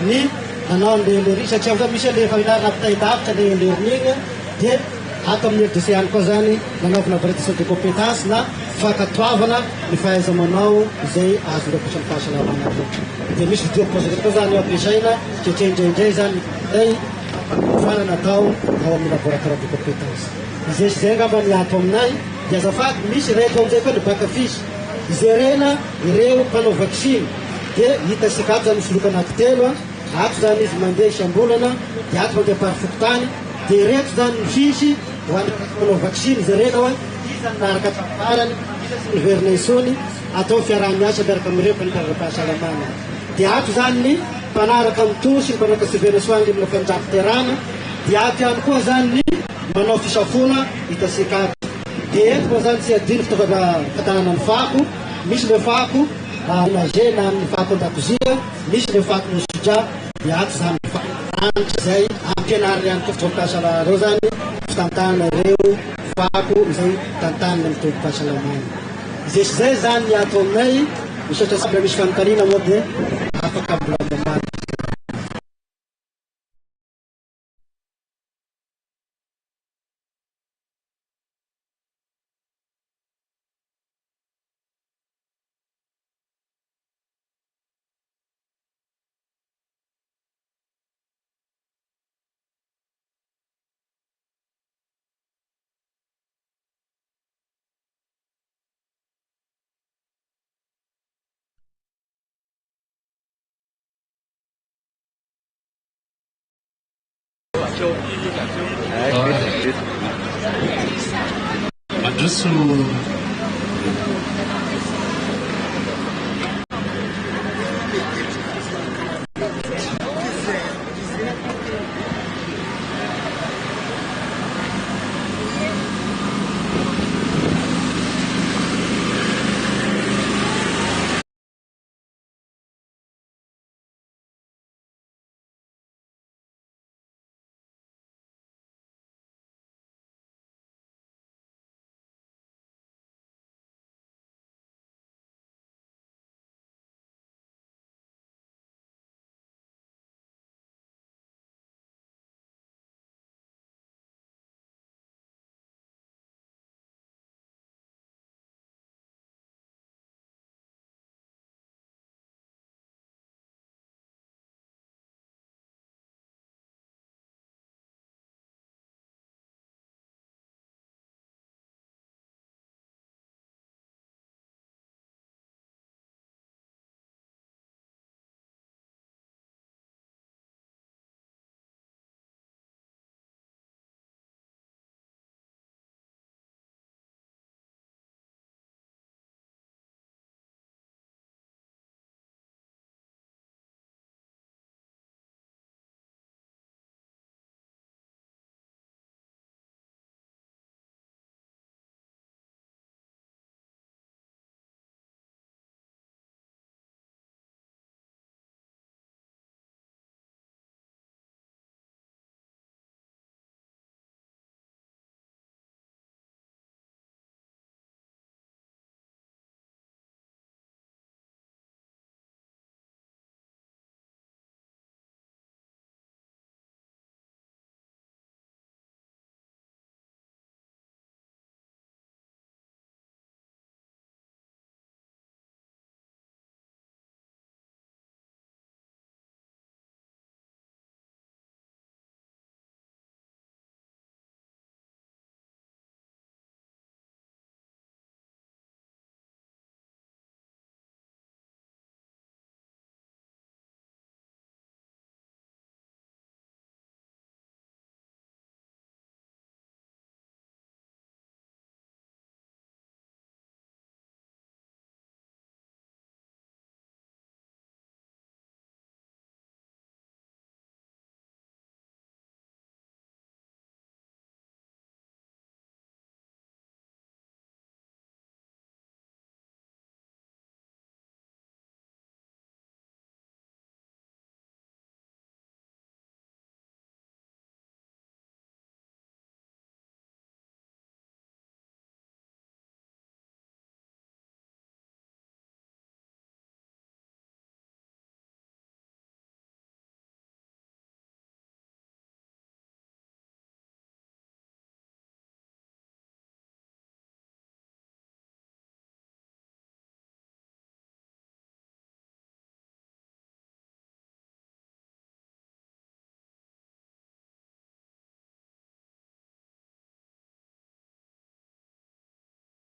ny nanao an'le ry satria zany misy le fahinarina ampitahin-davitra le lerin'igny dia ato amin'ny RDC any koa zany nanaovana validation de compétence na fakatoavana ny fahaiza-manao izay azo ndrapisan'ny fahasalamana dia misy vidéo projet koa zany ampiasaina tretrendraindray zany ay fana natao ao amin'ny laboratoire de compétence izay sy zay ngamba ny ato aminay dia azafady misy reto amin'izay koa ny bakafisy izerena ireo mpanao vaccine dia hitasika ato zany misy loka anankitelo ato zany izy mandeha isam-bolana dia ato mandeha parifokotany dia reto zany misisy ho an'ny mpanao vaccine izerena hoe izany naraka tafarany izany vernesony atao fiaraha-miasa miaraka amin'ireo mpanikarana-pahasalamana dia ato zany ny mpanaraka mitosy ny mpanaraka surveillance amina fandrafiterana dia ato ihany koa zany ny manao fisafona hitasika ato dia eto moa zany tsy adino fitaovana fatanana ny fako misy le fako nage na amin'ny fako an-dakozia misy le fako ny soja dia ato zany anitra zay ampianariny ihany koa fitaovam-pahasalamana reo zany fitantanana ireo fako izay tantanina amin'ny tovam-pahasalamana izay sy zay zany ny ato aminay misaotra sabla misy fanontaniana moa dia afaka mbolamamana Mandroso